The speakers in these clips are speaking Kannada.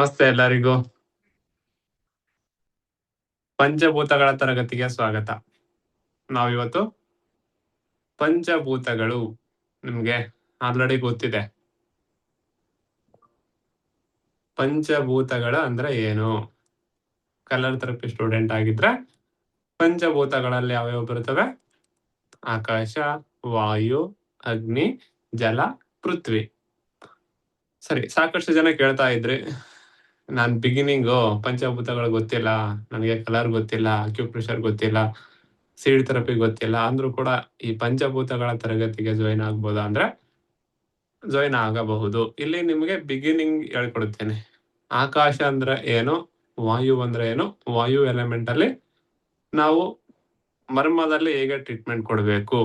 ನಮಸ್ತೆ ಎಲ್ಲರಿಗೂ. ಪಂಚಭೂತಗಳ ತರಗತಿಗೆ ಸ್ವಾಗತ. ನಾವಿವತ್ತು ಪಂಚಭೂತಗಳು ನಿಮ್ಗೆ ಆಲ್ರೆಡಿ ಗೊತ್ತಿದೆ. ಪಂಚಭೂತಗಳ ಅಂದ್ರೆ ಏನು? ಕಲರ್ ಥೆರಪಿ ಸ್ಟೂಡೆಂಟ್ ಆಗಿದ್ರೆ ಪಂಚಭೂತಗಳಲ್ಲಿ ಯಾವ್ಯಾವ ಬರ್ತವೆ? ಆಕಾಶ, ವಾಯು, ಅಗ್ನಿ, ಜಲ, ಪೃಥ್ವಿ. ಸರಿ, ಸಾಕಷ್ಟು ಜನ ಕೇಳ್ತಾ ಇದ್ರಿ, ನಾನ್ ಬಿಗಿನಿಂಗು ಪಂಚಭೂತಗಳು ಗೊತ್ತಿಲ್ಲ, ನನಗೆ ಕಲರ್ ಗೊತ್ತಿಲ್ಲ, ಅಕ್ಯುಪ್ರೆಷರ್ ಗೊತ್ತಿಲ್ಲ, ಸೀಡ್ ಥೆರಪಿ ಗೊತ್ತಿಲ್ಲ ಅಂದ್ರೂ ಕೂಡ ಈ ಪಂಚಭೂತಗಳ ತರಗತಿಗೆ ಜಾಯಿನ್ ಆಗ್ಬೋದಾ ಅಂದ್ರೆ ಜಾಯಿನ್ ಆಗಬಹುದು. ಇಲ್ಲಿ ನಿಮಗೆ ಬಿಗಿನಿಂಗ್ ಹೇಳ್ಕೊಡ್ತೇನೆ. ಆಕಾಶ ಅಂದ್ರೆ ಏನು, ವಾಯು ಅಂದ್ರೆ ಏನು, ವಾಯು ಎಲಿಮೆಂಟ್ ಅಲ್ಲಿ ನಾವು ಮರ್ಮದಲ್ಲಿ ಹೇಗೆ ಟ್ರೀಟ್ಮೆಂಟ್ ಕೊಡಬೇಕು,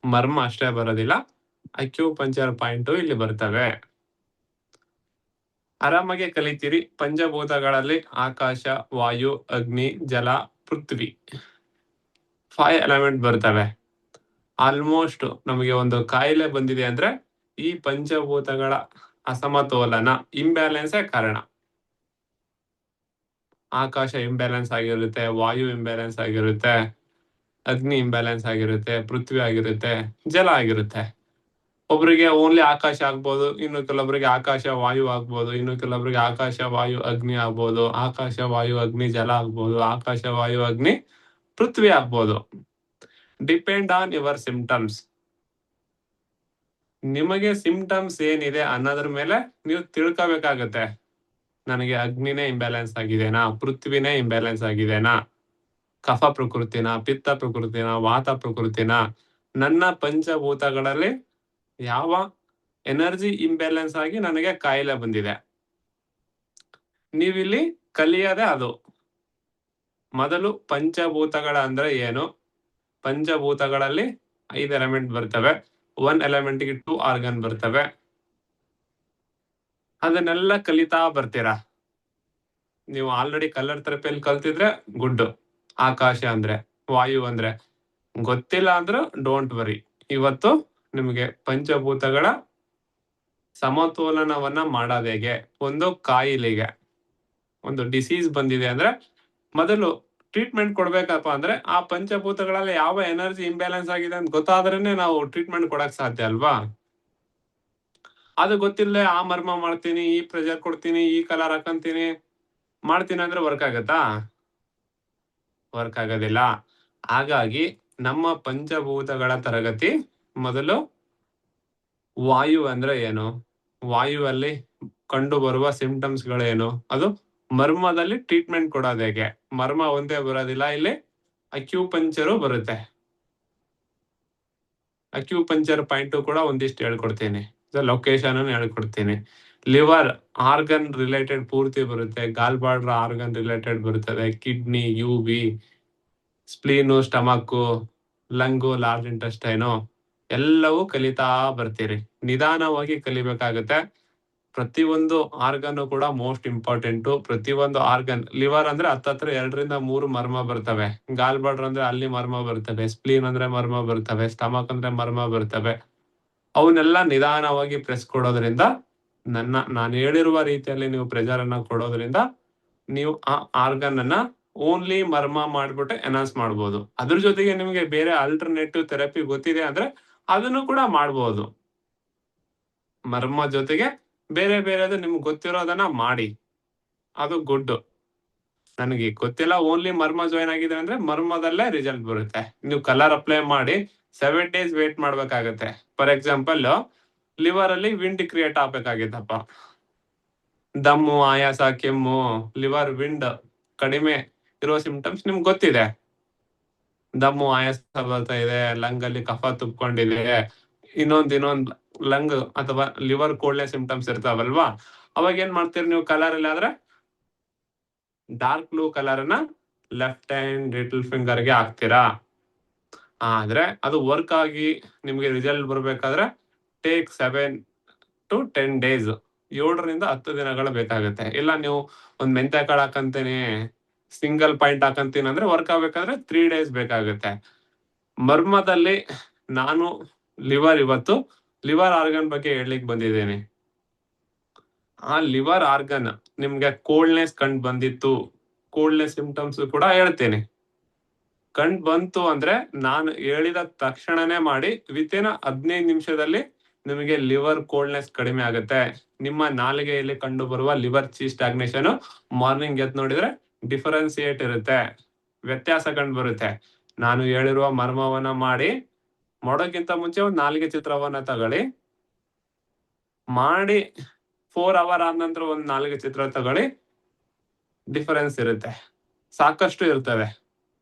ಮರ್ಮ ಅಷ್ಟೇ ಬರೋದಿಲ್ಲ, ಅಕ್ಯುಪಂಕ್ಚರ್ ಪಾಯಿಂಟ್ ಇಲ್ಲಿ ಬರ್ತವೆ. ಆರಾಮಾಗಿ ಕಲಿತೀರಿ. ಪಂಚಭೂತಗಳಲ್ಲಿ ಆಕಾಶ, ವಾಯು, ಅಗ್ನಿ, ಜಲ, ಪೃಥ್ವಿ 5 ಎಲಿಮೆಂಟ್ ಬರ್ತವೆ. ಆಲ್ಮೋಸ್ಟ್ ನಮಗೆ ಒಂದು ಕಾಯಿಲೆ ಬಂದಿದೆ ಅಂದ್ರೆ ಈ ಪಂಚಭೂತಗಳ ಅಸಮತೋಲನ, ಇಂಬ್ಯಾಲೆನ್ಸೇ ಕಾರಣ. ಆಕಾಶ ಇಂಬ್ಯಾಲೆನ್ಸ್ ಆಗಿರುತ್ತೆ, ವಾಯು ಇಂಬ್ಯಾಲೆನ್ಸ್ ಆಗಿರುತ್ತೆ, ಅಗ್ನಿ ಇಂಬ್ಯಾಲೆನ್ಸ್ ಆಗಿರುತ್ತೆ, ಪೃಥ್ವಿ ಆಗಿರುತ್ತೆ, ಜಲ ಆಗಿರುತ್ತೆ. ಒಬ್ರಿಗೆ ಓನ್ಲಿ ಆಕಾಶ ಆಗ್ಬೋದು, ಇನ್ನು ಕೆಲವೊಬ್ಬರಿಗೆ ಆಕಾಶ ವಾಯು ಆಗ್ಬೋದು, ಇನ್ನು ಕೆಲವೊಬ್ಬರಿಗೆ ಆಕಾಶ ವಾಯು ಅಗ್ನಿ ಆಗ್ಬೋದು, ಆಕಾಶ ವಾಯು ಅಗ್ನಿ ಜಲ ಆಗ್ಬೋದು, ಆಕಾಶ ವಾಯು ಅಗ್ನಿ ಪೃಥ್ವಿ ಆಗ್ಬೋದು. Depend on your symptoms. ನಿಮಗೆ ಸಿಂಪ್ಟಮ್ಸ್ ಏನಿದೆ ಅನ್ನೋದ್ರ ಮೇಲೆ ನೀವು ತಿಳ್ಕೋಬೇಕಾಗತ್ತೆ. ನನಗೆ ಅಗ್ನಿನೇ ಇಂಬ್ಯಾಲೆನ್ಸ್ ಆಗಿದೆನಾ, ಪೃಥ್ವಿನೇ ಇಂಬ್ಯಾಲೆನ್ಸ್ ಆಗಿದೆನಾ, ಕಫ ಪ್ರಕೃತಿನ, ಪಿತ್ತ ಪ್ರಕೃತಿನ, ವಾತ ಪ್ರಕೃತಿನ, ನನ್ನ ಪಂಚಭೂತಗಳಲ್ಲಿ ಯಾವ ಎನರ್ಜಿ ಇಂಬ್ಯಾಲೆನ್ಸ್ ಆಗಿ ನನಗೆ ಕಾಯಿಲೆ ಬಂದಿದೆ. ನೀವಿಲ್ಲಿ ಕಲಿಯೋದೇ ಅದು. ಮೊದಲು ಪಂಚಭೂತಗಳ ಅಂದ್ರೆ ಏನು, ಪಂಚಭೂತಗಳಲ್ಲಿ 5 ಎಲಿಮೆಂಟ್ ಬರ್ತವೆ, 1 ಎಲಿಮೆಂಟ್ಗೆ 2 ಆರ್ಗನ್ ಬರ್ತವೆ. ಅದನ್ನೆಲ್ಲ ಕಲಿತಾ ಬರ್ತೀರಾ. ನೀವು ಆಲ್ರೆಡಿ ಕಲರ್ ಥೆರಪಿಯಲ್ಲಿ ಕಲ್ತಿದ್ರೆ ಗುಡ್. ಆಕಾಶ ಅಂದ್ರೆ, ವಾಯು ಅಂದ್ರೆ ಗೊತ್ತಿಲ್ಲ ಅಂದ್ರೆ ಡೋಂಟ್ ವರಿ. ಇವತ್ತು ನಿಮಗೆ ಪಂಚಭೂತಗಳ ಸಮತೋಲನವನ್ನ ಮಾಡೋದು ಹೇಗೆ, ಒಂದು ಕಾಯಿಲೆಗೆ, ಒಂದು ಡಿಸೀಸ್ ಬಂದಿದೆ ಅಂದ್ರೆ ಮೊದಲು ಟ್ರೀಟ್ಮೆಂಟ್ ಕೊಡ್ಬೇಕಪ್ಪ ಅಂದ್ರೆ ಆ ಪಂಚಭೂತಗಳಲ್ಲಿ ಯಾವ ಎನರ್ಜಿ ಇಂಬ್ಯಾಲೆನ್ಸ್ ಆಗಿದೆ ಅಂತ ಗೊತ್ತಾದ್ರೇನೆ ನಾವು ಟ್ರೀಟ್ಮೆಂಟ್ ಕೊಡಕ್ ಸಾಧ್ಯ ಅಲ್ವಾ. ಅದು ಗೊತ್ತಿಲ್ಲದೆ ಆ ಮರ್ಮ ಮಾಡ್ತೀನಿ, ಈ ಪ್ರೆಷರ್ ಕೊಡ್ತೀನಿ, ಈ ಕಲರ್ ಹಾಕಂತೀನಿ ಮಾಡ್ತೀನಿ ಅಂದ್ರೆ ವರ್ಕ್ ಆಗತ್ತಾ? ವರ್ಕ್ ಆಗೋದಿಲ್ಲ. ಹಾಗಾಗಿ ನಮ್ಮ ಪಂಚಭೂತಗಳ ತರಗತಿ ಮೊದಲು ವಾಯು ಅಂದ್ರೆ ಏನು, ವಾಯುವಲ್ಲಿ ಕಂಡು ಬರುವ ಸಿಂಪ್ಟಮ್ಸ್ ಗಳೇನು, ಅದು ಮರ್ಮದಲ್ಲಿ ಟ್ರೀಟ್ಮೆಂಟ್ ಕೊಡೋದು ಹೇಗೆ. ಮರ್ಮ ಒಂದೇ ಬರೋದಿಲ್ಲ, ಇಲ್ಲಿ ಅಕ್ಯುಪಂಕ್ಚರು ಬರುತ್ತೆ. ಅಕ್ಯುಪಂಕ್ಚರ್ ಪಾಯಿಂಟ್ ಕೂಡ ಒಂದಿಷ್ಟು ಹೇಳ್ಕೊಡ್ತೀನಿ, ಲೊಕೇಶನ್ ಅನ್ನು ಹೇಳ್ಕೊಡ್ತೀನಿ. ಲಿವರ್ ಆರ್ಗನ್ ರಿಲೇಟೆಡ್ ಪೂರ್ತಿ ಬರುತ್ತೆ, ಗಾಲ್ ಬಾರ್ಡರ್ ಆರ್ಗನ್ ರಿಲೇಟೆಡ್ ಬರುತ್ತದೆ, ಕಿಡ್ನಿ, ಯುಬಿ, spleen, stomach, lung, large intestine ಎಲ್ಲವೂ ಕಲಿತಾ ಬರ್ತೀರಿ. ನಿಧಾನವಾಗಿ ಕಲಿಬೇಕಾಗುತ್ತೆ. ಪ್ರತಿಯೊಂದು ಆರ್ಗನ್ ಕೂಡ ಮೋಸ್ಟ್ ಇಂಪಾರ್ಟೆಂಟು. ಪ್ರತಿಯೊಂದು ಆರ್ಗನ್, ಲಿವರ್ ಅಂದ್ರೆ ಹತ್ತತ್ರ 2ರಿಂದ 3 ಮರ್ಮ ಬರ್ತವೆ, ಗಾಲ್ ಬಾರ್ಡರ್ ಅಂದ್ರೆ ಅಲ್ಲಿ ಮರ್ಮ ಬರ್ತವೆ, ಸ್ಪ್ಲೀನ್ ಅಂದ್ರೆ ಮರ್ಮ ಬರ್ತವೆ, ಸ್ಟಮಕ್ ಅಂದ್ರೆ ಮರ್ಮ ಬರ್ತವೆ. ಅವನ್ನೆಲ್ಲ ನಿಧಾನವಾಗಿ ಪ್ರೆಸ್ ಕೊಡೋದ್ರಿಂದ, ನಾನು ಹೇಳಿರುವ ರೀತಿಯಲ್ಲಿ ನೀವು ಪ್ರೆಷರ್ ಅನ್ನ ಕೊಡೋದ್ರಿಂದ ನೀವು ಆ ಆರ್ಗನ್ ಅನ್ನ ಓನ್ಲಿ ಮರ್ಮ ಮಾಡ್ಬಿಟ್ಟು ಎನ್ಹಾನ್ಸ್ ಮಾಡ್ಬೋದು. ಅದ್ರ ಜೊತೆಗೆ ನಿಮಗೆ ಬೇರೆ ಆಲ್ಟರ್ನೇಟಿವ್ ಥೆರಪಿ ಗೊತ್ತಿದೆ ಅಂದ್ರೆ ಅದನ್ನು ಕೂಡ ಮಾಡ್ಬೋದು. ಮರ್ಮ ಜೊತೆಗೆ ಬೇರೆ ಬೇರೆದು ನಿಮ್ಗೆ ಗೊತ್ತಿರೋದನ್ನ ಮಾಡಿ, ಅದು ಗುಡ್. ನನಗೆ ಗೊತ್ತಿಲ್ಲ, ಓನ್ಲಿ ಮರ್ಮ ಜಾಯಿನ್ ಆಗಿದೆ ಅಂದ್ರೆ ಮರ್ಮದಲ್ಲೇ ರಿಸಲ್ಟ್ ಬರುತ್ತೆ. ನೀವು ಕಲರ್ ಅಪ್ಲೈ ಮಾಡಿ 7 days ವೇಟ್ ಮಾಡ್ಬೇಕಾಗತ್ತೆ. ಫಾರ್ ಎಕ್ಸಾಂಪಲ್, ಲಿವರ್ ಅಲ್ಲಿ ವಿಂಡ್ ಕ್ರಿಯೇಟ್ ಆಗ್ಬೇಕಾಗಿತ್ತಪ್ಪ, ದಮ್ಮು, ಆಯಾಸ, ಕೆಮ್ಮು, ಲಿವರ್ ವಿಂಡ್ ಕಡಿಮೆ ಇರೋ ಸಿಂಪ್ಟಮ್ಸ್ ನಿಮ್ಗೆ ಗೊತ್ತಿದೆ. ದಮ್ಮು, ಆಯಾಸ ಬರ್ತಾ ಇದೆ, ಲಂಗ್ ಅಲ್ಲಿ ಕಫ ತುಂಬಿಕೊಂಡಿದೆ, ಇನ್ನೊಂದ್ ಲಂಗ್ ಅಥವಾ ಲಿವರ್ ಕೋಲ್ಡ್ನೆ ಸಿಂಪ್ಟಮ್ಸ್ ಇರ್ತಾವಲ್ವಾ, ಅವಾಗ ಏನ್ ಮಾಡ್ತೀರಿ ನೀವು ಕಲರ್ ಅಲ್ಲಿ ಆದ್ರೆ ಡಾರ್ಕ್ ಬ್ಲೂ ಕಲರ್ ಅನ್ನ ಲೆಫ್ಟ್ ಹ್ಯಾಂಡ್ ಲಿಟಲ್ ಫಿಂಗರ್ ಗೆ ಹಾಕ್ತೀರಾ. ಆದ್ರೆ ಅದು ವರ್ಕ್ ಆಗಿ ನಿಮ್ಗೆ ರಿಸಲ್ಟ್ ಬರ್ಬೇಕಾದ್ರೆ ಟೇಕ್ 7 to 10 days, 7ರಿಂದ 10 ದಿನಗಳು ಬೇಕಾಗುತ್ತೆ. ಇಲ್ಲ ನೀವು ಒಂದ್ ಮೆಂತ್ಯ ಕಾಳು ಹಾಕಂತೀನಿ, ಸಿಂಗಲ್ ಪಾಯಿಂಟ್ ಹಾಕಂತೀನಿ ಅಂದ್ರೆ ವರ್ಕ್ ಆಗ್ಬೇಕಾದ್ರೆ 3 days ಬೇಕಾಗುತ್ತೆ. ಮರ್ಮದಲ್ಲಿ ನಾನು ಇವತ್ತು ಲಿವರ್ ಆರ್ಗನ್ ಬಗ್ಗೆ ಹೇಳಲಿಕ್ಕೆ ಬಂದಿದ್ದೀನಿ. ಆ ಲಿವರ್ ಆರ್ಗನ್ ನಿಮ್ಗೆ ಕೋಲ್ಡ್ನೆಸ್ ಕಂಡು ಬಂದಿತ್ತು, ಕೋಲ್ಡ್ನೆಸ್ ಸಿಂಪ್ಟಮ್ಸ್ ಕೂಡ ಹೇಳ್ತೇನೆ. ಕಂಡು ಬಂತು ಅಂದ್ರೆ ನಾನು ಹೇಳಿದ ತಕ್ಷಣನೇ ಮಾಡಿ ವಿತಿನ್ 15 ನಿಮಿಷದಲ್ಲಿ ನಿಮಗೆ ಲಿವರ್ ಕೋಲ್ಡ್ನೆಸ್ ಕಡಿಮೆ ಆಗುತ್ತೆ. ನಿಮ್ಮ ನಾಲಿಗೆಯಲ್ಲಿ ಕಂಡು ಬರುವ ಲಿವರ್ ಚೀ ಸ್ಟಾಗ್ನೇಷನ್ ಮಾರ್ನಿಂಗ್ ಎದ್ದು ನೋಡಿದ್ರೆ ಡಿಫರೆನ್ಸಿಯೇಟ್ ಇರುತ್ತೆ, ವ್ಯತ್ಯಾಸ ಕಂಡು ಬರುತ್ತೆ. ನಾನು ಹೇಳಿರುವ ಮರ್ಮವನ್ನ ಮಾಡೋಕ್ಕಿಂತ ಮುಂಚೆ ಒಂದು ನಾಲಿಗೆ ಚಿತ್ರವನ್ನ ತಗೊಳ್ಳಿ, ಮಾಡಿ 4 ಅವರ್ ಆದ ನಂತರ ಒಂದು ನಾಲಿಗೆ ಚಿತ್ರ ತಗೊಳ್ಳಿ, ಡಿಫರೆನ್ಸ್ ಇರುತ್ತೆ, ಸಾಕಷ್ಟು ಇರ್ತವೆ.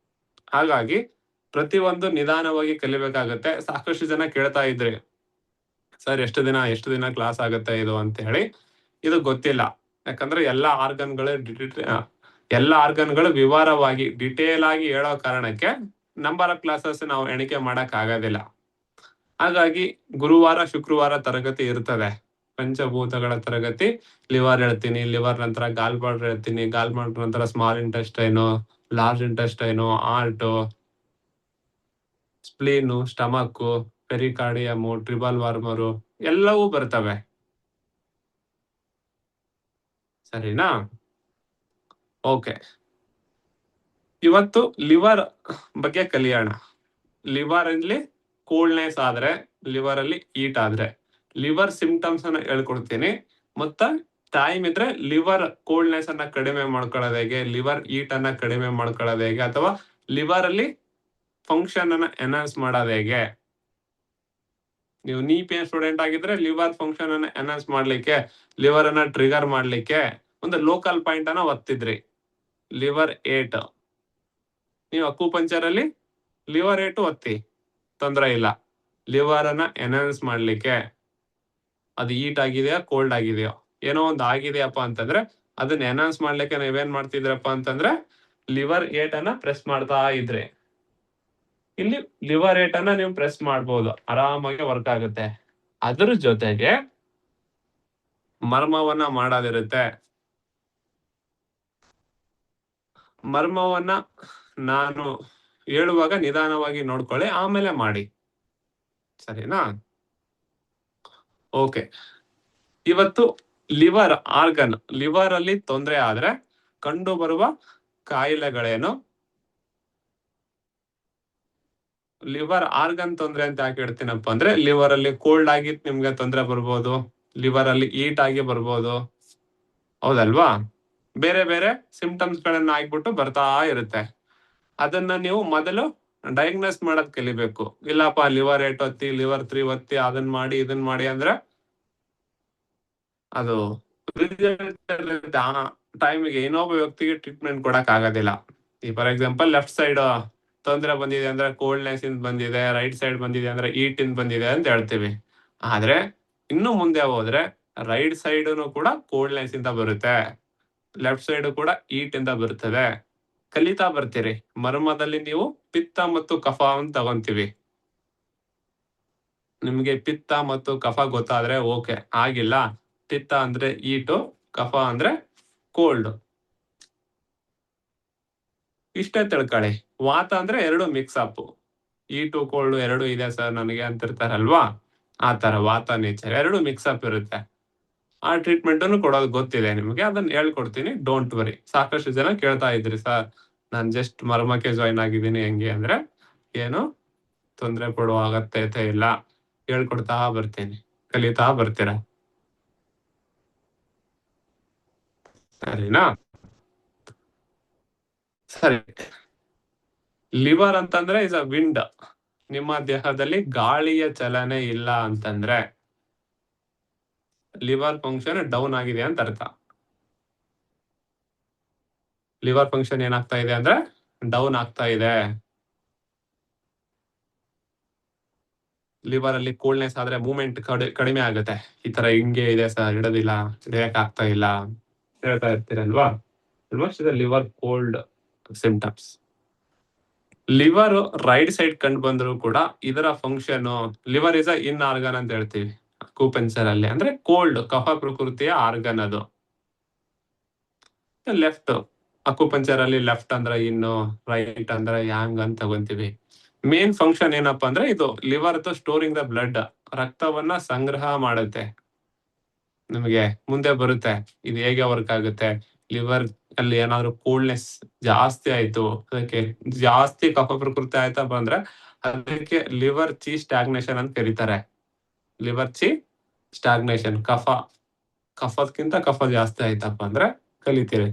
ಹಾಗಾಗಿ ಪ್ರತಿಯೊಂದು ನಿಧಾನವಾಗಿ ಕಲಿಬೇಕಾಗತ್ತೆ. ಸಾಕಷ್ಟು ಜನ ಕೇಳ್ತಾ ಇದ್ರಿ, ಸರ್ ಎಷ್ಟು ದಿನ ಕ್ಲಾಸ್ ಆಗುತ್ತೆ ಇದು ಅಂತ ಹೇಳಿ. ಇದು ಗೊತ್ತಿಲ್ಲ, ಯಾಕಂದ್ರೆ ಎಲ್ಲ ಆರ್ಗನ್ಗಳು ವಿವರವಾಗಿ ಡಿಟೇಲ್ ಆಗಿ ಹೇಳೋ ಕಾರಣಕ್ಕೆ ನಂಬರ್ ಆಫ್ ಕ್ಲಾಸಸ್ ನಾವು ಎಣಿಕೆ ಮಾಡಕ್ ಆಗೋದಿಲ್ಲ. ಹಾಗಾಗಿ ಗುರುವಾರ ಶುಕ್ರವಾರ ತರಗತಿ ಇರ್ತದೆ, ಪಂಚಭೂತಗಳ ತರಗತಿ. ಲಿವರ್ ಹೇಳ್ತೀನಿ, ಲಿವರ್ ನಂತರ ಗಾಲ್ ಬ್ಲಾಡರ್ ಹೇಳ್ತೀನಿ, ಗಾಲ್ ಬ್ಲಾಡರ್ ನಂತರ small intestine, large intestine, heart, spleen, stomach, pericardium, triple warmer ಎಲ್ಲವೂ ಬರ್ತವೆ. ಸರಿನಾ? ಓಕೆ, ಇವತ್ತು ಲಿವರ್ ಬಗ್ಗೆ ಕಲಿಯೋಣ. ಲಿವರ್ ಅಲ್ಲಿ ಕೋಲ್ಡ್ನೆಸ್ ಆದ್ರೆ, ಲಿವರ್ ಅಲ್ಲಿ ಹೀಟ್ ಆದ್ರೆ ಲಿವರ್ ಸಿಂಪ್ಟಮ್ಸ್ ಅನ್ನ ಹೇಳ್ಕೊಡ್ತೀನಿ. ಮತ್ತೆ ಟೈಮ್ ಇದ್ರೆ ಲಿವರ್ ಕೋಲ್ಡ್ನೆಸ್ ಅನ್ನ ಕಡಿಮೆ ಮಾಡ್ಕೊಳ್ಳೋದು ಹೇಗೆ, ಲಿವರ್ ಹೀಟ್ ಅನ್ನ ಕಡಿಮೆ ಮಾಡ್ಕೊಳ್ಳೋದು ಹೇಗೆ, ಅಥವಾ ಲಿವರ್ ಅಲ್ಲಿ ಫಂಕ್ಷನ್ ಅನ್ನ ಎನ್ಹಾನ್ಸ್ ಮಾಡೋದು ಹೇಗೆ. ನೀವು ನೀಪೇನ್ ಸ್ಟೂಡೆಂಟ್ ಆಗಿದ್ರೆ ಲಿವರ್ ಫಂಕ್ಷನ್ ಅನ್ನ ಎನ್ಹಾನ್ಸ್ ಮಾಡ್ಲಿಕ್ಕೆ, ಲಿವರ್ ಅನ್ನ ಟ್ರಿಗರ್ ಮಾಡ್ಲಿಕ್ಕೆ ಒಂದು ಲೋಕಲ್ ಪಾಯಿಂಟ್ ಅನ್ನ ಒತ್ತಿದ್ರಿ, ಲಿವರ್ 8. ನೀವು ಅಕ್ಯುಪಂಕ್ಚರ್ ಅಲ್ಲಿ ಲಿವರ್ 8 ಒತ್ತಿ, ತೊಂದರೆ ಇಲ್ಲ. ಲಿವರ್ ಅನ್ನ ಎನ್ಹಾನ್ಸ್ ಮಾಡ್ಲಿಕ್ಕೆ, ಅದು ಹೀಟ್ ಆಗಿದೆಯಾ ಕೋಲ್ಡ್ ಆಗಿದೆಯೋ, ಏನೋ ಒಂದು ಆಗಿದೆಯಪ್ಪ ಅಂತಂದ್ರೆ ಅದನ್ನ ಎನ್ಹಾನ್ಸ್ ಮಾಡ್ಲಿಕ್ಕೆ ನೀವೇನ್ ಮಾಡ್ತಿದ್ರಪ್ಪ ಅಂತಂದ್ರೆ ಲಿವರ್ 8 ಅನ್ನ ಪ್ರೆಸ್ ಮಾಡ್ತಾ ಇದ್ರಿ. ಇಲ್ಲಿ ಲಿವರ್ 8 ಅನ್ನ ನೀವು ಪ್ರೆಸ್ ಮಾಡ್ಬೋದು, ಆರಾಮಾಗಿ ವರ್ಕ್ ಆಗುತ್ತೆ. ಅದ್ರ ಜೊತೆಗೆ ಮರ್ಮವನ್ನ ಮಾಡೋದಿರುತ್ತೆ. ಮರ್ಮವನ್ನ ನಾನು ಹೇಳುವಾಗ ನಿಧಾನವಾಗಿ ನೋಡ್ಕೊಳ್ಳಿ, ಆಮೇಲೆ ಮಾಡಿ, ಸರಿನಾ? ಓಕೆ, ಇವತ್ತು ಲಿವರ್ ಆರ್ಗನ್, ಲಿವರ್ ಅಲ್ಲಿ ತೊಂದರೆ ಆದ್ರೆ ಕಂಡು ಬರುವ ಕಾಯಿಲೆಗಳೇನು, ಲಿವರ್ ಆರ್ಗನ್ ತೊಂದರೆ ಅಂತ ಯಾಕೆ ಹೇಳ್ತೀನಪ್ಪ ಅಂದ್ರೆ ಲಿವರ್ ಅಲ್ಲಿ ಕೋಲ್ಡ್ ಆಗಿ ನಿಮ್ಗೆ ತೊಂದರೆ ಬರ್ಬೋದು, ಲಿವರ್ ಅಲ್ಲಿ ಹೀಟ್ ಆಗಿ ಬರ್ಬೋದು, ಹೌದಲ್ವಾ? ಬೇರೆ ಬೇರೆ ಸಿಂಪ್ಟಮ್ಸ್ ಗಳನ್ನ ಆಗ್ಬಿಟ್ಟು ಬರ್ತಾ ಇರುತ್ತೆ. ಅದನ್ನ ನೀವು ಮೊದಲು ಡಯಾಗ್ನೋಸ್ ಮಾಡೋದ್ ಕಲಿಬೇಕು. ಇಲ್ಲಪ್ಪ ಲಿವರ್ 8 ಒತ್ತಿ, ಲಿವರ್ 3 ಒತ್ತಿ, ಅದನ್ನ ಮಾಡಿ ಇದನ್ನ ಮಾಡಿ ಅಂದ್ರೆ ಅದು ಟೈಮಿಗೆ ಇನ್ನೊಬ್ಬ ವ್ಯಕ್ತಿಗೆ ಟ್ರೀಟ್ಮೆಂಟ್ ಕೊಡಕ್ ಆಗೋದಿಲ್ಲ. ಈ ಫಾರ್ ಎಕ್ಸಾಂಪಲ್ ಲೆಫ್ಟ್ ಸೈಡ್ ತೊಂದರೆ ಬಂದಿದೆ ಅಂದ್ರೆ ಕೋಲ್ಡ್ನೆಸ್ ಇಂದ ಬಂದಿದೆ, ರೈಟ್ ಸೈಡ್ ಬಂದಿದೆ ಅಂದ್ರೆ ಹೀಟ್ ಇಂದ ಬಂದಿದೆ ಅಂತ ಹೇಳ್ತೀವಿ. ಆದ್ರೆ ಇನ್ನು ಮುಂದೆ ಹೋದ್ರೆ ರೈಟ್ ಸೈಡ್ ಕೂಡ ಕೋಲ್ಡ್ನೆಸ್ ಇಂದ ಬರುತ್ತೆ, ಲೆಫ್ಟ್ ಸೈಡ್ ಕೂಡ ಹೀಟ್ ಇಂದ ಬರ್ತದೆ. ಕಲಿತಾ ಬರ್ತೀರಿ. ಮರ್ಮದಲ್ಲಿ ನೀವು ಪಿತ್ತ ಮತ್ತು ಕಫ ಅಂತ ತಗೊಂತೀವಿ. ನಿಮ್ಗೆ ಪಿತ್ತ ಮತ್ತು ಕಫ ಗೊತ್ತಾದ್ರೆ ಓಕೆ, ಆಗಿಲ್ಲ. ಪಿತ್ತ ಅಂದ್ರೆ ಹೀಟು, ಕಫ ಅಂದ್ರೆ ಕೋಲ್ಡ್, ಇಷ್ಟೇ ತಿಳ್ಕೊಳ್ಳಿ. ವಾತ ಅಂದ್ರೆ ಎರಡು ಮಿಕ್ಸ್ ಅಪ್, ಹೀಟು ಕೋಲ್ಡ್ ಎರಡು ಇದೆ ಸರ್ ನನಗೆ ಅಂತಿರ್ತಾರಲ್ವಾ, ಆ ತರ ವಾತ ನೇಚರ್ ಎರಡು ಮಿಕ್ಸ್ ಅಪ್ ಇರುತ್ತೆ. ಆ ಟ್ರೀಟ್ಮೆಂಟ್ ಅನ್ನು ಕೊಡೋದು ಗೊತ್ತಿದೆ ನಿಮಗೆ, ಅದನ್ನ ಹೇಳ್ಕೊಡ್ತೀನಿ, ಡೋಂಟ್ ವರಿ. ಸಾಕಷ್ಟು ಜನ ಕೇಳ್ತಾ ಇದ್ರಿ, ಸರ್ ನಾನ್ ಜಸ್ಟ್ ಮರ್ಮಕ್ಕೆ ಜಾಯಿನ್ ಆಗಿದ್ದೀನಿ ಹೆಂಗೆ ಅಂದ್ರೆ, ಏನು ತೊಂದರೆ ಕೊಡುವ ಅಗತ್ಯತೆ ಇಲ್ಲ, ಹೇಳ್ಕೊಡ್ತಾ ಬರ್ತೀನಿ, ಕಲಿತಾ ಬರ್ತೀರಾ, ಸರಿನಾ? ಸರಿ, ಲಿವರ್ ಅಂತಂದ್ರೆ ಇಸ್ ಅ ವಿಂಡ್. ನಿಮ್ಮ ದೇಹದಲ್ಲಿ ಗಾಳಿಯ ಚಲನೆ ಇಲ್ಲ ಅಂತಂದ್ರೆ ಲಿವರ್ ಫಂಕ್ಷನ್ ಡೌನ್ ಆಗಿದೆ ಅಂತ ಅರ್ಥ. ಲಿವರ್ ಫಂಕ್ಷನ್ ಏನಾಗ್ತಾ ಇದೆ ಅಂದ್ರೆ ಡೌನ್ ಆಗ್ತಾ ಇದೆ. ಲಿವರ್ ಅಲ್ಲಿ ಕೋಲ್ಡ್ನೆಸ್ ಆದ್ರೆ ಮೂವ್ಮೆಂಟ್ ಕಡಿಮೆ ಆಗುತ್ತೆ. ಈ ತರ ಹಿಂಗೆ ಇದೆ ಸರ್, ಹಿಡೋದಿಲ್ಲ, ಹಿಡಿಯಕ್ ಆಗ್ತಾ ಇಲ್ಲ ಹೇಳ್ತಾ ಇರ್ತೀರಲ್ವಾ, almost liver cold symptoms. Liver right side ಕಂಡು ಬಂದ್ರು ಕೂಡ ಇದರ function, liver is a yin organ ಅಂತ ಹೇಳ್ತೀವಿ ಅಕ್ಯುಪಂಕ್ಚರ್ ಅಲ್ಲಿ, ಅಂದ್ರೆ ಕೋಲ್ಡ್ ಕಫ ಪ್ರಕೃತಿಯ ಆರ್ಗನ್ ಅದು. ಲೆಫ್ಟ್ ಅಕ್ಯುಪಂಕ್ಚರ್ ಅಲ್ಲಿ ಲೆಫ್ಟ್ ಅಂದ್ರೆ ಇನ್ನು, ರೈಟ್ ಅಂದ್ರೆ ಯಾಂಗ್ ಅಂತ ತಗೊಂತೀವಿ. ಮೇನ್ ಫಂಕ್ಷನ್ ಏನಪ್ಪಾ ಅಂದ್ರೆ ಇದು ಲಿವರ್ ಸ್ಟೋರಿಂಗ್ ದ ಬ್ಲಡ್, ರಕ್ತವನ್ನ ಸಂಗ್ರಹ ಮಾಡುತ್ತೆ. ನಿಮಗೆ ಮುಂದೆ ಬರುತ್ತೆ. ಇದು ಹೇಗೆ ವರ್ಕ್ ಆಗುತ್ತೆ? ಲಿವರ್ ಅಲ್ಲಿ ಏನಾದ್ರು ಕೋಲ್ಡ್‌ನೆಸ್ ಜಾಸ್ತಿ ಆಯ್ತು, ಅದಕ್ಕೆ ಜಾಸ್ತಿ ಕಫ ಪ್ರಕೃತಿ ಆಯ್ತಪ್ಪ ಅಂದ್ರೆ ಅದಕ್ಕೆ ಲಿವರ್ ಚಿ ಸ್ಟಾಗ್ನೇಷನ್ ಅಂತ ಕರೀತಾರೆ. ಲಿವರ್ ಚಿ ಸ್ಟಾಗ್ನೇಷನ್ ಕಫದ್ಕಿಂತ ಕಫ ಜಾಸ್ತಿ ಆಯ್ತಪ್ಪ ಅಂದ್ರೆ ಕಲಿತೀರಿ.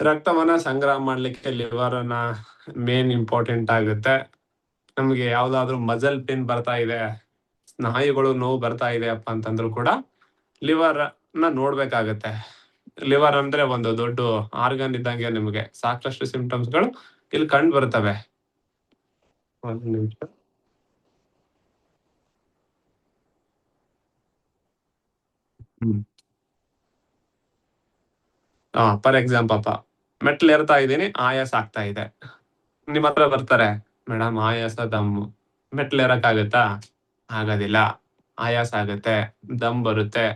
ರಕ್ತವನ್ನ ಸಂಗ್ರಹ ಮಾಡ್ಲಿಕ್ಕೆ ಲಿವರ್ ಅನ್ನ ಮೇನ್ ಇಂಪಾರ್ಟೆಂಟ್ ಆಗುತ್ತೆ. ನಮ್ಗೆ ಯಾವ್ದಾದ್ರು ಮಸಲ್ ಪೇನ್ ಬರ್ತಾ ಇದೆ, ಸ್ನಾಯುಗಳು ನೋವು ಬರ್ತಾ ಇದೆಯಪ್ಪ ಅಂತಂದ್ರು ಕೂಡ ಲಿವರ್ ನ ನೋಡ್ಬೇಕಾಗತ್ತೆ. ಲಿವರ್ ಅಂದ್ರೆ ಒಂದು ದೊಡ್ಡ ಆರ್ಗನ್ ಇದ್ದಂಗೆ ನಿಮಗೆ ಸಾಕಷ್ಟು ಸಿಂಪ್ಟಮ್ಸ್ಗಳು ಇಲ್ಲಿ ಕಂಡು ಬರ್ತವೆ. ಒಂದು ನಿಮಿಷ. ಫಾರ್ ಎಕ್ಸಾಂಪಲ್ ಮೆಟ್ಲು ಏರ್ತಾ ಇದ್ದೀನಿ, ಆಯಾಸ ಆಗ್ತಾ ಇದೆ. ನಿಮ್ ಹತ್ರ ಬರ್ತಾರೆ, ಮೇಡಮ್ ಆಯಾಸ ದಮ್ಮು. ಮೆಟ್ಲು ಏರಕ್ ಆಗುತ್ತಾ? ಆಗೋದಿಲ್ಲ. ಆಯಾಸ ಆಗುತ್ತೆ, ದಮ್ ಬರುತ್ತೆ,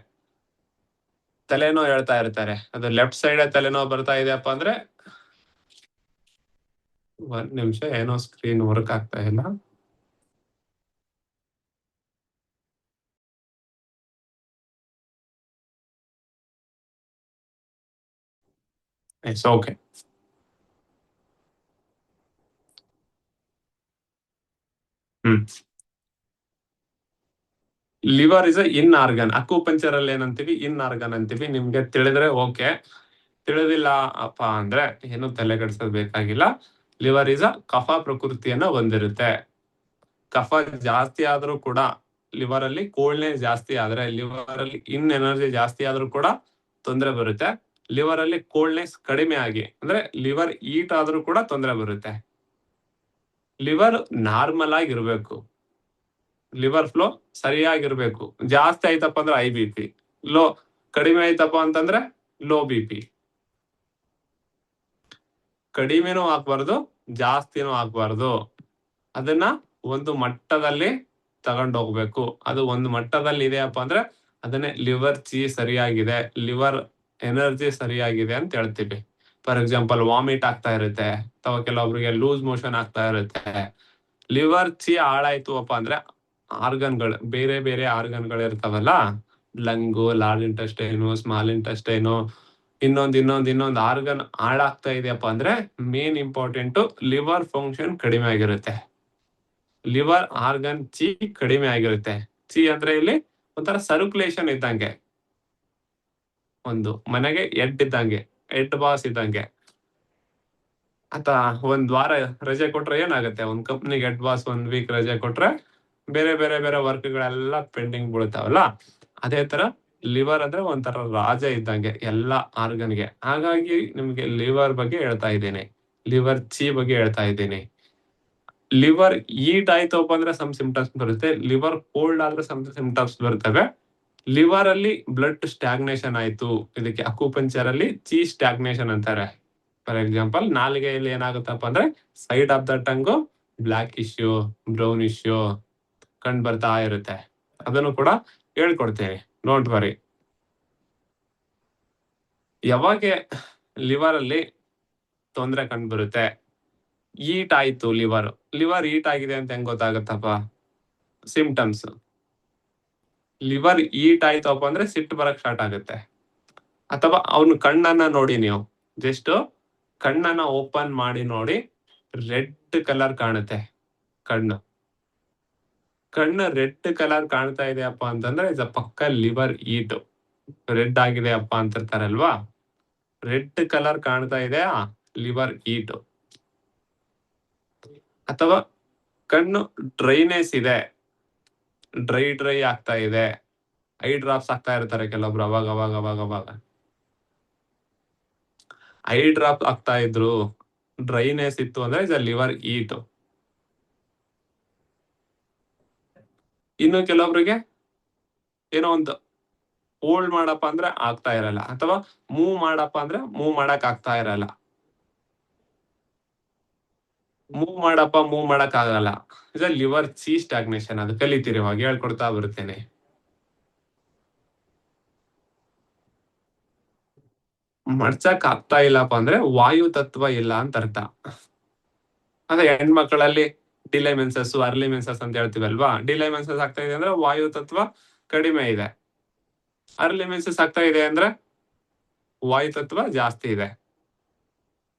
ತಲೆನೋವು ಹೇಳ್ತಾ ಇರ್ತಾರೆ. ಅದು ಲೆಫ್ಟ್ ಸೈಡ್ ತಲೆನೋವು ಬರ್ತಾ ಇದೆಯಪ್ಪ ಅಂದ್ರೆ ಒಂದ್ ನಿಮಿಷ, ಏನೋ ಸ್ಕ್ರೀನ್ ವರ್ಕ್ ಆಗ್ತಾ ಇಲ್ಲ. It's okay. Liver is in organ. Acupuncture ಅಲ್ಲಿ ಏನಂತೀವಿ? ಇನ್ ಆರ್ಗನ್ ಅಂತೀವಿ. ನಿಮ್ಗೆ ತಿಳಿದ್ರೆ ಓಕೆ, ತಿಳಿದಿಲ್ಲ ಅಪ್ಪ ಅಂದ್ರೆ ಏನು ತಲೆ ಕೆಡಿಸೋದ್ ಬೇಕಾಗಿಲ್ಲ. ಲಿವರ್ ಇಸ್ ಕಫ ಪ್ರಕೃತಿಯನ್ನ ಹೊಂದಿರುತ್ತೆ. ಕಫ ಜಾಸ್ತಿ ಆದ್ರೂ ಕೂಡ ಲಿವರ್ ಅಲ್ಲಿ ಕೋಲ್ಡ್ನೆಸ್ ಜಾಸ್ತಿ ಆದ್ರೆ, ಲಿವರ್ ಅಲ್ಲಿ ಇನ್ ಎನರ್ಜಿ ಜಾಸ್ತಿ ಆದ್ರೂ ಕೂಡ ತೊಂದರೆ ಬರುತ್ತೆ. ಲಿವರ್ ಅಲ್ಲಿ ಕೋಲ್ಡ್ನೆಸ್ ಕಡಿಮೆ ಆಗಿ ಅಂದ್ರೆ ಲಿವರ್ ಹೀಟ್ ಆದ್ರೂ ಕೂಡ ತೊಂದರೆ ಬರುತ್ತೆ. ಲಿವರ್ ನಾರ್ಮಲ್ ಆಗಿರ್ಬೇಕು, ಲಿವರ್ ಫ್ಲೋ ಸರಿಯಾಗಿರ್ಬೇಕು. ಜಾಸ್ತಿ ಆಯ್ತಪ್ಪ ಅಂದ್ರೆ ಹೈ ಬಿ ಪಿ, ಲೋ ಕಡಿಮೆ ಆಯ್ತಪ್ಪ ಅಂತಂದ್ರೆ ಲೋ ಬಿ ಪಿ. ಕಡಿಮೆನೂ ಆಗ್ಬಾರ್ದು, ಜಾಸ್ತಿನೂ ಆಗ್ಬಾರ್ದು. ಅದನ್ನ ಒಂದು ಮಟ್ಟದಲ್ಲಿ ತಗೊಂಡೋಗ್ಬೇಕು. ಅದು ಒಂದು ಮಟ್ಟದಲ್ಲಿ ಇದೆಯಪ್ಪ ಅಂದ್ರೆ ಅದನ್ನೇ ಲಿವರ್ ಚಿ ಸರಿಯಾಗಿದೆ, ಲಿವರ್ ಎನರ್ಜಿ ಸರಿಯಾಗಿದೆ ಅಂತ ಹೇಳ್ತೀವಿ. ಫಾರ್ ಎಕ್ಸಾಂಪಲ್ ವಾಮಿಟ್ ಆಗ್ತಾ ಇರುತ್ತೆ, ಅಥವಾ ಕೆಲವೊಬ್ರಿಗೆ ಲೂಸ್ ಮೋಷನ್ ಆಗ್ತಾ ಇರುತ್ತೆ. ಲಿವರ್ ಚಿ ಹಾಳಾಯ್ತು ಅಪ್ಪ ಅಂದ್ರೆ ಆರ್ಗನ್ಗಳು, ಬೇರೆ ಬೇರೆ ಆರ್ಗನ್ಗಳು ಇರ್ತಾವಲ್ಲ, ಲಂಗು, ಲಾರ್ಜ್ ಇಂಟೆಸ್ಟೈನು, ಸ್ಮಾಲ್ ಇಂಟೆಸ್ಟೈನು, ಇನ್ನೊಂದು ಆರ್ಗನ್ ಹಾಳಾಗ್ತಾ ಇದೆಯಪ್ಪ ಅಂದ್ರೆ ಮೇನ್ ಇಂಪಾರ್ಟೆಂಟ್ ಲಿವರ್ ಫಂಕ್ಷನ್ ಕಡಿಮೆ ಆಗಿರುತ್ತೆ. ಲಿವರ್ ಆರ್ಗನ್ ಚಿ ಕಡಿಮೆ ಆಗಿರುತ್ತೆ. ಚಿ ಅಂದ್ರೆ ಇಲ್ಲಿ ಒಂಥರ ಸರ್ಕ್ಯುಲೇಷನ್ ಇದ್ದಂಗೆ, ಒಂದು ಮನೆಗೆ ಹೆಡ್ ಇದ್ದಂಗೆ, ಹೆಡ್ ಬಾಸ್ ಇದ್ದಂಗೆ. ಆತ ಒಂದ್ ವಾರ ರಜೆ ಕೊಟ್ರೆ ಏನಾಗುತ್ತೆ? ಒಂದ್ ಕಂಪ್ನಿಗೆ ಹೆಡ್ ಬಾಸ್ 1 ವೀಕ್ ರಜೆ ಕೊಟ್ರೆ ಬೇರೆ ಬೇರೆ ಬೇರೆ ವರ್ಕ್ ಗಳೆಲ್ಲ ಪೆಂಡಿಂಗ್ ಬೀಳ್ತಾವಲ್ಲ, ಅದೇ ತರ ಲಿವರ್ ಅಂದ್ರೆ ಒಂಥರ ರಾಜ ಇದ್ದಂಗೆ ಎಲ್ಲಾ ಆರ್ಗನ್ಗೆ. ಹಾಗಾಗಿ ನಿಮ್ಗೆ ಲಿವರ್ ಬಗ್ಗೆ ಹೇಳ್ತಾ ಇದ್ದೀನಿ, ಲಿವರ್ ಚಿ ಬಗ್ಗೆ ಹೇಳ್ತಾ ಇದ್ದೀನಿ. ಲಿವರ್ ಹೀಟ್ ಆಯ್ತಪ್ಪ ಅಂದ್ರೆ ಸಮ್ ಸಿಂಪ್ಟಮ್ಸ್ ಬರುತ್ತೆ, ಲಿವರ್ ಕೋಲ್ಡ್ ಆದ್ರೆ ಸಮ್ ಸಿಂಪ್ಟಮ್ಸ್ ಬರ್ತವೆ. ಲಿವರ್ ಅಲ್ಲಿ ಬ್ಲಡ್ ಸ್ಟಾಗ್ನೇಷನ್ ಆಯ್ತು, ಇದಕ್ಕೆ ಅಕ್ಯುಪಂಕ್ಚರ್ ಅಲ್ಲಿ ಚಿ ಸ್ಟಾಗ್ನೇಷನ್ ಅಂತಾರೆ. ಫಾರ್ ಎಕ್ಸಾಂಪಲ್ ನಾಲಿಗೆಯಲ್ಲಿ ಏನಾಗುತ್ತಪ್ಪ ಅಂದ್ರೆ side of the tongue black issue, brown issue ಕಂಡು ಬರ್ತಾ ಇರುತ್ತೆ. ಅದನ್ನು ಕೂಡ ಹೇಳ್ಕೊಡ್ತೀನಿ, ಡೋಂಟ್ ವರಿ. ಯಾವಾಗ ಲಿವರ್ ಅಲ್ಲಿ ತೊಂದರೆ ಕಂಡು ಬರುತ್ತೆ? ಹೀಟ್ ಆಯ್ತು ಲಿವರ್, ಲಿವರ್ ಹೀಟ್ ಆಗಿದೆ ಅಂತ ಹೆಂಗ್ ಗೊತ್ತಾಗತ್ತಪ್ಪ? ಸಿಂಪ್ಟಮ್ಸ್, ಲಿವರ್ ಹೀಟ್ ಆಯ್ತಪ್ಪ ಅಂದ್ರೆ ಸಿಟ್ಟು ಬರಕ್ ಸ್ಟಾರ್ಟ್ ಆಗುತ್ತೆ. ಅಥವಾ ಅವನು ಕಣ್ಣನ್ನ ನೋಡಿ, ನೀವು ಜಸ್ಟ್ ಕಣ್ಣನ್ನ ಓಪನ್ ಮಾಡಿ ನೋಡಿ, ರೆಡ್ ಕಲರ್ ಕಾಣುತ್ತೆ ಕಣ್ಣು. ಕಣ್ಣು ರೆಡ್ ಕಲರ್ ಕಾಣ್ತಾ ಇದೆಯಪ್ಪ ಅಂತಂದ್ರೆ ಇಸ್ ಪಕ್ಕ ಲಿವರ್ ಹೀಟ್. ರೆಡ್ ಆಗಿದೆ ಅಪ್ಪ ಅಂತಿರ್ತಾರಲ್ವಾ, ರೆಡ್ ಕಲರ್ ಕಾಣ್ತಾ ಇದೆ, ಲಿವರ್ ಹೀಟ್. ಅಥವಾ ಕಣ್ಣು ಡ್ರೈನೆಸ್ ಇದೆ, ಡ್ರೈ ಆಗ್ತಾ ಇದೆ, ಐ ಡ್ರಾಪ್ಸ್ ಆಗ್ತಾ ಇರ್ತಾರೆ ಕೆಲವೊಬ್ರು ಅವಾಗ. ಐ ಡ್ರಾಪ್ ಆಗ್ತಾ ಇದ್ರು, ಡ್ರೈನೆಸ್ ಇತ್ತು ಅಂದ್ರೆ ಇಸ್ ಲಿವರ್ ಹೀಟ್. ಇನ್ನು ಕೆಲವೊಬ್ರಿಗೆ ಏನೋ ಒಂದು ಹೋಲ್ಡ್ ಮಾಡಪ್ಪ ಅಂದ್ರೆ ಆಗ್ತಾ ಇರಲ್ಲ, ಅಥವಾ ಮೂವ್ ಮಾಡಪ್ಪ ಅಂದ್ರೆ ಮೂವ್ ಮಾಡಕ್ ಆಗ್ತಾ ಇರಲ್ಲ. ಮೂವ್ ಮಾಡಕ್ ಆಗಲ್ಲ, ಇಸ್ ಲಿವರ್ ಸಿ ಸ್ಟಾಗ್ನೇಷನ್. ಅದು ಕಲಿತೀರಿ, ಇವಾಗ ಹೇಳ್ಕೊಡ್ತಾ ಬರುತ್ತೇನೆ. ಮಡ್ಚಕ್ ಆಗ್ತಾ ಇಲ್ಲಪ್ಪ ಅಂದ್ರೆ ವಾಯು ತತ್ವ ಇಲ್ಲ ಅಂತ ಅರ್ಥ. ಅದೇ ಹೆಣ್ಮಕ್ಳಲ್ಲಿ ಡಿಲೇ ಮೆನ್ಸಸ್, ಅರ್ಲಿ ಮೆನ್ಸಸ್ ಅಂತ ಹೇಳ್ತೀವಲ್ವಾ, ಡಿಲೇ ಮೆನ್ಸಸ್ ಆಗ್ತಾ ಇದೆ ಅಂದ್ರೆ ವಾಯು ತತ್ವ ಕಡಿಮೆ ಇದೆ. ಅರ್ಲಿ ಮೆನ್ಸಸ್ ಆಗ್ತಾ ಇದೆ ಅಂದ್ರೆ ವಾಯುತತ್ವ ಜಾಸ್ತಿ ಇದೆ.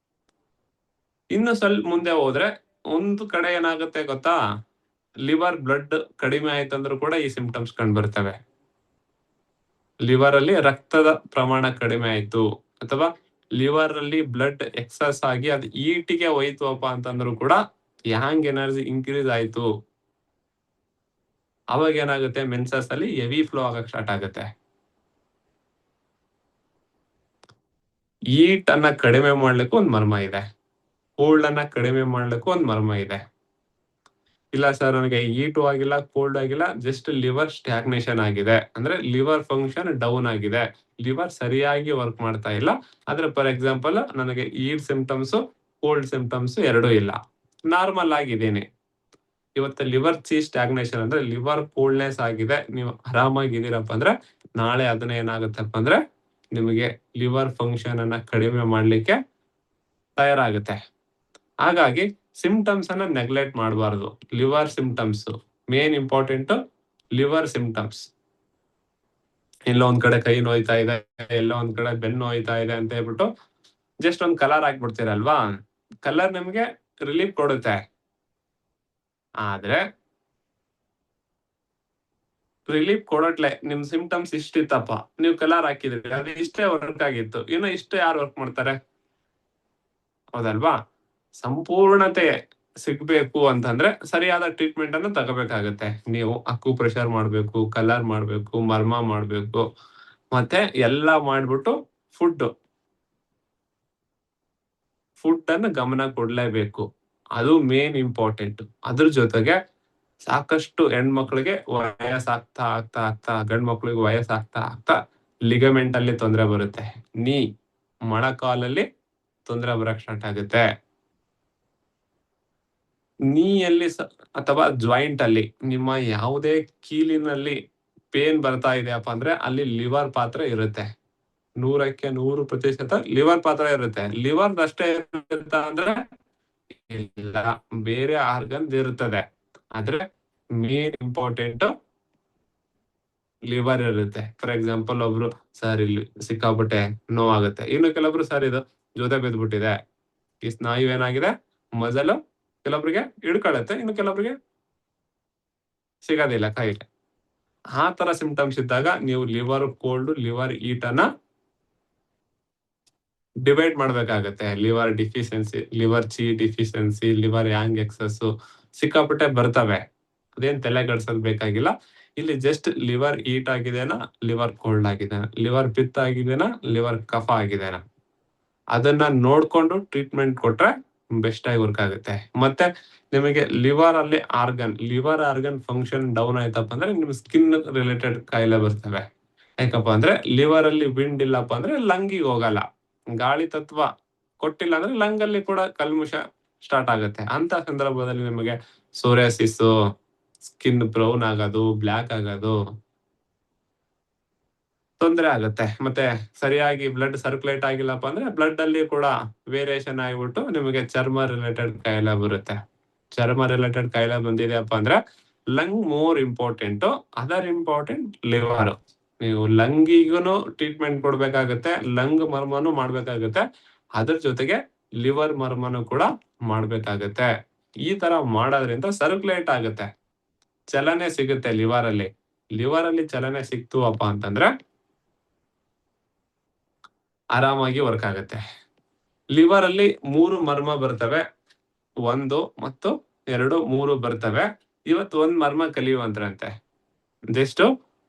ಇನ್ನು ಸ್ವಲ್ಪ ಮುಂದೆ ಹೋದ್ರೆ ಒಂದು ಕಡೆ ಏನಾಗುತ್ತೆ ಗೊತ್ತಾ, ಲಿವರ್ ಬ್ಲಡ್ ಕಡಿಮೆ ಆಯ್ತಂದ್ರೂ ಕೂಡ ಈ ಸಿಂಪ್ಟಮ್ಸ್ ಕಂಡು ಬರ್ತವೆ. ಲಿವರ್ ಅಲ್ಲಿ ರಕ್ತದ ಪ್ರಮಾಣ ಕಡಿಮೆ ಆಯ್ತು ಅಥವಾ ಲಿವರ್ ಅಲ್ಲಿ ಬ್ಲಡ್ ಎಕ್ಸಸ್ ಆಗಿ ಅದು ಈಟಿಗೆ ಹೋಯ್ತುವಪ್ಪ ಅಂತಂದ್ರು ಕೂಡ ಯಾಂಗ್ ಎನರ್ಜಿ ಇನ್ಕ್ರೀಸ್ ಆಯ್ತು, ಅವಾಗ ಏನಾಗುತ್ತೆ ಮೆನ್ಸಸ್ ಅಲ್ಲಿ ಹೆವಿ ಫ್ಲೋ ಆಗಕ್ ಸ್ಟಾರ್ಟ್ ಆಗುತ್ತೆ. ಈಟ್ ಅನ್ನ ಕಡಿಮೆ ಮಾಡ್ಲಿಕ್ಕೂ ಒಂದ್ ಮರ್ಮ ಇದೆ, ಕೋಲ್ಡ್ ಅನ್ನ ಕಡಿಮೆ ಮಾಡ್ಲಿಕ್ಕೂ ಒಂದ್ ಮರ್ಮ ಇದೆ. ಇಲ್ಲ ಸರ್ ನನಗೆ ಈಟು ಆಗಿಲ್ಲ ಕೋಲ್ಡ್ ಆಗಿಲ್ಲ, ಜಸ್ಟ್ ಲಿವರ್ ಸ್ಟ್ಯಾಗ್ನೇಷನ್ ಆಗಿದೆ ಅಂದ್ರೆ ಲಿವರ್ ಫಂಕ್ಷನ್ ಡೌನ್ ಆಗಿದೆ, ಲಿವರ್ ಸರಿಯಾಗಿ ವರ್ಕ್ ಮಾಡ್ತಾ ಇಲ್ಲ. ಆದ್ರೆ ಫಾರ್ ಎಕ್ಸಾಂಪಲ್ ನನಗೆ ಈಟ್ ಸಿಂಪ್ಟಮ್ಸ್ ಕೋಲ್ಡ್ ಸಿಂಪ್ಟಮ್ಸ್ ಎರಡೂ ಇಲ್ಲ, ನಾರ್ಮಲ್ ಆಗಿದ್ದೀನಿ. ಇವತ್ತು ಲಿವರ್ ಸ್ಟ್ಯಾಗ್ನೇಷನ್ ಅಂದ್ರೆ ಲಿವರ್ ಕೋಲ್ಡ್ನೆಸ್ ಆಗಿದೆ, ನೀವು ಆರಾಮಾಗಿದ್ದೀರಪ್ಪ ಅಂದ್ರೆ ನಾಳೆ ಅದನ್ನ ಏನಾಗುತ್ತಪ್ಪ ಅಂದ್ರೆ ನಿಮಗೆ ಲಿವರ್ ಫಂಕ್ಷನ್ ಅನ್ನ ಕಡಿಮೆ ಮಾಡ್ಲಿಕ್ಕೆ ತಯಾರಾಗುತ್ತೆ. ಹಾಗಾಗಿ ಸಿಂಪ್ಟಮ್ಸ್ ಅನ್ನ ನೆಗ್ಲೆಕ್ಟ್ ಮಾಡಬಾರ್ದು. Liver symptoms main important. Liver symptoms ಎಲ್ಲೋ ಒಂದ್ ಕಡೆ ಕೈ ನೋಯ್ತಾ ಇದೆ, ಎಲ್ಲೋ ಒಂದ್ ಕಡೆ ಬೆನ್ನು ನೋಯ್ತಾ ಇದೆ ಅಂತ ಹೇಳ್ಬಿಟ್ಟು ಜಸ್ಟ್ ಒಂದ್ ಕಲರ್ ಹಾಕ್ಬಿಡ್ತೀರಲ್ವಾ, ಕಲರ್ ನಿಮ್ಗೆ ರಿಲೀಫ್ ಕೊಡುತ್ತೆ. ಆದ್ರೆ ರಿಲೀಫ್ ಕೊಡಟ್ಲೆ ನಿಮ್ ಸಿಂಪ್ಟಮ್ಸ್ ಇಷ್ಟಿತ್ತಪ್ಪ, ನೀವು ಕಲರ್ ಹಾಕಿದ್ರಿ, ಅದು ಇಷ್ಟೇ ವರ್ಕ್ ಆಗಿತ್ತು, ಇನ್ನು ಇಷ್ಟೇ ಯಾರು ವರ್ಕ್ ಮಾಡ್ತಾರೆ, ಹೌದಲ್ವಾ? ಸಂಪೂರ್ಣತೆ ಸಿಗ್ಬೇಕು ಅಂತಂದ್ರೆ ಸರಿಯಾದ ಟ್ರೀಟ್ಮೆಂಟ್ ಅನ್ನು ತಗೋಬೇಕಾಗತ್ತೆ. ನೀವು ಅಕ್ಕು ಪ್ರೆಷರ್ ಮಾಡ್ಬೇಕು, ಕಲರ್ ಮಾಡ್ಬೇಕು, ಮರ್ಮ ಮಾಡ್ಬೇಕು, ಮತ್ತೆ ಎಲ್ಲ ಮಾಡ್ಬಿಟ್ಟು ಫುಡ್ ಅನ್ನು ಗಮನ ಕೊಡ್ಲೇಬೇಕು. ಅದು ಮೇನ್ ಇಂಪಾರ್ಟೆಂಟ್. ಅದ್ರ ಜೊತೆಗೆ ಸಾಕಷ್ಟು ಹೆಣ್ಮಕ್ಳಿಗೆ ವಯಸ್ಸಾಗ್ತಾ ಆಗ್ತಾ ಆಗ್ತಾ ಗಂಡ್ ಮಕ್ಳಿಗೆ ವಯಸ್ಸಾಗ್ತಾ ಆಗ್ತಾ ಲಿಗಮೆಂಟ್ ಅಲ್ಲಿ ತೊಂದರೆ ಬರುತ್ತೆ, ನೀ ಮೊಣಕಾಲಲ್ಲಿ ತೊಂದರೆ ಬರಕ್ ಸ್ಟಾರ್ಟ್ ಆಗುತ್ತೆ. ನೀಯಲ್ಲಿ ಅಥವಾ ಜಾಯಿಂಟ್ ಅಲ್ಲಿ ನಿಮ್ಮ ಯಾವುದೇ ಕೀಲಿನಲ್ಲಿ ಪೇನ್ ಬರ್ತಾ ಇದೆಯಪ್ಪ ಅಂದ್ರೆ ಅಲ್ಲಿ ಲಿವರ್ ಪಾತ್ರ ಇರುತ್ತೆ. 100ಕ್ಕೆ 100% ಲಿವರ್ ಪಾತ್ರ ಇರುತ್ತೆ. ಲಿವರ್ ಅಷ್ಟೇ ಇರುತ್ತಾ ಅಂದ್ರೆ ಇಲ್ಲ, ಬೇರೆ ಆರ್ಗನ್ ಇರುತ್ತದೆ. ಆದ್ರೆ ಮೇನ್ ಇಂಪಾರ್ಟೆಂಟ್ ಲಿವರ್ ಇರುತ್ತೆ. ಫಾರ್ ಎಕ್ಸಾಂಪಲ್ ಒಬ್ರು ಸರ್ ಇಲ್ಲಿ ಸಿಕ್ಕಾಪಟ್ಟೆ ನೋವಾಗುತ್ತೆ, ಇನ್ನು ಕೆಲವೊಬ್ರು ಸರ್ ಇದು ಜೊತೆ ಬಿದ್ದ್ಬಿಟ್ಟಿದೆ, ಈ ಸ್ನಾಯು ಏನಾಗಿದೆ ಮಜಲು ಕೆಲವೊಬ್ರಿಗೆ ಹಿಡ್ಕೊಳ್ಳುತ್ತೆ, ಇನ್ನು ಕೆಲವೊಬ್ರಿಗೆ ಸಿಗೋದಿಲ್ಲ ಕಾಯಿಲೆ. ಆ ತರ ಸಿಂಪ್ಟಮ್ಸ್ ಇದ್ದಾಗ ನೀವು ಲಿವರ್ ಕೋಲ್ಡ್, ಲಿವರ್ ಈಟ್ ಅನ್ನ ಡಿವೈಡ್ ಮಾಡ್ಬೇಕಾಗತ್ತೆ. ಲಿವರ್ ಡಿಫಿಷಿಯನ್ಸಿ, ಲಿವರ್ ಚಿ ಡಿಫಿಷಿಯನ್ಸಿ, ಲಿವರ್ ಯಾಂಗ್ ಎಕ್ಸಸ್ ಸಿಕ್ಕಾಪಟ್ಟೆ ಬರ್ತವೆ. ಅದೇನ್ ತಲೆ ಗಡ್ಸೋದ್ ಬೇಕಾಗಿಲ್ಲ. ಇಲ್ಲಿ ಜಸ್ಟ್ ಲಿವರ್ ಈಟ್ ಆಗಿದೆನಾ, ಲಿವರ್ ಕೋಲ್ಡ್ ಆಗಿದೆನಾ, ಲಿವರ್ ಪಿತ್ತ ಆಗಿದೆನಾ, ಲಿವರ್ ಕಫ ಆಗಿದೆನಾ, ಅದನ್ನ ನೋಡ್ಕೊಂಡು ಟ್ರೀಟ್ಮೆಂಟ್ ಕೊಟ್ರೆ ಬೆಸ್ಟ್ ಆಗಿ ವರ್ಕ್ ಆಗುತ್ತೆ. ಮತ್ತೆ ನಿಮಗೆ ಲಿವರ್ ಆರ್ಗನ್ ಫಂಕ್ಷನ್ ಡೌನ್ ಆಯ್ತಪ್ಪ ಅಂದ್ರೆ ನಿಮ್ ಸ್ಕಿನ್ ರಿಲೇಟೆಡ್ ಕಾಯಿಲೆ ಬರ್ತವೆ. ಯಾಕಪ್ಪ ಅಂದ್ರೆ ಲಿವರ್ ಅಲ್ಲಿ ವಿಂಡ್ ಇಲ್ಲಪ್ಪ ಅಂದ್ರೆ ಲಂಗಿಗೆ ಹೋಗಲ್ಲ, ಗಾಳಿ ತತ್ವ ಕೊಟ್ಟಿಲ್ಲ ಅಂದ್ರೆ ಲಂಗ್ ಅಲ್ಲಿ ಕೂಡ ಕಲ್ಮುಷ ಸ್ಟಾರ್ಟ್ ಆಗುತ್ತೆ. ಅಂತ ಸಂದರ್ಭದಲ್ಲಿ ನಿಮಗೆ ಸೋರಿಯಾಸಿಸ್, ಸ್ಕಿನ್ ಬ್ರೌನ್ ಆಗೋದು, ಬ್ಲ್ಯಾಕ್ ಆಗೋದು ತೊಂದರೆ ಆಗುತ್ತೆ. ಮತ್ತೆ ಸರಿಯಾಗಿ ಬ್ಲಡ್ ಸರ್ಕ್ಯುಲೇಟ್ ಆಗಿಲ್ಲಪ್ಪ ಅಂದ್ರೆ ಬ್ಲಡ್ ಅಲ್ಲಿ ಕೂಡ ವೇರಿಯೇಷನ್ ಆಗಿಬಿಟ್ಟು ನಿಮಗೆ ಚರ್ಮ ರಿಲೇಟೆಡ್ ಕಾಯಿಲೆ ಬರುತ್ತೆ. ಚರ್ಮ ರಿಲೇಟೆಡ್ ಕಾಯಿಲೆ ಬಂದಿದೆಯಪ್ಪ ಅಂದ್ರೆ lung more important, other important liver. ನೀವು ಲಂಗಿಗೂ ಟ್ರೀಟ್ಮೆಂಟ್ ಕೊಡ್ಬೇಕಾಗತ್ತೆ, ಲಂಗ್ ಮರ್ಮನು ಮಾಡ್ಬೇಕಾಗತ್ತೆ, ಅದ್ರ ಜೊತೆಗೆ ಲಿವರ್ ಮರ್ಮನು ಕೂಡ ಮಾಡ್ಬೇಕಾಗತ್ತೆ. ಈ ತರ ಮಾಡೋದ್ರಿಂದ ಸರ್ಕ್ಯುಲೇಟ್ ಆಗುತ್ತೆ, ಚಲನೆ ಸಿಗುತ್ತೆ ಲಿವರ್ ಅಲ್ಲಿ. ಲಿವರ್ ಅಲ್ಲಿ ಚಲನೆ ಸಿಕ್ತುವಪ್ಪ ಅಂತಂದ್ರೆ ಆರಾಮಾಗಿ ವರ್ಕ್ ಆಗುತ್ತೆ. ಲಿವರ್ ಅಲ್ಲಿ 3 ಮರ್ಮ ಬರ್ತವೆ, 1 ಮತ್ತು 2, 3 ಬರ್ತವೆ. ಇವತ್ತು 1 ಮರ್ಮ ಕಲಿಯುವಂತ್ರಂತೆ. ಜಸ್ಟ್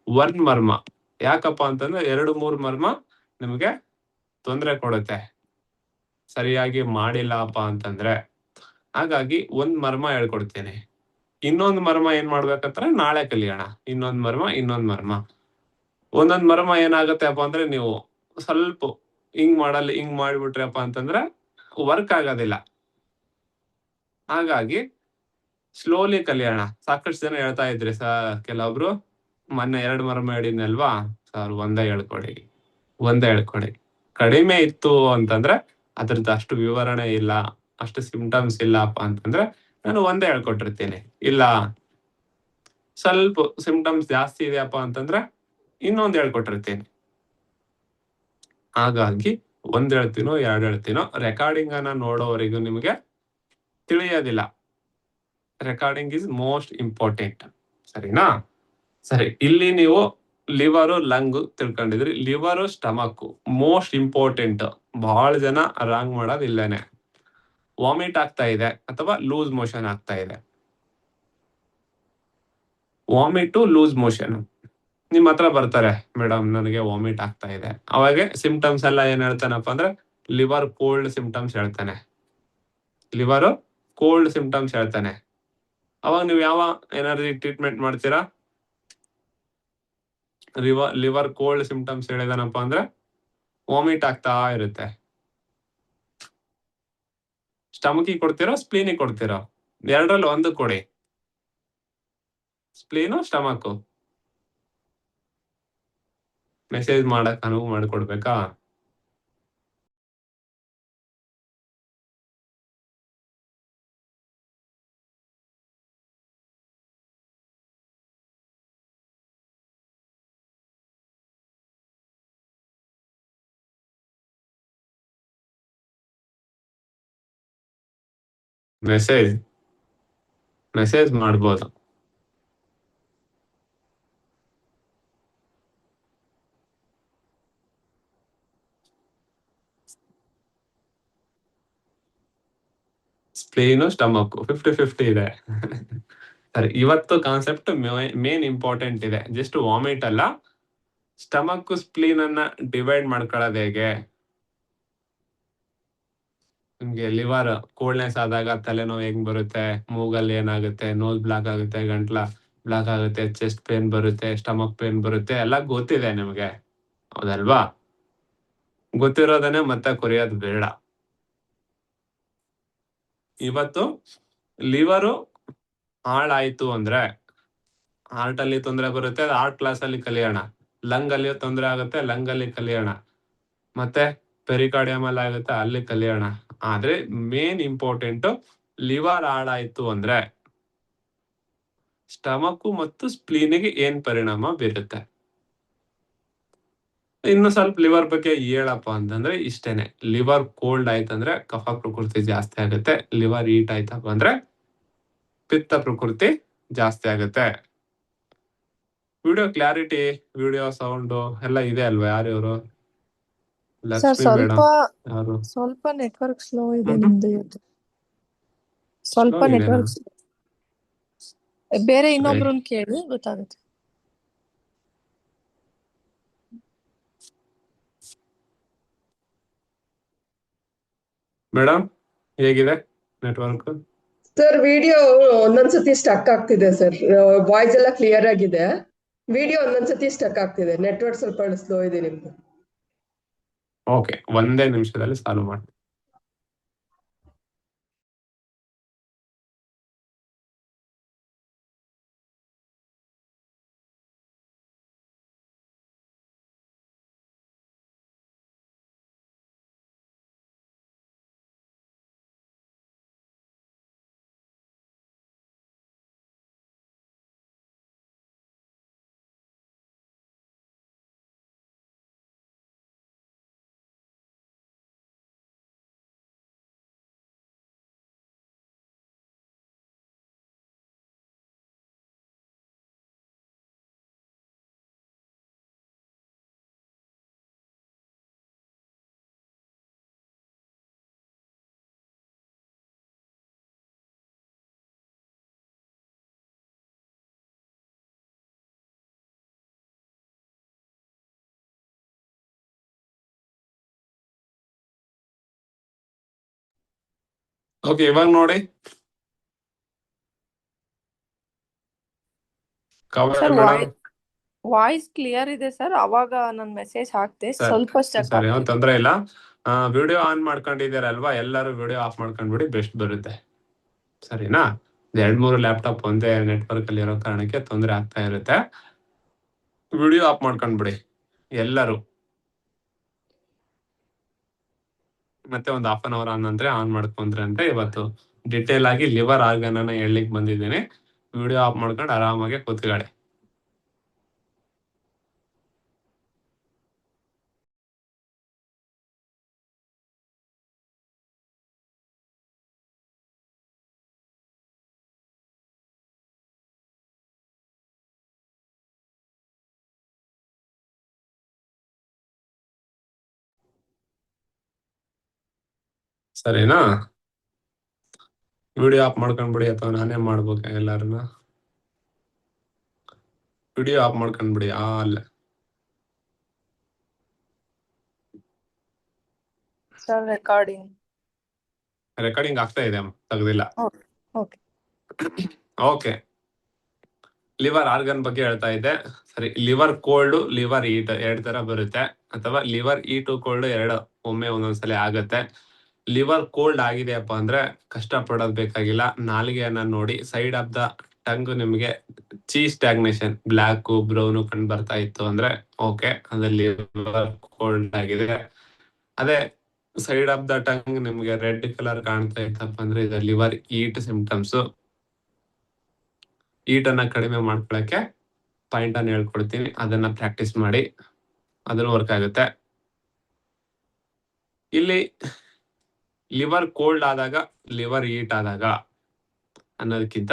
1 ಮರ್ಮ. ಯಾಕಪ್ಪ ಅಂತಂದ್ರೆ 2, 3 ಮರ್ಮ ನಿಮಗೆ ತೊಂದರೆ ಕೊಡುತ್ತೆ ಸರಿಯಾಗಿ ಮಾಡಿಲ್ಲಪ್ಪ ಅಂತಂದ್ರೆ. ಹಾಗಾಗಿ 1 ಮರ್ಮ ಹೇಳ್ಕೊಡ್ತೀನಿ. ಇನ್ನೊಂದು ಮರ್ಮ ಏನ್ ಮಾಡ್ಬೇಕಂದ್ರೆ ನಾಳೆ ಕಲಿಯೋಣ. ಇನ್ನೊಂದ್ ಮರ್ಮ. ಒಂದೊಂದ್ ಮರ್ಮ ಏನಾಗತ್ತೆಪ್ಪ ಅಂದ್ರೆ ನೀವು ಸ್ವಲ್ಪ ಹಿಂಗ್ ಮಾಡ್ಬಿಟ್ರಪ್ಪ ಅಂತಂದ್ರೆ ವರ್ಕ್ ಆಗೋದಿಲ್ಲ. ಹಾಗಾಗಿ ಸ್ಲೋಲಿ ಕಲಿಯೋಣ. ಸಾಕಷ್ಟು ಜನ ಹೇಳ್ತಾ ಇದ್ರಿ ಕೆಲವೊಬ್ರು ಮೊನ್ನೆ 2 ಮರ್ಮ ಹೇಳಿದ್ನಲ್ವಾ ಸರ್, ಒಂದೇ ಹೇಳ್ಕೊಡಿ. ಕಡಿಮೆ ಇತ್ತು ಅಂತಂದ್ರೆ ಅದ್ರದ್ದು ಅಷ್ಟು ವಿವರಣೆ ಇಲ್ಲ, ಅಷ್ಟು ಸಿಂಪ್ಟಮ್ಸ್ ಇಲ್ಲಪ್ಪ ಅಂತಂದ್ರೆ ನಾನು ಒಂದೇ ಹೇಳ್ಕೊಟ್ಟಿರ್ತೀನಿ. ಇಲ್ಲ ಸ್ವಲ್ಪ ಸಿಂಪ್ಟಮ್ಸ್ ಜಾಸ್ತಿ ಇದೆಯಪ್ಪ ಅಂತಂದ್ರೆ ಇನ್ನೊಂದು ಹೇಳ್ಕೊಟ್ಟಿರ್ತೀನಿ. ಹಾಗಾಗಿ 1 ಹೇಳ್ತೀನೋ 2 ಹೇಳ್ತೀನೋ ರೆಕಾರ್ಡಿಂಗ್ ಅನ್ನ ನೋಡೋವರೆಗೂ ನಿಮಗೆ ತಿಳಿಯೋದಿಲ್ಲ. Recording is most important. ಸರಿನಾ? ಸರಿ, ಇಲ್ಲಿ ನೀವು ಲಿವರು ಲಂಗ್ ತಿಳ್ಕೊಂಡಿದ್ರಿ. Liver stomach most important. ಬಹಳ ಜನ ರಾಂಗ್ ಮಾಡೋದು ಇಲ್ಲೇನೆ. ವಾಮಿಟ್ ಆಗ್ತಾ ಇದೆ ಅಥವಾ ಲೂಸ್ ಮೋಷನ್ ಆಗ್ತಾ ಇದೆ. ವಾಮಿಟ್ ಲೂಸ್ ಮೋಷನ್ ನಿಮ್ ಹತ್ರ ಬರ್ತಾರೆ, ಮೇಡಮ್ ನನಗೆ ವಾಮಿಟ್ ಆಗ್ತಾ ಇದೆ. ಅವಾಗ ಸಿಂಪ್ಟಮ್ಸ್ ಎಲ್ಲ ಏನ್ ಹೇಳ್ತಾನಪ್ಪ ಅಂದ್ರೆ ಲಿವರ್ ಕೋಲ್ಡ್ ಸಿಂಪ್ಟಮ್ಸ್ ಹೇಳ್ತಾನೆ. ಲಿವರ್ ಕೋಲ್ಡ್ ಸಿಂಪ್ಟಮ್ಸ್ ಹೇಳ್ತಾನೆ. ಅವಾಗ ನೀವು ಯಾವ ಎನರ್ಜಿ ಟ್ರೀಟ್ಮೆಂಟ್ ಮಾಡ್ತೀರಾ? ಲಿವರ್ ಕೋಲ್ಡ್ ಸಿಂಪ್ಟಮ್ಸ್ ಹೇಳಿದಾನಪ್ಪ ಅಂದ್ರೆ ವಾಮಿಟ್ ಆಗ್ತಾ ಇರುತ್ತೆ. ಸ್ಟಮಕಿಗೆ ಕೊಡ್ತೀರಾ, ಸ್ಪ್ಲೀನಿಗೆ ಕೊಡ್ತೀರಾ? ಎರಡರಲ್ಲಿ ಒಂದು ಕೊಡಿ. Spleen stomach. ಮೆಸೇಜ್ ಮಾಡಕ್ ಅನುವು ಮಾಡಿಕೊಡ್ಬೇಕಾ? ಮೆಸೇಜ್ ಮಾಡ್ಬೋದು. ಸ್ಪ್ಲೀನು ಸ್ಟಮಕ್ 50-50 ಇದೆ. ಸರಿ, ಇವತ್ತು ಕಾನ್ಸೆಪ್ಟ್ ಮೇನ್ ಇಂಪಾರ್ಟೆಂಟ್ ಇದೆ. ಜಸ್ಟ್ ವಾಮಿಟ್ ಅಲ್ಲ, ಸ್ಟಮಕ್ ಸ್ಪ್ಲೀನ್ ಅನ್ನ ಡಿವೈಡ್ ಮಾಡ್ಕೊಳ್ಳೋದು ಹೇಗೆ. ನಿಮ್ಗೆ ಲಿವರ್ ಕೋಲ್ಡ್ನೆಸ್ ಆದಾಗ ತಲೆನೋವು ಹೆಂಗ್ ಬರುತ್ತೆ, ಮೂಗಲ್ಲಿ ಏನಾಗುತ್ತೆ, ನೋಸ್ ಬ್ಲಾಕ್ ಆಗುತ್ತೆ, ಗಂಟ್ಲ ಬ್ಲಾಕ್ ಆಗುತ್ತೆ, ಚೆಸ್ಟ್ ಪೇನ್ ಬರುತ್ತೆ, ಸ್ಟಮಕ್ ಪೇನ್ ಬರುತ್ತೆ, ಎಲ್ಲ ಗೊತ್ತಿದೆ ನಿಮ್ಗೆ, ಹೌದಲ್ವಾ? ಗೊತ್ತಿರೋದನ್ನೇ ಮತ್ತೆ ಕೊರಿಯೋದು ಬೇಡ. ಇವತ್ತು ಲಿವರು ಹಾಳಾಯ್ತು ಅಂದ್ರೆ ಹಾರ್ಟ್ ಅಲ್ಲಿ ತೊಂದರೆ ಬರುತ್ತೆ, ಹಾರ್ಟ್ ಕ್ಲಾಸ್ ಅಲ್ಲಿ ಕಲಿಯೋಣ. ಲಂಗ್ ಅಲ್ಲಿ ತೊಂದರೆ ಆಗುತ್ತೆ, ಲಂಗ್ ಅಲ್ಲಿ ಕಲಿಯೋಣ. ಮತ್ತೆ ಪೆರಿಕಾರ್ಡಿಯಮ್ ಅಲ್ಲಿ ಆಗುತ್ತೆ, ಅಲ್ಲಿ ಕಲಿಯೋಣ. ಆದ್ರೆ ಮೇನ್ ಇಂಪಾರ್ಟೆಂಟ್ ಲಿವರ್ ಹಾಳಾಯ್ತು ಅಂದ್ರೆ ಸ್ಟಮಕ್ ಮತ್ತು ಸ್ಪ್ಲೀನಿಗೆ ಏನ್ ಪರಿಣಾಮ ಬೀರುತ್ತೆ. ಇನ್ನು ಸ್ವಲ್ಪ ಲಿವರ್ ಬಗ್ಗೆ ಹೇಳಪ್ಪ ಅಂತಂದ್ರೆ ಇಷ್ಟೇನೆ. ಲಿವರ್ ಕೋಲ್ಡ್ ಆಯ್ತಂದ್ರೆ ಕಫ ಪ್ರಕೃತಿ ಜಾಸ್ತಿ ಆಗುತ್ತೆ. ಲಿವರ್ ಹೀಟ್ ಆಯ್ತಪ್ಪ ಅಂದ್ರೆ ಪಿತ್ತ ಪ್ರಕೃತಿ ಜಾಸ್ತಿ ಆಗುತ್ತೆ. ವಿಡಿಯೋ ಕ್ಲಾರಿಟಿ, ವಿಡಿಯೋ ಸೌಂಡ್ ಎಲ್ಲ ಇದೆ ಅಲ್ವಾ? ಯಾರು ಇವರು? ಲಕ್ಷ್ಮಿ ಮೇಡಮ್. ಯಾರು? ಸ್ವಲ್ಪ ನೆಟ್ವರ್ಕ್ ಸ್ಲೋ ಇದೆ ನಿಮ್ದು ಇವತ್ತು. ಸ್ವಲ್ಪ ನೆಟ್ವರ್ಕ್ ಬೇರೆ ಇನ್ನೊಬ್ರನ್ನ ಕೇಳಿ ಗೊತ್ತಾಗುತ್ತೆ. ಮೇಡಮ್ ಹೇಗಿದೆ ನೆಟ್ವರ್ಕ್? ಸರ್ ವಿಡಿಯೋ ಒಂದೊಂದ್ಸತಿ ಸ್ಟಕ್ ಆಗ್ತಿದೆ ಸರ್. ವಾಯ್ಸ್ ಎಲ್ಲ ಕ್ಲಿಯರ್ ಆಗಿದೆ, ವಿಡಿಯೋ ಒಂದೊಂದ್ಸತಿ ಸ್ಟಕ್ ಆಗ್ತಿದೆ. ನೆಟ್ವರ್ಕ್ ಸ್ವಲ್ಪ ಸ್ಲೋ ಇದೆ ನಿಮ್ದು. ಓಕೆ, ಒಂದೇ ನಿಮಿಷದಲ್ಲಿ ಸಾಲ್ವ್ ಮಾಡಿ. ಓಕೆ, ಇವಾಗ ನೋಡಿ. ಸರ್ ವಾಯ್ಸ್ ಕ್ಲಿಯರ್ ಇದೆ ಸರ್. ಅವಾಗ ನಾನು ಮೆಸೇಜ್ ಹಾಕ್ತೆ, ಸ್ವಲ್ಪ ಸ್ಟಕ್ ಸರಿ, ತೊಂದ್ರೆ ಇಲ್ಲ. ವಿಡಿಯೋ ಆನ್ ಮಾಡ್ಕೊಂಡಿದ್ದೀರಲ್ವಾ, ಎಲ್ಲರೂ ವಿಡಿಯೋ ಆಫ್ ಮಾಡ್ಕೊಂಡ್ಬಿಡಿ, ಬೆಸ್ಟ್ ಬರುತ್ತೆ. ಸರಿನಾ? 2-3 ಲ್ಯಾಪ್ಟಾಪ್ ಒಂದೇ ನೆಟ್ವರ್ಕ್ ಅಲ್ಲಿ ಇರೋ ಕಾರಣಕ್ಕೆ ತೊಂದರೆ ಆಗ್ತಾ ಇರುತ್ತೆ. ವಿಡಿಯೋ ಆಫ್ ಮಾಡ್ಕೊಂಡ್ಬಿಡಿ ಎಲ್ಲರೂ. ಮತ್ತೆ ಒಂದು ಹಾಫ್ ಅನ್ ಅವರ್ ನಂತರ ಆನ್ ಮಾಡ್ಕೊಂಡ್ರೆ ಅಂತ ಇವತ್ತು ಡಿಟೇಲ್ ಆಗಿ ಲಿವರ್ ಆರ್ಗನ್ ಅನ್ನ ಹೇಳಲಿಕ್ಕೆ ಬಂದಿದ್ದೀನಿ. ವಿಡಿಯೋ ಆಫ್ ಮಾಡ್ಕೊಂಡು ಆರಾಮಾಗಿ ಕೂತ್ಕೊಳ್ಳಿ. ಸರಿನಾ? ವಿಡಿಯೋ ಆಫ್ ಮಾಡ್ಕೊಂಡ್ಬಿಡಿ ಅಥವಾ ನಾನೇ ಮಾಡ್ಬೇಕಾ ಎಲ್ಲಾರನ್ನ? Video of ಮಾಡ್ಕೊಂಡ್ಬಿಡಿ. ಅಲ್ಲ ಸರ್ ರೆಕಾರ್ಡಿಂಗ್. ರೆಕಾರ್ಡಿಂಗ್ ಆಗ್ತಾ ಇದೆ, ತೆಗ್ದಿಲ್ಲ. ಓಕೆ. ಓಕೆ, ಲಿವರ್ ಆರ್ಗನ್ ಬಗ್ಗೆ ಹೇಳ್ತಾ ಇದ್ದೆ. ಸರಿ, ಲಿವರ್ ಕೋಲ್ಡ್, ಲಿವರ್ ಹೀಟ್ ಎರಡ್ ತರ ಬರುತ್ತೆ, ಅಥವಾ ಲಿವರ್ ಹೀಟು ಕೋಲ್ಡ್ ಎರಡು ಒಮ್ಮೆ ಒಂದೊಂದ್ಸಲಿ ಆಗತ್ತೆ. ಲಿವರ್ ಕೋಲ್ಡ್ ಆಗಿದೆಯಪ್ಪ ಅಂದ್ರೆ ಕಷ್ಟ ಪಡೋದ್ ಬೇಕಾಗಿಲ್ಲ. ನಾಲಿಗೆಯನ್ನ ನೋಡಿ, ಸೈಡ್ ಆಫ್ ದ ಟಂಗ್ ನಿಮ್ಗೆ ಚೀಸ್ ಸ್ಟಾಗ್ನೇಷನ್ ಬ್ಲಾಕ್ ಬ್ರೌನ್ ಕಂಡು ಬರ್ತಾ ಇತ್ತು ಅಂದ್ರೆ ಓಕೆ, ಅದು ಲಿವರ್ ಕೋಲ್ಡ್ ಆಗಿದೆ. ಅದೇ ಸೈಡ್ ಆಫ್ ದ ಟಂಗ್ ನಿಮ್ಗೆ ರೆಡ್ ಕಲರ್ ಕಾಣ್ತಾ ಇತ್ತಪ್ಪ ಅಂದ್ರೆ ಇದು ಲಿವರ್ ಹೀಟ್ ಸಿಂಪ್ಟಮ್ಸ್. ಹೀಟನ್ನ ಕಡಿಮೆ ಮಾಡ್ಕೊಳಕ್ಕೆ ಪಾಯಿಂಟ್ ಅನ್ನು ಹೇಳ್ಕೊಡ್ತೀನಿ, ಅದನ್ನ ಪ್ರಾಕ್ಟೀಸ್ ಮಾಡಿ, ಅದನ್ನು ವರ್ಕ್ ಆಗುತ್ತೆ. ಇಲ್ಲಿ ಲಿವರ್ ಕೋಲ್ಡ್ ಆದಾಗ, ಲಿವರ್ ಹೀಟ್ ಆದಾಗ ಅನ್ನೋದಕ್ಕಿಂತ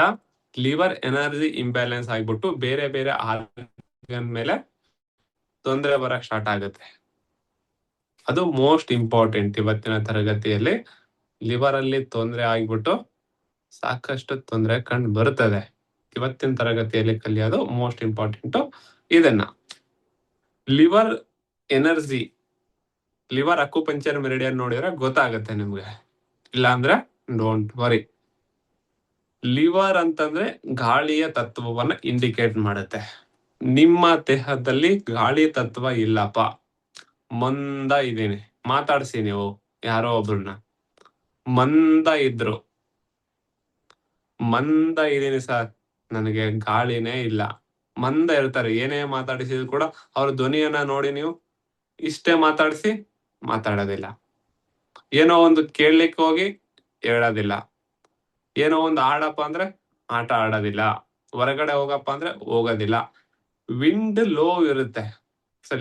ಲಿವರ್ ಎನರ್ಜಿ ಇಂಬ್ಯಾಲೆನ್ಸ್ ಆಗ್ಬಿಟ್ಟು ಬೇರೆ ಬೇರೆ ಆರ್ಗನ್ ಮೇಲೆ ತೊಂದರೆ ಬರಕ್ ಸ್ಟಾರ್ಟ್ ಆಗುತ್ತೆ. ಅದು ಮೋಸ್ಟ್ ಇಂಪಾರ್ಟೆಂಟ್. ಇವತ್ತಿನ ತರಗತಿಯಲ್ಲಿ ಲಿವರ್ ಅಲ್ಲಿ ತೊಂದರೆ ಆಗ್ಬಿಟ್ಟು ಸಾಕಷ್ಟು ತೊಂದರೆ ಕಂಡು ಬರುತ್ತದೆ. ಇವತ್ತಿನ ತರಗತಿಯಲ್ಲಿ ಕಲಿಯೋದು ಮೋಸ್ಟ್ ಇಂಪಾರ್ಟೆಂಟ್ ಇದನ್ನ. Liver energy, liver acupuncture meridian ನೋಡಿದ್ರೆ ಗೊತ್ತಾಗುತ್ತೆ ನಿಮ್ಗೆ, ಇಲ್ಲ ಅಂದ್ರೆ ಡೋಂಟ್ ವರಿ. ಲಿವರ್ ಅಂತಂದ್ರೆ ಗಾಳಿಯ ತತ್ವವನ್ನ ಇಂಡಿಕೇಟ್ ಮಾಡುತ್ತೆ. ನಿಮ್ಮ ದೇಹದಲ್ಲಿ ಗಾಳಿ ತತ್ವ ಇಲ್ಲಪ್ಪ, ಮಂದ ಇದೀನಿ, ಮಾತಾಡ್ಸಿ ನೀವು ಯಾರೋ ಒಬ್ರನ್ನ, ಮಂದ ಇದ್ರು, ಮಂದ ಇದೀನಿ ಸರ್, ನನಗೆ ಗಾಳಿನೇ ಇಲ್ಲ, ಮಂದ ಇರ್ತಾರೆ. ಏನೇ ಮಾತಾಡಿಸಿದ್ರು ಕೂಡ ಅವ್ರ ಧ್ವನಿಯನ್ನ ನೋಡಿ ನೀವು ಇಷ್ಟೇ ಮಾತಾಡಿಸಿ ಮಾತಾಡೋದಿಲ್ಲ. ಏನೋ ಒಂದು ಕೇಳಲಿಕ್ಕೆ ಹೋಗಿ ಹೇಳೋದಿಲ್ಲ. ಏನೋ ಒಂದು ಆಡಪ್ಪ ಅಂದ್ರೆ ಆಟ ಆಡೋದಿಲ್ಲ. ಹೊರಗಡೆ ಹೋಗಪ್ಪ ಅಂದ್ರೆ ಹೋಗೋದಿಲ್ಲ. ವಿಂಡ್ ಲೋ ಇರುತ್ತೆ.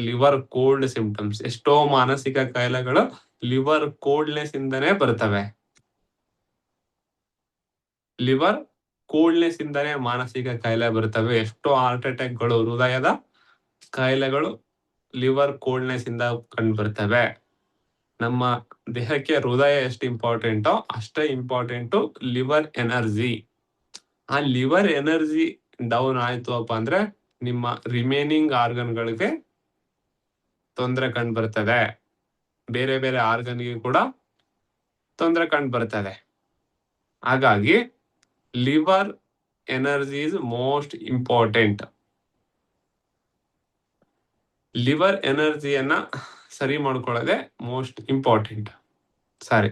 Liver cold symptoms. ಎಷ್ಟೋ ಮಾನಸಿಕ ಕಾಯಿಲೆಗಳು ಲಿವರ್ ಕೋಲ್ಡ್ನೆಸ್ ಇಂದನೇ ಬರ್ತವೆ. ಲಿವರ್ ಕೋಲ್ಡ್ನೆಸ್ ಇಂದಾನೆ ಮಾನಸಿಕ ಕಾಯಿಲೆ ಬರ್ತವೆ. ಎಷ್ಟೋ ಹಾರ್ಟ್ ಅಟ್ಯಾಕ್ ಗಳು, ಹೃದಯದ ಕಾಯಿಲೆಗಳು ಲಿವರ್ ಕೋಲ್ಡ್ನೆಸ್ ಇಂದ ಕಂಡು ಬರ್ತವೆ. ನಮ್ಮ ದೇಹಕ್ಕೆ ಹೃದಯ ಎಷ್ಟು ಇಂಪಾರ್ಟೆಂಟೋ ಅಷ್ಟೇ ಇಂಪಾರ್ಟೆಂಟು ಲಿವರ್ ಎನರ್ಜಿ. ಆ ಲಿವರ್ ಎನರ್ಜಿ ಡೌನ್ ಆಯ್ತು ಅಪ್ಪ ಅಂದ್ರೆ ನಿಮ್ಮ ರಿಮೈನಿಂಗ್ ಆರ್ಗನ್ಗಳಿಗೆ ತೊಂದರೆ ಕಂಡು ಬರ್ತದೆ. ಬೇರೆ ಬೇರೆ ಆರ್ಗನ್ಗೆ ಕೂಡ ತೊಂದರೆ ಕಂಡು ಬರ್ತದೆ. ಹಾಗಾಗಿ liver energy is most important. Liver ಎನರ್ಜಿಯನ್ನ ಸರಿ ಮಾಡ್ಕೊಳ್ಳೋದೆ ಮೋಸ್ಟ್ ಇಂಪಾರ್ಟೆಂಟ್. ಸರಿ,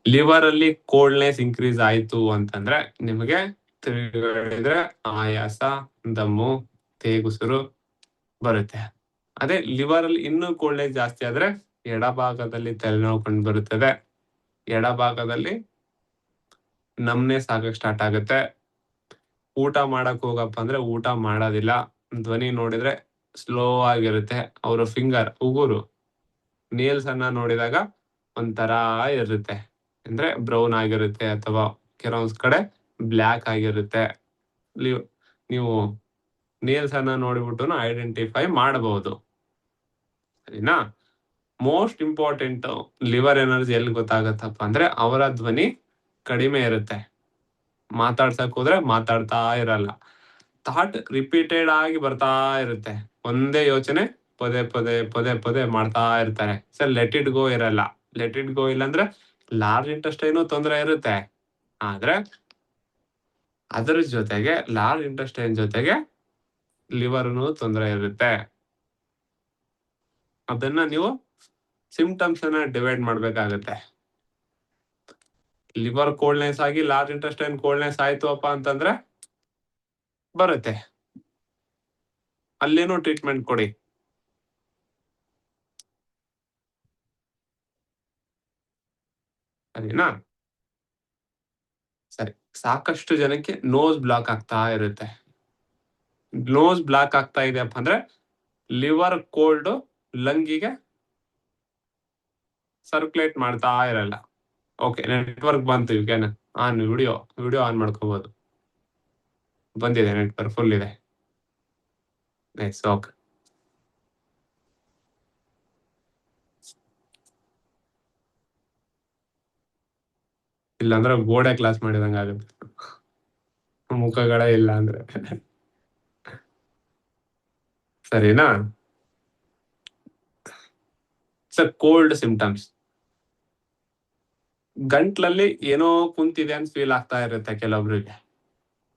ಲಿವರ್ ಅಲ್ಲಿ ಕೋಲ್ಡ್ನೆಸ್ ಇನ್ಕ್ರೀಸ್ ಆಯ್ತು ಅಂತಂದ್ರೆ ನಿಮಗೆ ತಿರುಗಿದ್ರೆ ಆಯಾಸ, ದಮ್ಮು, ತೇಗುಸುರು ಬರುತ್ತೆ. ಅದೇ ಲಿವರ್ ಅಲ್ಲಿ ಇನ್ನೂ ಕೋಲ್ಡ್ನೆಸ್ ಜಾಸ್ತಿ ಆದ್ರೆ ಎಡಭಾಗದಲ್ಲಿ ತಲೆನೋವು ಕಂಡು ಬರುತ್ತದೆ. ಎಡಭಾಗದಲ್ಲಿ ನಮ್ನೆಸ್ ಆಗಕ್ ಸ್ಟಾರ್ಟ್ ಆಗುತ್ತೆ. ಊಟ ಮಾಡಕ್ ಹೋಗಪ್ಪ ಅಂದ್ರೆ ಊಟ ಮಾಡೋದಿಲ್ಲ. ಧ್ವನಿ ನೋಡಿದ್ರೆ ಸ್ಲೋ ಆಗಿರುತ್ತೆ. ಅವರ ಫಿಂಗರ್, ಉಗುರು, ನೇಲ್ಸ್ ಅನ್ನ ನೋಡಿದಾಗ ಒಂಥರ ಇರುತ್ತೆ, ಅಂದ್ರೆ ಬ್ರೌನ್ ಆಗಿರುತ್ತೆ ಅಥವಾ ಕೆಲವೊಂದ್ ಕಡೆ ಬ್ಲ್ಯಾಕ್ ಆಗಿರುತ್ತೆ. ನೀವು ನೇಲ್ಸ್ ಅನ್ನ ನೋಡಿಬಿಟ್ಟು ಐಡೆಂಟಿಫೈ ಮಾಡಬಹುದು. ಸರಿನಾ? ಮೋಸ್ಟ್ ಇಂಪಾರ್ಟೆಂಟ್ ಲಿವರ್ ಎನರ್ಜಿ ಎಲ್ಲಿ ಗೊತ್ತಾಗತ್ತಪ್ಪ ಅಂದ್ರೆ ಅವರ ಧ್ವನಿ ಕಡಿಮೆ ಇರುತ್ತೆ. ಮಾತಾಡ್ಸಕ್ ಹೋದ್ರೆ ಮಾತಾಡ್ತಾ ಇರಲ್ಲ. ಥಾಟ್ ರಿಪೀಟೆಡ್ ಆಗಿ ಬರ್ತಾ ಇರುತ್ತೆ. ಒಂದೇ ಯೋಚನೆ ಪದೇ ಪದೇ ಪದೇ ಪದೇ ಮಾಡ್ತಾ ಇರ್ತಾರೆ. ಸರ್ ಲೆಟ್ ಇಟ್ ಗೋ ಇರಲ್ಲ. ಲೆಟ್ ಇಟ್ ಗೋ ಇಲ್ಲಾಂದ್ರೆ ಲಾರ್ಜ್ ಇಂಟೆಸ್ಟೈನ್ ತೊಂದರೆ ಇರುತ್ತೆ. ಆದ್ರೆ ಅದ್ರ ಜೊತೆಗೆ ಲಾರ್ಜ್ ಇಂಟೆಸ್ಟೈನ್ ಜೊತೆಗೆ ಲಿವರ್ನು ತೊಂದರೆ ಇರುತ್ತೆ. ಅದನ್ನ ನೀವು ಸಿಂಪ್ಟಮ್ಸ್ ಅನ್ನ ಡಿವೈಡ್ ಮಾಡ್ಬೇಕಾಗತ್ತೆ. ಲಿವರ್ ಕೋಲ್ಡ್ನೆಸ್ ಆಗಿ ಲಾರ್ಜ್ ಇಂಟೆಸ್ಟೈನ್ ಕೋಲ್ಡ್ನೆಸ್ ಆಯ್ತು ಅಪ್ಪ ಅಂತಂದ್ರೆ ಬರುತ್ತೆ, ಅಲ್ಲೇನೋ ಟ್ರೀಟ್ಮೆಂಟ್ ಕೊಡಿ. ಸರಿನಾ? ಸರಿ, ಸಾಕಷ್ಟು ಜನಕ್ಕೆ ನೋಸ್ ಬ್ಲಾಕ್ ಆಗ್ತಾ ಇರುತ್ತೆ. ನೋಸ್ ಬ್ಲಾಕ್ ಆಗ್ತಾ ಇದೆಯಪ್ಪ ಅಂದ್ರೆ ಲಿವರ್ ಕೋಲ್ಡ್ ಲಂಗಿಗೆ ಸರ್ಕ್ಯುಲೇಟ್ ಮಾಡ್ತಾ ಇರಲ್ಲ. ಓಕೆ, ನೆಟ್ವರ್ಕ್ ಬಂತು. ಯುಕೆನ್ ಆನ್ ವಿಡಿಯೋ ಆನ್ ಮಾಡ್ಕೋಬಹುದು. ಬಂದಿದೆ, ನೆಟ್ವರ್ಕ್ ಫುಲ್ ಇದೆ. Nice, okay. ಇಲ್ಲಾಂದ್ರೆ ಗೋಡೆ ಕ್ಲಾಸ್ ಮಾಡಿದಂಗ ಆಗುತ್ತೆ, ಮುಖಗಳೇ ಇಲ್ಲ ಅಂದ್ರೆ. ಸರಿನಾ? ಸರ್ ಕೋಲ್ಡ್ ಸಿಂಪ್ಟಮ್ಸ್, ಗಂಟ್ಲಲ್ಲಿ ಏನೋ ಕುಂತಿದೆ ಅಂತ ಫೀಲ್ ಆಗ್ತಾ ಇರುತ್ತೆ ಕೆಲವೊಬ್ರಿಗೆ.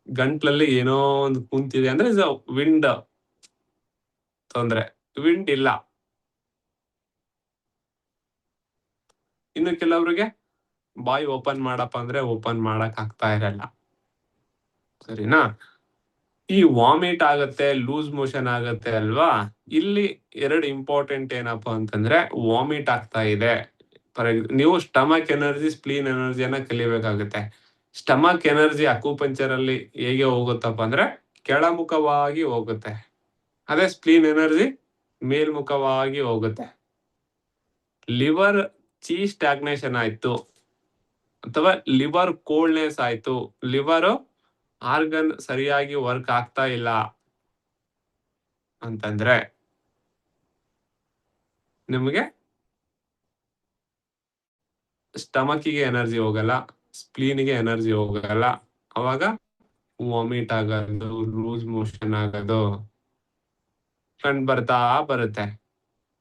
ಗಂಟ್ಲಲ್ಲಿ ಏನೋ ಒಂದು ಕುಂತಿದೆ ಅಂದ್ರೆ ವಿಂಡ್ ತೊಂದ್ರೆ, ವಿಂಡ್ ಇಲ್ಲ. ಇನ್ನು ಕೆಲವರಿಗೆ ಬಾಯಿ ಓಪನ್ ಮಾಡಪ್ಪ ಅಂದ್ರೆ ಓಪನ್ ಮಾಡಕ್ ಆಗ್ತಾ ಇರಲ್ಲ. ಸರಿನಾ? ಈ ವಾಮಿಟ್ ಆಗತ್ತೆ, ಲೂಸ್ ಮೋಷನ್ ಆಗತ್ತೆ ಅಲ್ವಾ, ಇಲ್ಲಿ 2 ಇಂಪಾರ್ಟೆಂಟ್ ಏನಪ್ಪಾ ಅಂತಂದ್ರೆ, ವಾಮಿಟ್ ಆಗ್ತಾ ಇದೆ, ನೀವು ಸ್ಟಮಕ್ ಎನರ್ಜಿ, ಸ್ಪ್ಲೀನ್ ಎನರ್ಜಿಯನ್ನ ಕಲಿಬೇಕಾಗುತ್ತೆ. ಸ್ಟಮಕ್ ಎನರ್ಜಿ ಅಕ್ಯುಪಂಕ್ಚರ್ ಅಲ್ಲಿ ಹೇಗೆ ಹೋಗುತ್ತಪ್ಪ ಅಂದ್ರೆ ಕೆಳಮುಖವಾಗಿ ಹೋಗುತ್ತೆ, ಅದೇ ಸ್ಪ್ಲೀನ್ ಎನರ್ಜಿ ಮೇಲ್ಮುಖವಾಗಿ ಹೋಗುತ್ತೆ. ಲಿವರ್ ಚೀ ಸ್ಟಾಗ್ನೇಷನ್ ಆಯ್ತು ಅಥವಾ ಲಿವರ್ ಕೋಲ್ಡ್ನೆಸ್ ಆಯ್ತು, ಲಿವರ್ ಆರ್ಗನ್ ಸರಿಯಾಗಿ ವರ್ಕ್ ಆಗ್ತಾ ಇಲ್ಲ ಅಂತಂದ್ರೆ ನಿಮಗೆ ಸ್ಟಮಕಿಗೆ ಎನರ್ಜಿ ಹೋಗಲ್ಲ, ಸ್ಪ್ಲೀನ್ಗೆ ಎನರ್ಜಿ ಹೋಗಲ್ಲ, ಅವಾಗ ವಾಮಿಟ್ ಆಗೋದು, ಲೂಸ್ ಮೋಷನ್ ಆಗೋದು ಕಂಡು ಬರ್ತಾ ಬರುತ್ತೆ.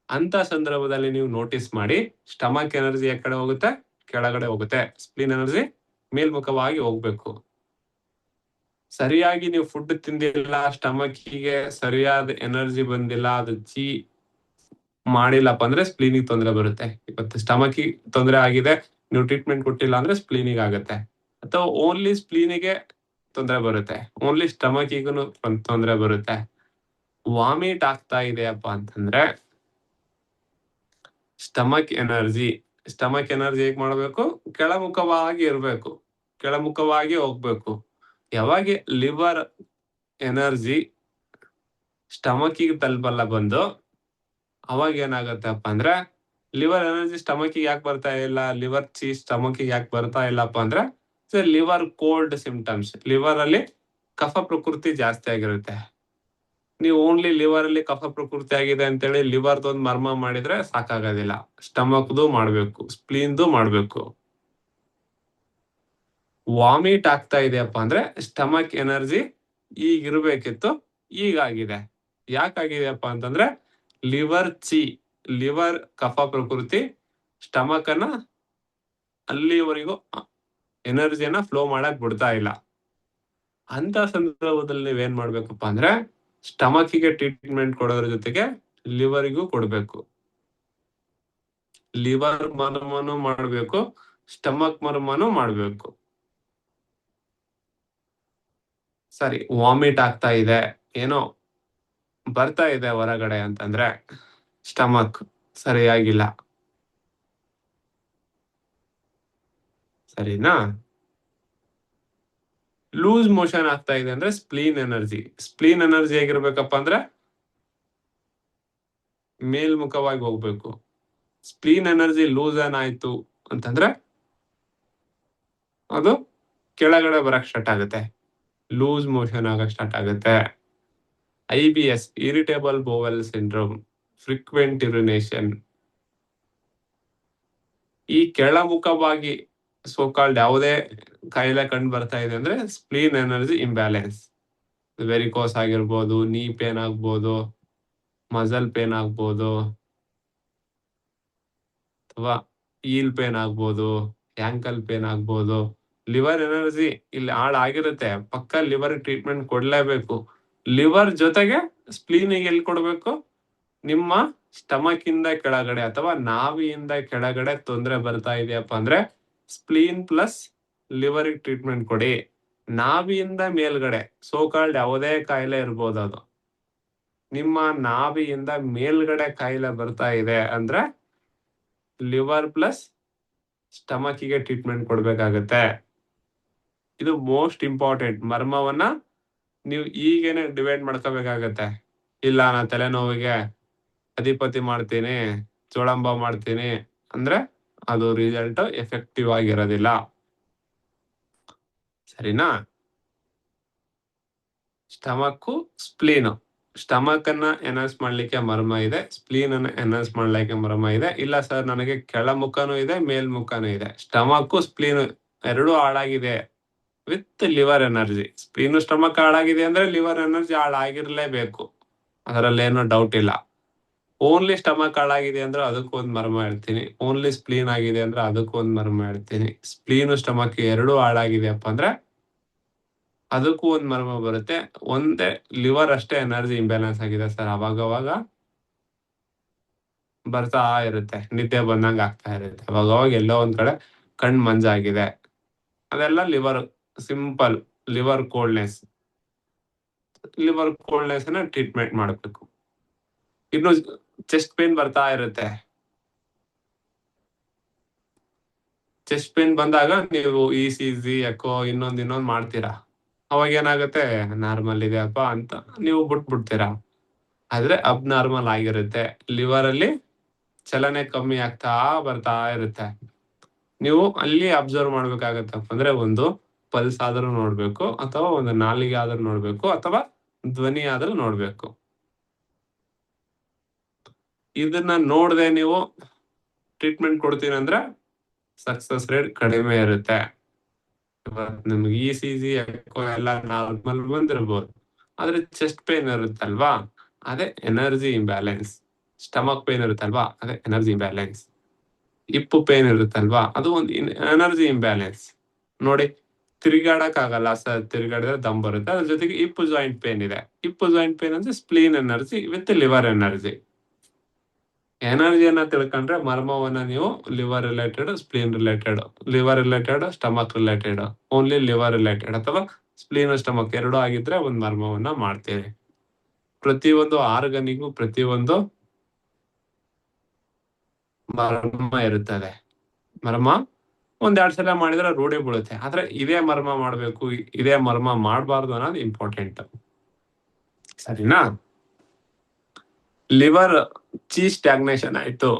ಅಂತ ಸಂದರ್ಭದಲ್ಲಿ ನೀವು ನೋಟಿಸ್ ಮಾಡಿ, ಸ್ಟಮಕ್ ಎನರ್ಜಿ ಆ ಕಡೆ ಹೋಗುತ್ತೆ, ಕೆಳಗಡೆ ಹೋಗುತ್ತೆ, ಸ್ಪ್ಲೀನ್ ಎನರ್ಜಿ ಮೇಲ್ಮುಖವಾಗಿ ಹೋಗ್ಬೇಕು. ಸರಿಯಾಗಿ ನೀವು ಫುಡ್ ತಿಂದಿಲ್ಲ, ಸ್ಟಮಕಿಗೆ ಸರಿಯಾದ ಎನರ್ಜಿ ಬಂದಿಲ್ಲ, ಅದು ಚೀ ಮಾಡಿಲ್ಲಪ್ಪ ಅಂದ್ರೆ ಸ್ಪ್ಲೀನಿಗೆ ತೊಂದರೆ ಬರುತ್ತೆ. ಇವತ್ತು ಸ್ಟಮಕಿಗೆ ತೊಂದರೆ ಆಗಿದೆ, ನೀವು ಟ್ರೀಟ್ಮೆಂಟ್ ಕೊಟ್ಟಿಲ್ಲ ಅಂದ್ರೆ ಸ್ಪ್ಲೀನಿಗೆ ಆಗುತ್ತೆ, ಅಥವಾ ಓನ್ಲಿ ಸ್ಪ್ಲೀನಿಗೆ ತೊಂದರೆ ಬರುತ್ತೆ, ಓನ್ಲಿ ಸ್ಟಮಕಿಗೂ ತೊಂದರೆ ಬರುತ್ತೆ. ವಾಮಿಟ್ ಆಗ್ತಾ ಇದೆಯಪ್ಪ ಅಂತಂದ್ರೆ ಸ್ಟಮಕ್ ಎನರ್ಜಿ ಹೇಗ್ ಮಾಡ್ಬೇಕು? ಕೆಳಮುಖವಾಗಿ ಇರ್ಬೇಕು, ಕೆಳಮುಖವಾಗಿ ಹೋಗ್ಬೇಕು. ಯಾವಾಗ ಲಿವರ್ ಎನರ್ಜಿ ಸ್ಟಮಕಿಗೆ ತಲುಪಲ್ಲ ಬಂದು, ಅವಾಗ ಏನಾಗತ್ತಪ್ಪ ಅಂದ್ರೆ, ಲಿವರ್ ಎನರ್ಜಿ ಸ್ಟಮಕಿಗೆ ಯಾಕೆ ಬರ್ತಾ ಇಲ್ಲ, ಲಿವರ್ ಚೀ ಸ್ಟಮಕಿಗೆ ಯಾಕೆ ಬರ್ತಾ ಇಲ್ಲಪ್ಪ ಅಂದ್ರೆ ಲಿವರ್ ಕೋಲ್ಡ್ ಸಿಂಪ್ಟಮ್ಸ್, ಲಿವರ್ ಅಲ್ಲಿ ಕಫ ಪ್ರಕೃತಿ ಜಾಸ್ತಿ ಆಗಿರುತ್ತೆ. ನೀವು ಓನ್ಲಿ ಲಿವರ್ ಅಲ್ಲಿ ಕಫ ಪ್ರಕೃತಿ ಆಗಿದೆ ಅಂತೇಳಿ ಲಿವರ್ದೊಂದು ಮರ್ಮ ಮಾಡಿದ್ರೆ ಸಾಕಾಗೋದಿಲ್ಲ, ಸ್ಟಮಕ್ದು ಮಾಡ್ಬೇಕು, ಸ್ಪ್ಲೀನ್ದು ಮಾಡ್ಬೇಕು. ವಾಮಿಟ್ ಆಗ್ತಾ ಇದೆಯಪ್ಪ ಅಂದ್ರೆ ಸ್ಟಮಕ್ ಎನರ್ಜಿ ಈಗಿರ್ಬೇಕಿತ್ತು, ಈಗಾಗಿದೆ. ಯಾಕಾಗಿದೆಯಪ್ಪ ಅಂತಂದ್ರೆ ಲಿವರ್ ಕಫ ಪ್ರಕೃತಿ ಸ್ಟಮಕ್ ಅನ್ನ ಅಲ್ಲಿವರೆಗೂ ಎನರ್ಜಿಯನ್ನ ಫ್ಲೋ ಮಾಡಕ್ ಬಿಡ್ತಾ ಇಲ್ಲ. ಅಂತ ಸಂದರ್ಭದಲ್ಲಿ ನೀವೇನ್ ಮಾಡ್ಬೇಕಪ್ಪ ಅಂದ್ರೆ ಸ್ಟಮಕಿಗೆ ಟ್ರೀಟ್ಮೆಂಟ್ ಕೊಡೋದ್ರ ಜೊತೆಗೆ ಲಿವರಿಗೂ ಕೊಡ್ಬೇಕು. ಲಿವರ್ ಮರ್ಮನು ಮಾಡ್ಬೇಕು, ಸ್ಟಮಕ್ ಮರ್ಮನು ಮಾಡ್ಬೇಕು. ಸರಿ, ವಾಮಿಟ್ ಆಗ್ತಾ ಇದೆ, ಏನೋ ಬರ್ತಾ ಇದೆ ಹೊರಗಡೆ ಅಂತಂದ್ರೆ ಸ್ಟಮಕ್ ಸರಿಯಾಗಿಲ್ಲ. ಸರಿನಾ? ಲೂಸ್ ಮೋಷನ್ ಆಗ್ತಾ ಇದೆ ಅಂದ್ರೆ ಸ್ಪ್ಲೀನ್ ಎನರ್ಜಿ ಹೇಗಿರ್ಬೇಕಪ್ಪ ಅಂದ್ರೆ ಮೇಲ್ಮುಖವಾಗಿ ಹೋಗ್ಬೇಕು. ಸ್ಪ್ಲೀನ್ ಎನರ್ಜಿ ಲೂಸ್ ಆಯ್ತು ಅಂತಂದ್ರೆ ಅದು ಕೆಳಗಡೆ ಬರಕ್ ಸ್ಟಾರ್ಟ್ ಆಗುತ್ತೆ, ಲೂಸ್ ಮೋಷನ್ ಆಗಕ್ ಸ್ಟಾರ್ಟ್ ಆಗುತ್ತೆ. IBS, ಇರಿಟೇಬಲ್ ಬೌವೆಲ್ ಸಿಂಡ್ರೋಮ್, ಫ್ರೀಕ್ವೆಂಟ್ ಯುರಿನೇಷನ್, ಈ ಕೆಳಮುಖವಾಗಿ ಸೋಕಾಲ್ಡ್ ಯಾವುದೇ ಕಾಯಿಲೆ ಕಂಡು ಬರ್ತಾ ಇದೆ ಅಂದ್ರೆ ಸ್ಪ್ಲೀನ್ ಎನರ್ಜಿ ಇಂಬ್ಯಾಲೆನ್ಸ್. ವೆರಿಕೋಸ್ ಆಗಿರ್ಬೋದು, ನೀ ಪೇನ್ ಆಗ್ಬೋದು, ಮಸಲ್ ಪೇನ್ ಆಗ್ಬೋದು, ಅಥವಾ ಈಲ್ ಪೇನ್ ಆಗ್ಬೋದು, ಆಂಕಲ್ ಪೇನ್ ಆಗ್ಬೋದು. ಲಿವರ್ ಎನರ್ಜಿ ಇಲ್ಲಿ ಹಾಳಾಗಿರುತ್ತೆ, ಪಕ್ಕ ಲಿವರ್ ಟ್ರೀಟ್ಮೆಂಟ್ ಕೊಡ್ಲೇಬೇಕು. ಲಿವರ್ ಜೊತೆಗೆ ಸ್ಪ್ಲೀನಿಗೆ ಎಲ್ಲಿ ಕೊಡ್ಬೇಕು? ನಿಮ್ಮ ಸ್ಟಮಕ್ ಇಂದ ಕೆಳಗಡೆ ಅಥವಾ ನಾಭಿಯಿಂದ ಕೆಳಗಡೆ ತೊಂದರೆ ಬರ್ತಾ ಇದೆಯಪ್ಪ ಅಂದ್ರೆ ಸ್ಪ್ಲೀನ್ ಪ್ಲಸ್ ಲಿವರ್ ಟ್ರೀಟ್ಮೆಂಟ್ ಕೊಡಿ. ನಾಭಿಯಿಂದ ಮೇಲ್ಗಡೆ ಸೋಕಾಲ್ಡ್ ಯಾವುದೇ ಕಾಯಿಲೆ ಇರ್ಬೋದು, ಅದು ನಿಮ್ಮ ನಾಭಿಯಿಂದ ಮೇಲ್ಗಡೆ ಕಾಯಿಲೆ ಬರ್ತಾ ಇದೆ ಅಂದ್ರೆ ಲಿವರ್ ಪ್ಲಸ್ ಸ್ಟಮಕಿಗೆ ಟ್ರೀಟ್ಮೆಂಟ್ ಕೊಡ್ಬೇಕಾಗತ್ತೆ. ಇದು ಮೋಸ್ಟ್ ಇಂಪಾರ್ಟೆಂಟ್. ಮರ್ಮವನ್ನ ನೀವು ಈಗೇನೆ ಡಿವೈಡ್ ಮಾಡ್ಕೋಬೇಕಾಗತ್ತೆ. ಇಲ್ಲ ನಾ ತಲೆನೋವಿಗೆ ಅಧಿಪತಿ ಮಾಡ್ತೀನಿ, ಚೋಳಂಬ ಮಾಡ್ತೀನಿ ಅಂದ್ರೆ ಅದು ರಿಸಲ್ಟ್ ಎಫೆಕ್ಟಿವ್ ಆಗಿರೋದಿಲ್ಲ. ಸರಿನಾ? ಸ್ಟಮಕ್ ಸ್ಪ್ಲೀನ್, ಸ್ಟಮಕ್ ಅನ್ನ ಎನ್ಹಾನ್ಸ್ ಮಾಡ್ಲಿಕ್ಕೆ ಮರ್ಮ ಇದೆ, ಸ್ಪ್ಲೀನ್ ಅನ್ನ ಎನ್ಹಾನ್ಸ್ ಮಾಡ್ಲಿಕ್ಕೆ ಮರ್ಮ ಇದೆ. ಇಲ್ಲ ಸರ್ ನನಗೆ ಕೆಳಮುಖನೂ ಇದೆ ಮೇಲ್ಮುಖನೂ ಇದೆ, ಸ್ಟಮಕ್ ಸ್ಪ್ಲೀನ್ ಎರಡು ಹಾಳಾಗಿದೆ with liver energy. Spleen stomach ಹಾಳಾಗಿದೆ ಅಂದ್ರೆ ಲಿವರ್ ಎನರ್ಜಿ ಹಾಳಾಗಿರ್ಲೇಬೇಕು, ಅದರಲ್ಲೇನೋ ಡೌಟ್ ಇಲ್ಲ. ಓನ್ಲಿ ಸ್ಟಮಕ್ ಹಾಳಾಗಿದೆ ಅಂದ್ರೆ ಅದಕ್ಕೂ ಒಂದು ಮರ್ಮ ಹೇಳ್ತೀನಿ, ಓನ್ಲಿ ಸ್ಪ್ಲೀನ್ ಆಗಿದೆ ಅಂದ್ರೆ ಅದಕ್ಕೂ ಒಂದು ಮರ್ಮ ಹೇಳ್ತೀನಿ. ಸ್ಪ್ಲೀನು ಸ್ಟಮಕ್ ಎರಡು ಹಾಳಾಗಿದೆಯಪ್ಪ ಅಂದ್ರೆ ಅದಕ್ಕೂ ಒಂದು ಮರ್ಮ ಬರುತ್ತೆ. ಒಂದೇ ಲಿವರ್ ಅಷ್ಟೇ ಎನರ್ಜಿ ಇಂಬ್ಯಾಲೆನ್ಸ್ ಆಗಿದೆ ಸರ್, ಅವಾಗವಾಗ ಬರ್ತಾ ಇರುತ್ತೆ, ನಿದ್ದೆ ಬಂದಂಗ ಆಗ್ತಾ ಇರುತ್ತೆ, ಅವಾಗವಾಗ ಎಲ್ಲೋ ಒಂದ್ ಕಡೆ ಕಣ್ ಮಂಜಾಗಿದೆ, ಅದೆಲ್ಲ liver simple liver coldness. Liver coldness ನ ಟ್ರೀಟ್ಮೆಂಟ್ ಮಾಡಬೇಕು. ಇನ್ನು ಚೆಸ್ಟ್ ಪೇನ್ ಬರ್ತಾ ಇರುತ್ತೆ, ಚೆಸ್ಟ್ ಪೇನ್ ಬಂದಾಗ ನೀವು ECG ಎಕೋ ಇನ್ನೊಂದ್ ಮಾಡ್ತೀರಾ, ಅವಾಗ ಏನಾಗುತ್ತೆ ನಾರ್ಮಲ್ ಇದೆಯಪ್ಪ ಅಂತ ನೀವು ಬಿಟ್ಬಿಡ್ತೀರಾ. ಆದ್ರೆ ಅಬ್ ನಾರ್ಮಲ್ ಆಗಿರುತ್ತೆ, ಲಿವರ್ ಅಲ್ಲಿ ಚಲನೆ ಕಮ್ಮಿ ಆಗ್ತಾ ಬರ್ತಾ ಇರುತ್ತೆ. ನೀವು ಅಲ್ಲಿ ಅಬ್ಸರ್ವ್ ಮಾಡ್ಬೇಕಾಗತ್ತಪ್ಪ ಅಂದ್ರೆ ಒಂದು ಪಲ್ಸ್ ಆದ್ರೂ ನೋಡ್ಬೇಕು, ಅಥವಾ ಒಂದು ನಾಲಿಗೆ ಆದ್ರೂ ನೋಡ್ಬೇಕು, ಅಥವಾ ಧ್ವನಿ ಆದ್ರೂ ನೋಡ್ಬೇಕು. ಇದನ್ನ ನೋಡದೆ ನೀವು ಟ್ರೀಟ್ಮೆಂಟ್ ಕೊಡ್ತೀನಿ ಅಂದ್ರೆ ಸಕ್ಸಸ್ ರೇಟ್ ಕಡಿಮೆ ಇರುತ್ತೆ. ನಿಮ್ಗೆ ECG ಎಕೋ ಎಲ್ಲ ನಾರ್ಮಲ್ ಬಂದಿರ್ಬೋದು, ಆದ್ರೆ ಚೆಸ್ಟ್ ಪೇನ್ ಇರುತ್ತಲ್ವಾ ಅದೇ ಎನರ್ಜಿ ಇಂಬ್ಯಾಲೆನ್ಸ್. ಸ್ಟಮಕ್ ಪೇನ್ ಇರುತ್ತಲ್ವಾ ಅದೇ ಎನರ್ಜಿ ಇಂಬ್ಯಾಲೆನ್ಸ್. ಹಿಪ್ ಪೇನ್ ಇರುತ್ತಲ್ವಾ ಅದು ಒಂದು ಎನರ್ಜಿ ಇಂಬ್ಯಾಲೆನ್ಸ್. ನೋಡಿ, ತಿರುಗಾಡಕ್ ಆಗಲ್ಲ ಸರ್, ತಿರುಗಾಡಿದ್ರೆ ದಮ್ ಬರುತ್ತೆ, ಅದ್ರ ಜೊತೆಗೆ ಹಿಪ್ ಜಾಯಿಂಟ್ ಪೇನ್ ಇದೆ. ಹಿಪ್ ಜಾಯಿಂಟ್ ಪೇನ್ ಅಂದ್ರೆ spleen energy with liver energy. ಎನರ್ಜಿಯನ್ನ ತಿಳ್ಕೊಂಡ್ರೆ ಮರ್ಮವನ್ನ ನೀವು liver related, spleen related, liver related, stomach related, only liver related ಅಥವಾ ಸ್ಪ್ಲೀನ್ ಸ್ಟಮಕ್ ಎರಡು ಆಗಿದ್ರೆ ಒಂದು ಮರ್ಮವನ್ನ ಮಾಡ್ತೀವಿ. ಪ್ರತಿಯೊಂದು ಆರ್ಗನಿಗೂ ಪ್ರತಿಯೊಂದು ಮರ್ಮ ಇರುತ್ತದೆ. ಮರ್ಮ ಒಂದೆರಡು ಸಲ ಮಾಡಿದ್ರೆ ರೂಢಿ ಬೀಳುತ್ತೆ, ಆದ್ರೆ ಇದೇ ಮರ್ಮ ಮಾಡ್ಬೇಕು, ಇದೇ ಮರ್ಮ ಮಾಡಬಾರ್ದು ಅನ್ನೋದು ಇಂಪಾರ್ಟೆಂಟ್. ಸರಿನಾ? ಲಿವರ್ ಸ್ಟ್ಯಾಗ್ನೇಷನ್ ಆಯ್ತು,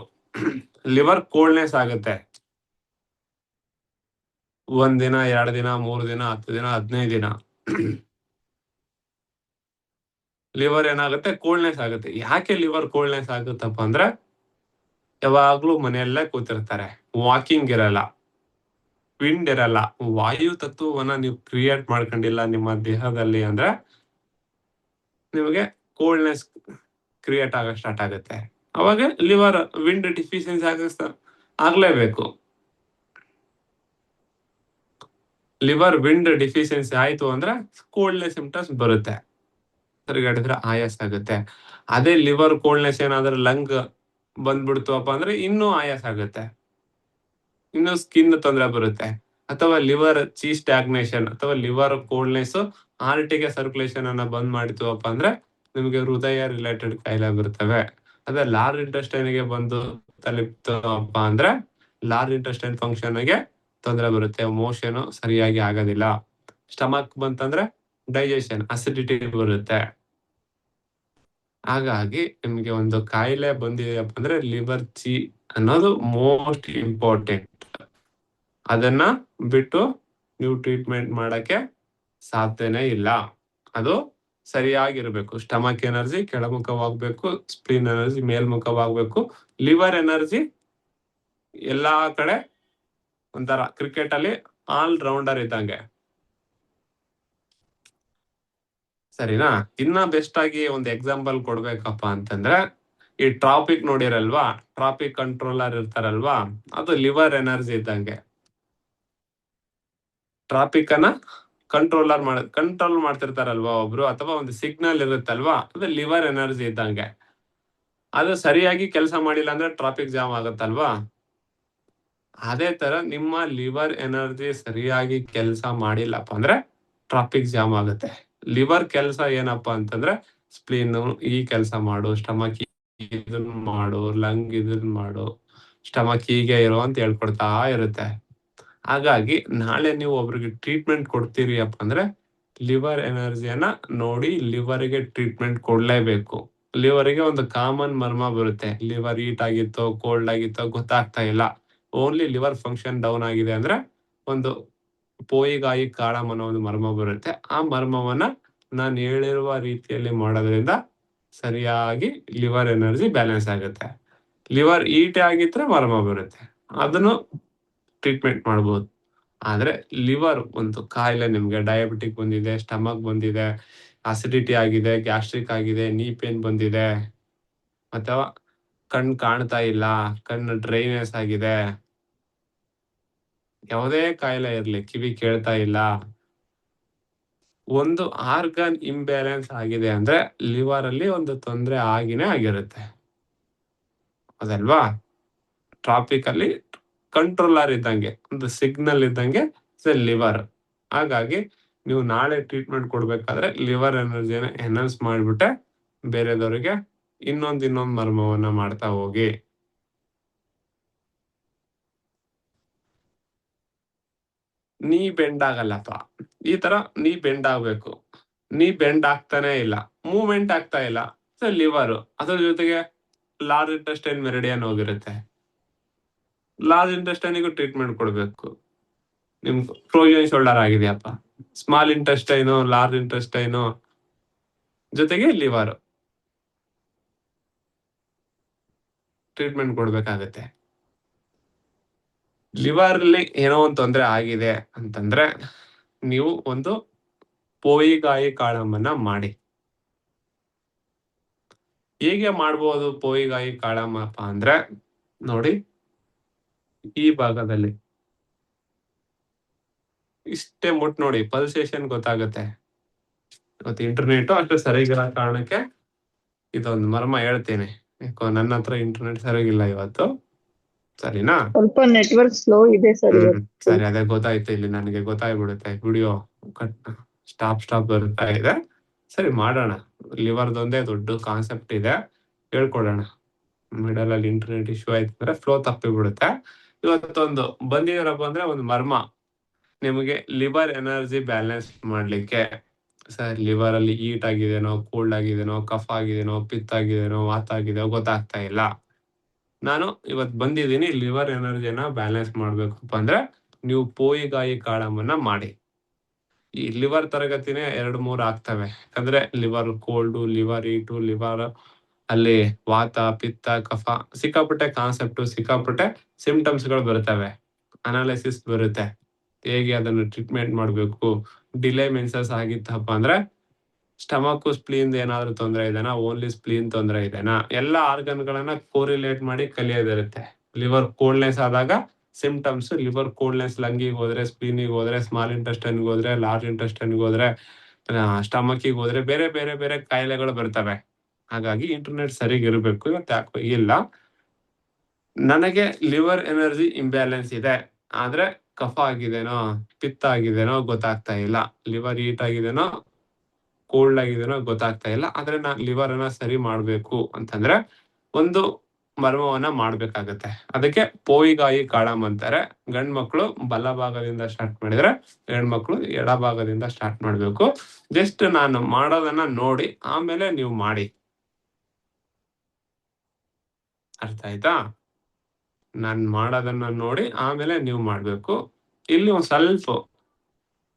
ಲಿವರ್ ಕೋಲ್ಡ್ನೆಸ್ ಆಗುತ್ತೆ. 1 ದಿನ 2 ದಿನ 3 ದಿನ 10 ದಿನ 15 ದಿನ ಲಿವರ್ ಏನಾಗುತ್ತೆ ಕೋಲ್ಡ್ನೆಸ್ ಆಗುತ್ತೆ. ಯಾಕೆ ಲಿವರ್ ಕೋಲ್ಡ್ನೆಸ್ ಆಗುತ್ತಪ್ಪ ಅಂದ್ರೆ ಯಾವಾಗ್ಲೂ ಮನೆಯಲ್ಲೇ ಕೂತಿರ್ತಾರೆ, ವಾಕಿಂಗ್ ಇರಲ್ಲ, ವಿಂಡ್ ಇರಲ್ಲ, ವಾಯು ತತ್ವವನ್ನ ನೀವು ಕ್ರಿಯೇಟ್ ಮಾಡ್ಕೊಂಡಿಲ್ಲ ನಿಮ್ಮ ದೇಹದಲ್ಲಿ ಅಂದ್ರೆ ನಿಮಗೆ ಕೋಲ್ಡ್ನೆಸ್ ಕ್ರಿಯೇಟ್ ಆಗಕ್ ಸ್ಟಾರ್ಟ್ ಆಗುತ್ತೆ. ಅವಾಗ ಲಿವರ್ ವಿಂಡ್ ಡಿಫಿಷಿಯನ್ಸಿ ಆಗ್ಲೇಬೇಕು. ಲಿವರ್ ವಿಂಡ್ ಡಿಫಿಷಿಯನ್ಸಿ ಆಯ್ತು ಅಂದ್ರೆ ಕೋಲ್ಡ್ನೆಸ್ ಸಿಂಪ್ಟಮ್ಸ್ ಬರುತ್ತೆ, ತಿರುಗಾಡಿದ್ರೆ ಆಯಾಸ ಆಗುತ್ತೆ. ಅದೇ ಲಿವರ್ ಕೋಲ್ಡ್ನೆಸ್ ಏನಾದ್ರೆ ಲಂಗ್ ಬಂದ್ಬಿಡ್ತುವಪ್ಪ ಅಂದ್ರೆ ಇನ್ನೂ ಆಯಾಸ ಆಗುತ್ತೆ, ಇನ್ನು ಸ್ಕಿನ್ ತೊಂದರೆ ಬರುತ್ತೆ. ಅಥವಾ ಲಿವರ್ ಸ್ಟ್ಯಾಗ್ನೇಷನ್ ಅಥವಾ ಲಿವರ್ ಕೋಲ್ಡ್ನೆಸ್ ಹಾರ್ಟಿಗೆ ಸರ್ಕ್ಯುಲೇಷನ್ ಅನ್ನ ಬಂದ್ ಮಾಡಿದ್ವಪ್ಪ ಅಂದ್ರೆ ನಿಮಗೆ ಹೃದಯ ರಿಲೇಟೆಡ್ ಕಾಯಿಲೆ ಬರ್ತವೆ. ಅದೇ ಲಾರ್ಜ್ ಇಂಟೆಸ್ಟೈನ್ ಗೆ ಬಂದು ತಲುಪ್ತಪ್ಪ ಅಂದ್ರೆ ಲಾರ್ಜ್ ಇಂಟೆಸ್ಟೈನ್ ಫಂಕ್ಷನ್ ಗೆ ತೊಂದರೆ ಬರುತ್ತೆ, ಮೋಷನ್ ಸರಿಯಾಗಿ ಆಗೋದಿಲ್ಲ. ಸ್ಟಮಕ್ ಬಂತಂದ್ರೆ ಡೈಜೆಷನ್ ಅಸಿಡಿಟಿ ಬರುತ್ತೆ. ಹಾಗಾಗಿ ನಿಮ್ಗೆ ಒಂದು ಕಾಯಿಲೆ ಬಂದಿದೆಯಪ್ಪ ಅಂದ್ರೆ ಲಿವರ್ ಅನ್ನೋದು ಮೋಸ್ಟ್ ಇಂಪಾರ್ಟೆಂಟ್. ಅದನ್ನ ಬಿಟ್ಟು ನೀವು ಟ್ರೀಟ್ಮೆಂಟ್ ಮಾಡಕ್ಕೆ ಸಾಧ್ಯನೇ ಇಲ್ಲ. ಅದು ಸರಿಯಾಗಿರ್ಬೇಕು. ಸ್ಟಮಕ್ ಎನರ್ಜಿ ಕೆಳಮುಖವಾಗ್ಬೇಕು, ಸ್ಪ್ಲೀನ್ ಎನರ್ಜಿ ಮೇಲ್ಮುಖವಾಗ್ಬೇಕು, ಲಿವರ್ ಎನರ್ಜಿ ಎಲ್ಲಾ ಕಡೆ ಒಂಥರ ಕ್ರಿಕೆಟ್ ಅಲ್ಲಿ ಆಲ್ ರೌಂಡರ್ ಇದ್ದಂಗೆ. ಸರಿನಾ? ಇನ್ನ ಬೆಸ್ಟ್ ಆಗಿ ಒಂದು ಎಕ್ಸಾಂಪಲ್ ಕೊಡ್ಬೇಕಪ್ಪ ಅಂತಂದ್ರೆ ಈ ಟ್ರಾಫಿಕ್ ನೋಡಿರಲ್ವಾ, ಟ್ರಾಫಿಕ್ ಕಂಟ್ರೋಲರ್ ಇರ್ತಾರಲ್ವಾ, ಅದು ಲಿವರ್ ಎನರ್ಜಿ ಇದ್ದಂಗೆ. ಟ್ರಾಫಿಕ್ ಅನ್ನ ಕಂಟ್ರೋಲ್ ಮಾಡ್ತಿರ್ತಾರಲ್ವಾ ಒಬ್ರು, ಅಥವಾ ಒಂದು ಸಿಗ್ನಲ್ ಇರುತ್ತಲ್ವಾ, ಅದು ಲಿವರ್ ಎನರ್ಜಿ ಇದ್ದಂಗೆ. ಅದು ಸರಿಯಾಗಿ ಕೆಲಸ ಮಾಡಿಲ್ಲ ಅಂದ್ರೆ ಟ್ರಾಫಿಕ್ ಜಾಮ್ ಆಗುತ್ತಲ್ವಾ, ಅದೇ ತರ ನಿಮ್ಮ ಲಿವರ್ ಎನರ್ಜಿ ಸರಿಯಾಗಿ ಕೆಲಸ ಮಾಡಿಲ್ಲಪ್ಪ ಅಂದ್ರೆ ಟ್ರಾಫಿಕ್ ಜಾಮ್ ಆಗುತ್ತೆ. ಲಿವರ್ ಕೆಲಸ ಏನಪ್ಪಾ ಅಂತಂದ್ರೆ ಸ್ಪ್ಲೀನ್ ಈ ಕೆಲಸ ಮಾಡು, ಸ್ಟಮಕ್ ಇದನ್ ಮಾಡು, ಲಂಗ್ ಇದನ್ ಮಾಡು, ಸ್ಟಮಕ್ ಹೀಗೆ ಇರೋ ಅಂತ ಹೇಳ್ಕೊಡ್ತಾ ಇರುತ್ತೆ. ಹಾಗಾಗಿ ನಾಳೆ ನೀವು ಒಬ್ರಿಗೆ ಟ್ರೀಟ್ಮೆಂಟ್ ಕೊಡ್ತೀರಿ ಅಪ್ಪ ಅಂದ್ರೆ ಲಿವರ್ ಎನರ್ಜಿಯನ್ನ ನೋಡಿ ಲಿವರ್ಗೆ ಟ್ರೀಟ್ಮೆಂಟ್ ಕೊಡ್ಲೇಬೇಕು. ಲಿವರ್ಗೆ ಒಂದು ಕಾಮನ್ ಮರ್ಮ ಬರುತ್ತೆ, ಲಿವರ್ ಹೀಟ್ ಆಗಿತ್ತೋ ಕೋಲ್ಡ್ ಆಗಿತ್ತೋ ಗೊತ್ತಾಗ್ತಾ ಇಲ್ಲ, ಓನ್ಲಿ ಲಿವರ್ ಫಂಕ್ಷನ್ ಡೌನ್ ಆಗಿದೆ ಅಂದ್ರೆ ಒಂದು ಪೋಯಿಗಾಯಿ ಕಾಳಂ ಅನ್ನೋ ಒಂದು ಮರ್ಮ ಬರುತ್ತೆ. ಆ ಮರ್ಮವನ್ನ ನಾನು ಹೇಳಿರುವ ರೀತಿಯಲ್ಲಿ ಮಾಡೋದ್ರಿಂದ ಸರಿಯಾಗಿ ಲಿವರ್ ಎನರ್ಜಿ ಬ್ಯಾಲೆನ್ಸ್ ಆಗುತ್ತೆ. ಲಿವರ್ ಹೀಟ್ ಆಗಿದ್ರೆ ಮರ್ಮ ಬರುತ್ತೆ, ಅದನ್ನು ಟ್ರೀಟ್ಮೆಂಟ್ ಮಾಡ್ಬೋದು. ಆದ್ರೆ ಲಿವರ್ ಒಂದು ಕಾಯಿಲೆ, ನಿಮ್ಗೆ ಡಯಾಬಿಟಿಕ್ ಬಂದಿದೆ, ಸ್ಟಮಕ್ ಬಂದಿದೆ, ಅಸಿಡಿಟಿ ಆಗಿದೆ, ಗ್ಯಾಸ್ಟ್ರಿಕ್ ಆಗಿದೆ, ನೀ ಪೇನ್ ಬಂದಿದೆ, ಅಥವಾ ಕಣ್ಣು ಕಾಣ್ತಾ ಇಲ್ಲ, ಕಣ್ಣು ಡ್ರೈನೆಸ್ ಆಗಿದೆ, ಯಾವುದೇ ಕಾಯಿಲೆ ಇರ್ಲಿ, ಕಿವಿ ಕೇಳ್ತಾ ಇಲ್ಲ, ಒಂದು ಆರ್ಗನ್ ಇಂಬ್ಯಾಲೆನ್ಸ್ ಆಗಿದೆ ಅಂದ್ರೆ ಲಿವರ್ ಅಲ್ಲಿ ಒಂದು ತೊಂದರೆ ಆಗಿನೇ ಆಗಿರುತ್ತೆ, ಅದಲ್ವಾ? ಟ್ರಾಫಿಕ್ ಅಲ್ಲಿ ಕಂಟ್ರೋಲರ್ ಇದ್ದಂಗೆ, ಒಂದು ಸಿಗ್ನಲ್ ಇದ್ದಂಗೆ ಲಿವರ್. ಹಾಗಾಗಿ ನೀವು ನಾಳೆ ಟ್ರೀಟ್ಮೆಂಟ್ ಕೊಡ್ಬೇಕಾದ್ರೆ ಲಿವರ್ ಎನರ್ಜಿನ ಎನ್ಹಾನ್ಸ್ ಮಾಡ್ಬಿಟ್ಟೆ ಬೇರೆದವರಿಗೆ ಇನ್ನೊಂದು ಮರ್ಮವನ್ನ ಮಾಡ್ತಾ ಹೋಗಿ. ನೀ ಬೆಂಡ್ ಆಗಲ್ಲಪ್ಪ, ಈ ತರ ನೀ ಬೆಂಡ್ ಆಗ್ಬೇಕು, ನೀ ಬೆಂಡ್ ಆಗ್ತಾನೆ ಇಲ್ಲ, ಮೂವ್ಮೆಂಟ್ ಆಗ್ತಾ ಇಲ್ಲ, ಲಿವರ್. ಅದ್ರ ಜೊತೆಗೆ ಲಾರ್ಜ್ ಇಂಟೆಸ್ಟೈನ್ ಮೆರಿಡಿಯನ್ ಹೋಗಿರುತ್ತೆ, ಲಾರ್ಜ್ ಇಂಟೆಸ್ಟೈನಿಗೂ ಟ್ರೀಟ್ಮೆಂಟ್ ಕೊಡ್ಬೇಕು. ನಿಮ್ ಫ್ರೋಜನ್ ಶೋಲ್ಡರ್ ಆಗಿದೆಯಪ್ಪ, ಸ್ಮಾಲ್ ಇಂಟೆಸ್ಟೈನು, ಲಾರ್ಜ್ ಇಂಟೆಸ್ಟೈನು ಜೊತೆಗೆ ಲಿವರ್ ಟ್ರೀಟ್ಮೆಂಟ್ ಕೊಡ್ಬೇಕಾಗತ್ತೆ. ಲಿವರ್ ಅಲ್ಲಿ ಏನೋ ಒಂದು ತೊಂದರೆ ಆಗಿದೆ ಅಂತಂದ್ರೆ ನೀವು ಒಂದು ಪೋಯಿಗಾಯಿ ಕಾಳಮ್ಮನ್ನ ಮಾಡಿ. ಹೇಗೆ ಮಾಡ್ಬೋದು ಪೋಯಿಗಾಯಿ ಕಾಳಮ್ಮಪ್ಪ ಅಂದ್ರೆ, ನೋಡಿ ಈ ಭಾಗದಲ್ಲಿ ಇಷ್ಟೇ ಮುಟ್ ನೋಡಿ, ಪಲ್ಸೇಷನ್ ಗೊತ್ತಾಗುತ್ತೆ. ಇವತ್ತು ಇಂಟರ್ನೆಟ್ ಅಷ್ಟು ಸರಿಗಿರೋ ಕಾರಣಕ್ಕೆ ಇದೊಂದು ಮರ್ಮ ಹೇಳ್ತೀನಿ. ಯಾಕೋ ನನ್ನ ಹತ್ರ ಇಂಟರ್ನೆಟ್ ಸರಿಗಿಲ್ಲ ಇವತ್ತು, ಸರಿನಾ? ಸ್ವಲ್ಪ ನೆಟ್ವರ್ಕ್ ಸ್ಲೋ ಇದೆ ಸರ್ ಇವತ್ತು. ಸರಿ, ಅದೇ ಗೊತ್ತಾಯ್ತು, ಇಲ್ಲಿ ನನಗೆ ಗೊತ್ತಾಗ್ಬಿಡುತ್ತೆ, ವಿಡಿಯೋ ಸ್ಟಾಪ್ ಬರ್ತಾ ಇದೆ. ಸರಿ, ಮಾಡೋಣ. ಲಿವರ್ದೊಂದೇ ದೊಡ್ಡ ಕಾನ್ಸೆಪ್ಟ್ ಇದೆ, ಹೇಳ್ಕೊಡೋಣ. ಮಿಡಲ್ ಅಲ್ಲಿ ಇಂಟರ್ನೆಟ್ ಇಶ್ಯೂ ಆಯ್ತು ಅಂದ್ರೆ ಫ್ಲೋ ತಪ್ಪಿಬಿಡುತ್ತೆ. ಇವತ್ತೊಂದು ಬಂದಿರಪ್ಪ ಅಂದ್ರೆ ಒಂದು ಮರ್ಮ, ನಿಮಗೆ ಲಿವರ್ ಎನರ್ಜಿ ಬ್ಯಾಲೆನ್ಸ್ ಮಾಡ್ಲಿಕ್ಕೆ. ಸರ್, ಲಿವರ್ ಅಲ್ಲಿ ಹೀಟ್ ಆಗಿದೆನೋ, ಕೋಲ್ಡ್ ಆಗಿದೆನೋ, ಕಫ ಆಗಿದೆನೋ, ಪಿತ್ತ ಆಗಿದೆನೋ, ವಾತ ಆಗಿದೆಯೋ ಗೊತ್ತಾಗ್ತಾ ಇಲ್ಲ. ನಾನು ಇವತ್ತು ಬಂದಿದ್ದೀನಿ ಲಿವರ್ ಎನರ್ಜಿನ ಬ್ಯಾಲೆನ್ಸ್ ಮಾಡ್ಬೇಕಪ್ಪ ಅಂದ್ರೆ ನೀವು ಪೋಯಿಗಾಯಿ ಕಾಳಮ್ಮನ್ನ ಮಾಡಿ. ಈ ಲಿವರ್ ತರಗತಿನೇ 2-3 ಆಗ್ತವೆ. ಯಾಕಂದ್ರೆ liver cold, liver heat, liver ಅಲ್ಲಿ ವಾತ, ಪಿತ್ತ, ಕಫ, ಸಿಕ್ಕಾಪಟ್ಟೆ ಕಾನ್ಸೆಪ್ಟ್, ಸಿಕ್ಕಾಪಟ್ಟೆ ಸಿಂಪ್ಟಮ್ಸ್ ಗಳು ಬರ್ತವೆ, ಅನಾಲಿಸಿಸ್ ಬರುತ್ತೆ, ಹೇಗೆ ಅದನ್ನು ಟ್ರೀಟ್ಮೆಂಟ್ ಮಾಡಬೇಕು. ಡಿಲೇ ಮೆನ್ಸಸ್ ಆಗಿತ್ತಪ್ಪ ಅಂದ್ರೆ ಸ್ಟಮಕ್, ಸ್ಪ್ಲೀನ್ ಏನಾದ್ರು ತೊಂದರೆ ಇದೆನಾ, ಓನ್ಲಿ ಸ್ಪ್ಲೀನ್ ತೊಂದರೆ ಇದೆನಾ, ಎಲ್ಲ ಆರ್ಗನ್ ಗಳನ್ನ ಕೋರಿಲೇಟ್ ಮಾಡಿ ಕಲಿಯೋದಿರುತ್ತೆ. ಲಿವರ್ ಕೋಲ್ಡ್ನೆಸ್ ಆದಾಗ ಸಿಂಪ್ಟಮ್ಸ್, ಲಿವರ್ ಕೋಲ್ಡ್ನೆಸ್ ಲಂಗಿಗೆ ಹೋದ್ರೆ, ಸ್ಪ್ಲೀನಿಗೆ ಹೋದ್ರೆ, ಸ್ಮಾಲ್ ಇಂಟೆಸ್ಟೈನ್ಗೆ ಹೋದ್ರೆ, ಲಾರ್ಜ್ ಇಂಟೆಸ್ಟೈನ್ಗೆ ಹೋದ್ರೆ, ಸ್ಟಮಕ್ಕಿಗೆ ಹೋದ್ರೆ ಬೇರೆ ಬೇರೆ ಬೇರೆ ಕಾಯಿಲೆಗಳು ಬರ್ತವೆ. ಹಾಗಾಗಿ ಇಂಟರ್ನೆಟ್ ಸರಿಗಿರ್ಬೇಕು. ಇವತ್ತು ಯಾಕೋ ಇಲ್ಲ. ನನಗೆ ಲಿವರ್ ಎನರ್ಜಿ ಇಂಬ್ಯಾಲೆನ್ಸ್ ಇದೆ, ಆದ್ರೆ ಕಫ ಆಗಿದೆನೋ, ಪಿತ್ತ ಆಗಿದೆನೋ ಗೊತ್ತಾಗ್ತಾ ಇಲ್ಲ, ಲಿವರ್ ಹೀಟ್ ಆಗಿದೆನೋ, ಕೋಲ್ಡ್ ಆಗಿದೆನೋ ಗೊತ್ತಾಗ್ತಾ ಇಲ್ಲ, ಆದ್ರೆ ನಾನು ಲಿವರ್ ಅನ್ನ ಸರಿ ಮಾಡ್ಬೇಕು ಅಂತಂದ್ರೆ ಒಂದು ಮರ್ಮವನ್ನ ಮಾಡ್ಬೇಕಾಗತ್ತೆ. ಅದಕ್ಕೆ ಪೋಯಿಗಾಯಿ ಕಾಳಮ್ ಅಂತಾರೆ. ಗಂಡ್ ಮಕ್ಳು ಬಲ ಭಾಗದಿಂದ ಸ್ಟಾರ್ಟ್ ಮಾಡಿದ್ರೆ, ಹೆಣ್ಮಕ್ಳು ಎಡ ಭಾಗದಿಂದ ಸ್ಟಾರ್ಟ್ ಮಾಡ್ಬೇಕು. ಜಸ್ಟ್ ನಾನು ಮಾಡೋದನ್ನ ನೋಡಿ ಆಮೇಲೆ ನೀವು ಮಾಡಿ, ಅರ್ಥ ಆಯ್ತಾ? ನಾನ್ ಮಾಡೋದನ್ನ ನೋಡಿ ಆಮೇಲೆ ನೀವು ಮಾಡ್ಬೇಕು. ಇಲ್ಲಿ ಒಂದ್ ಸ್ವಲ್ಪ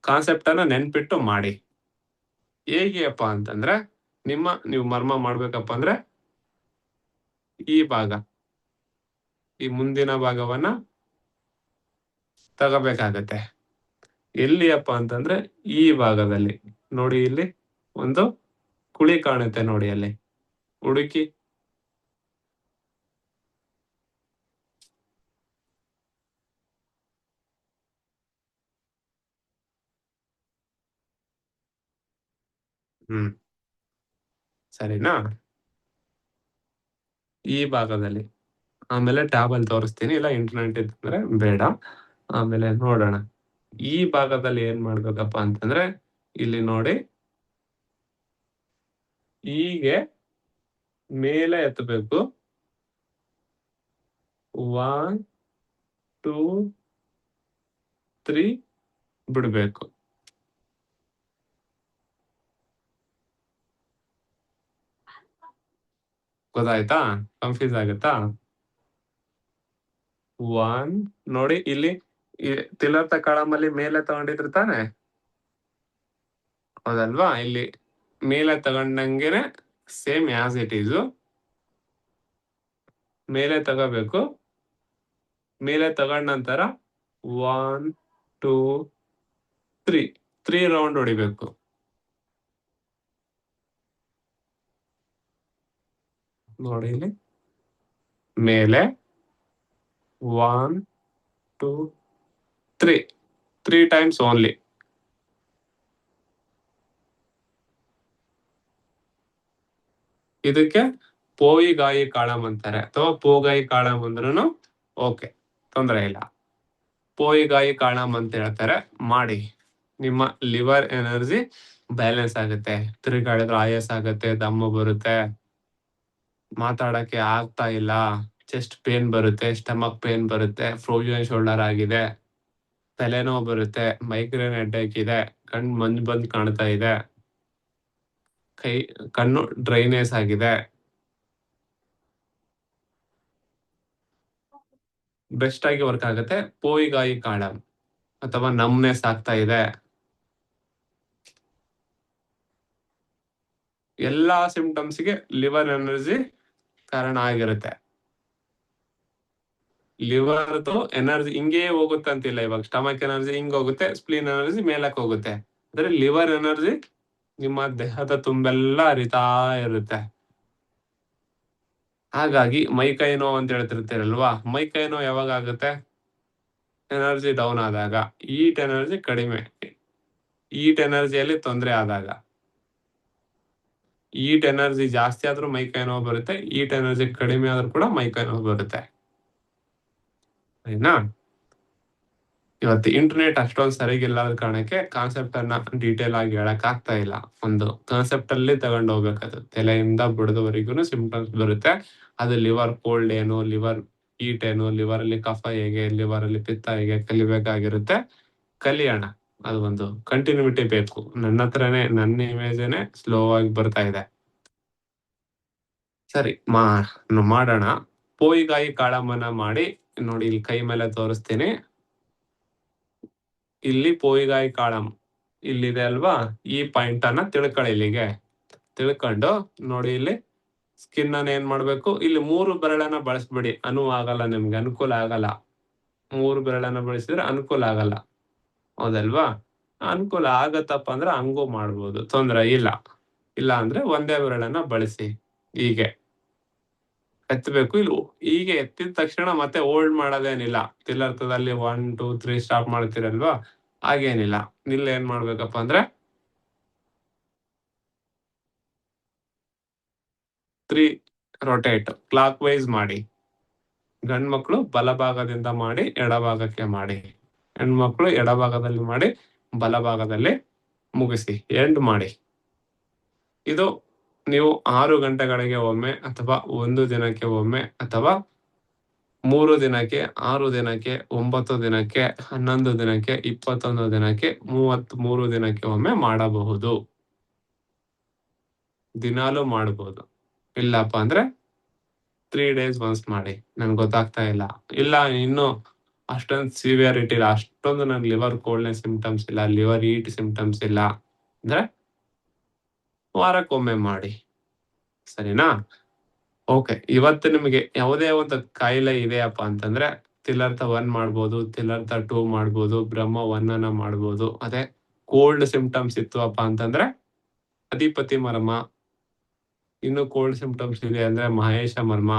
ಕಾನ್ಸೆಪ್ಟ್ ಅನ್ನ ನೆನ್ಪಿಟ್ಟು ಮಾಡಿ. ಹೇಗೆಯಪ್ಪ ಅಂತಂದ್ರೆ, ನೀವು ಮರ್ಮ ಮಾಡ್ಬೇಕಪ್ಪ ಅಂದ್ರೆ ಈ ಭಾಗ, ಈ ಮುಂದಿನ ಭಾಗವನ್ನ ತಗೋಬೇಕಾಗತ್ತೆ. ಎಲ್ಲಿಯಪ್ಪ ಅಂತಂದ್ರೆ ಈ ಭಾಗದಲ್ಲಿ ನೋಡಿ, ಇಲ್ಲಿ ಒಂದು ಕುಳಿ ಕಾಣುತ್ತೆ ನೋಡಿ, ಅಲ್ಲಿ ಹುಡುಕಿ. ಸರಿನಾ? ಈ ಭಾಗದಲ್ಲಿ ಆಮೇಲೆ ಟ್ಯಾಬಲ್ ತೋರಿಸ್ತೀನಿ, ಇಲ್ಲ ಇಂಟರ್ನೆಟ್ ಇತ್ತಂದ್ರೆ ಬೇಡ, ಆಮೇಲೆ ನೋಡೋಣ. ಈ ಭಾಗದಲ್ಲಿ ಏನ್ ಮಾಡ್ಬೇಕಪ್ಪ ಅಂತಂದ್ರೆ, ಇಲ್ಲಿ ನೋಡಿ, ಹೀಗೆ ಮೇಲೆ ಎತ್ತಬೇಕು. 1 2 3 ಬಿಡ್ಬೇಕು. ಗೊತ್ತಾಯ್ತಾ? ಕನ್ಫ್ಯೂಸ್ ಆಗುತ್ತಾ? 1 ನೋಡಿ, ಇಲ್ಲಿ ತಿಲರ್ಥ ಕಾಳಮಲ್ಲಿ ಮೇಲೆ ತಗೊಂಡಿದ್ರು ತಾನೆ, ಹೌದಲ್ವಾ? ಇಲ್ಲಿ ಮೇಲೆ ತಗೊಂಡಂಗೆನೆ ಸೇಮ್ ಆಸ್ ಇಟ್ ಈಸ್ ಮೇಲೆ ತಗೋಬೇಕು. ಮೇಲೆ ತಗೊಂಡ ನಂತರ 1 2 3 ರೌಂಡ್ ಹೊಡಿಬೇಕು. ನೋಡಿ ಇಲ್ಲಿ ಮೇಲೆ 1 2 3 ಟೈಮ್ಸ್ ಓನ್ಲಿ. ಇದಕ್ಕೆ ಪೋಯಿಗಾಯಿ ಕಾಳಂ ಅಂತಾರೆ ಅಥವಾ ಪೋಗಾಯಿ ಕಾಳಂ ಅಂದ್ರೂ ಓಕೆ, ತೊಂದರೆ ಇಲ್ಲ. ಪೋಯಿಗಾಯಿ ಕಾಳಂ ಅಂತ ಹೇಳ್ತಾರೆ. ಮಾಡಿ, ನಿಮ್ಮ ಲಿವರ್ ಎನರ್ಜಿ ಬ್ಯಾಲೆನ್ಸ್ ಆಗುತ್ತೆ. ತಿರುಗಾಡಿದ್ರೆ ಆಯಾಸ ಆಗುತ್ತೆ, ದಮ್ಮು ಬರುತ್ತೆ, ಮಾತಾಡಕ್ಕೆ ಆಗ್ತಾ ಇಲ್ಲ, ಚೆಸ್ಟ್ ಪೇನ್ ಬರುತ್ತೆ, ಸ್ಟಮಕ್ ಪೇನ್ ಬರುತ್ತೆ, ಫ್ರೋಜನ್ ಶೋಲ್ಡರ್ ಆಗಿದೆ, ತಲೆನೋವು ಬರುತ್ತೆ, ಮೈಗ್ರೇನ್ ಹೆಡ್ಏಕ್ ಇದೆ, ಕಣ್ಣು ಮಂಜು ಬಂದು ಕಾಣ್ತಾ ಇದೆ, ಕಣ್ಣು ಡ್ರೈನೇಸ್ ಆಗಿದೆ, ಬೆಸ್ಟ್ ಆಗಿ ವರ್ಕ್ ಆಗುತ್ತೆ ಪೋಯಿಗಾಯಿ ಕಾಳಂ. ಅಥವಾ ನಮ್ನೆಸ್ ಆಗ್ತಾ ಇದೆ, ಎಲ್ಲಾ ಸಿಂಪ್ಟಮ್ಸ್ಗೆ ಲಿವರ್ ಎನರ್ಜಿ ಕಾರಣ ಆಗಿರುತ್ತೆ. ಲಿವರ್ದು ಎನರ್ಜಿ ಹಿಂಗೇ ಹೋಗುತ್ತೆ ಅಂತಿಲ್ಲ. ಇವಾಗ ಸ್ಟಮಕ್ ಎನರ್ಜಿ ಹಿಂಗ್ ಹೋಗುತ್ತೆ, ಸ್ಪ್ಲೀನ್ ಎನರ್ಜಿ ಮೇಲಕ್ಕೆ ಹೋಗುತ್ತೆ. ಅಂದ್ರೆ ಲಿವರ್ ಎನರ್ಜಿ ನಿಮ್ಮ ದೇಹದ ತುಂಬೆಲ್ಲ ಹರಿತಾ ಇರುತ್ತೆ. ಹಾಗಾಗಿ ಮೈಕೈ ನೋವು ಅಂತ ಹೇಳ್ತಿರ್ತೀರಲ್ವಾ, ಮೈಕೈ ನೋವು ಯಾವಾಗ ಆಗುತ್ತೆ? ಎನರ್ಜಿ ಡೌನ್ ಆದಾಗ, ಈಟ್ ಎನರ್ಜಿ ಕಡಿಮೆ, ಈಟ್ ಎನರ್ಜಿಯಲ್ಲಿ ತೊಂದರೆ ಆದಾಗ. ಈಟ್ ಎನರ್ಜಿ ಜಾಸ್ತಿ ಆದ್ರೂ ಮೈಕೈ ನೋವು ಬರುತ್ತೆ, ಈಟ್ ಎನರ್ಜಿ ಕಡಿಮೆ ಆದ್ರೂ ಕೂಡ ಮೈಕೈ ನೋವು ಬರುತ್ತೆ. ಸರಿನಾ? ಇವತ್ತು ಇಂಟರ್ನೆಟ್ ಅಷ್ಟೊಂದು ಸರಿಗಿಲ್ಲದ ಕಾರಣಕ್ಕೆ ಕಾನ್ಸೆಪ್ಟ್ ಅನ್ನ ಡೀಟೇಲ್ ಆಗಿ ಹೇಳಕ್ ಆಗ್ತಾ ಇಲ್ಲ. ಒಂದು ಕಾನ್ಸೆಪ್ಟ್ ಅಲ್ಲಿ ತಗೊಂಡು ಹೋಗ್ಬೇಕದು. ತಲೆಯಿಂದ ಬುಡದವರೆಗೂ ಸಿಂಪ್ಟಮ್ಸ್ ಬರುತ್ತೆ. ಅದು ಲಿವರ್ ಕೋಲ್ಡ್ ಏನು, ಲಿವರ್ ಹೀಟ್ ಏನು, ಲಿವರ್ ಅಲ್ಲಿ ಕಫ ಹೇಗೆ, ಲಿವರ್ ಅಲ್ಲಿ ಪಿತ್ತ ಹೇಗೆ ಕಲಿಬೇಕಾಗಿರುತ್ತೆ. ಕಲಿಯೋಣ. ಅದು ಒಂದು ಕಂಟಿನ್ಯೂಟಿ ಬೇಕು. ನನ್ನ ಹತ್ರನೇ ನನ್ನ ಇಮೇಜನೇ ಸ್ಲೋ ಆಗಿ ಬರ್ತಾ ಇದೆ. ಸರಿ, ಮಾಡೋಣ. ಪೋಯಿಗಾಯಿ ಕಾಳಮ್ಮನ ಮಾಡಿ ನೋಡಿ, ಇಲ್ಲಿ ಕೈ ಮೇಲೆ ತೋರಿಸ್ತೀನಿ. ಇಲ್ಲಿ ಪೋಯಿಗಾಯಿ ಕಾಳಂ ಇಲ್ಲಿದೆ ಅಲ್ವಾ, ಈ ಪಾಯಿಂಟ್ ಅನ್ನ ತಿಳ್ಕೊಳ್ಳಿ. ಇಲ್ಲಿಗೆ ತಿಳ್ಕೊಂಡು ನೋಡಿ, ಇಲ್ಲಿ ಸ್ಕಿನ್ ಅನ್ನ ಏನ್ ಮಾಡ್ಬೇಕು, ಇಲ್ಲಿ 3 ಬೆರಳನ್ನ ಬಳಸ್ಬಿಡಿ. ಆಗಲ್ಲ ನಿಮ್ಗೆ, ಅನುಕೂಲ ಆಗಲ್ಲ. 3 ಬೆರಳನ್ನ ಬಳಸಿದ್ರೆ ಅನುಕೂಲ ಆಗಲ್ಲ, ಹೌದಲ್ವಾ? ಅನುಕೂಲ ಆಗತ್ತಪ್ಪ ಅಂದ್ರೆ ಹಂಗೂ ಮಾಡ್ಬೋದು, ತೊಂದರೆ ಇಲ್ಲ. ಇಲ್ಲ ಅಂದ್ರೆ ಒಂದೇ ಬೆರಳನ್ನ ಬಳಸಿ. ಹೀಗೆ ಎತ್ತಬೇಕು. ಇಲ್ಲಿ ಹೀಗೆ ಎತ್ತಿದ ತಕ್ಷಣ ಮತ್ತೆ ಹೋಲ್ಡ್ ಮಾಡೋದೇನಿಲ್ಲ. ತಿಲ್ಲರ್ಥದಲ್ಲಿ 1 2 3 ಸ್ಟಾಪ್ ಮಾಡ್ತೀರಲ್ವಾ, ಹಾಗೇನಿಲ್ಲ. ಇಲ್ಲಿ ಏನ್ ಮಾಡ್ಬೇಕಪ್ಪ ಅಂದ್ರೆ 3 ರೊಟೇಟ್ ಕ್ಲಾಕ್ ವೈಸ್ ಮಾಡಿ. ಗಂಡ್ಮಕ್ಳು ಬಲಭಾಗದಿಂದ ಮಾಡಿ, ಎಡಭಾಗಕ್ಕೆ ಮಾಡಿ. ಹೆಣ್ಮಕ್ಳು ಎಡಭಾಗದಲ್ಲಿ ಮಾಡಿ, ಬಲಭಾಗದಲ್ಲಿ ಮುಗಿಸಿ, ಎಂಡ್ ಮಾಡಿ. ಇದು ನೀವು 6 ಗಂಟೆಗಳಿಗೆ ಒಮ್ಮೆ, ಅಥವಾ 1 ದಿನಕ್ಕೆ ಒಮ್ಮೆ, ಅಥವಾ 3 ದಿನಕ್ಕೆ, 6 ದಿನಕ್ಕೆ, 9 ದಿನಕ್ಕೆ, 11 ದಿನಕ್ಕೆ, 21 ದಿನಕ್ಕೆ, 33 ದಿನಕ್ಕೆ ಒಮ್ಮೆ ಮಾಡಬಹುದು. ದಿನಾಲೂ ಮಾಡಬಹುದು. ಇಲ್ಲಪ್ಪ ಅಂದ್ರೆ 3 ಡೇಸ್ ಒನ್ಸ್ ಮಾಡಿ. ನನ್ಗೆ ಗೊತ್ತಾಗ್ತಾ ಇಲ್ಲ, ಇಲ್ಲ ಇನ್ನು ಅಷ್ಟೊಂದು ಸಿವಿಯಾರಿಟಿ ಇಲ್ಲ, ಅಷ್ಟೊಂದು ನನ್ ಲಿವರ್ ಕೋಲ್ಡ್ನೆಸ್ ಸಿಂಪ್ಟಮ್ಸ್ ಇಲ್ಲ, ಲಿವರ್ ಹೀಟ್ ಸಿಂಪ್ಟಮ್ಸ್ ಇಲ್ಲ ಅಂದ್ರೆ ವಾರಕ್ಕೊಮ್ಮೆ ಮಾಡಿ. ಸರಿನಾ? ಓಕೆ. ಇವತ್ತು ನಿಮಗೆ ಯಾವುದೇ ಒಂದು ಕಾಯಿಲೆ ಇದೆಯಪ್ಪ ಅಂತಂದ್ರೆ ತಿಲ್ಲರ್ಥ 1 ಮಾಡ್ಬೋದು, ತಿಲ್ಲರ್ಥ 2 ಮಾಡ್ಬೋದು, ಬ್ರಹ್ಮ 1 ಅನ್ನ ಮಾಡ್ಬೋದು. ಅದೇ ಕೋಲ್ಡ್ ಸಿಂಪ್ಟಮ್ಸ್ ಇತ್ತು ಅಪ್ಪ ಅಂತಂದ್ರೆ ಅಧಿಪತಿ ಮರ್ಮ, ಇನ್ನು ಕೋಲ್ಡ್ ಸಿಂಪ್ಟಮ್ಸ್ ಇದೆ ಅಂದ್ರೆ ಮಹೇಶ ಮರ್ಮ,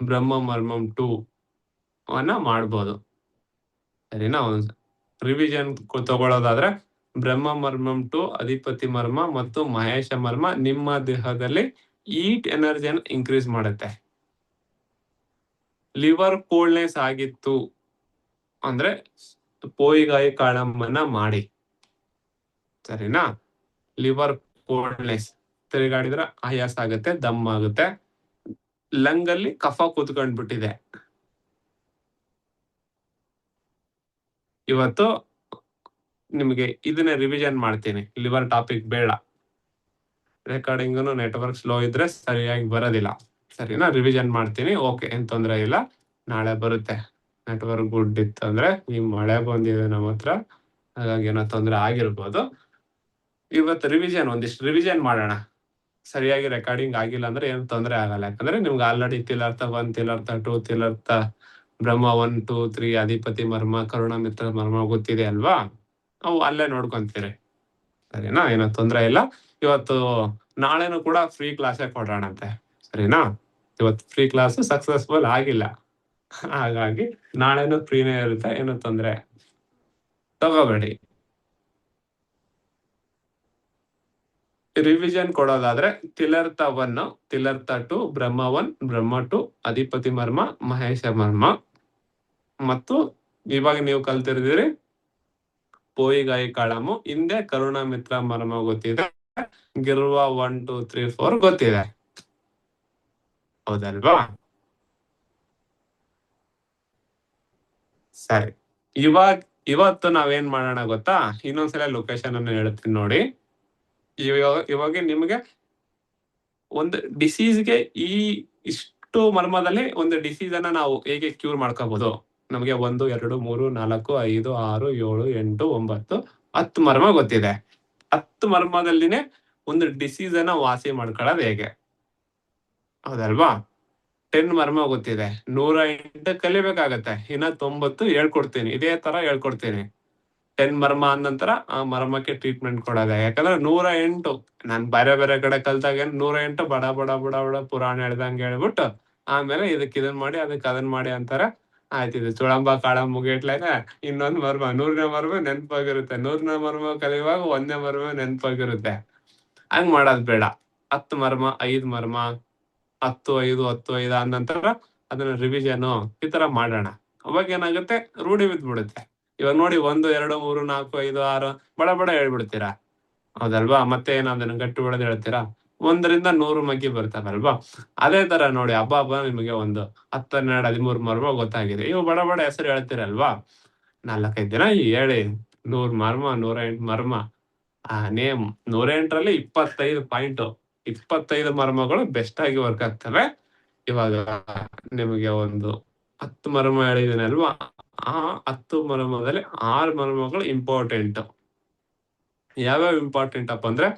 ಬ್ರಹ್ಮ ಮರ್ಮಂ 2 ಅನ್ನ ಮಾಡ್ಬೋದು. ಸರಿನಾ? ಒಂದು ರಿವಿಷನ್ ತಗೊಳ್ಳೋದಾದ್ರೆ ಬ್ರಹ್ಮ ಮರ್ಮಂ 2, ಅಧಿಪತಿ ಮರ್ಮ ಮತ್ತು ಮಹೇಶ ಮರ್ಮ ನಿಮ್ಮ ದೇಹದಲ್ಲಿ ಈಟ್ ಎನರ್ಜಿಯನ್ನು ಇನ್ಕ್ರೀಸ್ ಮಾಡುತ್ತೆ. ಲಿವರ್ ಕೋಲ್ಡ್ನೆಸ್ ಆಗಿತ್ತು ಅಂದ್ರೆ ಪೋಯಿಗಾಯಿ ಕಾಳಮ್ಮನ್ನ ಮಾಡಿ. ಸರಿನಾ? ಲಿವರ್ ಕೋಲ್ಡ್ನೆಸ್, ತಿರುಗಾಡಿದ್ರೆ ಆಯಾಸ ಆಗುತ್ತೆ, ದಮ್ ಆಗುತ್ತೆ, ಲಂಗಲ್ಲಿ ಕಫ ಕೂತ್ಕೊಂಡ್ಬಿಟ್ಟಿದೆ. ಇವತ್ತು ನಿಮಗೆ ಇದನ್ನ ರಿವಿಷನ್ ಮಾಡ್ತೀನಿ. ಲಿವರ್ ಟಾಪಿಕ್ ಬೇಡ, ರೆಕಾರ್ಡಿಂಗ್ ನೆಟ್ವರ್ಕ್ ಸ್ಲೋ ಇದ್ರೆ ಸರಿಯಾಗಿ ಬರೋದಿಲ್ಲ. ಸರಿನಾ? ರಿವಿಷನ್ ಮಾಡ್ತೀನಿ. ಓಕೆ, ಏನ್ ತೊಂದರೆ ಇಲ್ಲ, ನಾಳೆ ಬರುತ್ತೆ. ನೆಟ್ವರ್ಕ್ ಗುಡ್ ಇತ್ತು ಅಂದ್ರೆ, ಈ ಮಳೆ ಬಂದಿದೆ ನಮ್ಮ ಹತ್ರ, ಹಾಗಾಗಿ ಏನೋ ತೊಂದರೆ ಆಗಿರ್ಬೋದು. ಇವತ್ತು ರಿವಿಷನ್, ಒಂದಿಷ್ಟು ರಿವಿಷನ್ ಮಾಡೋಣ. ಸರಿಯಾಗಿ ರೆಕಾರ್ಡಿಂಗ್ ಆಗಿಲ್ಲ ಅಂದ್ರೆ ಏನು ತೊಂದರೆ ಆಗಲ್ಲ. ಯಾಕಂದ್ರೆ ನಿಮ್ಗೆ ಆಲ್ರೆಡಿ ತಿಲ್ಲರ್ಥ 1, ತಿಲ್ಲರ್ಥ 2, ತಿಲ್ಲರ್ಥ ಬ್ರಹ್ಮ 1, 2, 3 ಅಧಿಪತಿ ಮರ್ಮ, ಕರುಣ ಮಿತ್ರ ಮರ್ಮ ಗೊತ್ತಿದೆ ಅಲ್ವಾ? ಅವು ಅಲ್ಲೇ ನೋಡ್ಕೊಂತೀರಿ. ಸರಿನಾ? ಏನೋ ತೊಂದ್ರೆ ಇಲ್ಲ. ಇವತ್ತು ನಾಳೆನೂ ಕೂಡ ಫ್ರೀ ಕ್ಲಾಸೇ ಕೊಡೋಣಂತೆ. ಸರಿನಾ? ಇವತ್ತು ಫ್ರೀ ಕ್ಲಾಸ್ ಸಕ್ಸಸ್ಫುಲ್ ಆಗಿಲ್ಲ, ಹಾಗಾಗಿ ನಾಳೆನೂ ಫ್ರೀನೇ ಇರುತ್ತೆ. ಏನು ತೊಂದ್ರೆ ತಗೋಬೇಡಿ. ರಿವಿಷನ್ ಕೊಡೋದಾದ್ರೆ ತಿಲರ್ಥ 1, ತಿಲರ್ಥ 2, ಬ್ರಹ್ಮ 1, ಬ್ರಹ್ಮ 2, ಅಧಿಪತಿ ಮರ್ಮ, ಮಹೇಶ ಮರ್ಮ, ಮತ್ತು ಇವಾಗ ನೀವು ಕಲ್ತಿರ್ದಿರಿ ಪೋಯಿಗಾಯಿ ಕಾಳಮು. ಹಿಂದೆ ಕರುಣ ಮಿತ್ರ ಮರ್ಮ ಗೊತ್ತಿದೆ, ಗಿರ್ವ 1, 2, 3, 4 ಗೊತ್ತಿದೆ. ಹೌದಲ್ವಾ? ಸರಿ, ಇವತ್ತು ನಾವೇನ್ ಮಾಡೋಣ ಗೊತ್ತಾ? ಇನ್ನೊಂದ್ಸಲ ಲೊಕೇಶನ್ ಅನ್ನು ಹೇಳ್ತೀನಿ ನೋಡಿ. ಇವಾಗ ನಿಮ್ಗೆ ಒಂದು ಡಿಸೀಸ್ಗೆ ಇಷ್ಟು ಮರ್ಮದಲ್ಲಿ ಒಂದು ಡಿಸೀಸ್ ಅನ್ನ ನಾವು ಹೇಗೆ ಕ್ಯೂರ್ ಮಾಡ್ಕೋಬಹುದು? ನಮಗೆ 1, 2, 3, 4, 5, 6, 7, 8, 9, 10 ಮರ್ಮ ಗೊತ್ತಿದೆ. 10 ಮರ್ಮದಲ್ಲಿನೇ ಒಂದು ಡಿಸೀಸ್ ಅನ್ನ ವಾಸಿ ಮಾಡ್ಕೊಳ್ಳೋದು ಹೇಗೆ? ಹೌದಲ್ವಾ? 10 ಮರ್ಮ ಗೊತ್ತಿದೆ, 108 ಕಲಿಬೇಕಾಗತ್ತೆ. ಇನ್ನ 90 ಹೇಳ್ಕೊಡ್ತೀನಿ, ಇದೇ ತರ ಹೇಳ್ಕೊಡ್ತೀನಿ. 10 ಮರ್ಮ ಅಂದ ನಂತರ ಆ ಮರ್ಮಕ್ಕೆ ಟ್ರೀಟ್ಮೆಂಟ್ ಕೊಡೋದೆ. ಯಾಕಂದ್ರೆ 108 ನಾನ್ ಬೇರೆ ಬೇರೆ ಕಡೆ ಕಲ್ತಾಗ 108 ಬಡ ಬಡ ಬಡ ಬಡ ಪುರಾಣ ಹೇಳ್ದಂಗೆ ಹೇಳ್ಬಿಟ್ಟು ಆಮೇಲೆ ಇದನ್ನ ಮಾಡಿ ಅದನ್ನ ಮಾಡಿ ಅಂತಾರೆ. ಆಯ್ತಿದೆ ಚುಳಂಬ ಕಾಳ ಮುಗಿಟ್ಲಾಗ ಇನ್ನೊಂದ್ ಮರ್ಮ 100ನೇ ಮರ್ಮ ನೆನಪಾಗಿರುತ್ತೆ. 100ನೇ ಮರ್ಮ ಕಲಿಯುವಾಗ 1ನೇ ಮರ್ಮ ನೆನಪಾಗಿರುತ್ತೆ. ಹಂಗ್ ಮಾಡೋದ್ ಬೇಡ. 10 ಮರ್ಮ, 5 ಮರ್ಮ, 10, 5, 10, 5 ಆದ ನಂತರ ಅದನ್ನ ರಿವಿಷನ್ ಈ ತರ ಮಾಡೋಣ. ಅವಾಗ ಏನಾಗುತ್ತೆ, ರೂಢಿ ಬಿದ್ಬಿಡುತ್ತೆ. ಇವಾಗ ನೋಡಿ 1, 2, 3, 4, 5, 6 ಬಡ ಬಡ ಹೇಳ್ಬಿಡ್ತೀರಾ. ಹೌದಲ್ವಾ? ಮತ್ತೆ ಏನಾದ್ರು ಗಟ್ಟಿ ಬಿಡೋದು ಹೇಳ್ತೀರಾ. 1ರಿಂದ 100 ಮಗ್ಗಿ ಬರ್ತಾವಲ್ವಾ? ಅದೇ ತರ ನೋಡಿ, ಹಬ್ಬ ನಿಮಗೆ ಒಂದು 10, 12, 13 ಮರ್ಮ ಗೊತ್ತಾಗಿದೆ. ಇವು ಬಡ ಬಡ ಹೆಸರು ಹೇಳ್ತೀರಲ್ವಾ? 4-5 ದಿನ ಹೇಳಿ 100 ಮರ್ಮ, 108 ಮರ್ಮ. ನೇಮ್ 108ರಲ್ಲಿ 25 ಪಾಯಿಂಟ್, 25 ಮರ್ಮಗಳು ಬೆಸ್ಟ್ ಆಗಿ ವರ್ಕ್ ಆಗ್ತವೆ. ಇವಾಗ ನಿಮಗೆ ಒಂದು 10 ಮರ್ಮ ಹೇಳಿದೀನಲ್ವಾ? ಆ 10 ಮರ್ಮದಲ್ಲಿ 6 ಮರ್ಮಗಳು ಇಂಪಾರ್ಟೆಂಟ್. ಯಾವ್ಯಾವ ಇಂಪಾರ್ಟೆಂಟ್ ಅಪ್ಪ ಅಂದ್ರೆ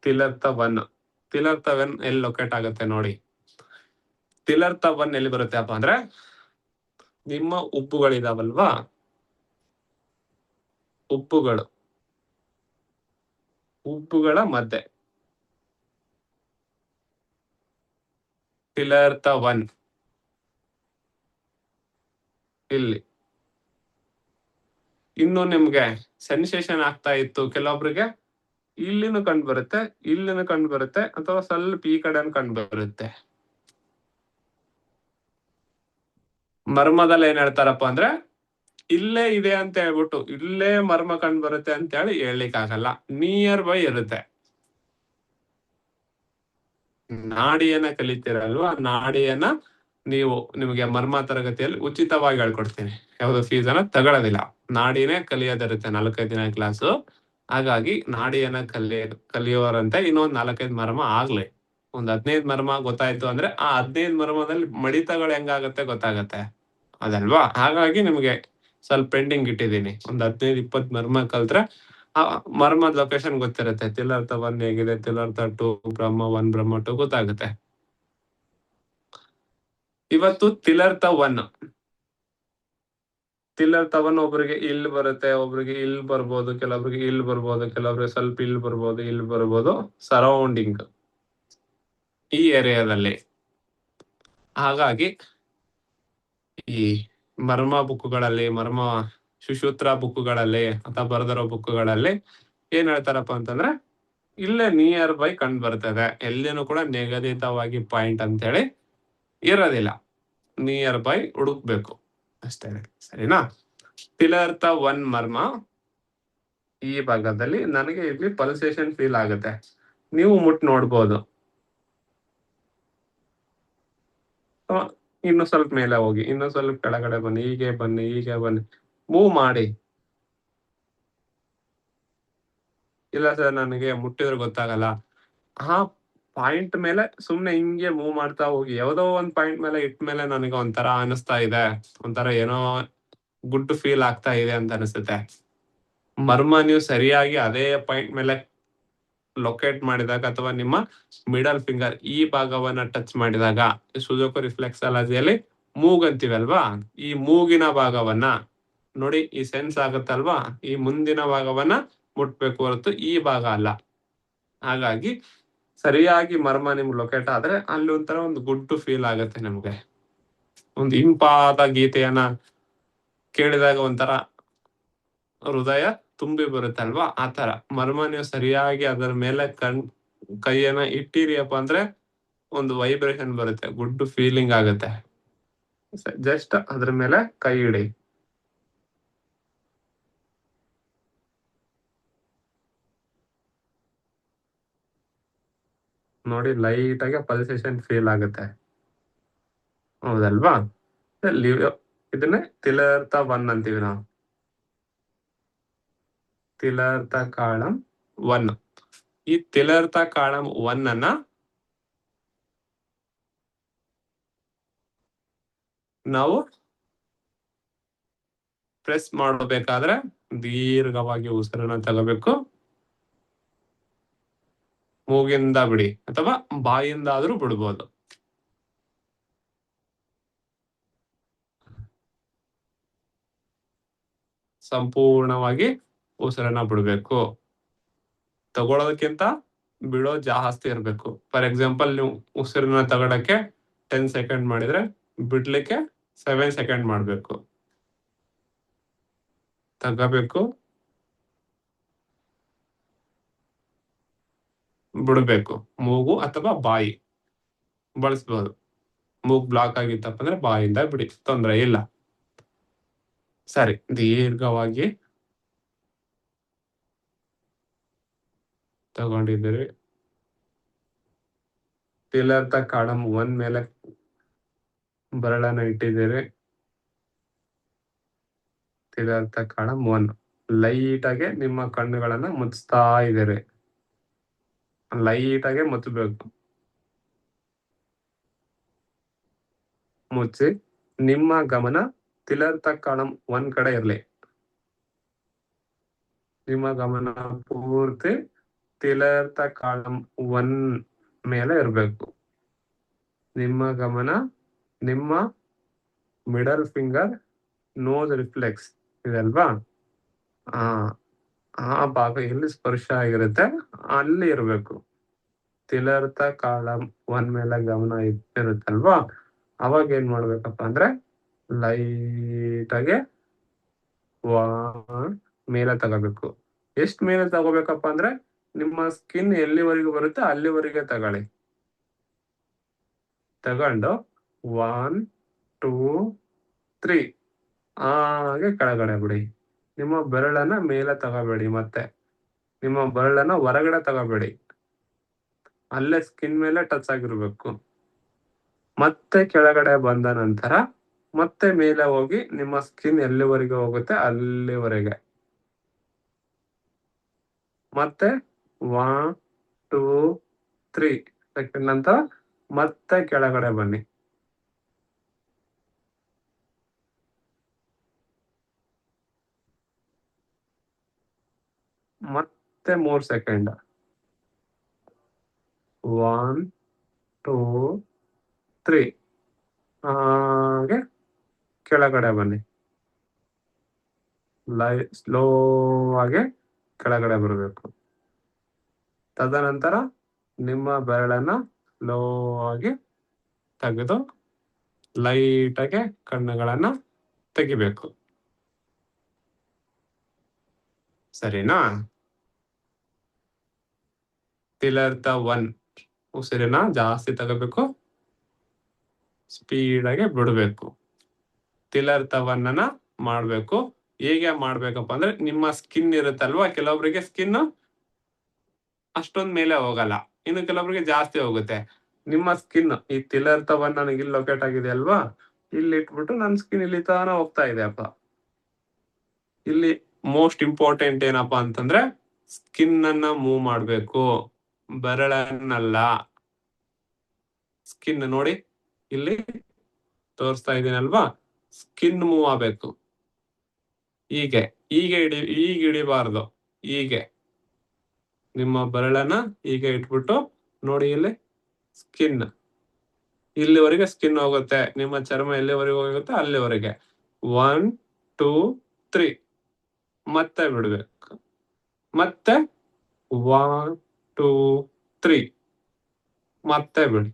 ತಿಲರ್ಥ 1. ತಿಲರ್ಥ 1 ಎಲ್ಲಿ ಲೊಕೇಟ್ ಆಗುತ್ತೆ ನೋಡಿ. ತಿಲರ್ಥ 1 ಎಲ್ಲಿ ಬರುತ್ತೆ ಅಪ್ಪ ಅಂದ್ರೆ ನಿಮ್ಮ ಉಪ್ಪುಗಳಿದಾವಲ್ವಾ, ಉಪ್ಪುಗಳ ಮಧ್ಯೆ ತಿಲರ್ಥ 1 ಇಲ್ಲಿ. ಇನ್ನು ನಿಮ್ಗೆ ಸೆನ್ಸೇಷನ್ ಆಗ್ತಾ ಇತ್ತು ಕೆಲವೊಬ್ರಿಗೆ, ಇಲ್ಲಿನೂ ಕಂಡು ಬರುತ್ತೆ, ಇಲ್ಲಿನೂ ಕಂಡು ಬರುತ್ತೆ, ಅಥವಾ ಸ್ವಲ್ಪ ಈ ಕಡೆ ಕಂಡು ಬರುತ್ತೆ. ಮರ್ಮದಲ್ಲಿ ಏನ್ ಹೇಳ್ತಾರಪ್ಪ ಅಂದ್ರೆ ಇಲ್ಲೇ ಇದೆ ಅಂತ ಹೇಳ್ಬಿಟ್ಟು ಇಲ್ಲೇ ಮರ್ಮ ಕಂಡು ಬರುತ್ತೆ ಅಂತ ಹೇಳಿ ಹೇಳ್ಲಿಕ್ಕೆ ಆಗಲ್ಲ. ನಿಯರ್ ಬೈ ಇರುತ್ತೆ. ನಾಡಿಯನ್ನ ಕಲಿತೀರಲ್ವಾ, ನಾಡಿಯನ್ನ ನಿಮಗೆ ಮರ್ಮ ತರಗತಿಯಲ್ಲಿ ಉಚಿತವಾಗಿ ಹೇಳ್ಕೊಡ್ತೀನಿ. ಯಾವ್ದು ಫೀಸ್ ಅನ್ನ ತಗೊಳ್ಳೋದಿಲ್ಲ. ನಾಡಿನೇ ಕಲಿಯೋದಿರುತ್ತೆ 4-5 ದಿನ ಕ್ಲಾಸು. ಹಾಗಾಗಿ ನಾಡಿಯನ್ನ ಕಲಿಯೋರಂತೆ ಇನ್ನೊಂದ್ 4-5 ಮರ್ಮ ಆಗ್ಲಿ. ಒಂದ್ 15 ಮರ್ಮ ಗೊತ್ತಾಯ್ತು ಅಂದ್ರೆ ಆ 15 ಮರ್ಮದಲ್ಲಿ ಮಡಿತಗಳು ಹೆಂಗಾಗತ್ತೆ ಗೊತ್ತಾಗತ್ತೆ. ಅದಲ್ವಾ? ಹಾಗಾಗಿ ನಿಮ್ಗೆ ಸ್ವಲ್ಪ ಪೆಂಡಿಂಗ್ ಇಟ್ಟಿದ್ದೀನಿ. ಒಂದ್ 15-20 ಮರ್ಮ ಕಲ್ತ್ರೆ ಆ ಮರ್ಮದ ಲೊಕೇಶನ್ ಗೊತ್ತಿರುತ್ತೆ. ತಿಲರ್ಥ 1 ಹೇಗಿದೆ, ತಿಲರ್ಥ 2, ಬ್ರಹ್ಮ 1, ಬ್ರಹ್ಮ 2 ಗೊತ್ತಾಗುತ್ತೆ. ಇವತ್ತು ತಿಲರ್ಥ 1 ಒಬ್ರಿಗೆ ಇಲ್ಲಿ ಬರುತ್ತೆ, ಒಬ್ರಿಗೆ ಇಲ್ಲಿ ಬರ್ಬೋದು, ಕೆಲವೊಬ್ರಿಗೆ ಇಲ್ಲಿ ಬರ್ಬೋದು, ಕೆಲವೊಬ್ರಿಗೆ ಸ್ವಲ್ಪ ಇಲ್ಲಿ ಬರ್ಬೋದು, ಸರೌಂಡಿಂಗ್ ಈ ಏರಿಯಾದಲ್ಲಿ. ಹಾಗಾಗಿ ಈ ಮರ್ಮ ಬುಕ್ಗಳಲ್ಲಿ, ಮರ್ಮ ಸುಶೂತ್ರ ಬುಕ್ಗಳಲ್ಲಿ ಅಥವಾ ಬರೆದಿರೋ ಬುಕ್ಗಳಲ್ಲಿ ಏನ್ ಹೇಳ್ತಾರಪ್ಪ ಅಂತಂದ್ರೆ ಇಲ್ಲೇ ನಿಯರ್ ಬೈ ಕಂಡು ಬರ್ತದೆ. ಎಲ್ಲಿನೂ ಕೂಡ ನಿಗದಿತವಾಗಿ ಪಾಯಿಂಟ್ ಅಂತ ಹೇಳಿ ಇರೋದಿಲ್ಲ. ನಿಯರ್ ಬೈ ಹುಡುಕ್ಬೇಕು ಅಷ್ಟೇ. ಸರಿನಾ? ತಿಲರ್ಥ 1 ಮರ್ಮ ಈ ಭಾಗದಲ್ಲಿ ನನಗೆ ಇಲ್ಲಿ ಪಲ್ಸೇಷನ್ ಫೀಲ್ ಆಗುತ್ತೆ. ನೀವು ನೋಡ್ಬೋದು. ಇನ್ನು ಸ್ವಲ್ಪ ಮೇಲೆ ಹೋಗಿ, ಇನ್ನು ಸ್ವಲ್ಪ ಕೆಳಗಡೆ ಬನ್ನಿ, ಹೀಗೆ ಬನ್ನಿ, ಮೂವ್ ಮಾಡಿ. ಇಲ್ಲ ಸರ್ ನನಗೆ ಮುಟ್ಟಿದ್ರೆ ಗೊತ್ತಾಗಲ್ಲ. ಆ ಪಾಯಿಂಟ್ ಮೇಲೆ ಸುಮ್ನೆ ಹಿಂಗೆ ಮೂವ್ ಮಾಡ್ತಾ ಹೋಗಿ. ಯಾವುದೋ ಒಂದ್ ಪಾಯಿಂಟ್ ಮೇಲೆ ಇಟ್ಮೇಲೆ ನನಗೆ ಒಂಥರ ಅನಿಸ್ತಾ ಇದೆ, ಒಂಥರ ಏನೋ ಗುಡ್ ಫೀಲ್ ಆಗ್ತಾ ಇದೆ ಅಂತ ಅನಿಸುತ್ತೆ. ಮರ್ಮ ನೀವು ಸರಿಯಾಗಿ ಅದೇ ಪಾಯಿಂಟ್ ಮೇಲೆ ಲೊಕೇಟ್ ಮಾಡಿದಾಗ ಅಥವಾ ನಿಮ್ಮ ಮಿಡಲ್ ಫಿಂಗರ್ ಈ ಭಾಗವನ್ನ ಟಚ್ ಮಾಡಿದಾಗ ಸುಜೋಕು ರಿಫ್ಲೆಕ್ಸಾಲಜಿಯಲ್ಲಿ ಮೂಗಂತೀವಲ್ವಾ, ಈ ಮೂಗಿನ ಭಾಗವನ್ನ ನೋಡಿ, ಈ ಸೆನ್ಸ್ ಆಗುತ್ತಲ್ವಾ, ಈ ಮುಂದಿನ ಭಾಗವನ್ನ ಮುಟ್ಬೇಕು ಹೊರತು ಈ ಭಾಗ ಅಲ್ಲ. ಹಾಗಾಗಿ ಸರಿಯಾಗಿ ಮರ್ಮ ನಿಮ್ಗೆ ಲೊಕೇಟ್ ಆದ್ರೆ ಅಲ್ಲಿ ಒಂಥರ ಒಂದು ಗುಡ್ ಫೀಲ್ ಆಗುತ್ತೆ ನಮ್ಗೆ. ಒಂದು ಇಂಪಾದ ಗೀತೆಯನ್ನ ಕೇಳಿದಾಗ ಒಂಥರ ಹೃದಯ ತುಂಬಿ ಬರುತ್ತಲ್ವಾ, ಆ ತರ ಮರ್ಮ ನೀವು ಸರಿಯಾಗಿ ಅದರ ಮೇಲೆ ಕೈಯನ್ನ ಇಟ್ಟಿರಿಯಪ್ಪ ಅಂದ್ರೆ ಒಂದು ವೈಬ್ರೇಷನ್ ಬರುತ್ತೆ, ಗುಡ್ ಫೀಲಿಂಗ್ ಆಗುತ್ತೆ. ಜಸ್ಟ್ ಅದ್ರ ಮೇಲೆ ಕೈ ಇಡಿ. ನೋಡಿ, ಲೈಟ್ ಆಗಿ ಪಲ್ಸೇಷನ್ ಫೀಲ್ ಆಗುತ್ತೆ, ಹೌದಲ್ವಾ? ಇದನ್ನೇ ತಿಲರ್ಥ 1 ಅಂತೀವಿ ನಾವು. ತಿಲರ್ಥ ಕಾಳಂ 1. ಈ ತಿಲರ್ಥ ಕಾಳಂ 1 ಅನ್ನ ನಾವು ಪ್ರೆಸ್ ಮಾಡಬೇಕಾದ್ರೆ ದೀರ್ಘವಾಗಿ ಉಸಿರನ್ನ ತಗೋಬೇಕು. ಮೂಗಿಂದ ಬಿಡಿ ಅಥವಾ ಬಾಯಿಂದ ಆದ್ರೂ ಬಿಡ್ಬೋದು. ಸಂಪೂರ್ಣವಾಗಿ ಉಸಿರನ್ನ ಬಿಡ್ಬೇಕು. ತಗೊಳ್ಳೋದಕ್ಕಿಂತ ಬಿಡೋ ಜಾಸ್ತಿ ಇರ್ಬೇಕು. ಫಾರ್ ಎಕ್ಸಾಂಪಲ್, ನೀವು ಉಸಿರನ್ನ ತಗೊಳಕ್ಕೆ 10 ಸೆಕೆಂಡ್ ಮಾಡಿದ್ರೆ ಬಿಡ್ಲಿಕ್ಕೆ 7 ಸೆಕೆಂಡ್ ಮಾಡ್ಬೇಕು. ತಗೋಬೇಕು, ಬಿಡ್ಬೇಕು. ಮೂಗು ಅಥವಾ ಬಾಯಿ ಬಳಸ್ಬೋದು. ಮೂಗ್ ಬ್ಲಾಕ್ ಆಗಿತ್ತಪ್ಪ ಅಂದ್ರೆ ಬಾಯಿಂದ ಬಿಡಿ, ತೊಂದರೆ ಇಲ್ಲ. ಸರಿ, ದೀರ್ಘವಾಗಿ ತಗೊಂಡಿದ್ದೀರಿ. ತಿಲರ್ಥ ಕಾಳಂ 1 ಮೇಲೆ ಬೆರಳನ್ನ ಇಟ್ಟಿದ್ದೀರಿ. ತಿಲರ್ಥ ಕಾಳಂ 1 ಲೈಟ್ ಆಗಿ ನಿಮ್ಮ ಕಣ್ಣುಗಳನ್ನ ಮುಚ್ತಾ ಇದ್ದೀರಿ. ಲೈಟ್ ಆಗಿ ಮುಚ್ಚಬೇಕು. ಮುಚ್ಚಿ ನಿಮ್ಮ ಗಮನ ತಿಲರ್ಥ ಕಾಳಂ 1 ಕಡೆ ಇರ್ಲಿ. ನಿಮ್ಮ ಗಮನ ಪೂರ್ತಿ ತಿಲರ್ಥ ಕಾಳಂ 1 ಮೇಲೆ ಇರಬೇಕು. ನಿಮ್ಮ ಗಮನ ನಿಮ್ಮ ಮಿಡಲ್ ಫಿಂಗರ್ ನೋಸ್ ರಿಫ್ಲೆಕ್ಸ್ ಇದಲ್ವಾ, ಆ ಭಾಗ ಎಲ್ಲಿ ಸ್ಪರ್ಶ ಆಗಿರುತ್ತೆ ಅಲ್ಲಿ ಇರಬೇಕು. ತಿಲರ್ಥ ಕಾಳಂ 1 ಮೇಲೆ ಗಮನ ಇರುತ್ತಲ್ವಾ, ಅವಾಗ ಏನ್ ಮಾಡ್ಬೇಕಪ್ಪ ಅಂದ್ರೆ ಲೈಟ್ ಆಗಿ ಮೇಲೆ ತಗೋಬೇಕು. ಎಷ್ಟ್ ಮೇಲೆ ತಗೋಬೇಕಪ್ಪ ಅಂದ್ರೆ ನಿಮ್ಮ ಸ್ಕಿನ್ ಎಲ್ಲಿವರೆಗೂ ಬರುತ್ತೆ ಅಲ್ಲಿವರೆಗೆ ತಗೊಳ್ಳಿ. ತಗೊಂಡು 1 2 3 ಹಾಗೆ ಕೆಳಗಡೆ ಬಿಡಿ. ನಿಮ್ಮ ಬೆರಳನ್ನ ಮೇಲೆ ತಗೋಬೇಡಿ, ಮತ್ತೆ ನಿಮ್ಮ ಬೆರಳನ್ನ ಹೊರಗಡೆ ತಗೋಬೇಡಿ, ಅಲ್ಲೇ ಸ್ಕಿನ್ ಮೇಲೆ ಟಚ್ ಆಗಿರ್ಬೇಕು. ಮತ್ತೆ ಕೆಳಗಡೆ ಬಂದ ನಂತರ ಮತ್ತೆ ಮೇಲೆ ಹೋಗಿ ನಿಮ್ಮ ಸ್ಕಿನ್ ಎಲ್ಲಿವರೆಗೆ ಹೋಗುತ್ತೆ ಅಲ್ಲಿವರೆಗೆ. ಮತ್ತೆ 1 2 3 ಸೆಕೆಂಡ್ ನಂತರ ಮತ್ತೆ ಕೆಳಗಡೆ ಬನ್ನಿ. ಮತ್ತೆ 3 ಸೆಕೆಂಡ್. 1 2 3 ಹಾಗೆ ಕೆಳಗಡೆ ಬನ್ನಿ. ಸ್ಲೋ ಆಗಿ ಕೆಳಗಡೆ ಬರಬೇಕು. ತದನಂತರ ನಿಮ್ಮ ಬೆರಳನ್ನ ಸ್ಲೋ ಆಗಿ ತೆಗೆದು ಲೈಟ್ ಆಗಿ ಕಣ್ಣುಗಳನ್ನ ತೆಗಿಬೇಕು. ಸರಿನಾ? ತಿಲರ್ಥ 1 ಉಸಿರನ್ನ ಜಾಸ್ತಿ ತಗೋಬೇಕು, ಸ್ಪೀಡ್ ಆಗಿ ಬಿಡಬೇಕು. ತಿಲರ್ಥ 1 ಅನ್ನ ಮಾಡ್ಬೇಕು. ಹೇಗೆ ಮಾಡ್ಬೇಕಪ್ಪ ಅಂದ್ರೆ, ನಿಮ್ಮ ಸ್ಕಿನ್ ಇರುತ್ತಲ್ವಾ, ಕೆಲವೊಬ್ಬರಿಗೆ ಸ್ಕಿನ್ ಅಷ್ಟೊಂದ್ ಮೇಲೆ ಹೋಗಲ್ಲ, ಇನ್ನು ಕೆಲವೊಬ್ಬರಿಗೆ ಜಾಸ್ತಿ ಹೋಗುತ್ತೆ. ನಿಮ್ಮ ಸ್ಕಿನ್ ಈ ತಿಲರ್ಥ 1 ನನಗೆ ಇಲ್ಲಿ ಲೊಕೇಟ್ ಆಗಿದೆ ಅಲ್ವಾ, ಇಲ್ಲಿ ಇಟ್ಬಿಟ್ಟು ನನ್ನ ಸ್ಕಿನ್ ಇಲ್ಲಿ ತಾನ ಹೋಗ್ತಾ ಇದೆ ಅಪ್ಪ. ಇಲ್ಲಿ ಮೋಸ್ಟ್ ಇಂಪಾರ್ಟೆಂಟ್ ಏನಪ್ಪಾ ಅಂತಂದ್ರೆ ಸ್ಕಿನ್ ಅನ್ನ ಮೂವ್ ಮಾಡ್ಬೇಕು, ಬೆರಳನ್ನಲ್ಲ. ಸ್ಕಿನ್ ನೋಡಿ, ಇಲ್ಲಿ ತೋರಿಸ್ತಾ ಇದೀನಲ್ವಾ, ಸ್ಕಿನ್ ಮೂವ್ ಆಗ್ಬೇಕು. ಹೀಗೆ ಹಿಡಿಬಾರ್ದು. ಹೀಗೆ ನಿಮ್ಮ ಬೆರಳನ್ನ ಹೀಗೆ ಇಟ್ಬಿಟ್ಟು ನೋಡಿ, ಇಲ್ಲಿ ಸ್ಕಿನ್ ಇಲ್ಲಿವರೆಗೆ ಸ್ಕಿನ್ ಹೋಗುತ್ತೆ, ನಿಮ್ಮ ಚರ್ಮ ಎಲ್ಲಿವರೆಗೆ ಹೋಗುತ್ತೆ ಅಲ್ಲಿವರೆಗೆ. 1 2 3 ಮತ್ತೆ ಬಿಡ್ಬೇಕು, ಮತ್ತೆ 1 2 3 ಮತ್ತೆ ಬಿಡಿ,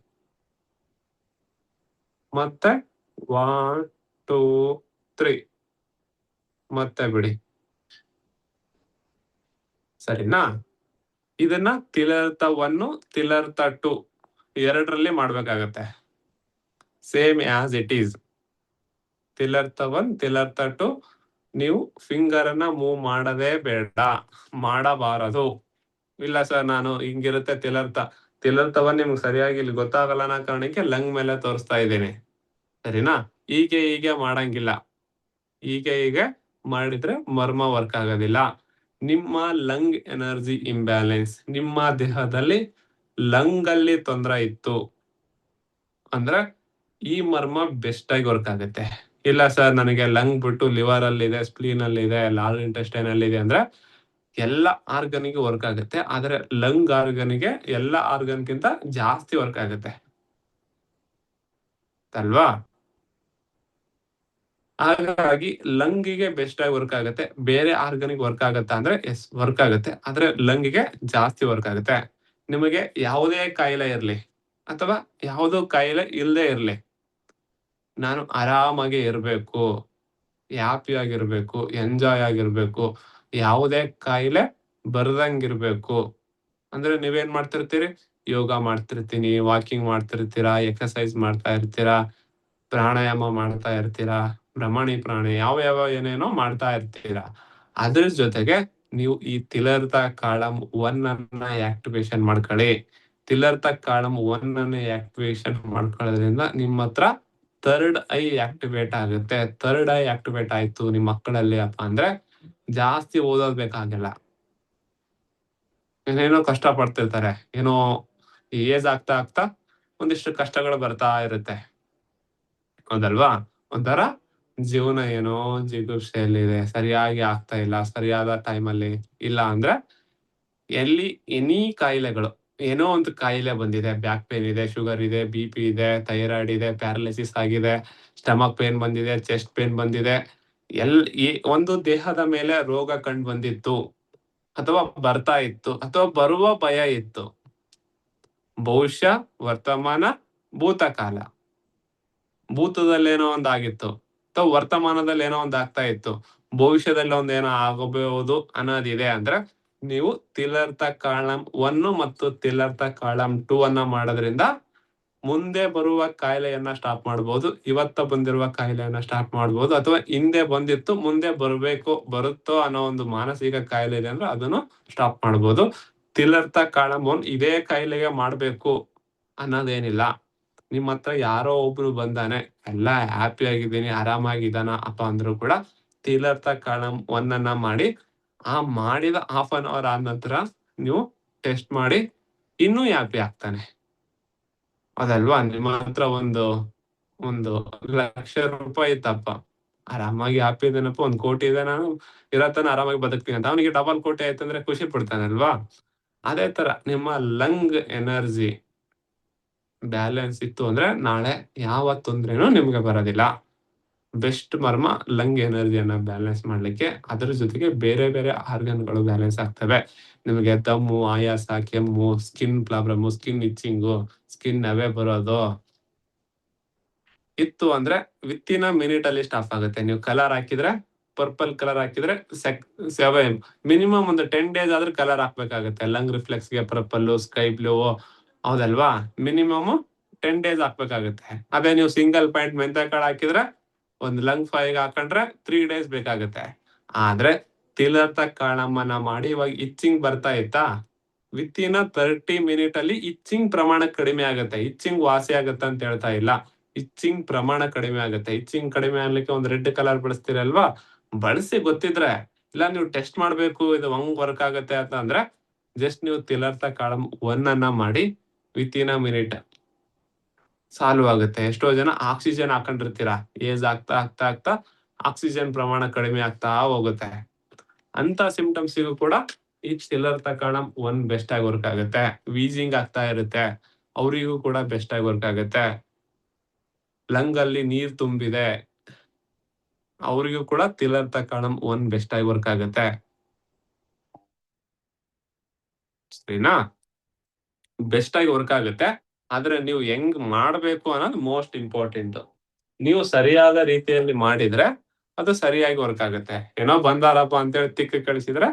ಮತ್ತೆ 1 2 3 ಮತ್ತೆ ಬಿಡಿ. ಸರಿನಾ? ಇದನ್ನ ತಿಲರ್ಥ 1 ತಿಲರ್ಥ 2 ಎರಡರಲ್ಲಿ ಮಾಡ್ಬೇಕಾಗತ್ತೆ, ಸೇಮ್ ಆಸ್ ಇಟ್ ಈಸ್. ತಿಲರ್ಥ 1 ತಿಲರ್ಥ 2 ನೀವು ಫಿಂಗರ್ ಅನ್ನ ಮೂವ್ ಮಾಡದೇ ಬೇಡ, ಮಾಡಬಾರದು. ಇಲ್ಲ ಸರ್ ನಾನು ಹಿಂಗಿರುತ್ತೆ ತಿಲರ್ಥ 1 ನಿಮ್ಗೆ ಸರಿಯಾಗಿ ಇಲ್ಲಿ ಗೊತ್ತಾಗಲ್ಲ ಅನ್ನೋ ಕಾರಣಕ್ಕೆ ಲಂಗ್ ಮೇಲೆ ತೋರಿಸ್ತಾ ಇದ್ದೀನಿ. ಸರಿನಾ? ಹೀಗೆ ಮಾಡಂಗಿಲ್ಲ. ಹೀಗೆ ಮಾಡಿದ್ರೆ ಮರ್ಮ ವರ್ಕ್ ಆಗೋದಿಲ್ಲ. ನಿಮ್ಮ ಲಂಗ್ ಎನರ್ಜಿ ಇಂಬ್ಯಾಲೆನ್ಸ್, ನಿಮ್ಮ ದೇಹದಲ್ಲಿ ಲಂಗ್ ಅಲ್ಲಿ ತೊಂದರೆ ಇತ್ತು ಅಂದ್ರೆ ಈ ಮರ್ಮ ಬೆಸ್ಟ್ ಆಗಿ ವರ್ಕ್ ಆಗುತ್ತೆ. ಇಲ್ಲ ಸರ್ ನನಗೆ ಲಂಗ್ ಬಿಟ್ಟು ಲಿವರ್ ಅಲ್ಲಿ ಇದೆ, ಸ್ಪ್ಲೀನ್ ಅಲ್ಲಿ ಇದೆ, ಲಾರ್ಜ್ ಇಂಟೆಸ್ಟೈನ್ ಅಲ್ಲಿ ಇದೆ ಅಂದ್ರೆ ಎಲ್ಲ ಆರ್ಗನ್ಗೆ ವರ್ಕ್ ಆಗುತ್ತೆ, ಆದ್ರೆ ಲಂಗ್ ಆರ್ಗನ್ಗೆ ಎಲ್ಲ ಆರ್ಗನ್ಗಿಂತ ಜಾಸ್ತಿ ವರ್ಕ್ ಆಗುತ್ತೆ ಅಲ್ವಾ? ಹಾಗಾಗಿ ಲಂಗಿಗೆ ಬೆಸ್ಟ್ ಆಗಿ ವರ್ಕ್ ಆಗುತ್ತೆ. ಬೇರೆ ಆರ್ಗನ್ಗೆ ವರ್ಕ್ ಆಗುತ್ತಾ ಅಂದ್ರೆ ಎಸ್ ವರ್ಕ್ ಆಗುತ್ತೆ, ಆದ್ರೆ ಲಂಗಿಗೆ ಜಾಸ್ತಿ ವರ್ಕ್ ಆಗುತ್ತೆ. ನಿಮಗೆ ಯಾವುದೇ ಕಾಯಿಲೆ ಇರ್ಲಿ ಅಥವಾ ಯಾವುದೋ ಕಾಯಿಲೆ ಇಲ್ಲದೆ ಇರ್ಲಿ, ನಾನು ಆರಾಮಾಗಿ ಇರ್ಬೇಕು, ಹ್ಯಾಪಿ ಆಗಿರ್ಬೇಕು, ಎಂಜಾಯ್ ಆಗಿರ್ಬೇಕು, ಯಾವುದೇ ಕಾಯಿಲೆ ಬರ್ದಂಗಿರ್ಬೇಕು ಅಂದ್ರೆ ನೀವೇನ್ ಮಾಡ್ತಿರ್ತೀರಿ? ಯೋಗ ಮಾಡ್ತಿರ್ತೀನಿ, ವಾಕಿಂಗ್ ಮಾಡ್ತಿರ್ತೀರಾ, ಎಕ್ಸರ್ಸೈಸ್ ಮಾಡ್ತಾ ಇರ್ತೀರಾ, ಪ್ರಾಣಾಯಾಮ ಮಾಡ್ತಾ ಇರ್ತೀರಾ, ಭ್ರಮಣಿ ಪ್ರಾಣಿ ಯಾವ ಏನೇನೋ ಮಾಡ್ತಾ ಇರ್ತೀರಾ. ಅದ್ರ ಜೊತೆಗೆ ನೀವು ಈ ತಿಲರ್ಥ ಕಾಳಂ 1 ಅನ್ನ ಆಕ್ಟಿವೇಶನ್ ಮಾಡ್ಕೊಳ್ಳಿ. ತಿಲರ್ಥ ಕಾಳಂ 1 ಅನ್ನ ಆಕ್ಟಿವೇಶನ್ ಮಾಡ್ಕೊಳ್ಳೋದ್ರಿಂದ ನಿಮ್ಮ ಹತ್ರ ಥರ್ಡ್ ಐ ಆಕ್ಟಿವೇಟ್ ಆಗುತ್ತೆ. ಥರ್ಡ್ ಐ ಆಕ್ಟಿವೇಟ್ ಆಯ್ತು ನಿಮ್ಮ ಮಕ್ಕಳಲ್ಲಿ ಅಪ್ಪ ಅಂದ್ರೆ ಜಾಸ್ತಿ ಓದೋದ್ ಬೇಕಾಗಿಲ್ಲ. ಏನೇನೋ ಕಷ್ಟ ಪಡ್ತಿರ್ತಾರೆ, ಏನೋ ಏಜ್ ಆಗ್ತಾ ಒಂದಿಷ್ಟು ಕಷ್ಟಗಳು ಬರ್ತಾ ಇರುತ್ತೆ, ಹೌದಲ್ವಾ? ಒಂಥರ ಜೀವನ ಏನೋ ಜಿಗುಪ್ಸೆಯಲ್ಲಿದೆ, ಸರಿಯಾಗಿ ಆಗ್ತಾ ಇಲ್ಲ, ಸರಿಯಾದ ಟೈಮಲ್ಲಿ ಇಲ್ಲ ಅಂದ್ರೆ ಎನಿ ಕಾಯಿಲೆಗಳು, ಏನೋ ಒಂದು ಕಾಯಿಲೆ ಬಂದಿದೆ, ಬ್ಯಾಕ್ ಪೇನ್ ಇದೆ, ಶುಗರ್ ಇದೆ, BP ಇದೆ, ಥೈರಾಯ್ಡ್ ಇದೆ, ಪ್ಯಾರಲಿಸಿಸ್ ಆಗಿದೆ, ಸ್ಟಮಕ್ ಪೇನ್ ಬಂದಿದೆ, ಚೆಸ್ಟ್ ಪೇನ್ ಬಂದಿದೆ, ಒಂದು ದೇಹದ ಮೇಲೆ ರೋಗ ಕಂಡು ಬಂದಿತ್ತು ಅಥವಾ ಬರ್ತಾ ಇತ್ತು ಅಥವಾ ಬರುವ ಭಯ ಇತ್ತು, ಭವಿಷ್ಯ, ವರ್ತಮಾನ, ಭೂತಕಾಲ. ಭೂತದಲ್ಲಿ ಏನೋ ಒಂದಾಗಿತ್ತು ಅಥವಾ ವರ್ತಮಾನದಲ್ಲಿ ಏನೋ ಒಂದ್ ಆಗ್ತಾ ಇತ್ತು, ಭವಿಷ್ಯದಲ್ಲಿ ಒಂದೇನೋ ಆಗಬಹುದು ಅನ್ನೋದಿದೆ ಅಂದ್ರೆ ನೀವು ತಿಲರ್ಥ ಕಾಳಂ 1 ಮತ್ತು ತಿಲರ್ಥ ಕಾಳಂ 2 ಅನ್ನ ಮಾಡೋದ್ರಿಂದ ಮುಂದೆ ಬರುವ ಕಾಯಿಲೆಯನ್ನ ಸ್ಟಾಪ್ ಮಾಡಬಹುದು. ಇವತ್ತ ಬಂದಿರುವ ಕಾಯಿಲೆಯನ್ನ ಸ್ಟಾಪ್ ಮಾಡಬಹುದು, ಅಥವಾ ಹಿಂದೆ ಬಂದಿತ್ತು ಮುಂದೆ ಬರುತ್ತೋ ಅನ್ನೋ ಒಂದು ಮಾನಸಿಕ ಕಾಯಿಲೆ ಇದೆ ಅಂದ್ರೆ ಅದನ್ನು ಸ್ಟಾಪ್ ಮಾಡಬಹುದು. ತಿಲರ್ಥ ಕಾಳಂ 1 ಇದೇ ಕಾಯಿಲೆಗೆ ಮಾಡ್ಬೇಕು ಅನ್ನೋದೇನಿಲ್ಲ. ನಿಮ್ಮ ಹತ್ರ ಯಾರೋ ಒಬ್ರು ಬಂದಾನೆ, ಎಲ್ಲ ಹ್ಯಾಪಿ ಆಗಿದ್ದೀನಿ, ಆರಾಮಾಗಿದ್ದಾನ ಅಪ್ಪ ಅಂದ್ರು ಕೂಡ ತಿಲರ್ಥ ಕಾಳಂ 1 ಅನ್ನ ಮಾಡಿ, ಆ ಮಾಡಿದ ಹಾಫ್ ಅನ್ ಅವರ್ ಆದ ನಂತರ ನೀವು ಟೆಸ್ಟ್ ಮಾಡಿ ಇನ್ನೂ ಹ್ಯಾಪಿ ಆಗ್ತಾನೆ, ಅದಲ್ವಾ? ನಿಮ್ಮ ಹತ್ರ ಒಂದು 1,00,000 ರೂಪಾಯಿ ಇತ್ತಪ್ಪ, ಆರಾಮಾಗಿ ಹ್ಯಾಪಿ ಇದೇನಪ್ಪ, 1 ಕೋಟಿ ಇದೆ, ನಾನು ಇರತನ ಆರಾಮಾಗಿ ಬದುಕ್ತೀನಿ ಅಂತ, ಅವನಿಗೆ ಡಬಲ್ ಕೋಟಿ ಆಯ್ತಂದ್ರೆ ಖುಷಿ ಪಡ್ತಾನಲ್ವಾ? ಅದೇ ತರ ನಿಮ್ಮ ಲಂಗ್ ಎನರ್ಜಿ ಬ್ಯಾಲೆನ್ಸ್ ಇತ್ತು ಅಂದ್ರೆ ನಾಳೆ ಯಾವ ತೊಂದ್ರೆನೂ ನಿಮ್ಗೆ ಬರೋದಿಲ್ಲ. ಬೆಸ್ಟ್ ಮರ್ಮ ಲಂಗ್ ಎನರ್ಜಿಯನ್ನ ಬ್ಯಾಲೆನ್ಸ್ ಮಾಡ್ಲಿಕ್ಕೆ. ಅದ್ರ ಜೊತೆಗೆ ಬೇರೆ ಬೇರೆ ಆರ್ಗನ್ಗಳು ಬ್ಯಾಲೆನ್ಸ್ ಆಗ್ತವೆ. ನಿಮಗೆ ದಮ್ಮು, ಆಯಾಸ, ಕೆಮ್ಮು, ಸ್ಕಿನ್ ಪ್ರಾಬ್ಲಮ್, ಸ್ಕಿನ್ ಇಚ್ಚಿಂಗು, ಸ್ಕಿನ್ ನವೆ ಬರೋದು ಇತ್ತು ಅಂದ್ರೆ ವಿತಿನ್ ಮಿನಿಟ್ ಅಲ್ಲಿ ಸ್ಟಾಪ್ ಆಗುತ್ತೆ. ನೀವು ಕಲರ್ ಹಾಕಿದ್ರೆ, ಪರ್ಪಲ್ ಕಲರ್ ಹಾಕಿದ್ರೆ ಮಿನಿಮಮ್ ಒಂದು 10 days ಆದ್ರೂ ಕಲರ್ ಹಾಕ್ಬೇಕಾಗುತ್ತೆ. ಲಂಗ್ ರಿಫ್ಲೆಕ್ಸ್ ಗೆ ಪರ್ಪಲ್, ಸ್ಕೈ ಬ್ಲೂ, ಹೌದಲ್ವಾ? Minimum 10 days ಹಾಕ್ಬೇಕಾಗುತ್ತೆ. ಅದೇ ನೀವು ಸಿಂಗಲ್ ಪಾಯಿಂಟ್ ಮೆಂತೆ ಕಾಳು ಹಾಕಿದ್ರೆ ಒಂದು ಲಂಗ್ ಫೈಗೆ ಹಾಕೊಂಡ್ರೆ 3 days ಬೇಕಾಗುತ್ತೆ. ಆದ್ರೆ ತಿಲರ್ಥ ಕಾಳಮ್ಮನ ಮಾಡಿ ಇವಾಗ ಇಚ್ಚಿಂಗ್ ಬರ್ತಾ ಇತ್ತಾ, ವಿತಿನ್ 30 minute ಅಲ್ಲಿ ಇಚ್ಚಿಂಗ್ ಪ್ರಮಾಣ ಕಡಿಮೆ ಆಗುತ್ತೆ. ಇಚ್ಚಿಂಗ್ ವಾಸಿ ಆಗುತ್ತೆ ಅಂತ ಹೇಳ್ತಾ ಇಲ್ಲ, ಇಚ್ಚಿಂಗ್ ಪ್ರಮಾಣ ಕಡಿಮೆ ಆಗುತ್ತೆ. ಇಚ್ಚಿಂಗ್ ಕಡಿಮೆ ಆಗ್ಲಿಕ್ಕೆ ಒಂದು ರೆಡ್ ಕಲರ್ ಬಳಸ್ತೀರಲ್ವಾ, ಬಳಸಿ ಗೊತ್ತಿದ್ರೆ. ಇಲ್ಲ ನೀವು ಟೆಸ್ಟ್ ಮಾಡ್ಬೇಕು ಇದು ಹಂಗ್ ವರ್ಕ್ ಆಗುತ್ತೆ ಅಂತ ಅಂದ್ರೆ ಜಸ್ಟ್ ನೀವು ತಿಲರ್ಥ ಕಾಳಂ 1 ಅನ್ನ ಮಾಡಿ, ವಿತಿನ್ ಮಿನಿಟ್ ಸಾಲ್ವ್ ಆಗುತ್ತೆ. ಎಷ್ಟೋ ಜನ ಆಕ್ಸಿಜನ್ ಹಾಕೊಂಡಿರ್ತೀರಾ, ಏಜ್ ಆಗ್ತಾ ಆಕ್ಸಿಜನ್ ಪ್ರಮಾಣ ಕಡಿಮೆ ಆಗ್ತಾ ಹೋಗುತ್ತೆ. ಅಂತ ಸಿಂಪ್ಟಮ್ಸ್ಗೂ ಕೂಡ ಈ ತಿಲರ್ಥ ಕಾಳಂ 1 ಬೆಸ್ಟ್ ಆಗಿ ವರ್ಕ್ ಆಗುತ್ತೆ. ವೀಸಿಂಗ್ ಆಗ್ತಾ ಇರುತ್ತೆ, ಅವರಿಗೂ ಕೂಡ ಬೆಸ್ಟ್ ಆಗಿ ವರ್ಕ್ ಆಗುತ್ತೆ. ಲಂಗ್ ಅಲ್ಲಿ ನೀರ್ ತುಂಬಿದೆ, ಅವ್ರಿಗೂ ಕೂಡ ತಿಲರ್ಥ ಕಾಣಂ 1 ಬೆಸ್ಟ್ ಆಗಿ ವರ್ಕ್ ಆಗುತ್ತೆ. ಸರಿನಾ? ಬೆಸ್ಟ್ ಆಗಿ ವರ್ಕ್ ಆಗುತ್ತೆ. ಆದ್ರೆ ನೀವು ಹೆಂಗ್ ಮಾಡ್ಬೇಕು ಅನ್ನೋದು ಮೋಸ್ಟ್ ಇಂಪಾರ್ಟೆಂಟ್. ನೀವು ಸರಿಯಾದ ರೀತಿಯಲ್ಲಿ ಮಾಡಿದ್ರೆ ಅದು ಸರಿಯಾಗಿ ವರ್ಕ್ ಆಗುತ್ತೆ. ಏನೋ ಬಂದಾರಪ್ಪ ಅಂತೇಳಿ ತಿಕ್ಕ ಕಳಿಸಿದ್ರೆ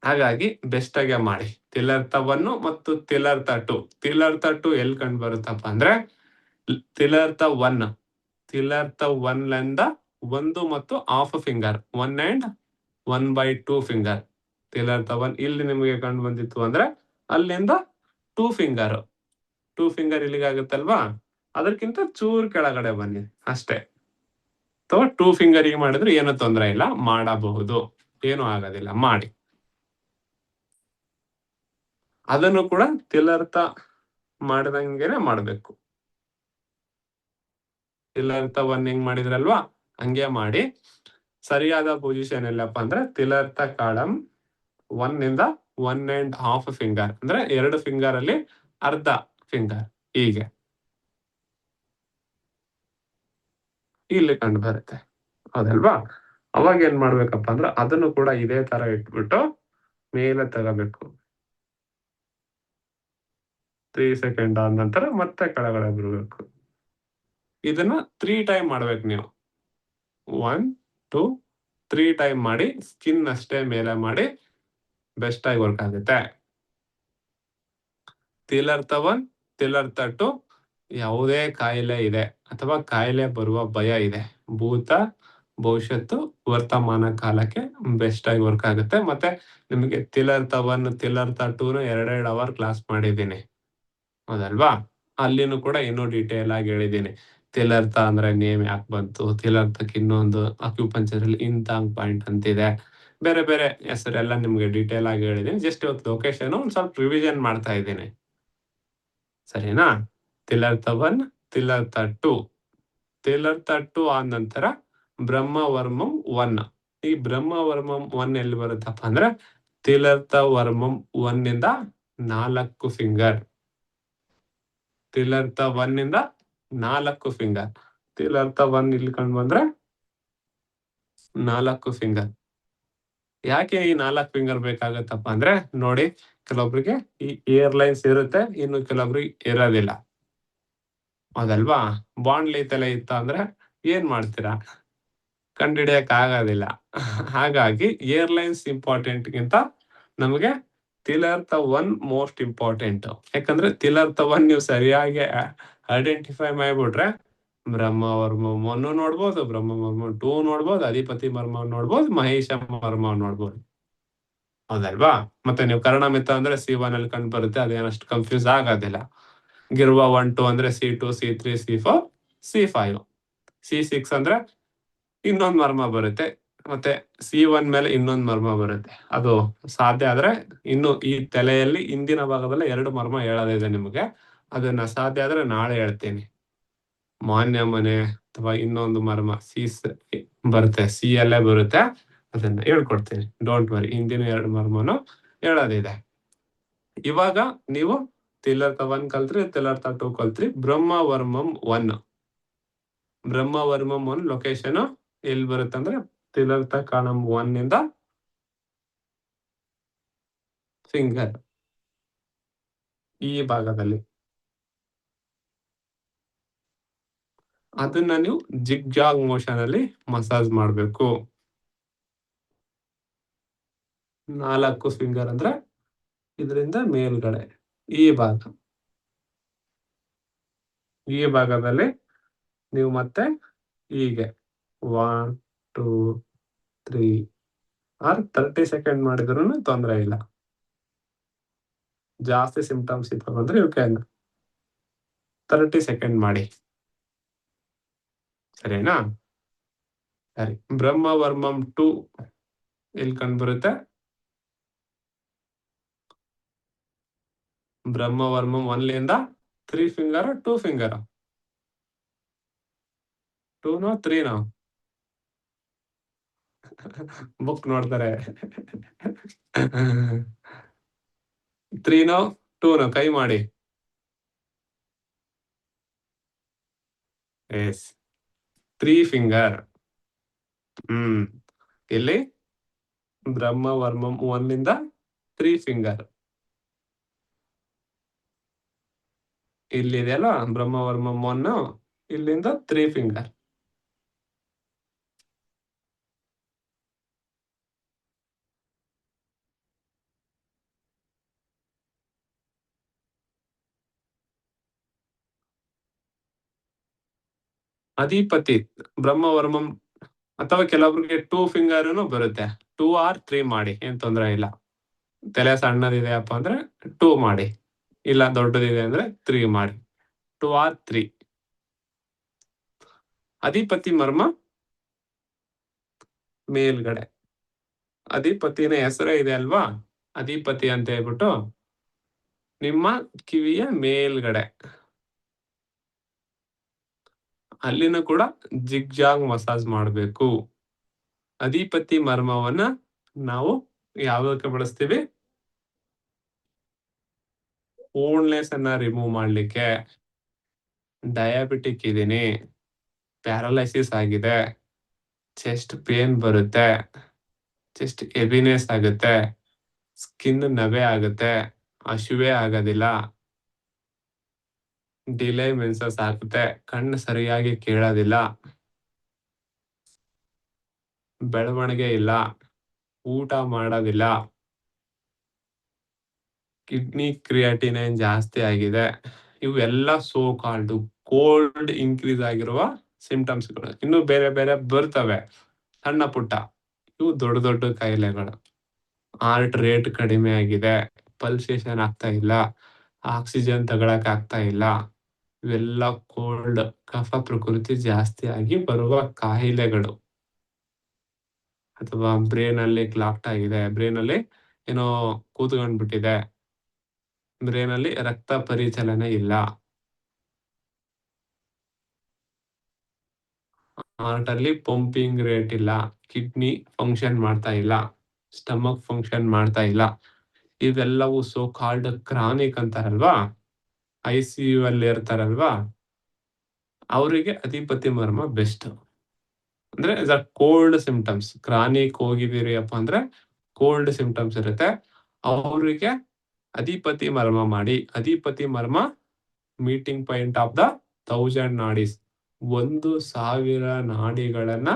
ಹಾಗಾಗಿ ಬೆಸ್ಟ್ ಆಗಿ ಮಾಡಿ. ತಿಲರ್ಥ 1 ಮತ್ತು ತಿಲರ್ಥ 2. ತಿಲರ್ಥ 2 ಎಲ್ಲಿ ಕಂಡು ಬರುತ್ತಪ್ಪ ಅಂದ್ರೆ ತಿಲರ್ಥ 1 ಲಿಂದ 1 ಮತ್ತು ಹಾಫ್ ಫಿಂಗರ್ 1 and 1/2 ಫಿಂಗರ್. ತಿಲರ್ಥ 1 ಇಲ್ಲಿ ನಿಮಗೆ ಕಂಡು ಬಂದಿತ್ತು ಅಂದ್ರೆ ಅಲ್ಲಿಂದ 2 ಫಿಂಗರ್ ಇಲ್ಲಿಗಾಗುತ್ತಲ್ವಾ, ಅದಕ್ಕಿಂತ ಚೂರ್ ಕೆಳಗಡೆ ಬನ್ನಿ ಅಷ್ಟೇ. ಅಥವಾ 2 ಫಿಂಗರಿಗೆ ಮಾಡಿದ್ರೆ ಏನು ತೊಂದರೆ ಇಲ್ಲ, ಮಾಡಬಹುದು, ಏನು ಆಗೋದಿಲ್ಲ, ಮಾಡಿ. ಅದನ್ನು ಕೂಡ ತಿಲರ್ಥ ಮಾಡಿದಂಗೆನೆ ಮಾಡ್ಬೇಕು. ತಿಲರ್ಥ 1 ಹೆಂಗ್ ಮಾಡಿದ್ರಲ್ವಾ ಹಂಗೆ ಮಾಡಿ. ಸರಿಯಾದ ಪೊಸಿಷನ್ ಎಲ್ಲಪ್ಪ ಅಂದ್ರೆ ತಿಲರ್ಥ ಕಾಳಂ 1 ಇಂದ 1.5 ಫಿಂಗರ್ ಅಂದ್ರೆ 2 ಫಿಂಗರ್ ಅಲ್ಲಿ ಅರ್ಧ ಫಿಂಗರ್ ಹೀಗೆ ಇಲ್ಲಿ ಕಂಡು ಬರುತ್ತೆ, ಹೌದಲ್ವಾ? ಅವಾಗ ಏನ್ ಮಾಡ್ಬೇಕಪ್ಪ ಅಂದ್ರೆ ಅದನ್ನು ಕೂಡ ಇದೇ ತರ ಇಟ್ಬಿಟ್ಟು ಮೇಲೆ ತಗೋಬೇಕು. 3 ಸೆಕೆಂಡ್ ಆದ ನಂತರ ಮತ್ತೆ ಕೆಳಗಡೆ ಬರಬೇಕು. ಇದನ್ನ 3 ಟೈಮ್ ಮಾಡ್ಬೇಕು ನೀವು. 1 2 3 ಟೈಮ್ ಮಾಡಿ. ಸ್ಕಿನ್ ಅಷ್ಟೇ ಮೇಲೆ ಮಾಡಿ, ಬೆಸ್ಟ್ ಆಗಿ ವರ್ಕ್ ಆಗುತ್ತೆ. ತಿಲರ್ಥ 1 ತಿಲರ್ಥ 2 ಯಾವುದೇ ಕಾಯಿಲೆ ಇದೆ ಅಥವಾ ಕಾಯಿಲೆ ಬರುವ ಭಯ ಇದೆ, ಭೂತ ಭವಿಷ್ಯತ್ತು ವರ್ತಮಾನ ಕಾಲಕ್ಕೆ ಬೆಸ್ಟ್ ಆಗಿ ವರ್ಕ್ ಆಗುತ್ತೆ. ಮತ್ತೆ ನಿಮಗೆ ತಿಲರ್ಥ 1 ತಿಲರ್ಥ 2 2 ಅವರ್ ಕ್ಲಾಸ್ ಮಾಡಿದ್ದೀನಿ, ಹೌದಲ್ವಾ? ಅಲ್ಲಿನೂ ಕೂಡ ಇನ್ನೂ ಡೀಟೇಲ್ ಆಗಿ ಹೇಳಿದ್ದೀನಿ. ತಿಲರ್ಥ ಅಂದ್ರೆ ನೇಮ್ ಯಾಕೆ ಬಂತು, ತಿಲರ್ಥಕ್ಕೆ ಇನ್ನೊಂದು ಅಕ್ಯುಪಂಚರ್ ಅಲ್ಲಿ ಇಂತಾಂಗ್ ಪಾಯಿಂಟ್ ಅಂತಿದೆ, ಬೇರೆ ಬೇರೆ ಹೆಸರೆಲ್ಲ ನಿಮ್ಗೆ ಡೀಟೇಲ್ ಆಗಿ ಹೇಳಿದ್ದೀನಿ. ಜಸ್ಟ್ ಇವತ್ತು ಲೊಕೇಶನ್ ಒಂದ್ ಸ್ವಲ್ಪ ರಿವಿಷನ್ ಮಾಡ್ತಾ ಇದ್ದೀನಿ, ಸರಿನಾ? ತಿಲರ್ಥ 1 ತಿಲರ್ಥ 2 ತಿಲರ್ಥ 2 ಆದ ನಂತರ ಬ್ರಹ್ಮವರ್ಮಂ 1. ಈ ಬ್ರಹ್ಮವರ್ಮಂ 1 ಎಲ್ಲಿ ಬರುತ್ತಪ್ಪ ಅಂದ್ರೆ ತಿಲರ್ಥ ವರ್ಮಂ 1 ಇಂದ 4 ಫಿಂಗರ್. ತಿಲರ್ಥ 1 ಇಂದ 4 ಫಿಂಗರ್. ತಿಲರ್ಥ 1 ಇಲ್ಲಿ ಕಂಡು ಬಂದ್ರೆ 4 ಫಿಂಗರ್. ಯಾಕೆ ಈ 4 ಫಿಂಗರ್ ಬೇಕಾಗತ್ತಪ್ಪ ಅಂದ್ರೆ ನೋಡಿ, ಕೆಲವೊಬ್ರಿಗೆ ಈ ಏರ್ಲೈನ್ಸ್ ಇರುತ್ತೆ, ಇನ್ನು ಕೆಲವೊಬ್ರಿಗೆ ಇರೋದಿಲ್ಲ, ಹೌದಲ್ವಾ? ಬಾಂಡ್ಲಿ ತಲೆ ಇತ್ತ ಅಂದ್ರೆ ಏನ್ ಮಾಡ್ತೀರಾ, ಕಂಡುಹಿಡಿಯಕ್ ಆಗೋದಿಲ್ಲ. ಹಾಗಾಗಿ ಏರ್ಲೈನ್ಸ್ ಇಂಪಾರ್ಟೆಂಟ್ ಗಿಂತ ನಮಗೆ ತಿಲರ್ಥ 1 ಮೋಸ್ಟ್ ಇಂಪಾರ್ಟೆಂಟ್. ಯಾಕಂದ್ರೆ ತಿಲರ್ಥ 1 ನೀವು ಸರಿಯಾಗಿ ಐಡೆಂಟಿಫೈ ಮಾಡ್ಬಿಟ್ರೆ ಬ್ರಹ್ಮವರ್ಮಂ 1 ನೋಡ್ಬೋದು, ಬ್ರಹ್ಮವರ್ಮಂ 2 ನೋಡ್ಬೋದು, ಅಧಿಪತಿ ಮರ್ಮ ನೋಡ್ಬೋದು, ಮಹೇಶ ಮರ್ಮ ನೋಡ್ಬೋದು, ಹೌದಲ್ವಾ? ಮತ್ತೆ ನೀವು ಕರ್ಣಮಿತ್ತ ಅಂದ್ರೆ C1 ಅಲ್ಲಿ ಕಂಡು ಬರುತ್ತೆ, ಅದೇನಷ್ಟು ಕನ್ಫ್ಯೂಸ್ ಆಗೋದಿಲ್ಲ. ಗಿರ್ವ 1 2 ಅಂದ್ರೆ C2 C3 C4 C5 C6 ಅಂದ್ರೆ ಇನ್ನೊಂದು ಮರ್ಮ ಬರುತ್ತೆ, ಮತ್ತೆ C1 ಮೇಲೆ ಇನ್ನೊಂದು ಮರ್ಮ ಬರುತ್ತೆ. ಅದು ಸಾಧ್ಯ ಆದ್ರೆ ಇನ್ನು ಈ ತಲೆಯಲ್ಲಿ ಹಿಂದಿನ ಭಾಗದಲ್ಲಿ 2 ಮರ್ಮ ಹೇಳೋದಿದೆ ನಿಮಗೆ, ಅದನ್ನ ಸಾಧ್ಯ ಆದ್ರೆ ನಾಳೆ ಹೇಳ್ತೀನಿ. ಮಾನ್ಯ ಮನೆ ಅಥವಾ ಇನ್ನೊಂದು ಮರ್ಮ ಬರುತ್ತೆ, C ಅಲ್ಲೇ ಬರುತ್ತೆ, ಅದನ್ನ ಹೇಳ್ಕೊಡ್ತೀನಿ, ಡೋಂಟ್ ವರಿ. ಹಿಂದಿನ 2 ಮರ್ಮನು ಹೇಳೋದಿದೆ. ಇವಾಗ ನೀವು ತಿಲರ್ಥ 1 ಕಲ್ತ್ರಿ, ತಿಲರ್ಥ 2 ಕಲ್ತ್ರಿ. ಬ್ರಹ್ಮವರ್ಮಂ 1 ಲೊಕೇಶನ್ ಎಲ್ಲಿ ಬರುತ್ತೆ ಅಂದ್ರೆ ತಿಲರ್ಥ ಕಾಣಂ 1 ಇಂದ ಫಿಂಗರ್ ಈ ಭಾಗದಲ್ಲಿ. ಅದನ್ನ ನೀವು ಜಿಗ್ಜಾಗ್ ಮೋಷನ್ ಅಲ್ಲಿ ಮಸಾಜ್ ಮಾಡ್ಬೇಕು. 4 ಫಿಂಗರ್ ಅಂದ್ರೆ ಇದರಿಂದ ಮೇಲ್ಗಡೆ ಈ ಭಾಗದಲ್ಲಿ ನೀವು ಮತ್ತೆ ಹೀಗೆ 1 2 3 ಆರ್ 30 ಸೆಕೆಂಡ್ ಮಾಡಿದ್ರು ತೊಂದರೆ ಇಲ್ಲ. ಜಾಸ್ತಿ ಸಿಂಪ್ಟಮ್ಸ್ ಇತ್ತು ಅಂದ್ರೆ ಯು ಕ್ಯಾನ್ 30 ಸೆಕೆಂಡ್ ಮಾಡಿ, ಸರಿನಾ? ಸರಿ. ಬ್ರಹ್ಮವರ್ಮಂ 2 ಎಲ್ಲಿ ಕಂಡು ಬರುತ್ತೆ? ಬ್ರಹ್ಮವರ್ಮಂ 1 ಲಿಂದ 3 ಫಿಂಗರ್ 2 ಫಿಂಗರ್ 2 3 ಬುಕ್ ನೋಡ್ತಾರೆ. 3 2 ಕೈ ಮಾಡಿ. Yes 3 finger. ಇಲ್ಲಿ ಬ್ರಹ್ಮವರ್ಮಂ 1 ಇಂದ 3 ಫಿಂಗರ್. ಇಲ್ಲಿದೆಯಲ್ಲ ಬ್ರಹ್ಮವರ್ಮಂ 1 ಇಲ್ಲಿಂದ 3 ಫಿಂಗರ್. ಅಧಿಪತಿ ಬ್ರಹ್ಮವರ್ಮಂ ಅಥವಾ ಕೆಲವೊಬ್ರಿಗೆ 2 ಫಿಂಗರ್ ಬರುತ್ತೆ. 2 or 3 ಮಾಡಿ, ಏನ್ ತೊಂದರೆ ಇಲ್ಲ. ತಲೆ ಸಣ್ಣದಿದೆಯಪ್ಪ ಅಂದ್ರೆ 2 ಮಾಡಿ, ಇಲ್ಲ ದೊಡ್ಡದಿದೆ ಅಂದ್ರೆ 3 ಮಾಡಿ. 2 or 3. ಅಧಿಪತಿ ಮರ್ಮ ಮೇಲ್ಗಡೆ. ಅಧಿಪತಿನ ಹೆಸರೇ ಇದೆ ಅಲ್ವಾ, ಅಧಿಪತಿ ಅಂತ ಹೇಳ್ಬಿಟ್ಟು ನಿಮ್ಮ ಕಿವಿಯ ಮೇಲ್ಗಡೆ ಅಲ್ಲಿನೂ ಕೂಡ ಜಿಗ್ಜಾಗ್ ಮಸಾಜ್ ಮಾಡಬೇಕು. ಅಧಿಪತಿ ಮರ್ಮವನ್ನ ನಾವು ಯಾವ್ದಕ್ಕೆ ಬಳಸ್ತೀವಿ? ಓಲ್ಡ್ನೆಸ್ ಅನ್ನ ರಿಮೂವ್ ಮಾಡ್ಲಿಕ್ಕೆ. ಡಯಾಬಿಟಿಕ್ ಇದೀನಿ, ಪ್ಯಾರಲೈಸಿಸ್ ಆಗಿದೆ, ಚೆಸ್ಟ್ ಪೇನ್ ಬರುತ್ತೆ, ಚೆಸ್ಟ್ ಹೆವಿನೆಸ್ ಆಗುತ್ತೆ, ಸ್ಕಿನ್ ನವೆ ಆಗುತ್ತೆ, ಹಸಿವೆ ಆಗೋದಿಲ್ಲ, ಡಿಲೇ ಮೆನ್ಸಸ್ ಆಗುತ್ತೆ, ಕಣ್ಣು ಸರಿಯಾಗಿ ಕೇಳೋದಿಲ್ಲ, ಬೆಳವಣಿಗೆ ಇಲ್ಲ, ಊಟ ಮಾಡೋದಿಲ್ಲ, ಕಿಡ್ನಿ ಕ್ರಿಯಾಟಿನೈನ್ ಜಾಸ್ತಿ ಆಗಿದೆ. ಇವೆಲ್ಲ ಸೋ ಕಾಲ್ಡ್ ಕೋಲ್ಡ್ ಇನ್ಕ್ರೀಸ್ ಆಗಿರುವ ಸಿಂಪ್ಟಮ್ಸ್ಗಳು. ಇನ್ನು ಬೇರೆ ಬೇರೆ ಬರ್ತವೆ ಸಣ್ಣ ಪುಟ್ಟ, ಇವು ದೊಡ್ಡ ದೊಡ್ಡ ಕಾಯಿಲೆಗಳು. ಹಾರ್ಟ್ ರೇಟ್ ಕಡಿಮೆ ಆಗಿದೆ, ಪಲ್ಸೇಷನ್ ಆಗ್ತಾ ಇಲ್ಲ, ಆಕ್ಸಿಜನ್ ತಗೊಳಕ್ ಆಗ್ತಾ ಇಲ್ಲ. ಇವೆಲ್ಲ ಕೋಲ್ಡ್, ಕಫ ಪ್ರಕೃತಿ ಜಾಸ್ತಿ ಆಗಿ ಬರುವ ಕಾಯಿಲೆಗಳು. ಅಥವಾ ಬ್ರೇನ್ ಅಲ್ಲಿ ಕ್ಲಾಟ್ ಆಗಿದೆ, ಬ್ರೇನ್ ಅಲ್ಲಿ ಏನೋ ಕೂತ್ಕೊಂಡ್ಬಿಟ್ಟಿದೆ, ಬ್ರೇನ್ ಅಲ್ಲಿ ರಕ್ತ ಪರಿಚಲನೆ ಇಲ್ಲ, ಹಾರ್ಟ್ ಅಲ್ಲಿ ಪಂಪಿಂಗ್ ರೇಟ್ ಇಲ್ಲ, ಕಿಡ್ನಿ ಫಂಕ್ಷನ್ ಮಾಡ್ತಾ ಇಲ್ಲ, ಸ್ಟಮಕ್ ಫಂಕ್ಷನ್ ಮಾಡ್ತಾ ಇಲ್ಲ. ಇವೆಲ್ಲವೂ ಸೋ ಕಾಲ್ಡ್ ಕ್ರಾನಿಕ್ ಅಂತಾರಲ್ವಾ, ICU ಅಲ್ಲಿ ಇರ್ತಾರಲ್ವಾ, ಅವರಿಗೆ ಅಧಿಪತಿ ಮರ್ಮ ಬೆಸ್ಟ್. ಅಂದ್ರೆ ಕೋಲ್ಡ್ ಸಿಂಪ್ಟಮ್ಸ್. ಕ್ರಾನಿಕ್ ಹೋಗಿದ್ದೀರಿ ಅಪ್ಪ ಅಂದ್ರೆ ಕೋಲ್ಡ್ ಸಿಂಪ್ಟಮ್ಸ್ ಇರುತ್ತೆ, ಅವರಿಗೆ ಅಧಿಪತಿ ಮರ್ಮ ಮಾಡಿ. ಅಧಿಪತಿ ಮರ್ಮ meeting point of the 1000 nadis. 1000 ನಾಡಿಗಳನ್ನ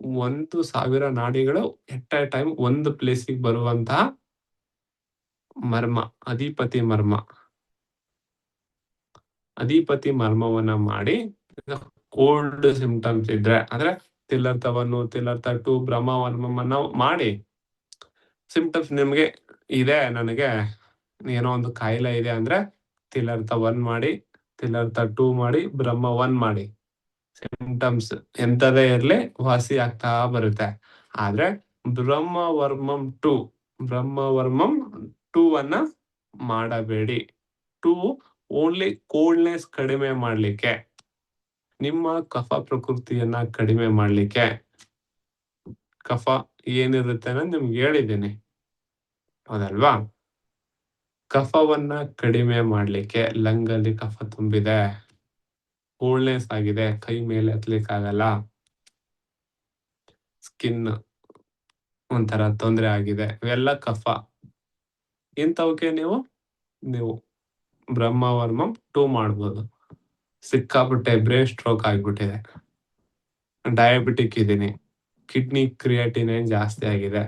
1000 ನಾಡಿಗಳು ಎಟ್ ಎ ಟೈಮ್ ಒಂದು ಪ್ಲೇಸಿಗೆ ಬರುವಂತಹ ಮರ್ಮ ಅಧಿಪತಿ ಮರ್ಮ. ಅಧಿಪತಿ ಮರ್ಮವನ್ನ ಮಾಡಿ ಕೋಲ್ಡ್ ಸಿಂಪ್ಟಮ್ಸ್ ಇದ್ರೆ, ಅಂದ್ರೆ ತಿಲ್ಲರ್ಥ 1, ತಿಲ್ಲರ್ಥ 2, ಬ್ರಹ್ಮವರ್ಮನ್ನ ಮಾಡಿ. ಸಿಂಪ್ಟಮ್ಸ್ ನಿಮ್ಗೆ ಇದೆ, ನನಗೆ ಏನೋ ಒಂದು ಕಾಯಿಲೆ ಇದೆ ಅಂದ್ರೆ ತಿಲ್ಲರ್ಥ 1 ಮಾಡಿ, ತಿಲ್ಲರ್ಥ 2 ಮಾಡಿ, ಬ್ರಹ್ಮ 1 ಮಾಡಿ. ಸಿಂಪ್ಟಮ್ಸ್ ಎಂತದೇ ಇರ್ಲಿ ವಾಸಿ ಆಗ್ತಾ ಬರುತ್ತೆ. ಆದ್ರೆ ಬ್ರಹ್ಮವರ್ಮಂ 2 ಅನ್ನ ಮಾಡಬೇಡಿ. 2 ಓನ್ಲಿ ಕೋಲ್ಡ್ನೆಸ್ ಕಡಿಮೆ ಮಾಡ್ಲಿಕ್ಕೆ, ನಿಮ್ಮ ಕಫ ಪ್ರಕೃತಿಯನ್ನ ಕಡಿಮೆ ಮಾಡ್ಲಿಕ್ಕೆ. ಕಫ ಏನಿರುತ್ತೆ ಅನ್ನೋದು ನಿಮ್ಗೆ ಹೇಳಿದ್ದೀನಿ, ಹೌದಲ್ವಾ? ಕಫವನ್ನ ಕಡಿಮೆ ಮಾಡ್ಲಿಕ್ಕೆ, ಲಂಗಲ್ಲಿ ಕಫ ತುಂಬಿದೆ, ಕೋಲ್ಡ್ನೆಸ್ ಆಗಿದೆ, ಕೈ ಮೇಲೆ ಎತ್ತಲಿಕ್ಕೆ ಆಗಲ್ಲ, ಸ್ಕಿನ್ ಒಂಥರ ತೊಂದರೆ ಆಗಿದೆ, ಇವೆಲ್ಲ ಕಫ. ಇಂಥವಕ್ಕೆ ನೀವು ಬ್ರಹ್ಮವರ್ಮಂ 2 ಮಾಡ್ಬೋದು. ಸಿಕ್ಕಾಪಟ್ಟೆ ಬ್ರೇನ್ ಸ್ಟ್ರೋಕ್ ಆಗ್ಬಿಟ್ಟಿದೆ, ಡಯಾಬಿಟಿಕ್ ಇದೀನಿ, ಕಿಡ್ನಿ ಕ್ರಿಯಾಟಿನೈನ್ ಜಾಸ್ತಿ ಆಗಿದೆ,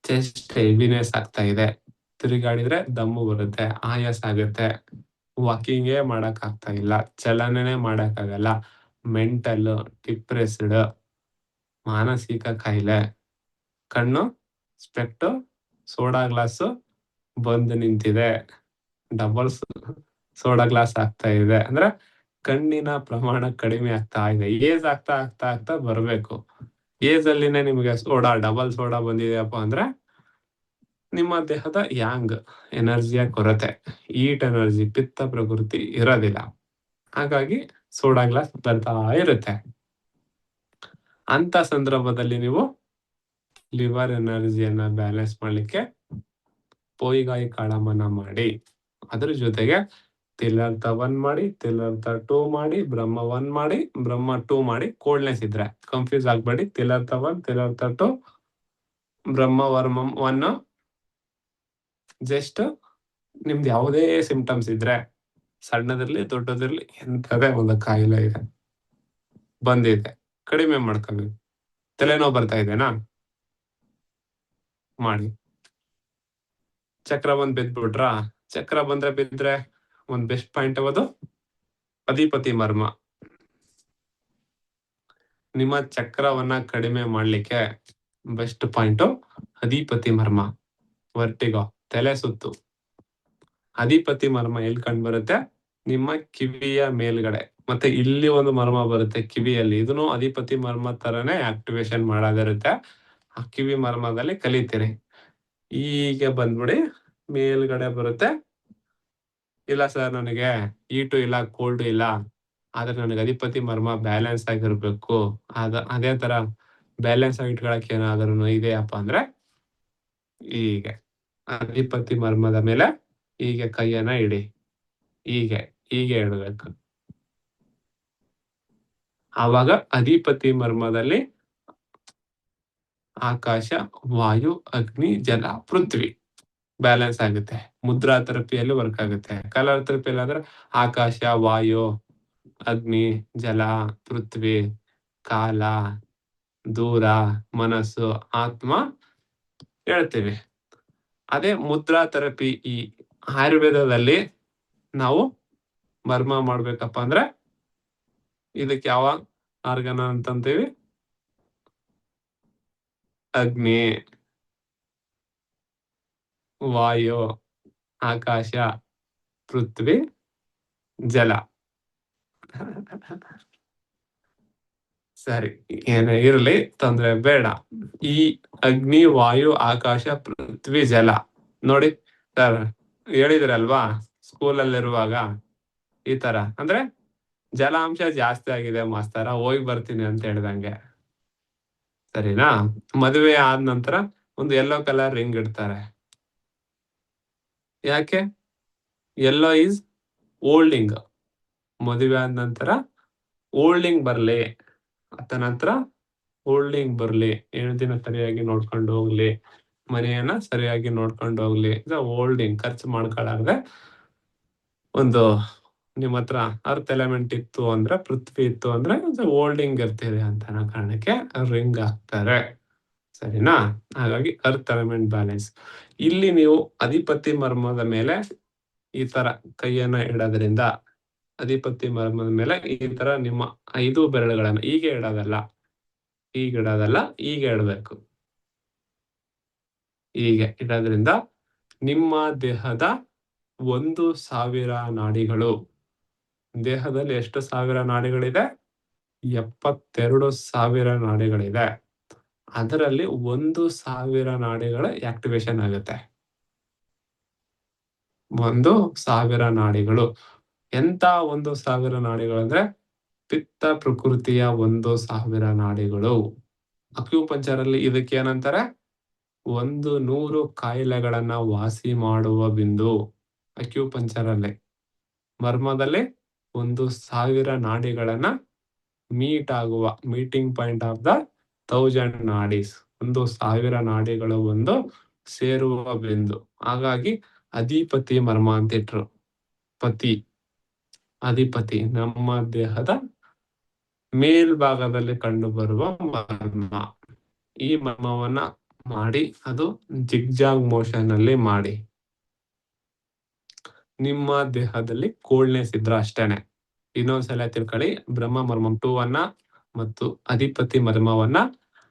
ಚೆಸ್ಟ್ ಹೆವಿನೆಸ್ ಆಗ್ತಾ ಇದೆ, ತಿರುಗಾಡಿದ್ರೆ ದಮ್ಮು ಬರುತ್ತೆ, ಆಯಾಸ ಆಗುತ್ತೆ, ವಾಕಿಂಗೇ ಮಾಡಕ್ ಆಗ್ತಾ ಇಲ್ಲ, ಚಲನೆನೇ ಮಾಡಕ್ ಆಗಲ್ಲ, ಮೆಂಟಲ್, ಡಿಪ್ರೆಸ್ಡ್, ಮಾನಸಿಕ ಕಾಯಿಲೆ, ಕಣ್ಣು ಸ್ಪೆಕ್ಟ್ ಸೋಡಾ ಗ್ಲಾಸ್ ಬಂದು ನಿಂತಿದೆ, ಡಬಲ್ ಸೋಡಾ ಗ್ಲಾಸ್ ಆಗ್ತಾ ಇದೆ. ಅಂದ್ರೆ ಕಣ್ಣಿನ ಪ್ರಮಾಣ ಕಡಿಮೆ ಆಗ್ತಾ ಇದೆ. ಏಜ್ ಆಗ್ತಾ ಆಗ್ತಾ ಆಗ್ತಾ ಬರ್ಬೇಕು. ಏಜ್ ಅಲ್ಲಿನೇ ನಿಮಗೆ ಡಬಲ್ ಸೋಡಾ ಬಂದಿದೆಯಪ್ಪ ಅಂದ್ರೆ ನಿಮ್ಮ ದೇಹದ ಯಾಂಗ್ ಎನರ್ಜಿಯ ಕೊರತೆ, ಈಟ್ ಎನರ್ಜಿ, ಪಿತ್ತ ಪ್ರಕೃತಿ ಇರೋದಿಲ್ಲ. ಹಾಗಾಗಿ ಸೋಡಾ ಗ್ಲಾಸ್ ಬರ್ತಾ ಇರುತ್ತೆ. ಅಂತ ಸಂದರ್ಭದಲ್ಲಿ ನೀವು ಲಿವರ್ ಎನರ್ಜಿಯನ್ನ ಬ್ಯಾಲೆನ್ಸ್ ಮಾಡ್ಲಿಕ್ಕೆ ಪೋಯಿಗಾಯಿ ಕಾಳಮ್ಮನ ಮಾಡಿ. ಅದ್ರ ಜೊತೆಗೆ ತಿಲರ್ಥ 1 ಮಾಡಿ, ತಿಲರ್ಥ 2 ಮಾಡಿ, ಬ್ರಹ್ಮ 1 ಮಾಡಿ, ಬ್ರಹ್ಮ 2 ಮಾಡಿ. ಕೋಲ್ಡ್ನೆಸ್ ಇದ್ರೆ ಕನ್ಫ್ಯೂಸ್ ಆಗ್ಬೇಡಿ. ತಿಲರ್ಥ 1, ತಿಲರ್ಥ 2, ಬ್ರಹ್ಮ ವರ್ಮ 1. ಜಸ್ಟ್ ನಿಮ್ದು ಯಾವುದೇ ಸಿಂಪ್ಟಮ್ಸ್ ಇದ್ರೆ, ಸಣ್ಣದಿರ್ಲಿ ದೊಡ್ಡದಿರ್ಲಿ, ಎಂತದೇ ಒಂದು ಕಾಯಿಲೆ ಇದೆ ಬಂದಿದೆ, ಕಡಿಮೆ ಮಾಡ್ಕೋಬೇಕು. ತಲೆನೋವು ಬರ್ತಾ ಇದೆನಾ ಮಾಡಿ. ಚಕ್ರ ಬಂದ್ ಬಿದ್ಬಿಟ್ರಾ? ಚಕ್ರ ಬಿದ್ರೆ ಒಂದ್ ಬೆಸ್ಟ್ ಪಾಯಿಂಟ್ ಯಾವುದು? ಅಧಿಪತಿ ಮರ್ಮ. ನಿಮ್ಮ ಚಕ್ರವನ್ನ ಕಡಿಮೆ ಮಾಡ್ಲಿಕ್ಕೆ ಬೆಸ್ಟ್ ಪಾಯಿಂಟ್ ಅಧಿಪತಿ ಮರ್ಮ. ವರ್ಟಿಗೋ, ತಲೆ ಸುತ್ತು. ಅಧಿಪತಿ ಮರ್ಮ ಎಲ್ಲಿ ಕಂಡು ಬರುತ್ತೆ? ನಿಮ್ಮ ಕಿವಿಯ ಮೇಲ್ಗಡೆ. ಮತ್ತೆ ಇಲ್ಲಿ ಒಂದು ಮರ್ಮ ಬರುತ್ತೆ ಕಿವಿಯಲ್ಲಿ. ಇದನ್ನು ಅಧಿಪತಿ ಮರ್ಮ ತರನೇ ಆಕ್ಟಿವೇಶನ್ ಮಾಡೋದಿರುತ್ತೆ. ಆ ಕಿವಿ ಮರ್ಮದಲ್ಲಿ ಕಲಿತೀರಿ. ಈಗ ಬಂದ್ಬಿಡಿ, ಮೇಲ್ಗಡೆ ಬರುತ್ತೆ. ಇಲ್ಲ ಸರ್, ನನಗೆ ಹೀಟು ಇಲ್ಲ, ಕೋಲ್ಡ್ ಇಲ್ಲ, ಆದ್ರೆ ನನಗೆ ಅಧಿಪತಿ ಮರ್ಮ ಬ್ಯಾಲೆನ್ಸ್ ಆಗಿರ್ಬೇಕು. ಅದೇ ತರ ಬ್ಯಾಲೆನ್ಸ್ ಆಗಿ ಇಟ್ಕೊಳಕ್ಕೆ ಏನಾದ್ರೂ ಇದೆಯಪ್ಪ ಅಂದ್ರೆ, ಹೀಗೆ ಅಧಿಪತಿ ಮರ್ಮದ ಮೇಲೆ ಹೀಗೆ ಕೈಯನ್ನ ಇಡಿ. ಹೀಗೆ ಇಡಬೇಕು. ಆವಾಗ ಅಧಿಪತಿ ಮರ್ಮದಲ್ಲಿ ಆಕಾಶ, ವಾಯು, ಅಗ್ನಿ, ಜಲ, ಪೃಥ್ವಿ ಬ್ಯಾಲೆನ್ಸ್ ಆಗುತ್ತೆ. ಮುದ್ರಾ ಥೆರಪಿಯಲ್ಲಿ ವರ್ಕ್ ಆಗುತ್ತೆ. ಕಲರ್ ಥೆರಪಿಯಲ್ಲಿ ಆದ್ರೆ ಆಕಾಶ, ವಾಯು, ಅಗ್ನಿ, ಜಲ, ಪೃಥ್ವಿ, ಕಾಲ, ದೂರ, ಮನಸ್ಸು, ಆತ್ಮ ಹೇಳ್ತೀವಿ. ಅದೇ ಮುದ್ರಾ ಥೆರಪಿ ಈ ಆಯುರ್ವೇದದಲ್ಲಿ ನಾವು ಮರ್ಮ ಮಾಡ್ಬೇಕಪ್ಪ ಅಂದ್ರೆ ಇದಕ್ಕೆ ಯಾವ ಆರ್ಗನ ಅಂತಂತೀವಿ? ಅಗ್ನಿ, ವಾಯು, ಆಕಾಶ, ಪೃಥ್ವಿ, ಜಲ. ಸರಿ, ಏನೇ ಇರಲಿ, ತೊಂದ್ರೆ ಬೇಡ. ಈ ಅಗ್ನಿ, ವಾಯು, ಆಕಾಶ, ಪೃಥ್ವಿ, ಜಲ ನೋಡಿ ಸರ್, ಹೇಳಿದ್ರಲ್ವಾ ಸ್ಕೂಲಲ್ಲಿರುವಾಗ ಈ ತರ. ಅಂದ್ರೆ ಜಲಾಂಶ ಜಾಸ್ತಿ ಆಗಿದೆ ಮಾಸ್ತರ, ಹೋಗಿ ಬರ್ತೀನಿ ಅಂತ ಹೇಳ್ದಂಗೆ. ಸರಿನಾ? ಮದುವೆ ಆದ ನಂತರ ಒಂದು ಯೆಲ್ಲೋ ಕಲರ್ ರಿಂಗ್ ಇಡ್ತಾರೆ. ಯಾಕೆ? Yellow is holding. ಮದುವೆ ಆದ ನಂತರ ಓಲ್ಡಿಂಗ್ ಬರ್ಲಿ, ಆತನ ಹತ್ರ ಓಲ್ಡಿಂಗ್ ಬರ್ಲಿ, ಹೆಂಡತಿನ ಸರಿಯಾಗಿ ನೋಡ್ಕೊಂಡು ಹೋಗ್ಲಿ, ಮನೆಯನ್ನ ಸರಿಯಾಗಿ ನೋಡ್ಕೊಂಡು ಹೋಗ್ಲಿ. ಓಲ್ಡಿಂಗ್ ಖರ್ಚು ಮಾಡ್ಕೊಳ್ಳಾರ್ದೆ ಒಂದು ನಿಮ್ಮ ಹತ್ರ ಅರ್ತ್ ಎಲಿಮೆಂಟ್ ಇತ್ತು ಅಂದ್ರೆ, ಪೃಥ್ವಿ ಇತ್ತು ಅಂದ್ರೆ ಓಲ್ಡಿಂಗ್ ಇರ್ತೀರಿ ಅಂತ ಕಾರಣಕ್ಕೆ ರಿಂಗ್ ಹಾಕ್ತಾರೆ. ಸರಿನಾ? ಹಾಗಾಗಿ ಅರ್ತ್ ಎಲಿಮೆಂಟ್ ಬ್ಯಾಲೆನ್ಸ್. ಇಲ್ಲಿ ನೀವು ಅಧಿಪತಿ ಮರ್ಮದ ಮೇಲೆ ಈ ತರ ಕೈಯನ್ನ ಇಡೋದ್ರಿಂದ, ಅಧಿಪತಿ ಮರ್ಮದ ಮೇಲೆ ಈ ತರ ನಿಮ್ಮ 5 ಬೆರಳುಗಳನ್ನ ಹೀಗೆ ಇಡೋದಲ್ಲ, ಹೀಗೆ ಇಡಬೇಕು. ಹೀಗೆ ಇಡೋದ್ರಿಂದ ನಿಮ್ಮ ದೇಹದ 1,000 ನಾಡಿಗಳು, ದೇಹದಲ್ಲಿ ಎಷ್ಟು ಸಾವಿರ ನಾಡಿಗಳಿದೆ? 72,000 ನಾಡಿಗಳಿದೆ. ಅದರಲ್ಲಿ 1,000 ನಾಡಿಗಳ ಆಕ್ಟಿವೇಶನ್ ಆಗುತ್ತೆ. 1,000 ನಾಡಿಗಳು. ಎಂತ 1,000 ನಾಡಿಗಳು ಅಂದ್ರೆ ಪಿತ್ತ ಪ್ರಕೃತಿಯ 1,000 ನಾಡಿಗಳು. ಅಕ್ಯುಪಂಚರ್ ಅಲ್ಲಿ ಇದಕ್ಕೆ ಏನಂತಾರೆ? 100 ಕಾಯಿಲೆಗಳನ್ನ ವಾಸಿ ಮಾಡುವ ಬಿಂದು ಅಕ್ಯುಪಂಚರ್ ಅಲ್ಲಿ. ಮರ್ಮದಲ್ಲಿ 1,000 ನಾಡಿಗಳನ್ನ meeting point of the 1000 nadis. 1,000 ನಾಡಿಗಳು ಒಂದು ಸೇರುವ ಬಿಂದು. ಹಾಗಾಗಿ ಅಧಿಪತಿ ಮರ್ಮ ಅಂತ ಇಟ್ರು. ಅಧಿಪತಿ ನಮ್ಮ ದೇಹದ ಮೇಲ್ಭಾಗದಲ್ಲಿ ಕಂಡು ಬರುವ ಮರ್ಮ. ಈ ಮರ್ಮವನ್ನ ಮಾಡಿ, ಅದು ಜಿಗ್ಜಾಗ್ ಮೋಷನ್ ಅಲ್ಲಿ ಮಾಡಿ. ನಿಮ್ಮ ದೇಹದಲ್ಲಿ ಕೋಲ್ಡ್ನೆಸ್ ಇದ್ರ ಅಷ್ಟೇನೆ. ಇನ್ನೊಂದ್ಸಲ ತಿಳ್ಕೊಳ್ಳಿ, ಬ್ರಹ್ಮ ಮರ್ಮಂ 2 ಅನ್ನ ಮತ್ತು ಅಧಿಪತಿ ಮರ್ಮವನ್ನ.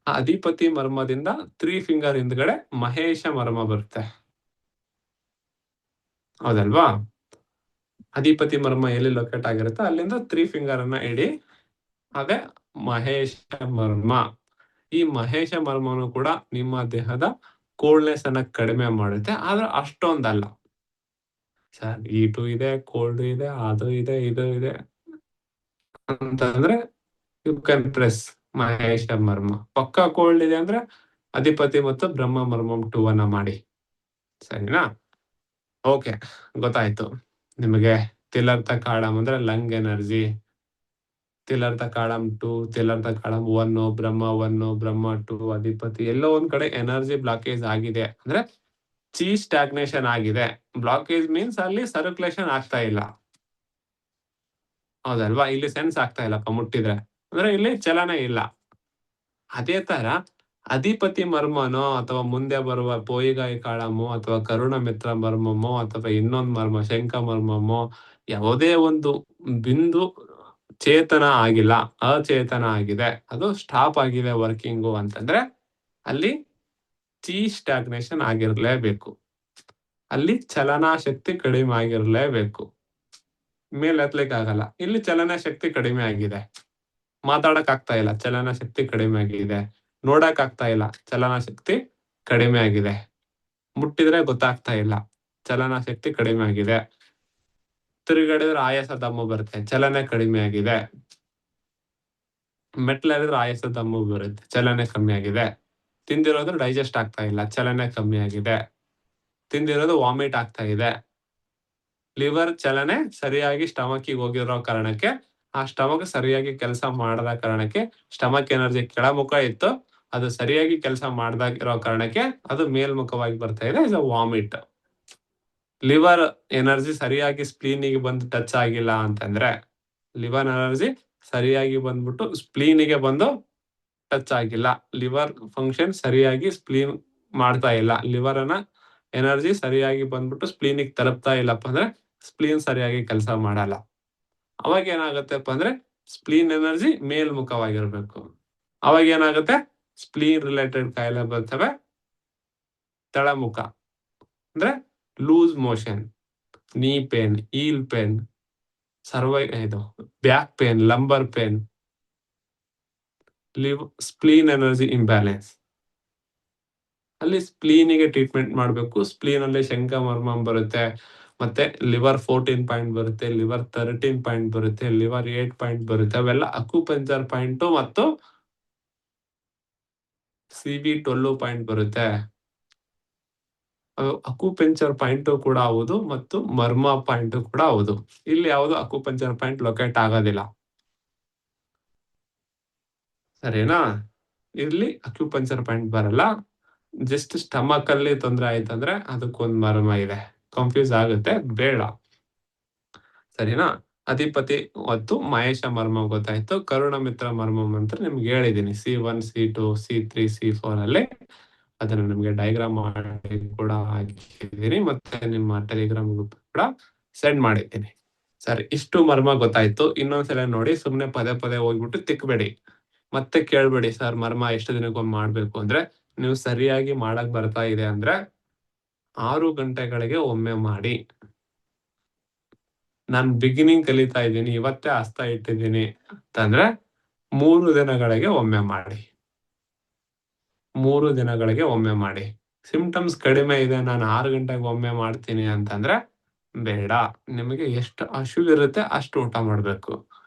ಆ ಅಧಿಪತಿ ಮರ್ಮದಿಂದ 3 ಫಿಂಗರ್ ಹಿಂದ್ಗಡೆ ಮಹೇಶ ಮರ್ಮ ಬರುತ್ತೆ, ಹೌದಲ್ವಾ? ಅಧಿಪತಿ ಮರ್ಮ ಎಲ್ಲಿ ಲೊಕೇಟ್ ಆಗಿರುತ್ತೆ ಅಲ್ಲಿಂದ 3 ಫಿಂಗರ್ ಅನ್ನ ಇಡಿ, ಅದೇ ಮಹೇಶ ಮರ್ಮ. ಈ ಮಹೇಶ ಮರ್ಮನು ಕೂಡ ನಿಮ್ಮ ದೇಹದ ಕೋಲ್ಡ್ನೆಸ್ ಅನ್ನ ಕಡಿಮೆ ಮಾಡುತ್ತೆ, ಆದ್ರೆ ಅಷ್ಟೊಂದಲ್ಲ. ಸರ್, ಹೀಟು ಇದೆ, ಕೋಲ್ಡ್ ಇದೆ, ಅದು ಇದೆ, ಇದು ಇದೆ ಅಂತಂದ್ರೆ ಯು ಕ್ಯಾನ್ ಪ್ರೆಸ್ ಮಹೇಶ ಮರ್ಮ. ಪಕ್ಕಾ ಕೋಲ್ಡ್ ಇದೆ ಅಂದ್ರೆ ಅಧಿಪತಿ ಮತ್ತು ಬ್ರಹ್ಮ ಮರ್ಮಂ 2 ಅನ್ನ ಮಾಡಿ. ಸರಿನಾ? ಓಕೆ, ಗೊತ್ತಾಯ್ತು ನಿಮಗೆ ತಿಲರ್ಥ ಕಾಳಂ ಅಂದ್ರೆ ಲಂಗ್ ಎನರ್ಜಿ, ತಿಲರ್ಥ ಕಾಳಂ 2, ತಿಲರ್ಥ ಕಾಳಂ 1, ಬ್ರಹ್ಮ 1, ಬ್ರಹ್ಮ 2, ಅಧಿಪತಿ ಎಲ್ಲೋ ಒಂದ್ ಕಡೆ ಎನರ್ಜಿ ಬ್ಲಾಕೇಜ್ ಆಗಿದೆ ಅಂದ್ರೆ ಚಿ ಸ್ಟಾಗ್ನೇಷನ್ ಆಗಿದೆ. ಬ್ಲಾಕೇಜ್ ಮೀನ್ಸ್ ಅಲ್ಲಿ ಸರ್ಕ್ಯುಲೇಷನ್ ಆಗ್ತಾ ಇಲ್ಲ, ಹೌದಲ್ವಾ? ಇಲ್ಲಿ ಸೆನ್ಸ್ ಆಗ್ತಾ ಇಲ್ಲಪ್ಪ ಮುಟ್ಟಿದ್ರೆ, ಅಂದ್ರೆ ಇಲ್ಲಿ ಚಲನೆ ಇಲ್ಲ. ಅದೇ ತರ ಅಧಿಪತಿ ಮರ್ಮನೋ ಅಥವಾ ಮುಂದೆ ಬರುವ ಪೋಯಿಗಾಯಿ ಕಾಳಮೋ ಅಥವಾ ಕರುಣ ಮಿತ್ರ ಮರ್ಮಮೋ ಅಥವಾ ಇನ್ನೊಂದು ಮರ್ಮ ಶಂಖ ಮರ್ಮಮೋ ಯಾವುದೇ ಒಂದು ಬಿಂದು ಚೇತನ ಆಗಿಲ್ಲ, ಅಚೇತನ ಆಗಿದೆ, ಅದು ಸ್ಟಾಪ್ ಆಗಿದೆ ವರ್ಕಿಂಗು ಅಂತಂದ್ರೆ ಅಲ್ಲಿ ಚಿ ಸ್ಟಾಗ್ನೇಷನ್ ಆಗಿರ್ಲೇಬೇಕು, ಅಲ್ಲಿ ಚಲನಾಶಕ್ತಿ ಕಡಿಮೆ ಆಗಿರ್ಲೇಬೇಕು. ಮೇಲೆ ಹತ್ಲಿಕ್ಕೆ ಆಗಲ್ಲ, ಇಲ್ಲಿ ಚಲನ ಶಕ್ತಿ ಕಡಿಮೆ ಆಗಿದೆ, ಮಾತಾಡಕ್ ಆಗ್ತಾ ಇಲ್ಲ, ಚಲನ ಶಕ್ತಿ ಕಡಿಮೆ ಆಗಿದೆ, ನೋಡಕ್ ಆಗ್ತಾ ಇಲ್ಲ, ಚಲನ ಶಕ್ತಿ ಕಡಿಮೆ ಆಗಿದೆ, ಮುಟ್ಟಿದ್ರೆ ಗೊತ್ತಾಗ್ತಾ ಇಲ್ಲ, ಚಲನ ಶಕ್ತಿ ಕಡಿಮೆ ಆಗಿದೆ, ತಿರುಗಾಡಿದ್ರೆ ಆಯಾಸ ದಮ್ಮು ಬರುತ್ತೆ, ಚಲನೆ ಕಡಿಮೆ ಆಗಿದೆ, ಮೆಟ್ಲಾಡಿದ್ರೆ ಆಯಾಸ ದಮ್ಮು ಬರುತ್ತೆ, ಚಲನೆ ಕಮ್ಮಿ ಆಗಿದೆ, ತಿಂದಿರೋದು ಡೈಜೆಸ್ಟ್ ಆಗ್ತಾ ಇಲ್ಲ, ಚಲನೆ ಕಮ್ಮಿ ಆಗಿದೆ, ತಿಂದಿರೋದು ವಾಮಿಟ್ ಆಗ್ತಾ ಇದೆ, ಲಿವರ್ ಚಲನೆ ಸರಿಯಾಗಿ ಸ್ಟಮಕ್ಗೆ ಹೋಗಿರೋ ಕಾರಣಕ್ಕೆ ಆ ಸ್ಟಮಕ್ ಸರಿಯಾಗಿ ಕೆಲಸ ಮಾಡದ ಕಾರಣಕ್ಕೆ ಸ್ಟಮಕ್ ಎನರ್ಜಿ ಕೆಳಮುಖ ಇತ್ತು, ಅದು ಸರಿಯಾಗಿ ಕೆಲಸ ಮಾಡದಾಗಿರೋ ಕಾರಣಕ್ಕೆ ಅದು ಮೇಲ್ಮುಖವಾಗಿ ಬರ್ತಾ ಇದೆ, is a vomit. Liver energy ಸರಿಯಾಗಿ ಸ್ಪ್ಲೀನಿಗೆ ಬಂದು ಟಚ್ ಆಗಿಲ್ಲ ಅಂತಂದ್ರೆ, ಲಿವರ್ ಎನರ್ಜಿ ಸರಿಯಾಗಿ ಬಂದ್ಬಿಟ್ಟು ಸ್ಪ್ಲೀನಿಗೆ ಬಂದು ಟಚ್ ಆಗಿಲ್ಲ, ಲಿವರ್ ಫಂಕ್ಷನ್ ಸರಿಯಾಗಿ ಸ್ಪ್ಲೀನ್ ಮಾಡ್ತಾ ಇಲ್ಲ, ಲಿವರ್ ಅನ್ನ ಎನರ್ಜಿ ಸರಿಯಾಗಿ ಬಂದ್ಬಿಟ್ಟು ಸ್ಪ್ಲೀನಿಗೆ ತಲುಪ್ತಾ ಇಲ್ಲಪ್ಪ ಅಂದ್ರೆ ಸ್ಪ್ಲೀನ್ ಸರಿಯಾಗಿ ಕೆಲಸ ಮಾಡಲ್ಲ. ಅವಾಗ ಏನಾಗುತ್ತೆಪ್ಪ ಅಂದ್ರೆ ಸ್ಪ್ಲೀನ್ ಎನರ್ಜಿ ಮೇಲ್ಮುಖವಾಗಿರ್ಬೇಕು. ಅವಾಗ ಏನಾಗುತ್ತೆ, ಸ್ಪ್ಲೀನ್ ರಿಲೇಟೆಡ್ ಕಾಯಿಲೆ ಬರ್ತವೆ. ತಳಮುಖ ಅಂದ್ರೆ ಲೂಸ್ ಮೋಷನ್, ನೀ ಪೇನ್, ಈಲ್ ಪೇನ್, ಇದು back pain, lumbar pain, spleen energy imbalance. ಅಲ್ಲಿ ಸ್ಪ್ಲೀನಿಗೆ ಟ್ರೀಟ್ಮೆಂಟ್ ಮಾಡಬೇಕು. ಸ್ಪ್ಲೀನ್ ಅಲ್ಲಿ ಶಂಖ ಮರ್ಮ ಬರುತ್ತೆ, ಮತ್ತೆ ಲಿವರ್ 14 ಪಾಯಿಂಟ್ ಬರುತ್ತೆ, ಲಿವರ್ 13 ಪಾಯಿಂಟ್ ಬರುತ್ತೆ, ಲಿವರ್ 8 ಪಾಯಿಂಟ್ ಬರುತ್ತೆ. ಅವೆಲ್ಲ ಅಕ್ಯುಪಂಕ್ಚರ್ ಪಾಯಿಂಟ್ ಮತ್ತು CB 12 ಪಾಯಿಂಟ್ ಬರುತ್ತೆ. ಅಕ್ಯುಪಂಕ್ಚರ್ ಪಾಯಿಂಟ್ ಕೂಡ ಹೌದು ಮತ್ತು ಮರ್ಮ ಪಾಯಿಂಟ್ ಕೂಡ ಹೌದು. ಇಲ್ಲಿ ಯಾವುದು ಅಕ್ಯುಪಂಕ್ಚರ್ ಪಾಯಿಂಟ್ ಲೊಕೇಟ್ ಆಗೋದಿಲ್ಲ, ಸರಿನಾ? ಇಲ್ಲಿ ಅಕ್ಯುಪಂಕ್ಚರ್ ಪಾಯಿಂಟ್ ಬರಲ್ಲ. ಜಸ್ಟ್ ಸ್ಟಮಕ್ ಅಲ್ಲಿ ತೊಂದರೆ ಆಯ್ತಂದ್ರೆ ಅದಕ್ಕೊಂದು ಮರ್ಮ ಇದೆ, ಕನ್ಫ್ಯೂಸ್ ಆಗುತ್ತೆ, ಬೇಡ, ಸರಿನಾ? ಅಧಿಪತಿ ಮತ್ತು ಮಹೇಶ ಮರ್ಮ ಗೊತ್ತಾಯ್ತು. ಕರುಣ ಮಿತ್ರ ಮರ್ಮ ಅಂತ ನಿಮ್ಗೆ ಹೇಳಿದೀನಿ, C1, C2, C3, C4 ಅಲ್ಲಿ. ಅದನ್ನ ನಿಮ್ಗೆ ಡಯಾಗ್ರಾಮ್ ಮಾಡಿ ಕೂಡ ಹಾಕಿದ್ದೀನಿ, ಮತ್ತೆ ನಿಮ್ಮ ಟೆಲಿಗ್ರಾಮ್ ಗ್ರೂಪ್ ಕೂಡ ಸೆಂಡ್ ಮಾಡಿದ್ದೀನಿ. ಸರಿ, ಇಷ್ಟು ಮರ್ಮ ಗೊತ್ತಾಯ್ತು. ಇನ್ನೊಂದ್ಸಲ ನೋಡಿ, ಸುಮ್ನೆ ಪದೇ ಪದೇ ಹೋಗ್ಬಿಟ್ಟು ತಿಕ್ಬೇಡಿ, ಮತ್ತೆ ಕೇಳ್ಬೇಡಿ ಸರ್ ಮರ್ಮ ಎಷ್ಟು ದಿನಕ್ಕೊಮ್ಮೆ ಮಾಡ್ಬೇಕು ಅಂದ್ರೆ. ನೀವು ಸರಿಯಾಗಿ ಮಾಡಕ್ ಬರ್ತಾ ಇದೆ ಅಂದ್ರೆ 6 ಗಂಟೆಗಳಿಗೆ ಒಮ್ಮೆ ಮಾಡಿ. ನಾನು ಬಿಗಿನಿಂಗ್ ಕಲಿತಾ ಇದ್ದೀನಿ, ಇವತ್ತೇ ಹಸ್ತ ಇಟ್ಟಿದ್ದೀನಿ ಅಂತಂದ್ರೆ 3 ದಿನಗಳಿಗೆ ಒಮ್ಮೆ ಮಾಡಿ, 3 ದಿನಗಳಿಗೆ ಒಮ್ಮೆ ಮಾಡಿ. ಸಿಂಪ್ಟಮ್ಸ್ ಕಡಿಮೆ ಇದೆ, ನಾನು 6 ಗಂಟೆಗೆ ಒಮ್ಮೆ ಮಾಡ್ತೀನಿ ಅಂತಂದ್ರೆ ಬೇಡ. ನಿಮಗೆ ಎಷ್ಟು ಹಸಿವಿರುತ್ತೆ ಅಷ್ಟು ಊಟ ಮಾಡ್ಬೇಕು.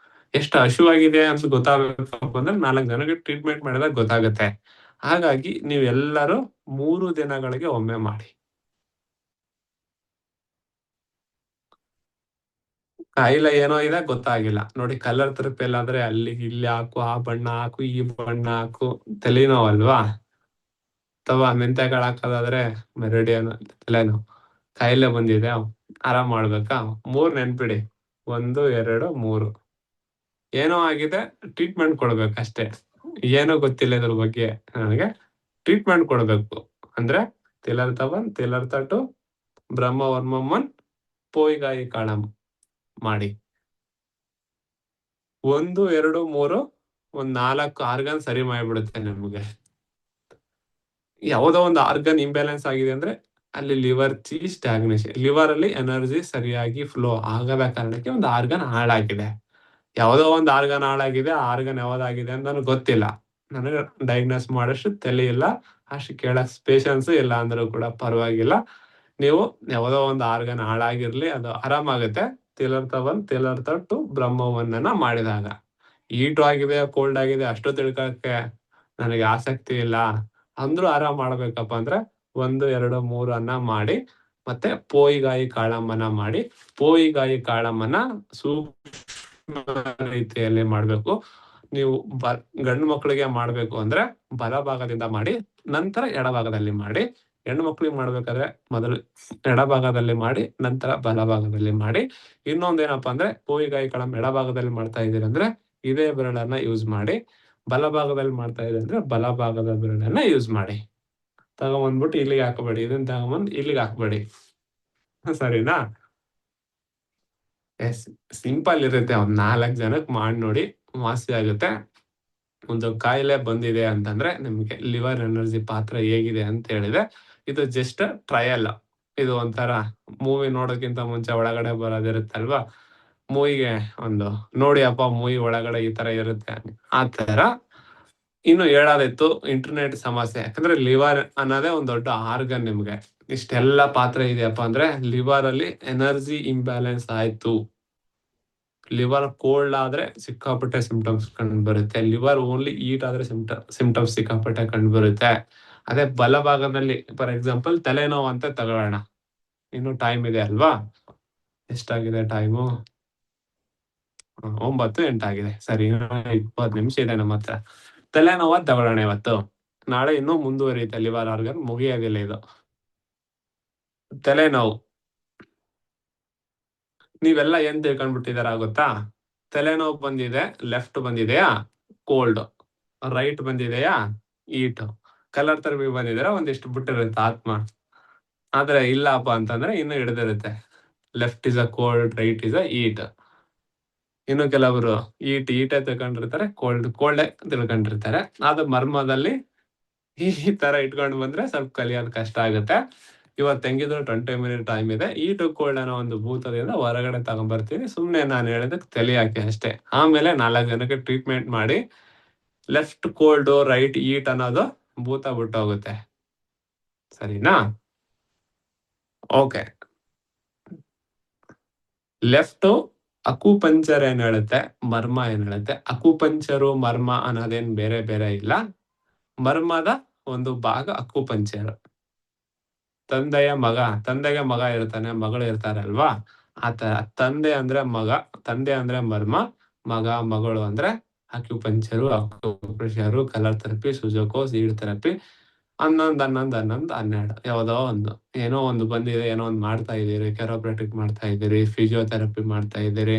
ಎಷ್ಟು ಹಸಿವಾಗಿದೆ ಅಂತ ಗೊತ್ತಾಗಬೇಕಪ್ಪ ಅಂದ್ರೆ 4 ಜನಕ್ಕೆ ಟ್ರೀಟ್ಮೆಂಟ್ ಮಾಡಿದಾಗ ಗೊತ್ತಾಗುತ್ತೆ. ಹಾಗಾಗಿ ನೀವೆಲ್ಲರೂ 3 ದಿನಗಳಿಗೆ ಒಮ್ಮೆ ಮಾಡಿ. ಕಾಯಿಲೆ ಏನೋ ಇದೆ ಗೊತ್ತಾಗಿಲ್ಲ ನೋಡಿ, ಕಲರ್ ಥೆರಪಿ ಆದ್ರೆ ಅಲ್ಲಿ ಇಲ್ಲಿ ಹಾಕು, ಆ ಬಣ್ಣ ಹಾಕು, ಈ ಬಣ್ಣ ಹಾಕು, ತಲೆನೋವಲ್ವಾ? ಅಥವಾ ಮೆಂತೆಕಾಳು ಹಾಕೋದಾದ್ರೆ ಮೆರಿಡಿಯನ್ ತಲೆನೋವು. ಕಾಯಿಲೆ ಬಂದಿದೆ, ಆರಾಮ್ ಮಾಡ್ಬೇಕಾ? 3 ನೆನ್ಪಿಡಿ, 1, 2, 3. ಏನೋ ಆಗಿದೆ, ಟ್ರೀಟ್ಮೆಂಟ್ ಕೊಡ್ಬೇಕು ಅಷ್ಟೇ. ಏನೋ ಗೊತ್ತಿಲ್ಲ ಇದ್ರ ಬಗ್ಗೆ ನನಗೆ, ಟ್ರೀಟ್ಮೆಂಟ್ ಕೊಡ್ಬೇಕು ಅಂದ್ರೆ ತಿಲರ್ಥ 1, ತಿಲರ್ಥ 2, ಬ್ರಹ್ಮ ವರ್ಮಂ 1, ಪೋಯಿಗಾಯಿ ಕಾಳಂ ಮಾಡಿ. 1, 2, 3 ಒಂದ್ 4 ಆರ್ಗನ್ ಸರಿ ಮಾಡಿಬಿಡುತ್ತೆ ನಿಮ್ಗೆ. ಯಾವುದೋ ಒಂದು ಆರ್ಗನ್ ಇಂಬ್ಯಾಲೆನ್ಸ್ ಆಗಿದೆ ಅಂದ್ರೆ ಅಲ್ಲಿ ಲಿವರ್ ಸ್ಟಾಗ್ನೇಷನ್, ಲಿವರ್ ಅಲ್ಲಿ ಎನರ್ಜಿ ಸರಿಯಾಗಿ ಫ್ಲೋ ಆಗದ ಕಾರಣಕ್ಕೆ ಒಂದು ಆರ್ಗನ್ ಹಾಳಾಗಿದೆ. ಯಾವುದೋ ಒಂದು ಆರ್ಗನ್ ಹಾಳಾಗಿದೆ, ಆರ್ಗನ್ ಯಾವ್ದಾಗಿದೆ ಅಂತ ನನಗೆ ಗೊತ್ತಿಲ್ಲ, ನನಗೆ ಡಯಾಗ್ನೋಸ್ ಮಾಡಷ್ಟು ತಲೆ ಇಲ್ಲ, ಅಷ್ಟು ಕೇಳಕ್ ಪೇಷನ್ಸ್ ಇಲ್ಲ ಅಂದ್ರೂ ಕೂಡ ಪರವಾಗಿಲ್ಲ. ನೀವು ಯಾವುದೋ ಒಂದು ಆರ್ಗನ್ ಹಾಳಾಗಿರ್ಲಿ, ಅದು ಆರಾಮಾಗುತ್ತೆ. ತಿಲರ್ಥ 1, ತಿಲರ್ಥ 2, ಬ್ರಹ್ಮ 1 ಮಾಡಿದಾಗ. ಹೀಟು ಆಗಿದೆ, ಕೋಲ್ಡ್ ಆಗಿದೆ ಅಷ್ಟು ತಿಳ್ಕೊಳಕ್ಕೆ ನನಗೆ ಆಸಕ್ತಿ ಇಲ್ಲ ಅಂದ್ರೂ ಆರಾಮ್ ಮಾಡ್ಬೇಕಪ್ಪ ಅಂದ್ರೆ 1, 2, 3 ಮಾಡಿ. ಮತ್ತೆ ಪೋಯಿಗಾಯಿ ಕಾಳಮ್ಮನ ಮಾಡಿ, ಪೋಯಿಗಾಯಿ ಕಾಳಮ್ಮನ ಸೂಕ್ಷ್ಮ ರೀತಿಯಲ್ಲಿ ಮಾಡ್ಬೇಕು. ನೀವು ಗಂಡು ಮಕ್ಕಳಿಗೆ ಮಾಡ್ಬೇಕು ಅಂದ್ರೆ ಬಲಭಾಗದಿಂದ ಮಾಡಿ, ನಂತರ ಎಡಭಾಗದಲ್ಲಿ ಮಾಡಿ. ಹೆಣ್ಣು ಮಕ್ಕಳಿಗೆ ಮಾಡ್ಬೇಕಾದ್ರೆ ಮೊದಲು ಎಡಭಾಗದಲ್ಲಿ ಮಾಡಿ, ನಂತರ ಬಲಭಾಗದಲ್ಲಿ ಮಾಡಿ. ಇನ್ನೊಂದೇನಪ್ಪಾ ಅಂದ್ರೆ ಪೋಯಿಗಾಯಿ ಕಾಳಮ್ಮ ಎಡಭಾಗದಲ್ಲಿ ಮಾಡ್ತಾ ಇದೀರಿ ಅಂದ್ರೆ ಇದೇ ಬೆರಳನ್ನ ಯೂಸ್ ಮಾಡಿ, ಬಲಭಾಗದಲ್ಲಿ ಮಾಡ್ತಾ ಇದೆ ಅಂದ್ರೆ ಬಲಭಾಗದ ಬೆರಳನ್ನ ಯೂಸ್ ಮಾಡಿ. ತಗೊಂಬಂದ್ಬಿಟ್ಟು ಇಲ್ಲಿಗೆ ಹಾಕಬೇಡಿ, ಇದನ್ನ ತಗೊಂಬಂದ್ ಇಲ್ಲಿಗೆ ಹಾಕ್ಬೇಡಿ. ಸರಿನಾ? ಎಸ್, ಸಿಂಪಲ್ ಇರುತ್ತೆ. ಒಂದ್ 4 ಜನಕ್ಕೆ ಮಾಡಿ ನೋಡಿ, ವಾಸಿ ಆಗುತ್ತೆ. ಒಂದು ಕಾಯಿಲೆ ಬಂದಿದೆ ಅಂತಂದ್ರೆ ನಿಮ್ಗೆ ಲಿವರ್ ಎನರ್ಜಿ ಪಾತ್ರ ಹೇಗಿದೆ ಅಂತ ಹೇಳಿದೆ. ಇದು ಜಸ್ಟ್ ಟ್ರಯಲ್. ಇದು ಒಂಥರ ಮೂವಿ ನೋಡೋಕ್ಕಿಂತ ಮುಂಚೆ ಒಳಗಡೆ ಬರೋದಿರುತ್ತಲ್ವಾ, ಮೂವಿಗೆ ಒಂದು ನೋಡಿ ಅಪ್ಪ ಮೂವಿ ಒಳಗಡೆ ಈ ತರ ಇರುತ್ತೆ ಆ ತರ. ಇನ್ನು ಹೇಳೋದಿತ್ತು ಇಂಟರ್ನೆಟ್ ಸಮಸ್ಯೆ. ಯಾಕಂದ್ರೆ ಲಿವರ್ ಅನ್ನೋದೇ ಒಂದ್ ದೊಡ್ಡ ಆರ್ಗನ್. ನಿಮ್ಗೆ ಇಷ್ಟೆಲ್ಲ ಪಾತ್ರ ಇದೆಯಪ್ಪ ಅಂದ್ರೆ ಲಿವರ್ ಅಲ್ಲಿ ಎನರ್ಜಿ ಇಂಬ್ಯಾಲೆನ್ಸ್ ಆಯ್ತು. ಲಿವರ್ ಕೋಲ್ಡ್ ಆದ್ರೆ ಸಿಕ್ಕಾಪಟ್ಟೆ ಸಿಂಪ್ಟಮ್ಸ್ ಕಂಡು ಬರುತ್ತೆ. ಲಿವರ್ ಓನ್ಲಿ ಈಟ್ ಆದ್ರೆ ಸಿಂಪ್ಟಮ್ಸ್ ಸಿಕ್ಕಾಪಟ್ಟೆ ಕಂಡು ಬರುತ್ತೆ. ಅದೇ ಬಲಭಾಗದಲ್ಲಿ ಫಾರ್ ಎಕ್ಸಾಂಪಲ್ ತಲೆನೋವು ಅಂತ ತಗೊಳ್ಳೋಣ. ಇನ್ನು ಟೈಮ್ ಇದೆ ಅಲ್ವಾ? ಎಷ್ಟಾಗಿದೆ ಟೈಮು? 9:08 ಆಗಿದೆ. ಸರಿ, 20 ನಿಮಿಷ ಇದೆ ನಮ್ಮ ಹತ್ರ. ತಲೆನೋವು ತಗೊಳ್ಳೋಣ ಇವತ್ತು. ನಾಳೆ ಇನ್ನೂ ಮುಂದುವರಿಯುತ್ತೆ. ಲಿವರ್ ಆರ್ಗನ್ ಮುಗಿಯೋದಿಲ್ಲ ಇದು. ತಲೆನೋವು ನೀವೆಲ್ಲ ಏನ್ ತಿಳ್ಕೊಂಡ್ಬಿಟ್ಟಿದಾರ ಗೊತ್ತಾ? ತಲೆನೋವು ಬಂದಿದೆ, ಲೆಫ್ಟ್ ಬಂದಿದೆಯಾ ಕೋಲ್ಡ್, ರೈಟ್ ಬಂದಿದೆಯಾ ಈಟ್. ಕಲರ್ ಥೆರಪಿ ಬಂದಿದ್ರೆ ಒಂದಿಷ್ಟು ಬಿಟ್ಟಿರುತ್ತೆ ಆತ್ಮ. ಆದ್ರೆ ಇಲ್ಲಪ್ಪ ಅಂತಂದ್ರೆ ಇನ್ನು ಹಿಡಿದಿರುತ್ತೆ. Left is a cold, right is a heat. ಇನ್ನು ಕೆಲವರು ಈಟೇ ತಿಳ್ಕೊಂಡಿರ್ತಾರೆ, ಕೋಲ್ಡೇ ತಿಳ್ಕೊಂಡಿರ್ತಾರೆ. ಅದು ಮರ್ಮದಲ್ಲಿ ಈ ತರ ಇಟ್ಕೊಂಡು ಬಂದ್ರೆ ಸ್ವಲ್ಪ ಕಲಿಯೋದು ಕಷ್ಟ ಆಗುತ್ತೆ. ಇವತ್ತು ಹೆಂಗಿದ್ರು 20 ಮಿನಿಟ್ ಟೈಮ್ ಇದೆ. ಈಟು ಕೋಲ್ಡ್ ಅನ್ನೋ ಒಂದು ಭೂತದಿಂದ ಹೊರಗಡೆ ತಗೊಂಡ್ಬರ್ತೀನಿ. ಸುಮ್ನೆ ನಾನು ಹೇಳಿದಕ್ಕೆ ತಲೆ ಹಾಕಿ ಅಷ್ಟೇ. ಆಮೇಲೆ 4 ಜನಕ್ಕೆ ಟ್ರೀಟ್ಮೆಂಟ್ ಮಾಡಿ ಲೆಫ್ಟ್ ಕೋಲ್ಡ್, ರೈಟ್ ಈಟ್ ಅನ್ನೋದು ಭೂತ ಬಿಟ್ಟೋಗುತ್ತೆ. ಸರಿನಾ? ಓಕೆ. ಲೆಫ್ಟ್ ಅಕುಪಂಚರ್ ಏನ್ ಹೇಳುತ್ತೆ, ಮರ್ಮ ಏನ್ ಹೇಳುತ್ತೆ. ಅಕುಪಂಚರು ಮರ್ಮ ಅನ್ನೋದೇನ್ ಬೇರೆ ಬೇರೆ ಇಲ್ಲ. ಮರ್ಮದ ಒಂದು ಭಾಗ ಅಕುಪಂಚರ್. ತಂದೆಗೆ ಮಗ ಇರ್ತಾನೆ, ಮಗಳು ಇರ್ತಾರೆ ಅಲ್ವಾ, ಆತರ. ತಂದೆ ಅಂದ್ರೆ ಮಗ, ತಂದೆ ಅಂದ್ರೆ ಮರ್ಮ, ಮಗ ಮಗಳು ಅಂದ್ರೆ ಅಕ್ಯುಪಂಚರು, ಅಕ್ಯುಪ್ರೆಷರು, ಕಲರ್ ಥೆರಪಿ, ಸುಜೋಕೋ, ಸೀಡ್ ಥೆರಪಿ. 11 ಯಾವುದೋ ಒಂದು ಏನೋ ಒಂದು ಬಂದಿದೆ, ಏನೋ ಒಂದು ಮಾಡ್ತಾ ಇದೀರಿ. ಕೆರೋಪ್ರಾಕ್ಟಿಕ್ ಮಾಡ್ತಾ ಇದೀರಿ, ಫಿಸಿಯೋಥೆರಪಿ ಮಾಡ್ತಾ ಇದೀರಿ,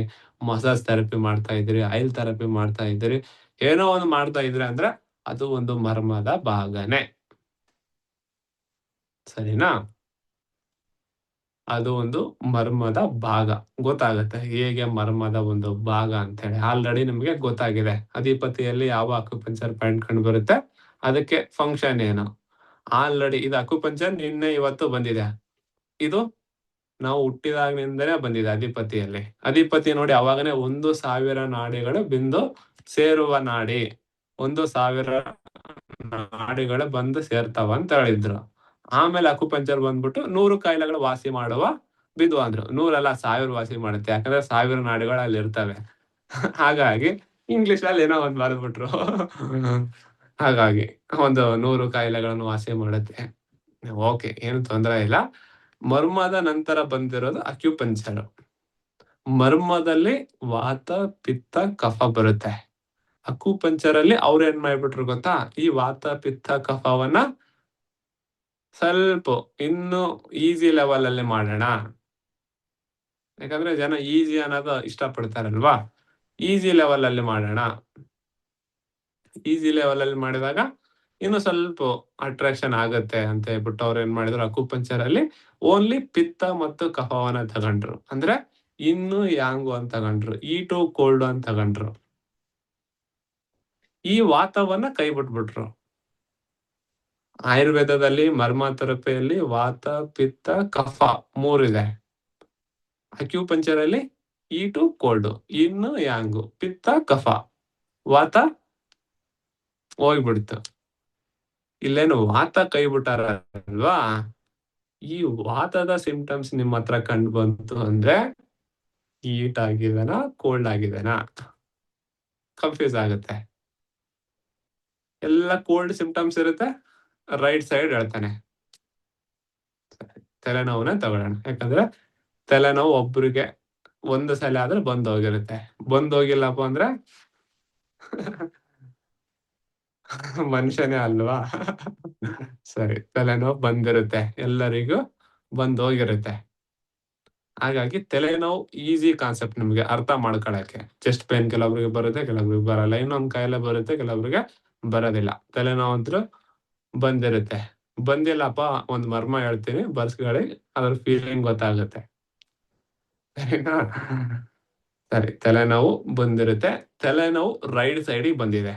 ಮಸಾಜ್ ಥೆರಪಿ ಮಾಡ್ತಾ ಇದೀರಿ, ಆಯಿಲ್ ಥೆರಪಿ ಮಾಡ್ತಾ ಇದೀರಿ. ಏನೋ ಒಂದು ಮಾಡ್ತಾ ಇದ್ರಿ ಅಂದ್ರೆ ಅದು ಒಂದು ಮರ್ಮದ ಭಾಗನೇ. ಸರಿನಾ? ಅದು ಒಂದು ಮರ್ಮದ ಭಾಗ. ಗೊತ್ತಾಗುತ್ತೆ ಹೇಗೆ ಮರ್ಮದ ಒಂದು ಭಾಗ ಅಂತ ಹೇಳಿ. ಆಲ್ರೆಡಿ ನಿಮ್ಗೆ ಗೊತ್ತಾಗಿದೆ. ಅಧಿಪತಿಯಲ್ಲಿ ಯಾವ ಅಕ್ಯುಪಂಚರ್ ಪಾಯಿಂಟ್ ಕಂಡು ಬರುತ್ತೆ, ಅದಕ್ಕೆ ಫಂಕ್ಷನ್ ಏನು. ಆಲ್ರೆಡಿ ಇದು ಅಕ್ಯುಪಂಚರ್ ನಿನ್ನೆ ಇವತ್ತು ಬಂದಿದೆ. ಇದು ನಾವು ಹುಟ್ಟಿದಾಗಿನಿಂದಲೇ ಬಂದಿದೆ ಅಧಿಪತಿಯಲ್ಲಿ. ಅಧಿಪತಿ ನೋಡಿ ಅವಾಗನೇ 1,000 ನಾಡಿಗಳು ಬಿಂದು ಸೇರುವ ನಾಡಿ. 1,000 ನಾಡಿಗಳು ಬಂದು ಸೇರ್ತಾವ ಅಂತ ಹೇಳಿದ್ರು. ಆಮೇಲೆ ಅಕ್ಯುಪಂಚರ್ ಬಂದ್ಬಿಟ್ಟು 100 ಕಾಯಿಲೆಗಳು ವಾಸಿ ಮಾಡುವ ಬಿಂದು ಅಂದ್ರು. 100 ಅಲ್ಲ, 1000 ವಾಸಿ ಮಾಡುತ್ತೆ. ಯಾಕಂದ್ರೆ 1000 ನಾಡಿಗಳು ಅಲ್ಲಿ ಇರ್ತವೆ. ಹಾಗಾಗಿ ಇಂಗ್ಲಿಷ್ ಅಲ್ಲಿ ಏನೋ ಒಂದ್ ಬರೆದ್ಬಿಟ್ರು. ಹಾಗಾಗಿ ಒಂದು 100 ಕಾಯಿಲೆಗಳನ್ನು ವಾಸಿ ಮಾಡುತ್ತೆ. ಓಕೆ, ಏನು ತೊಂದರೆ ಇಲ್ಲ. ಮರ್ಮದ ನಂತರ ಬಂದಿರೋದು ಅಕ್ಯುಪಂಚರ್. ಮರ್ಮದಲ್ಲಿ ವಾತ, ಪಿತ್ತ, ಕಫ ಬರುತ್ತೆ. ಅಕ್ಯುಪಂಚರ್ ಅಲ್ಲಿ ಅವ್ರು ಏನ್ ಮಾಡ್ಬಿಟ್ರು ಗೊತ್ತಾ, ಈ ವಾತ, ಪಿತ್ತ, ಕಫವನ್ನ ಸ್ವಲ್ಪ ಇನ್ನು ಈಸಿ ಲೆವೆಲ್ ಅಲ್ಲಿ ಮಾಡೋಣ. ಯಾಕಂದ್ರೆ ಜನ ಈಸಿ ಅನ್ನೋದು ಇಷ್ಟಪಡ್ತಾರಲ್ವಾ, ಈಸಿ ಲೆವೆಲ್ ಅಲ್ಲಿ ಮಾಡೋಣ. ಈಸಿ ಲೆವೆಲ್ ಅಲ್ಲಿ ಮಾಡಿದಾಗ ಇನ್ನು ಸ್ವಲ್ಪ ಅಟ್ರಾಕ್ಷನ್ ಆಗುತ್ತೆ ಅಂತ ಹೇಳ್ಬಿಟ್ಟು ಅವ್ರು ಏನ್ ಮಾಡಿದ್ರು, ಅಕ್ಯುಪಂಚರ್ ಅಲ್ಲಿ ಓನ್ಲಿ ಪಿತ್ತ ಮತ್ತು ಕಫವನ್ನ ತಗೊಂಡ್ರು. ಅಂದ್ರೆ ಇನ್ನು ಯಾಂಗು ಅಂತ ತಗೊಂಡ್ರು, ಈಟು ಕೋಲ್ಡ್ ಅಂತ ತಗೊಂಡ್ರು. ಈ ವಾತವನ್ನ ಕೈ ಬಿಟ್ಬಿಟ್ರು. ಆಯುರ್ವೇದದಲ್ಲಿ ಮರ್ಮ ಥೆರಪಿಯಲ್ಲಿ ವಾತ, ಪಿತ್ತ, ಕಫ 3 ಇದೆ. ಅಕ್ಯುಪಂಚರ್ ಅಲ್ಲಿ ಈಟು ಕೋಲ್ಡ್, ಇನ್ನು ಯಾಂಗು, ಪಿತ್ತ ಕಫ, ವಾತ ಹೋಗ್ಬಿಡ್ತು. ಇಲ್ಲೇನು ವಾತ ಕೈ ಬಿಟ್ಟಾರಲ್ವಾ, ಈ ವಾತದ ಸಿಂಪ್ಟಮ್ಸ್ ನಿಮ್ಮ ಹತ್ರ ಕಂಡು ಬಂತು ಅಂದ್ರೆ ಹೀಟ್ ಆಗಿದೆನಾ ಕೋಲ್ಡ್ ಆಗಿದೆನಾ ಕನ್ಫ್ಯೂಸ್ ಆಗುತ್ತೆ. ಎಲ್ಲ ಕೋಲ್ಡ್ ಸಿಂಪ್ಟಮ್ಸ್ ಇರುತ್ತೆ, ರೈಟ್ ಸೈಡ್ ಹೇಳ್ತಾನೆ. ತಲೆನೋವನ್ನ ತಗೊಳ್ಳೋಣ. ಯಾಕಂದ್ರೆ ತಲೆನೋವು ಒಬ್ರಿಗೆ ಒಂದು ಸಲ ಆದ್ರೆ ಬಂದೋಗಿರುತ್ತೆ. ಬಂದೋಗಿಲ್ಲಪ್ಪ ಅಂದ್ರೆ ಮನುಷ್ಯನೇ ಅಲ್ವಾ? ಸರಿ, ತಲೆನೋವು ಬಂದಿರುತ್ತೆ, ಎಲ್ಲರಿಗೂ ಬಂದೋಗಿರುತ್ತೆ. ಹಾಗಾಗಿ ತಲೆನೋವು ಈಸಿ ಕಾನ್ಸೆಪ್ಟ್ ನಿಮ್ಗೆ ಅರ್ಥ ಮಾಡ್ಕೊಳಕ್ಕೆ. ಚೆಸ್ಟ್ ಪೇನ್ ಕೆಲವೊಬ್ರಿಗೆ ಬರುತ್ತೆ, ಕೆಲವೊಬ್ರಿಗೆ ಬರಲ್ಲ. ಇನ್ನೊಂದ್ ಕಾಯಿಲೆ ಬರುತ್ತೆ, ಕೆಲವೊಬ್ರಿಗೆ ಬರೋದಿಲ್ಲ. ತಲೆನೋವು ಅಂತ್ರು ಬಂದಿರುತ್ತೆ. ಬಂದಿಲ್ಲಪ್ಪ, ಒಂದ್ ಮರ್ಮ ಹೇಳ್ತೀನಿ, ಬರ್ಸ್ಕೊಳ್ಳಿ, ಅದ್ರ ಫೀಲಿಂಗ್ ಗೊತ್ತಾಗುತ್ತೆ. ಸರಿನಾ? ಸರಿ, ತಲೆನೋವು ಬಂದಿರುತ್ತೆ. ತಲೆನೋವು ರೈಟ್ ಸೈಡಿಗೆ ಬಂದಿದೆ.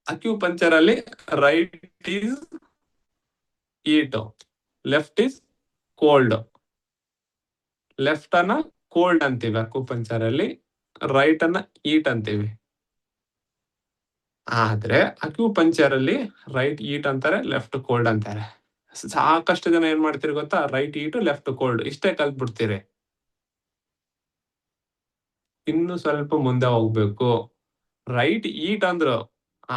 ಅಕ್ಯುಪಂಕ್ಚರ್ ಅಲ್ಲಿ right is heat, left is cold. Left ಅನ್ನ ಕೋಲ್ಡ್ ಅಂತೀವಿ ಅಕ್ಯುಪಂಕ್ಚರ್ ಅಲ್ಲಿ, ರೈಟ್ ಅನ್ನ ಹೀಟ್ ಅಂತೀವಿ. ಆದ್ರೆ ಅಕ್ಯುಪಂಕ್ಚರ್ ಅಲ್ಲಿ ರೈಟ್ ಹೀಟ್ ಅಂತಾರೆ, ಲೆಫ್ಟ್ ಕೋಲ್ಡ್ ಅಂತಾರೆ. ಸಾಕಷ್ಟು ಜನ ಏನ್ ಮಾಡ್ತೀರಿ ಗೊತ್ತಾ? ರೈಟ್ ಹೀಟ್, ಲೆಫ್ಟ್ ಕೋಲ್ಡ್ ಇಷ್ಟೇ ಕಲ್ತ್ಬಿಡ್ತೀರಿ. ಇನ್ನು ಸ್ವಲ್ಪ ಮುಂದೆ ಹೋಗ್ಬೇಕು. ರೈಟ್ ಹೀಟ್ ಅಂದ್ರು,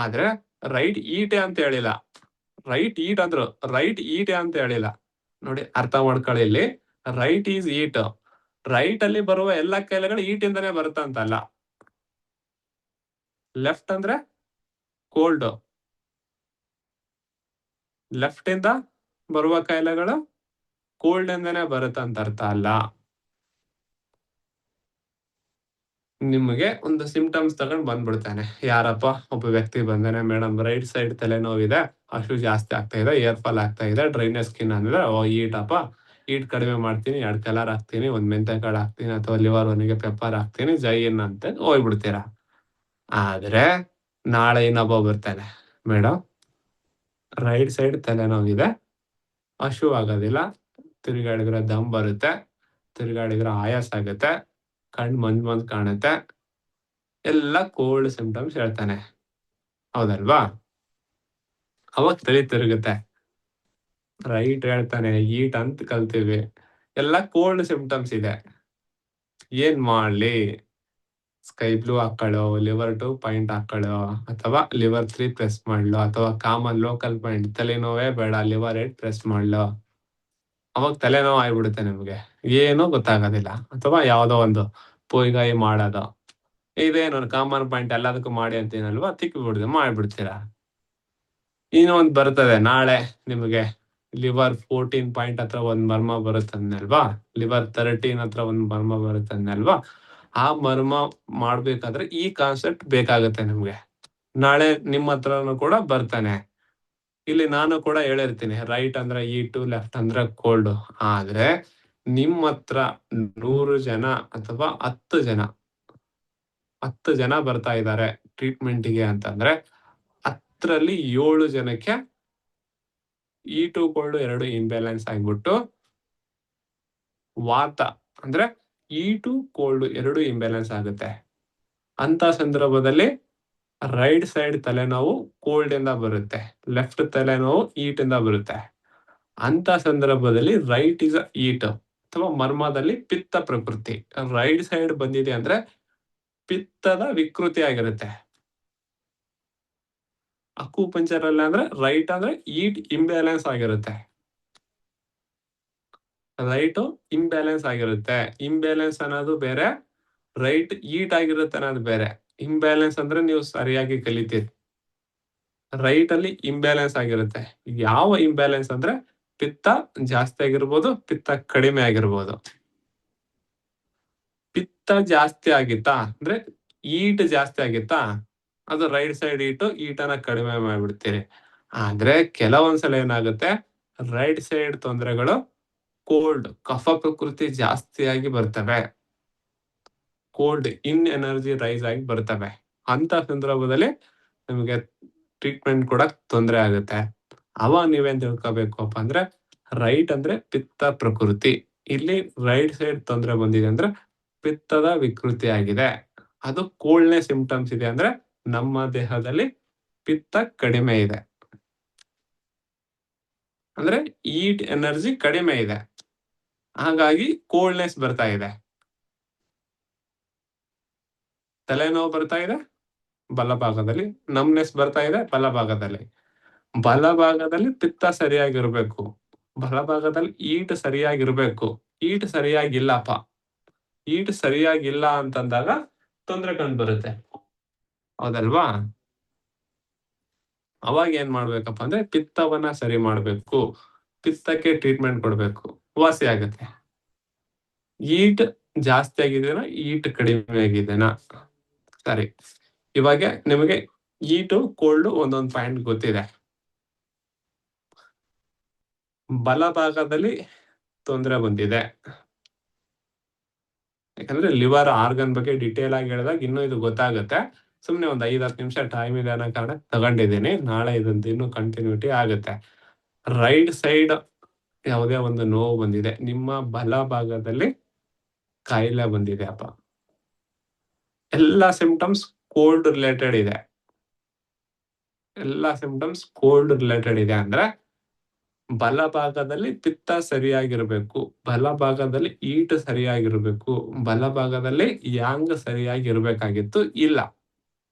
ಆದ್ರೆ ರೈಟ್ ಹೀಟೆ ಅಂತ ಹೇಳಿಲ್ಲ. ರೈಟ್ ಹೀಟ್ ಅಂದ್ರು, ರೈಟ್ ಹೀಟೆ ಅಂತ ಹೇಳಿಲ್ಲ. ನೋಡಿ, ಅರ್ಥ ಮಾಡ್ಕೊಳ್ಳಿ. ಇಲ್ಲಿ ರೈಟ್ ಈಸ್ ಹೀಟ್. ರೈಟ್ ಅಲ್ಲಿ ಬರುವ ಎಲ್ಲ ಕಾಯಿಲೆಗಳು ಹೀಟ್ ಇಂದಾನೆ ಬರುತ್ತಂತಲ್ಲ. ಲೆಫ್ಟ್ ಅಂದ್ರೆ ಕೋಲ್ಡ್, ಲೆಫ್ಟ್ ಇಂದ ಬರುವ ಕಾಯಿಲೆಗಳು ಕೋಲ್ಡ್ ಇಂದಾನೆ ಬರುತ್ತಂತ ಅರ್ಥ ಅಲ್ಲ. ನಿಮಗೆ ಒಂದು ಸಿಂಪ್ಟಮ್ಸ್ ತಗೊಂಡ್ ಬಂದ್ಬಿಡ್ತಾನೆ. ಯಾರಪ್ಪ? ಒಬ್ಬ ವ್ಯಕ್ತಿ ಬಂದಾನೆ, ಮೇಡಮ್ ರೈಟ್ ಸೈಡ್ ತಲೆನೋವಿದೆ, ಹಸು ಜಾಸ್ತಿ ಆಗ್ತಾ ಇದೆ, ಏರ್ ಫಾಲ್ ಆಗ್ತಾ ಇದೆ, ಡ್ರೈನೇಜ್ ಸ್ಕಿನ್ ಅಂದ್ರೆ, ಓ ಹೀಟಪ್ಪ, ಹೀಟ್ ಕಡಿಮೆ ಮಾಡ್ತೀನಿ, 2 ಕಲರ್ ಹಾಕ್ತೀನಿ, 1 ಮೆಂತೆಕಾಳು ಹಾಕ್ತೀನಿ, ಅಥವಾ ಲಿವರ್ ಒನಿಗೆ ಪೆಪ್ಪರ್ ಹಾಕ್ತೀನಿ, ಜೈನ್ ಅಂತ ಹೋಗ್ಬಿಡ್ತೀರಾ. ಆದ್ರೆ ನಾಳೆ ಇನ್ನೊಬ್ಬ ಬರ್ತಾನೆ, ಮೇಡಮ್ ರೈಟ್ ಸೈಡ್ ತಲೆನೋವಿದೆ, ಹಸು ಆಗೋದಿಲ್ಲ, ತಿರುಗಾಡಿದ್ರೆ ದಮ್ ಬರುತ್ತೆ, ತಿರುಗಾಡಿದ್ರೆ ಆಯಾಸ ಆಗುತ್ತೆ, ಕಣ್ ಮಂಜ್ ಕಾಣುತ್ತೆ, ಎಲ್ಲ ಕೋಲ್ಡ್ ಸಿಂಪ್ಟಮ್ಸ್ ಹೇಳ್ತಾನೆ. ಹೌದಲ್ವಾ? ಅವಾಗ ತಲೆ ತಿರುಗುತ್ತೆ. ರೈಟ್ ಹೇಳ್ತಾನೆ, ಹೀಟ್ ಅಂತ ಕಲ್ತೀವಿ, ಎಲ್ಲ ಕೋಲ್ಡ್ ಸಿಂಪ್ಟಮ್ಸ್ ಇದೆ. ಏನ್ ಮಾಡ್ಲಿ? ಸ್ಕೈ ಬ್ಲೂ ಹಾಕೊಳ್ಳೋ, ಲಿವರ್ 2 ಪಾಯಿಂಟ್ ಹಾಕೊಳ್ಳೋ, ಅಥವಾ ಲಿವರ್ 3 ಪ್ರೆಸ್ ಮಾಡ್ಲೋ, ಅಥವಾ ಕಾಮನ್ ಲೋಕಲ್ ಪಾಯಿಂಟ್ ತಲೆನೋವೇ ಬೇಡ ಲಿವರ್ 8 ಪ್ರೆಸ್ ಮಾಡ್ಲೋ. ಅವಾಗ ತಲೆನೋವು ಆಗ್ಬಿಡುತ್ತೆ ನಿಮ್ಗೆ, ಏನೂ ಗೊತ್ತಾಗೋದಿಲ್ಲ. ಅಥವಾ ಯಾವ್ದೋ ಒಂದು ಪೊಯ್ಗಾಯಿ ಮಾಡೋದು, ಇದೇನು ಕಾಮನ್ ಪಾಯಿಂಟ್ ಎಲ್ಲದಕ್ಕೂ ಮಾಡಿ ಅಂತೀನಲ್ವಾ, ತಿಕ್ಕಿಬಿಡುದು ಮಾಡ್ಬಿಡ್ತೀರಾ. ಇನ್ನೊಂದು ಬರ್ತದೆ ನಾಳೆ ನಿಮಗೆ, ಲಿವರ್ 14 ಪಾಯಿಂಟ್ ಹತ್ರ ಒಂದ್ ಮರ್ಮ ಬರುತ್ತಂದಲ್ವಾ, ಲಿವರ್ 13 ಹತ್ರ ಒಂದ್ ಮರ್ಮ ಬರುತ್ತಂದಲ್ವಾ. ಆ ಮರ್ಮ ಮಾಡ್ಬೇಕಾದ್ರೆ ಈ ಕಾನ್ಸೆಪ್ಟ್ ಬೇಕಾಗುತ್ತೆ ನಿಮ್ಗೆ. ನಾಳೆ ನಿಮ್ಮ ಹತ್ರನು ಕೂಡ ಬರ್ತಾನೆ. ಇಲ್ಲಿ ನಾನು ಕೂಡ ಹೇಳಿರ್ತೀನಿ, ರೈಟ್ ಅಂದ್ರೆ ಹೀಟು, ಲೆಫ್ಟ್ ಅಂದ್ರೆ ಕೋಲ್ಡ್. ಆದ್ರೆ ನಿಮ್ಮ ಹತ್ರ 100 ಜನ ಅಥವಾ 10 ಜನ ಬರ್ತಾ ಇದ್ದಾರೆ ಟ್ರೀಟ್ಮೆಂಟ್ಗೆ ಅಂತಂದ್ರೆ, 10ರಲ್ಲಿ 7 ಜನಕ್ಕೆ ಹೀಟು ಕೋಲ್ಡ್ 2 ಇಂಬ್ಯಾಲೆನ್ಸ್ ಆಗ್ಬಿಟ್ಟು, ವಾತ ಅಂದ್ರೆ ಹೀಟು ಕೋಲ್ಡ್ 2 ಇಂಬ್ಯಾಲೆನ್ಸ್ ಆಗುತ್ತೆ. ಅಂತ ಸಂದರ್ಭದಲ್ಲಿ ರೈಟ್ ಸೈಡ್ ತಲೆನೋವು ಕೋಲ್ಡ್ ಇಂದ ಬರುತ್ತೆ, ಲೆಫ್ಟ್ ತಲೆನೋವು ಹೀಟ್ ಇಂದ ಬರುತ್ತೆ. ಅಂತ ಸಂದರ್ಭದಲ್ಲಿ ರೈಟ್ ಇಸ್ ಹೀಟ್, ಅಥವಾ ಮರ್ಮದಲ್ಲಿ ಪಿತ್ತ ಪ್ರಕೃತಿ ರೈಟ್ ಸೈಡ್ ಬಂದಿದೆ ಅಂದ್ರೆ ಪಿತ್ತದ ವಿಕೃತಿ ಆಗಿರುತ್ತೆ. ಅಕ್ಯುಪಂಕ್ಚರ್ ಅಲ್ಲಿ ಅಂದ್ರೆ ರೈಟ್ ಅಂದ್ರೆ ಹೀಟ್ ಇಂಬ್ಯಾಲೆನ್ಸ್ ಆಗಿರುತ್ತೆ, ರೈಟ್ ಇಂಬ್ಯಾಲೆನ್ಸ್ ಆಗಿರುತ್ತೆ. ಇಂಬ್ಯಾಲೆನ್ಸ್ ಅನ್ನೋದು ಬೇರೆ, ರೈಟ್ ಹೀಟ್ ಆಗಿರುತ್ತೆ ಅನ್ನೋದು ಬೇರೆ. ಇಂಬ್ಯಾಲೆನ್ಸ್ ಅಂದ್ರೆ ನೀವು ಸರಿಯಾಗಿ ಕಲಿತೀರಿ. ರೈಟ್ ಅಲ್ಲಿ ಇಂಬ್ಯಾಲೆನ್ಸ್ ಆಗಿರುತ್ತೆ. ಯಾವ ಇಂಬ್ಯಾಲೆನ್ಸ್ ಅಂದ್ರೆ ಪಿತ್ತ ಜಾಸ್ತಿ ಆಗಿರ್ಬೋದು, ಪಿತ್ತ ಕಡಿಮೆ ಆಗಿರ್ಬೋದು. ಪಿತ್ತ ಜಾಸ್ತಿ ಆಗಿತ್ತಾ ಅಂದ್ರೆ ಹೀಟ್ ಜಾಸ್ತಿ ಆಗಿತ್ತಾ, ಅದು ರೈಟ್ ಸೈಡ್ ಹೀಟನ್ನ ಕಡಿಮೆ ಮಾಡ್ಬಿಡ್ತೀರಿ. ಆದ್ರೆ ಕೆಲವೊಂದ್ಸಲ ಏನಾಗುತ್ತೆ, ರೈಟ್ ಸೈಡ್ ತೊಂದರೆಗಳು ಕೋಲ್ಡ್ ಕಫ ಪ್ರಕೃತಿ ಜಾಸ್ತಿಯಾಗಿ ಬರ್ತವೆ, ಕೋಲ್ಡ್ ಇನ್ ಎನರ್ಜಿ ರೈಸ್ ಆಗಿ ಬರ್ತವೆ. ಅಂತ ಸಂದರ್ಭದಲ್ಲಿ ನಿಮಗೆ ಟ್ರೀಟ್ಮೆಂಟ್ ಕೂಡ ತೊಂದರೆ ಆಗುತ್ತೆ. ಅವಾಗ ನೀವೇನ್ ತಿಳ್ಕೊಬೇಕಪ್ಪ ಅಂದ್ರೆ, ರೈಟ್ ಅಂದ್ರೆ ಪಿತ್ತ ಪ್ರಕೃತಿ, ಇಲ್ಲಿ ರೈಟ್ ಸೈಡ್ ತೊಂದರೆ ಬಂದಿದೆ ಅಂದ್ರೆ ಪಿತ್ತದ ವಿಕೃತಿ ಆಗಿದೆ, ಅದು ಕೋಲ್ಡ್ನೆಸ್ ಸಿಂಪ್ಟಮ್ಸ್ ಇದೆ ಅಂದ್ರೆ ನಮ್ಮ ದೇಹದಲ್ಲಿ ಪಿತ್ತ ಕಡಿಮೆ ಇದೆ, ಅಂದ್ರೆ ಹೀಟ್ ಎನರ್ಜಿ ಕಡಿಮೆ ಇದೆ, ಹಾಗಾಗಿ ಕೋಲ್ಡ್ನೆಸ್ ಬರ್ತಾ ಇದೆ. ತಲೆನೋವು ಬರ್ತಾ ಇದೆ ಬಲಭಾಗದಲ್ಲಿ, ನಮ್ನೆಸ್ ಬರ್ತಾ ಇದೆ ಬಲಭಾಗದಲ್ಲಿ. ಬಲಭಾಗದಲ್ಲಿ ಪಿತ್ತ ಸರಿಯಾಗಿರ್ಬೇಕು, ಬಲಭಾಗದಲ್ಲಿ ಈಟ್ ಸರಿಯಾಗಿರ್ಬೇಕು. ಈಟ್ ಸರಿಯಾಗಿಲ್ಲಪ್ಪ. ಈಟ್ ಸರಿಯಾಗಿಲ್ಲ ಅಂತಂದಾಗ ತೊಂದರೆ ಕಂಡು ಬರುತ್ತೆ, ಹೌದಲ್ವಾ? ಅವಾಗ ಏನ್ ಮಾಡ್ಬೇಕಪ್ಪ ಅಂದ್ರೆ ಪಿತ್ತವನ್ನ ಸರಿ ಮಾಡ್ಬೇಕು, ಪಿತ್ತಕ್ಕೆ ಟ್ರೀಟ್ಮೆಂಟ್ ಕೊಡ್ಬೇಕು, ವಾಸಿ ಆಗುತ್ತೆ. ಈಟ್ ಜಾಸ್ತಿ ಆಗಿದೆನಾ ಈಟ್ ಕಡಿಮೆ ಆಗಿದೆನಾ? ಸರಿ, ಇವಾಗ ನಿಮಗೆ ಈಟು ಕೋಲ್ಡ್ ಒಂದೊಂದು ಪಾಯಿಂಟ್ ಗೊತ್ತಿದೆ. ಬಲಭಾಗದಲ್ಲಿ ತೊಂದರೆ ಬಂದಿದೆ, ಯಾಕಂದ್ರೆ ಲಿವರ್ ಆರ್ಗನ್ ಬಗ್ಗೆ ಡಿಟೇಲ್ ಆಗಿ ಹೇಳಿದಾಗ ಇನ್ನೂ ಇದು ಗೊತ್ತಾಗುತ್ತೆ. ಸುಮ್ನೆ ಒಂದ್ 5-10 ನಿಮಿಷ ಟೈಮ್ ಇದೆ ಅನ್ನೋ ಕಾರಣ ತಗೊಂಡಿದ್ದೀನಿ. ನಾಳೆ ಇದೊಂದು ಇನ್ನೂ ಕಂಟಿನ್ಯೂಟಿ ಆಗುತ್ತೆ. ರೈಟ್ ಸೈಡ್ ಯಾವುದೇ ಒಂದು ನೋವು ಬಂದಿದೆ, ನಿಮ್ಮ ಬಲಭಾಗದಲ್ಲಿ ಕಾಯಿಲೆ ಬಂದಿದೆ ಅಪ್ಪ, ಎಲ್ಲಾ ಸಿಂಪ್ಟಮ್ಸ್ ಕೋಲ್ಡ್ ರಿಲೇಟೆಡ್ ಇದೆ, ಎಲ್ಲಾ ಸಿಂಪ್ಟಮ್ಸ್ ಕೋಲ್ಡ್ ರಿಲೇಟೆಡ್ ಇದೆ ಅಂದ್ರೆ ಬಲಭಾಗದಲ್ಲಿ ಪಿತ್ತ ಸರಿಯಾಗಿರ್ಬೇಕು, ಬಲಭಾಗದಲ್ಲಿ ಈಟ್ ಸರಿಯಾಗಿರ್ಬೇಕು, ಬಲಭಾಗದಲ್ಲಿ ಯಾಂಗ್ ಸರಿಯಾಗಿರ್ಬೇಕಾಗಿತ್ತು, ಇಲ್ಲ.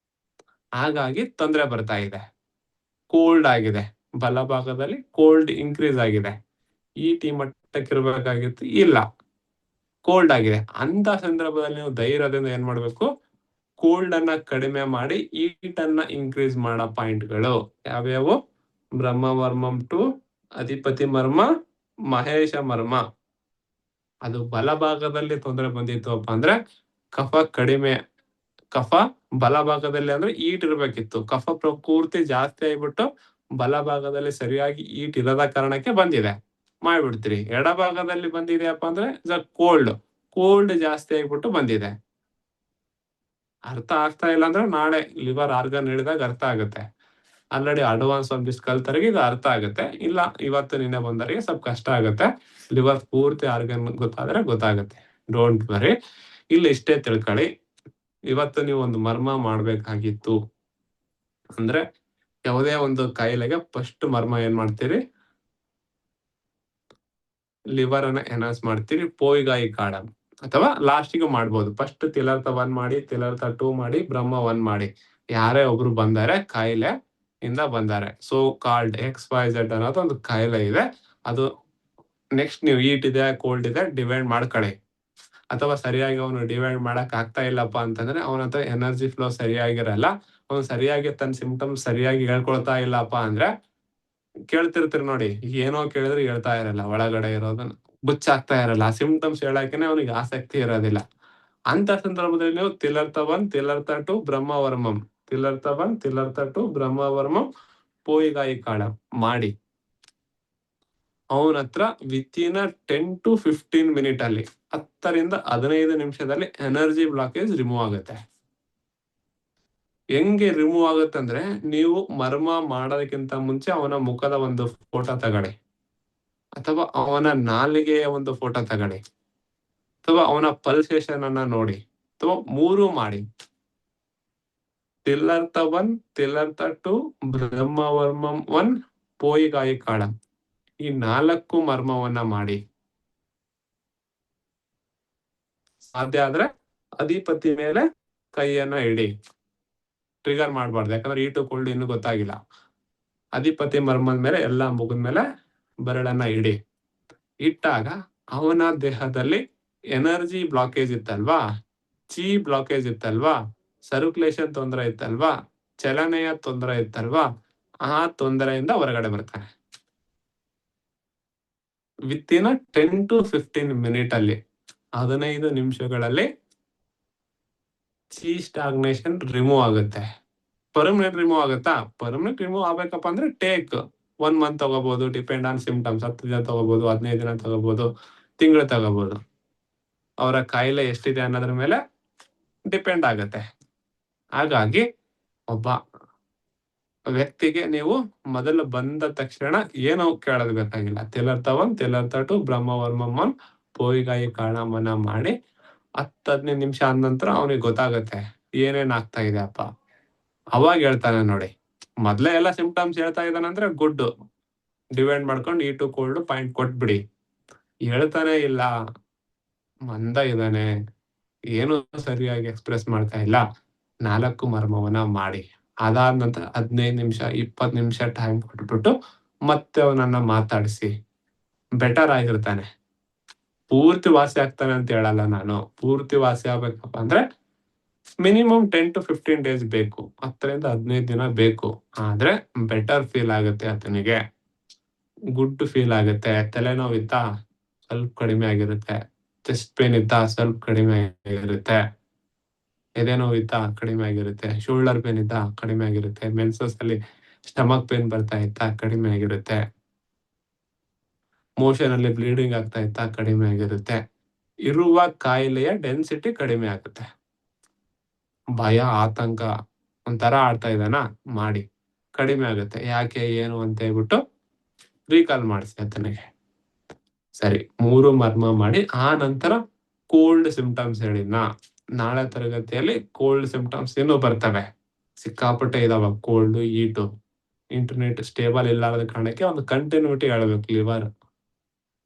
ಹಾಗಾಗಿ ತೊಂದರೆ ಬರ್ತಾ ಇದೆ, ಕೋಲ್ಡ್ ಆಗಿದೆ, ಬಲಭಾಗದಲ್ಲಿ ಕೋಲ್ಡ್ ಇನ್ಕ್ರೀಸ್ ಆಗಿದೆ. ಈಟ್ ಈ ಮಟ್ಟಕ್ಕಿರ್ಬೇಕಾಗಿತ್ತು, ಇಲ್ಲ, ಕೋಲ್ಡ್ ಆಗಿದೆ. ಅಂತ ಸಂದರ್ಭದಲ್ಲಿ ನೀವು ಧೈರ್ಯದಿಂದ ಏನ್ ಮಾಡ್ಬೇಕು, ಕೋಲ್ಡ್ ಅನ್ನ ಕಡಿಮೆ ಮಾಡಿ ಈಟ್ ಅನ್ನ ಇನ್ಕ್ರೀಸ್ ಮಾಡೋ ಪಾಯಿಂಟ್ಗಳು ಯಾವ್ಯಾವು? ಬ್ರಹ್ಮವರ್ಮಂ 2, ಅಧಿಪತಿ ಮರ್ಮ, ಮಹೇಶ ಮರ್ಮ. ಅದು ಬಲಭಾಗದಲ್ಲಿ ತೊಂದರೆ ಬಂದಿತ್ತು ಅಪ್ಪ ಅಂದ್ರೆ ಕಫ ಕಡಿಮೆ, ಕಫ ಬಲಭಾಗದಲ್ಲಿ ಅಂದ್ರೆ ಈಟ್ ಇರ್ಬೇಕಿತ್ತು, ಕಫ ಪ್ರಕೃತಿ ಜಾಸ್ತಿ ಆಗ್ಬಿಟ್ಟು ಬಲಭಾಗದಲ್ಲಿ ಸರಿಯಾಗಿ ಈಟ್ ಇಲ್ಲದ ಕಾರಣಕ್ಕೆ ಬಂದಿದೆ, ಮಾಡ್ಬಿಡ್ತೀರಿ. ಎಡಭಾಗದಲ್ಲಿ ಬಂದಿದೆಯಪ್ಪ ಅಂದ್ರೆ ಕೋಲ್ಡ್ ಜಾಸ್ತಿ ಆಗ್ಬಿಟ್ಟು ಬಂದಿದೆ. ಅರ್ಥ ಆಗ್ತಾ ಇಲ್ಲ ಅಂದ್ರೆ ನಾಳೆ ಲಿವರ್ ಆರ್ಗನ್ ಹಿಡಿದಾಗ ಅರ್ಥ ಆಗುತ್ತೆ. ಆಲ್ರೆಡಿ ಅಡ್ವಾನ್ಸ್ ಒಂದಿಷ್ಟು ಕಲ್ತರಿಗೆ ಇದು ಅರ್ಥ ಆಗುತ್ತೆ, ಇಲ್ಲ ಇವತ್ತು ನಿನ್ನೆ ಬಂದವರಿಗೆ ಸ್ವಲ್ಪ ಕಷ್ಟ ಆಗುತ್ತೆ. ಲಿವರ್ ಪೂರ್ತಿ ಆರ್ಗನ್ ಗೊತ್ತಾದ್ರೆ ಗೊತ್ತಾಗುತ್ತೆ, ಡೋಂಟ್ ವರಿ. ಇಲ್ಲಿ ಇಷ್ಟೇ ತಿಳ್ಕೊಳ್ಳಿ, ಇವತ್ತು ನೀವು ಒಂದು ಮರ್ಮ ಮಾಡ್ಬೇಕಾಗಿತ್ತು ಅಂದ್ರೆ ಯಾವುದೇ ಒಂದು ಕಾಯಿಲೆಗೆ ಫಸ್ಟ್ ಮರ್ಮ ಏನ್ ಮಾಡ್ತೀರಿ? ಲಿವರ್ ಅನ್ನ ಎನ್ಹಾನ್ಸ್ ಮಾಡ್ತೀರಿ, ಪೋಯಿಗಾಯಿ ಕಾಡ, ಅಥವಾ ಲಾಸ್ಟಿಗೆ ಮಾಡ್ಬೋದು. ಫಸ್ಟ್ ತಿಲರ್ಥ 1 ಮಾಡಿ, ತಿಲರ್ಥ 2 ಮಾಡಿ, ಬ್ರಹ್ಮ 1 ಮಾಡಿ. ಯಾರೇ ಒಬ್ರು ಬಂದಾರೆ ಕಾಯಿಲೆ ಇಂದ ಬಂದಾರೆ, ಸೋ ಕಾಲ್ಡ್ XYZ ಅನ್ನೋದು ಒಂದು ಕಾಯಿಲೆ ಇದೆ, ಅದು ನೆಕ್ಸ್ಟ್ ನೀವು ಈಟ್ ಇದೆ ಕೋಲ್ಡ್ ಇದೆ ಡಿವೈಡ್ ಮಾಡ್ಕೊಳ್ಳಿ. ಅಥವಾ ಸರಿಯಾಗಿ ಅವನು ಡಿವೈಡ್ ಮಾಡಕ್ ಆಗ್ತಾ ಇಲ್ಲಪ್ಪ ಅಂತಂದ್ರೆ ಅವನ ಹತ್ರ ಎನರ್ಜಿ ಫ್ಲೋ ಸರಿಯಾಗಿರಲ್ಲ, ಅವನು ಸರಿಯಾಗಿ ತನ್ನ ಸಿಂಪ್ಟಮ್ಸ್ ಸರಿಯಾಗಿ ಹೇಳ್ಕೊಳ್ತಾ ಇಲ್ಲಪ್ಪ ಅಂದ್ರೆ ಕೇಳ್ತಿರ್ತೀರಿ ನೋಡಿ, ಏನೋ ಕೇಳಿದ್ರೆ ಹೇಳ್ತಾ ಇರಲ್ಲ, ಒಳಗಡೆ ಇರೋದನ್ನ ಬುಚ್ಚಾಗ್ತಾ ಇರಲ್ಲ, ಆ ಸಿಂಪ್ಟಮ್ಸ್ ಹೇಳಕ್ಕೆ ಅವನಿಗೆ ಆಸಕ್ತಿ ಇರೋದಿಲ್ಲ. ಅಂತ ಸಂದರ್ಭದಲ್ಲಿ ನೀವು ತಿಲರ್ಥ 1, ತಿಲರ್ಥ 2, ಬ್ರಹ್ಮವರ್ಮಂ, ತಿಲರ್ಥ 1, ತಿಲರ್ಥ 2, ಬ್ರಹ್ಮವರ್ಮಂ, ಪೋಯಿಗಾಯಿ ಕಾಳ ಮಾಡಿ ಅವನ ಹತ್ರ ವಿತಿನ್ 10 to 15 ಮಿನಿಟ್ ಅಲ್ಲಿ 10 ರಿಂದ 15 ನಿಮಿಷದಲ್ಲಿ ಎನರ್ಜಿ ಬ್ಲಾಕೇಜ್ ರಿಮೂವ್ ಆಗುತ್ತೆ. ಹೆಂಗೆ ರಿಮೂವ್ ಆಗುತ್ತೆ ಅಂದ್ರೆ, ನೀವು ಮರ್ಮ ಮಾಡೋದಕ್ಕಿಂತ ಮುಂಚೆ ಅವನ ಮುಖದ ಒಂದು ಫೋಟೋ ತಗೊಳ್ಳಿ, ಅಥವಾ ಅವನ ನಾಲಿಗೆಯ ಒಂದು ಫೋಟೋ ತಗೊಳ್ಳಿ, ಅಥವಾ ಅವನ ಪಲ್ಸೇಷನ್ ಅನ್ನ ನೋಡಿ, ಅಥವಾ 3 ಮಾಡಿ. ತಿಲರ್ಥ 1, ತಿಲರ್ಥ 2, ಬ್ರಹ್ಮವರ್ಮಂ 1, ಪೋಯಿಗಾಯಿ ಕಾಳ, ಈ 4 ಮರ್ಮವನ್ನ ಮಾಡಿ. ಸಾಧ್ಯ ಆದ್ರೆ ಅಧಿಪತಿ ಮೇಲೆ ಕೈಯನ್ನ ಇಡಿ, ಟ್ರಿಗರ್ ಮಾಡಬಾರ್ದು, ಯಾಕಂದ್ರೆ ಈಟು ಕೋಲ್ಡ್ ಇನ್ನು ಗೊತ್ತಾಗಿಲ್ಲ. ಅಧಿಪತಿ ಮರ್ಮದ ಮೇಲೆ ಎಲ್ಲ ಮುಗಿದ ಮೇಲೆ ಬೆರಳನ್ನ ಇಡಿ. ಇಟ್ಟಾಗ ಅವನ ದೇಹದಲ್ಲಿ ಎನರ್ಜಿ ಬ್ಲಾಕೇಜ್ ಇತ್ತಲ್ವಾ, ಚಿ ಬ್ಲಾಕೇಜ್ ಇತ್ತಲ್ವಾ, ಸರ್ಕ್ಯುಲೇಷನ್ ತೊಂದರೆ ಇತ್ತಲ್ವಾ, ಚಲನೆಯ ತೊಂದರೆ ಇತ್ತಲ್ವಾ, ಆ ತೊಂದರೆಯಿಂದ ಹೊರಗಡೆ ಬರ್ತಾನೆ. ವಿತಿನ್ 10 to 15 ಮಿನಿಟ್ ಅಲ್ಲಿ, 15 ನಿಮಿಷಗಳಲ್ಲಿ ಚಿ ಸ್ಟಾಗ್ನೇಷನ್ ರಿಮೂವ್ ಆಗುತ್ತೆ. ಪರ್ಮನೆಂಟ್ ರಿಮೂವ್ ಆಗುತ್ತಾ? ಪರ್ಮನೆಂಟ್ ರಿಮೂವ್ ಆಗ್ಬೇಕಪ್ಪ ಅಂದ್ರೆ ಟೇಕ್ 1 ಮಂತ್ ತಗೋಬಹುದು, ಡಿಪೆಂಡ್ ಆನ್ ಸಿಂಪ್ಟಮ್ಸ್. 10 ದಿನ ತಗೋಬಹುದು, 15 ದಿನ ತಗೋಬಹುದು, ತಿಂಗಳು ತಗೋಬಹುದು. ಅವರ ಕಾಯಿಲೆ ಎಷ್ಟಿದೆ ಅನ್ನೋದ್ರ ಮೇಲೆ ಡಿಪೆಂಡ್ ಆಗುತ್ತೆ. ಹಾಗಾಗಿ ಒಬ್ಬ ವ್ಯಕ್ತಿಗೆ ನೀವು ಮೊದಲು ಬಂದ ತಕ್ಷಣ ಏನು ಕೇಳೋದು ಬೇಕಾಗಿಲ್ಲ, ತಿಲರ್ಥ 1, ತಿಲರ್ಥ 2, ಬ್ರಹ್ಮವರ್ಮಂ 1, ಪೋಯಿಗಾಯಿ ಕಾಳಮನ ಮಾಡಿ 10-15 ನಿಮಿಷ ಆದ ನಂತರ ಅವನಿಗೆ ಗೊತ್ತಾಗುತ್ತೆ ಏನೇನ್ ಆಗ್ತಾ ಇದೆ ಅಪ್ಪ. ಅವಾಗ ಹೇಳ್ತಾನೆ ನೋಡಿ, ಮೊದ್ಲೇ ಎಲ್ಲ ಸಿಂಪ್ಟಮ್ಸ್ ಹೇಳ್ತಾ ಇದ್ದಾನಂದ್ರೆ ಗುಡ್, ಡಿವೈಡ್ ಮಾಡ್ಕೊಂಡು ಈಟು ಕೋಲ್ಡ್ ಪಾಯಿಂಟ್ ಕೊಟ್ಬಿಡಿ. ಹೇಳ್ತಾನೆ ಇಲ್ಲ, ಮಂದ ಇದ್ದಾನೆ, ಏನು ಸರಿಯಾಗಿ ಎಕ್ಸ್ಪ್ರೆಸ್ ಮಾಡ್ತಾ ಇಲ್ಲ, 4 ಮರ್ಮವನ್ನ ಮಾಡಿ. ಅದಾದ ನಂತರ 15 ನಿಮಿಷ 20 ನಿಮಿಷ ಟೈಮ್ ಕೊಟ್ಬಿಟ್ಟು ಮತ್ತೆ ಅವನನ್ನ ಮಾತಾಡಿಸಿ. ಬೆಟರ್ ಆಗಿರ್ತಾನೆ. ಪೂರ್ತಿ ವಾಸಿ ಆಗ್ತಾನೆ ಅಂತ ಹೇಳಲ್ಲ ನಾನು. ಪೂರ್ತಿ ವಾಸಿ ಆಗ್ಬೇಕಪ್ಪ ಅಂದ್ರೆ ಮಿನಿಮಮ್ 10 to 15 ಡೇಸ್ ಬೇಕು, 10-15 ದಿನ ಬೇಕು. ಆದ್ರೆ ಬೆಟರ್ ಫೀಲ್ ಆಗುತ್ತೆ ಆತನಿಗೆ, ಗುಡ್ ಫೀಲ್ ಆಗುತ್ತೆ. ತಲೆನೋವಿತ್ತಾ ಸ್ವಲ್ಪ ಕಡಿಮೆ ಆಗಿರುತ್ತೆ, ಚೆಸ್ಟ್ ಪೇನ್ ಇತ್ತಾ ಸ್ವಲ್ಪ ಕಡಿಮೆ ಆಗಿರುತ್ತೆ, ಎದೆ ನೋವಿತ್ತಾ ಕಡಿಮೆ ಆಗಿರುತ್ತೆ, ಶೋಲ್ಡರ್ ಪೇನ್ ಇತ್ತಾ ಕಡಿಮೆ ಆಗಿರುತ್ತೆ, ಮೆನ್ಸಸ್ ಅಲ್ಲಿ ಸ್ಟಮಕ್ ಪೇನ್ ಬರ್ತಾ ಇತ್ತಾ ಕಡಿಮೆ ಆಗಿರುತ್ತೆ, ಮೋಷನ್ ಅಲ್ಲಿ ಬ್ಲೀಡಿಂಗ್ ಆಗ್ತಾ ಇತ್ತಾ ಕಡಿಮೆ ಆಗಿರುತ್ತೆ. ಇರುವ ಕಾಯಿಲೆಯ ಡೆನ್ಸಿಟಿ ಕಡಿಮೆ ಆಗುತ್ತೆ. ಭಯ, ಆತಂಕ ಒಂಥರ ಆಡ್ತಾ ಇದ್ದಾನ ಮಾಡಿ ಕಡಿಮೆ ಆಗುತ್ತೆ. ಯಾಕೆ ಏನು ಅಂತ ಹೇಳ್ಬಿಟ್ಟು ರೀಕಾಲ್ ಮಾಡಿಸಿ ಆತನಿಗೆ. ಸರಿ, 3 ಮರ್ಮ ಮಾಡಿ ಆ ನಂತರ ಕೋಲ್ಡ್ ಸಿಂಪ್ಟಮ್ಸ್ ಹೇಳಿದ್ನಾ. ನಾಳೆ ತರಗತಿಯಲ್ಲಿ ಕೋಲ್ಡ್ ಸಿಂಪ್ಟಮ್ಸ್ ಏನು ಬರ್ತವೆ, ಸಿಕ್ಕಾಪಟ್ಟೆ ಇದಾವ. ಕೋಲ್ಡ್, ಹೀಟು, ಇಂಟರ್ನೆಟ್ ಸ್ಟೇಬಲ್ ಇಲ್ಲದ ಕಾರಣಕ್ಕೆ ಒಂದು ಕಂಟಿನ್ಯೂಟಿ ಹೇಳ್ಬೇಕು.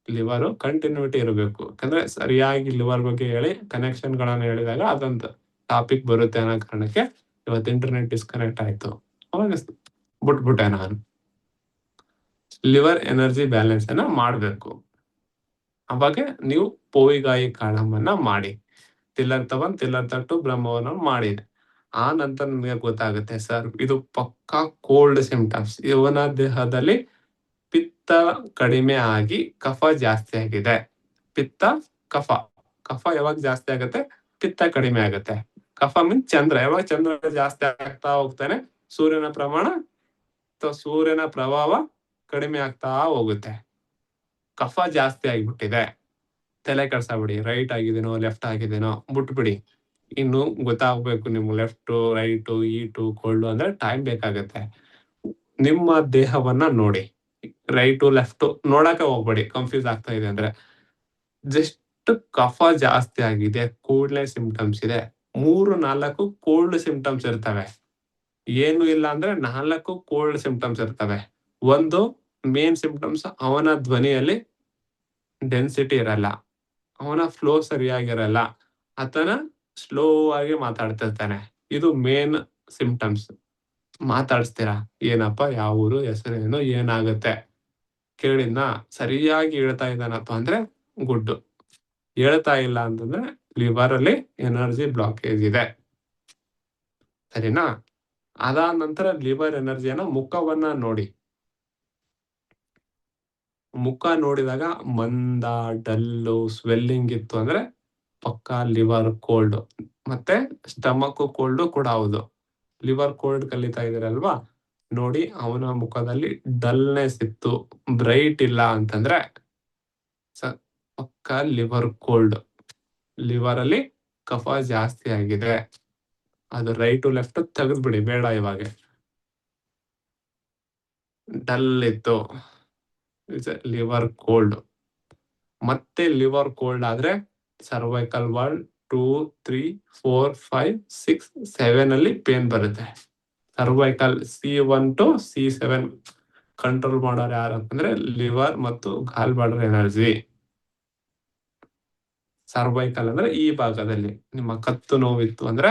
ಲಿವರ್ ಕಂಟಿನ್ಯೂಟಿ ಇರಬೇಕು. ಯಾಕಂದ್ರೆ ಸರಿಯಾಗಿ ಲಿವರ್ ಬಗ್ಗೆ ಹೇಳಿ ಕನೆಕ್ಷನ್ ಗಳನ್ನ ಹೇಳಿದಾಗ ಅದೊಂದು ಟಾಪಿಕ್ ಬರುತ್ತೆ ಅನ್ನೋ ಕಾರಣಕ್ಕೆ ಇವತ್ತು ಇಂಟರ್ನೆಟ್ ಡಿಸ್ಕನೆಕ್ಟ್ ಆಯ್ತು, ಅವಾಗ ಬಿಟ್ಬಿಟ್ಟೆ ನಾನು. ಲಿವರ್ ಎನರ್ಜಿ ಬ್ಯಾಲೆನ್ಸ್ ಅನ್ನ ಮಾಡ್ಬೇಕು. ಅವಾಗ ನೀವು ಪೋಯಿಗಾಯಿ ಕಾಳಮ್ಮನ್ನ ಮಾಡಿ, ತಿಲ್ಲರ್ತವನ್ ತಿಲ್ಲರ್ತಟ್ಟು ಬ್ರಹ್ಮವನ್ನ ಮಾಡಿದೆ. ಆ ನಂತರ ನಿಮಗೆ ಗೊತ್ತಾಗುತ್ತೆ, ಸರ್ ಇದು ಪಕ್ಕಾ ಕೋಲ್ಡ್ ಸಿಂಪ್ಟಮ್ಸ್. ಇವನ ದೇಹದಲ್ಲಿ ಪಿತ್ತ ಕಡಿಮೆ ಆಗಿ ಕಫ ಜಾಸ್ತಿ ಆಗಿದೆ. ಪಿತ್ತ, ಕಫ. ಕಫ ಯಾವಾಗ ಜಾಸ್ತಿ ಆಗುತ್ತೆ, ಪಿತ್ತ ಕಡಿಮೆ ಆಗುತ್ತೆ. ಕಫ ಮೀನ್ಸ್ ಚಂದ್ರ. ಯಾವಾಗ ಚಂದ್ರ ಜಾಸ್ತಿ ಆಗ್ತಾ ಹೋಗ್ತಾನೆ, ಸೂರ್ಯನ ಪ್ರಮಾಣ ಅಥವಾ ಸೂರ್ಯನ ಪ್ರಭಾವ ಕಡಿಮೆ ಆಗ್ತಾ ಹೋಗುತ್ತೆ. ಕಫ ಜಾಸ್ತಿ ಆಗಿಬಿಟ್ಟಿದೆ, ತಲೆ ಕೆಡ್ಸಬಿಡಿ. ರೈಟ್ ಆಗಿದೇನೋ ಲೆಫ್ಟ್ ಆಗಿದೇನೋ ಬಿಟ್ಬಿಡಿ. ಇನ್ನು ಗೊತ್ತಾಗ್ಬೇಕು ನಿಮ್ಗೆ ಲೆಫ್ಟ್, ರೈಟ್, ಹೀಟು, ಕೋಲ್ಡ್ ಅಂದ್ರೆ ಟೈಮ್ ಬೇಕಾಗತ್ತೆ. ನಿಮ್ಮ ದೇಹವನ್ನ ನೋಡಿ, ರೈಟು ಲೆಫ್ಟ್ ನೋಡಕ್ಕೆ ಹೋಗ್ಬೇಡಿ, ಕನ್ಫ್ಯೂಸ್ ಆಗ್ತಾ ಇದೆ ಅಂದ್ರೆ. ಜಸ್ಟ್ ಕಫ ಜಾಸ್ತಿ ಆಗಿದೆ, ಕೂಡ್ಲೆ ಸಿಂಪ್ಟಮ್ಸ್ ಇದೆ. 3-4 ಕೋಲ್ಡ್ ಸಿಂಪ್ಟಮ್ಸ್ ಇರ್ತವೆ. ಏನು ಇಲ್ಲ ಅಂದ್ರೆ 4 ಕೋಲ್ಡ್ ಸಿಂಪ್ಟಮ್ಸ್ ಇರ್ತವೆ. ಒಂದು ಮೇನ್ ಸಿಂಪ್ಟಮ್ಸ್, ಅವನ ಧ್ವನಿಯಲ್ಲಿ ಡೆನ್ಸಿಟಿ ಇರಲ್ಲ, ಅವನ ಫ್ಲೋ ಸರಿಯಾಗಿರಲ್ಲ, ಆತನ ಸ್ಲೋ ಆಗಿ ಮಾತಾಡ್ತಿರ್ತಾನೆ. ಇದು ಮೇನ್ ಸಿಂಪ್ಟಮ್ಸ್. ಮಾತಾಡಿಸ್ತೀರಾ, ಏನಪ್ಪ, ಯಾವ ಊರು, ಹೆಸರೇನು, ಏನಾಗುತ್ತೆ ಕೇಳಿದ್ನ, ಸರಿಯಾಗಿ ಹೇಳ್ತಾ ಇದ್ದಾನಪ್ಪ ಅಂದ್ರೆ ಗುಡ್. ಹೇಳ್ತಾ ಇಲ್ಲ ಅಂತಂದ್ರೆ ಲಿವರ್ ಅಲ್ಲಿ ಎನರ್ಜಿ ಬ್ಲಾಕೇಜ್ ಇದೆ. ಸರಿನಾ? ಅದಾದ ನಂತರ ಲಿವರ್ ಎನರ್ಜಿಯನ್ನ ಮುಖವನ್ನ ನೋಡಿ. ಮುಖ ನೋಡಿದಾಗ ಮಂದ, ಡಲ್ಲು, ಸ್ವೆಲ್ಲಿಂಗ್ ಇತ್ತು ಅಂದ್ರೆ ಪಕ್ಕಾ ಲಿವರ್ ಕೋಲ್ಡ್. ಮತ್ತೆ ಸ್ಟಮಕ್ ಕೋಲ್ಡ್ ಕೂಡ ಹೌದು. ಲಿವರ್ ಕೋಲ್ಡ್ ಕಲಿತಾ ಇದೀರಲ್ವಾ, ನೋಡಿ ಅವನ ಮುಖದಲ್ಲಿ ಡಲ್ನೆಸ್ ಇತ್ತು, ಬ್ರೈಟ್ ಇಲ್ಲ ಅಂತಂದ್ರೆ ಪಕ್ಕಾ ಲಿವರ್ ಕೋಲ್ಡ್. ಲಿವರ್ ಅಲ್ಲಿ ಕಫ ಜಾಸ್ತಿ ಆಗಿದೆ. ಅದು ರೈಟು ಲೆಫ್ಟ್ ತೆಗೆದ್ಬಿಡಿ, ಬೇಡ ಇವಾಗ. ಡಲ್ ಇತ್ತು, ಲಿವರ್ ಕೋಲ್ಡ್. ಮತ್ತೆ ಲಿವರ್ ಕೋಲ್ಡ್ ಆದ್ರೆ ಸರ್ವೈಕಲ್ ವಾಲ್ 2, 3, 4, 5, 6, 7 ಅಲ್ಲಿ ಪೇನ್ ಬರುತ್ತೆ. Cervical C1 to C7 control ಮಾಡೋರು ಯಾರು ಅಂತಂದ್ರೆ ಲಿವರ್ ಮತ್ತು ಗಾಲ್ ಬ್ಲಾಡರ್ ಎನರ್ಜಿ. ಸರ್ವೈಕಲ್ ಅಂದ್ರೆ ಈ ಭಾಗದಲ್ಲಿ. ನಿಮ್ಮ ಕತ್ತು ನೋವಿತ್ತು ಅಂದ್ರೆ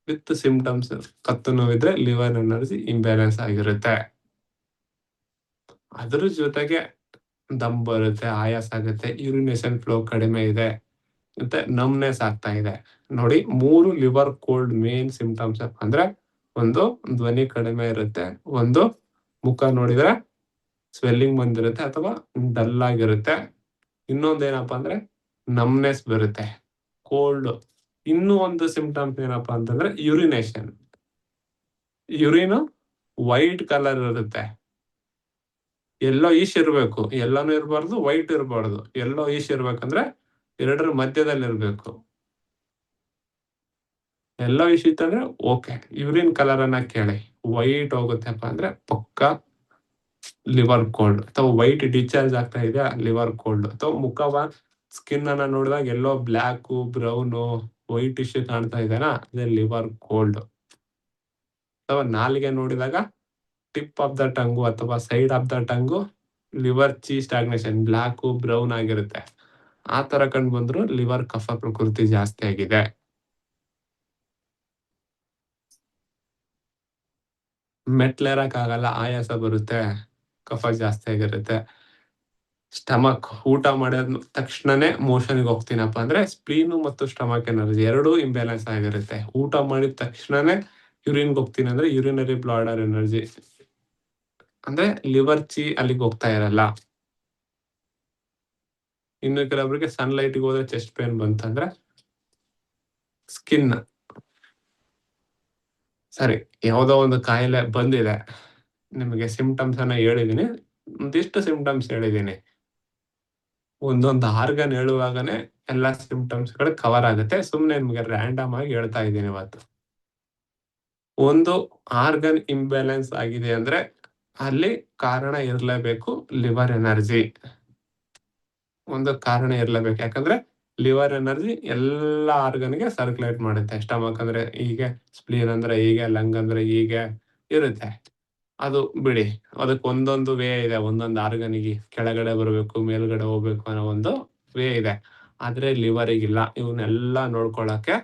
ವಿತ್ ಸಿಂಪ್ಟಮ್ಸ್, ಕತ್ತು ನೋವಿದ್ರೆ ಲಿವರ್ ಎನರ್ಜಿ ಇಂಬ್ಯಾಲೆನ್ಸ್ ಆಗಿರುತ್ತೆ. ಅದ್ರ ಜೊತೆಗೆ ದಮ್ ಬರುತ್ತೆ, ಆಯಾಸ ಆಗುತ್ತೆ, ಯೂರಿನೇಷನ್ ಫ್ಲೋ ಕಡಿಮೆ ಇದೆ, ಮತ್ತೆ ನಮ್ನೆಸ್ ಆಗ್ತಾ ಇದೆ. ನೋಡಿ, 3 ಲಿವರ್ ಕೋಲ್ಡ್ ಮೇನ್ ಸಿಂಪ್ಟಮ್ಸ್ ಅಂದ್ರೆ ಒಂದು ಧ್ವನಿ ಕಡಿಮೆ ಇರುತ್ತೆ, ಒಂದು ಮುಖ ನೋಡಿದ್ರೆ ಸ್ವೆಲ್ಲಿಂಗ್ ಬಂದಿರುತ್ತೆ ಅಥವಾ ಡಲ್ ಆಗಿರುತ್ತೆ, ಇನ್ನೊಂದೇನಪ್ಪ ಅಂದ್ರೆ ನಮ್ನೆಸ್ ಬರುತ್ತೆ, ಕೋಲ್ಡ್. ಇನ್ನೂ ಒಂದು ಸಿಂಪ್ಟಮ್ಸ್ ಏನಪ್ಪಾ ಅಂತಂದ್ರೆ ಯೂರಿನೇಷನ್. ಯೂರಿನ್ ವೈಟ್ ಕಲರ್ ಇರುತ್ತೆ. ಎಲ್ಲೋ ಈಶ್ ಇರ್ಬೇಕು, ಎಲ್ಲಾನು ಇರಬಾರ್ದು, ವೈಟ್ ಇರಬಾರ್ದು. ಎಲ್ಲೋ ಈಶ್ ಇರ್ಬೇಕಂದ್ರೆ ಎರಡರ ಮಧ್ಯದಲ್ಲಿ ಇರ್ಬೇಕು. ಎಲ್ಲೋ ಈಶ್ ಇತ್ತಂದ್ರೆ ಓಕೆ, ಯೂರಿನ್ ಕಲರ್ ಅನ್ನ ಕೇಳಿ. ವೈಟ್ ಹೋಗುತ್ತೆಪ್ಪ ಅಂದ್ರೆ ಪಕ್ಕ ಲಿವರ್ ಕೋಲ್ಡ್, ಅಥವಾ ವೈಟ್ ಡಿಸ್ಚಾರ್ಜ್ ಆಗ್ತಾ ಇದೆ ಲಿವರ್ ಕೋಲ್ಡ್. ಅಥವಾ ಮುಖವ ಸ್ಕಿನ್ ಅನ್ನ ನೋಡಿದಾಗ ಎಲ್ಲೋ ಬ್ಲ್ಯಾಕ್, ಬ್ರೌನ್, ವೈಟ್ ಇಶ್ಯೂ ಕಾಣ್ತಾ ಇದೆನಾ, ಅದೇ ಲಿವರ್ ಕೋಲ್ಡ್. ಅಥವಾ ನಾಲಿಗೆ ನೋಡಿದಾಗ ಟಿಪ್ ಆಫ್ ದ ಟಂಗು ಅಥವಾ side of the tongue liver chi stagnation, black, brown ಆಗಿರುತ್ತೆ. ಆ ತರ ಕಂಡು ಬಂದ್ರು ಲಿವರ್ ಕಫ ಪ್ರಕೃತಿ ಜಾಸ್ತಿ ಆಗಿದೆ. ಮೆಟ್ಲೇರಕ್ ಆಗಲ್ಲ, ಆಯಾಸ ಬರುತ್ತೆ, ಕಫ ಜಾಸ್ತಿ ಆಗಿರುತ್ತೆ. ಸ್ಟಮಕ್ ಊಟ ಮಾಡಿದ ತಕ್ಷಣನೇ ಮೋಷನ್ಗೆ ಹೋಗ್ತೀನಪ್ಪ ಅಂದ್ರೆ ಸ್ಪ್ಲೀನು ಮತ್ತು ಸ್ಟಮಕ್ ಎನರ್ಜಿ ಎರಡೂ ಇಂಬ್ಯಾಲೆನ್ಸ್ ಆಗಿರುತ್ತೆ. ಊಟ ಮಾಡಿದ ತಕ್ಷಣನೇ ಯೂರಿನ್ಗೆ ಹೋಗ್ತೀನಿ ಅಂದ್ರೆ ಯೂರಿನರಿ ಬ್ಲಾಡರ್ ಎನರ್ಜಿ ಅಂದ್ರೆ ಲಿವರ್ ಚಿ ಅಲ್ಲಿಗೆ ಹೋಗ್ತಾ ಇರಲ್ಲ. ಇನ್ನು ಕೆಲವೊಬ್ಬರಿಗೆ ಸನ್ಲೈಟ್ಗೆ ಹೋದ್ರೆ ಚೆಸ್ಟ್ ಪೇನ್ ಬಂತಂದ್ರೆ ಸ್ಕಿನ್ ಸರಿ ಯಾವುದೋ ಒಂದು ಕಾಯಿಲೆ ಬಂದಿದೆ, ನಿಮಗೆ ಸಿಂಪ್ಟಮ್ಸ್ ಅನ್ನ ಹೇಳಿದೀನಿ, ಒಂದಿಷ್ಟು ಸಿಂಪ್ಟಮ್ಸ್ ಹೇಳಿದೀನಿ. ಒಂದೊಂದು ಆರ್ಗನ್ ಹೇಳುವಾಗನೇ ಎಲ್ಲಾ ಸಿಂಪ್ಟಮ್ಸ್ ಗಳು ಕವರ್ ಆಗುತ್ತೆ. ಸುಮ್ನೆ ನಿಮ್ಗೆ ರ್ಯಾಂಡಮ್ ಆಗಿ ಹೇಳ್ತಾ ಇದ್ದೀನಿ ಇವತ್ತು. ಒಂದು ಆರ್ಗನ್ ಇಂಬ್ಯಾಲೆನ್ಸ್ ಆಗಿದೆ ಅಂದ್ರೆ ಅಲ್ಲಿ ಕಾರಣ ಇರಲೇಬೇಕು, ಲಿವರ್ ಎನರ್ಜಿ ಒಂದು ಕಾರಣ ಇರಲೇಬೇಕು. ಯಾಕಂದ್ರೆ ಲಿವರ್ ಎನರ್ಜಿ ಎಲ್ಲ ಆರ್ಗನ್ಗೆ ಸರ್ಕ್ಯುಲೇಟ್ ಮಾಡುತ್ತೆ. ಸ್ಟಮಕ್ ಅಂದ್ರೆ ಹೀಗೆ, ಸ್ಪ್ಲೀನ್ ಅಂದ್ರೆ ಹೀಗೆ, ಲಂಗ್ ಅಂದ್ರೆ ಹೀಗೆ ಇರುತ್ತೆ. ಅದು ಬಿಡಿ, ಅದಕ್ಕೆ ಒಂದೊಂದು ವೇ ಇದೆ. ಒಂದೊಂದು ಆರ್ಗನಿಗೆ ಕೆಳಗಡೆ ಬರಬೇಕು, ಮೇಲ್ಗಡೆ ಹೋಗ್ಬೇಕು ಅನ್ನೋ ಒಂದು ವೇ ಇದೆ. ಆದ್ರೆ ಲಿವರಿಗಿಲ್ಲ. ಇವನ್ನೆಲ್ಲ ನೋಡ್ಕೊಳಕ್ಕೆ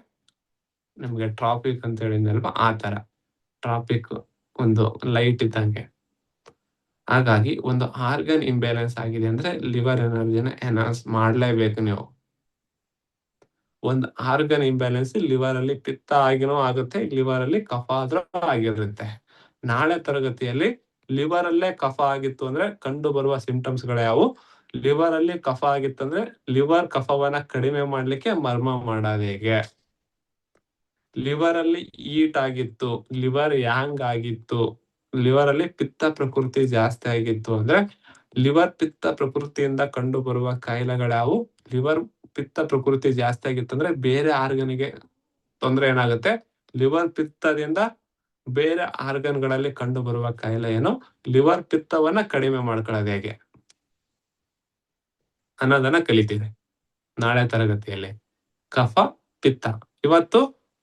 ನಿಮ್ಗೆ ಟ್ರಾಫಿಕ್ ಅಂತ ಹೇಳಿದ್ನಲ್ವಾ, ಆ ತರ ಟ್ರಾಫಿಕ್ ಒಂದು ಲೈಟ್ ಇದ್ದಂಗೆ. ಹಾಗಾಗಿ ಒಂದು ಆರ್ಗನ್ ಇಂಬ್ಯಾಲೆನ್ಸ್ ಆಗಿದೆ ಅಂದ್ರೆ ಲಿವರ್ ಎನರ್ಜಿನ ಎನ್ಹಾನ್ಸ್ ಮಾಡ್ಲೇಬೇಕು ನೀವು. ಒಂದು ಆರ್ಗನ್ ಇಂಬ್ಯಾಲೆನ್ಸ್ ಲಿವರ್ ಅಲ್ಲಿ ಪಿತ್ತ ಆಗಿನೂ ಆಗುತ್ತೆ, ಲಿವರ್ ಅಲ್ಲಿ ಕಫ ಆದ್ರೂ ಆಗಿರುತ್ತೆ. ನಾಳೆ ತರಗತಿಯಲ್ಲಿ ಲಿವರ್ ಅಲ್ಲೇ ಕಫ ಆಗಿತ್ತು ಅಂದ್ರೆ ಕಂಡು ಬರುವ ಸಿಂಪ್ಟಮ್ಸ್ ಗಳು ಯಾವುವು, ಲಿವರ್ ಅಲ್ಲಿ ಕಫ ಆಗಿತ್ತಂದ್ರೆ ಲಿವರ್ ಕಫವನ್ನ ಕಡಿಮೆ ಮಾಡ್ಲಿಕ್ಕೆ ಮರ್ಮ ಮಾಡೋದು ಹೇಗೆ, ಲಿವರ್ ಅಲ್ಲಿ ಈಟ್ ಆಗಿತ್ತು, ಲಿವರ್ ಯಾಂಗ್ ಆಗಿತ್ತು, ಲಿವರ್ ಅಲ್ಲಿ ಪಿತ್ತ ಪ್ರಕೃತಿ ಜಾಸ್ತಿ ಆಗಿತ್ತು ಅಂದ್ರೆ ಲಿವರ್ ಪಿತ್ತ ಪ್ರಕೃತಿಯಿಂದ ಕಂಡು ಬರುವ ಕಾಯಿಲೆಗಳಾವು. ಲಿವರ್ ಪಿತ್ತ ಪ್ರಕೃತಿ ಜಾಸ್ತಿ ಆಗಿತ್ತು ಅಂದ್ರೆ ಬೇರೆ ಆರ್ಗನ್ಗೆ ತೊಂದರೆ ಏನಾಗುತ್ತೆ, ಲಿವರ್ ಪಿತ್ತದಿಂದ ಬೇರೆ ಆರ್ಗನ್ಗಳಲ್ಲಿ ಕಂಡು ಬರುವ ಕಾಯಿಲೆ ಏನು, ಲಿವರ್ ಪಿತ್ತವನ್ನ ಕಡಿಮೆ ಮಾಡ್ಕೊಳ್ಳೋದು ಹೇಗೆ ಅನ್ನೋದನ್ನ ಕಲಿತೀವಿ ನಾಳೆ ತರಗತಿಯಲ್ಲಿ. ಕಫ ಪಿತ್ತ ಇವತ್ತು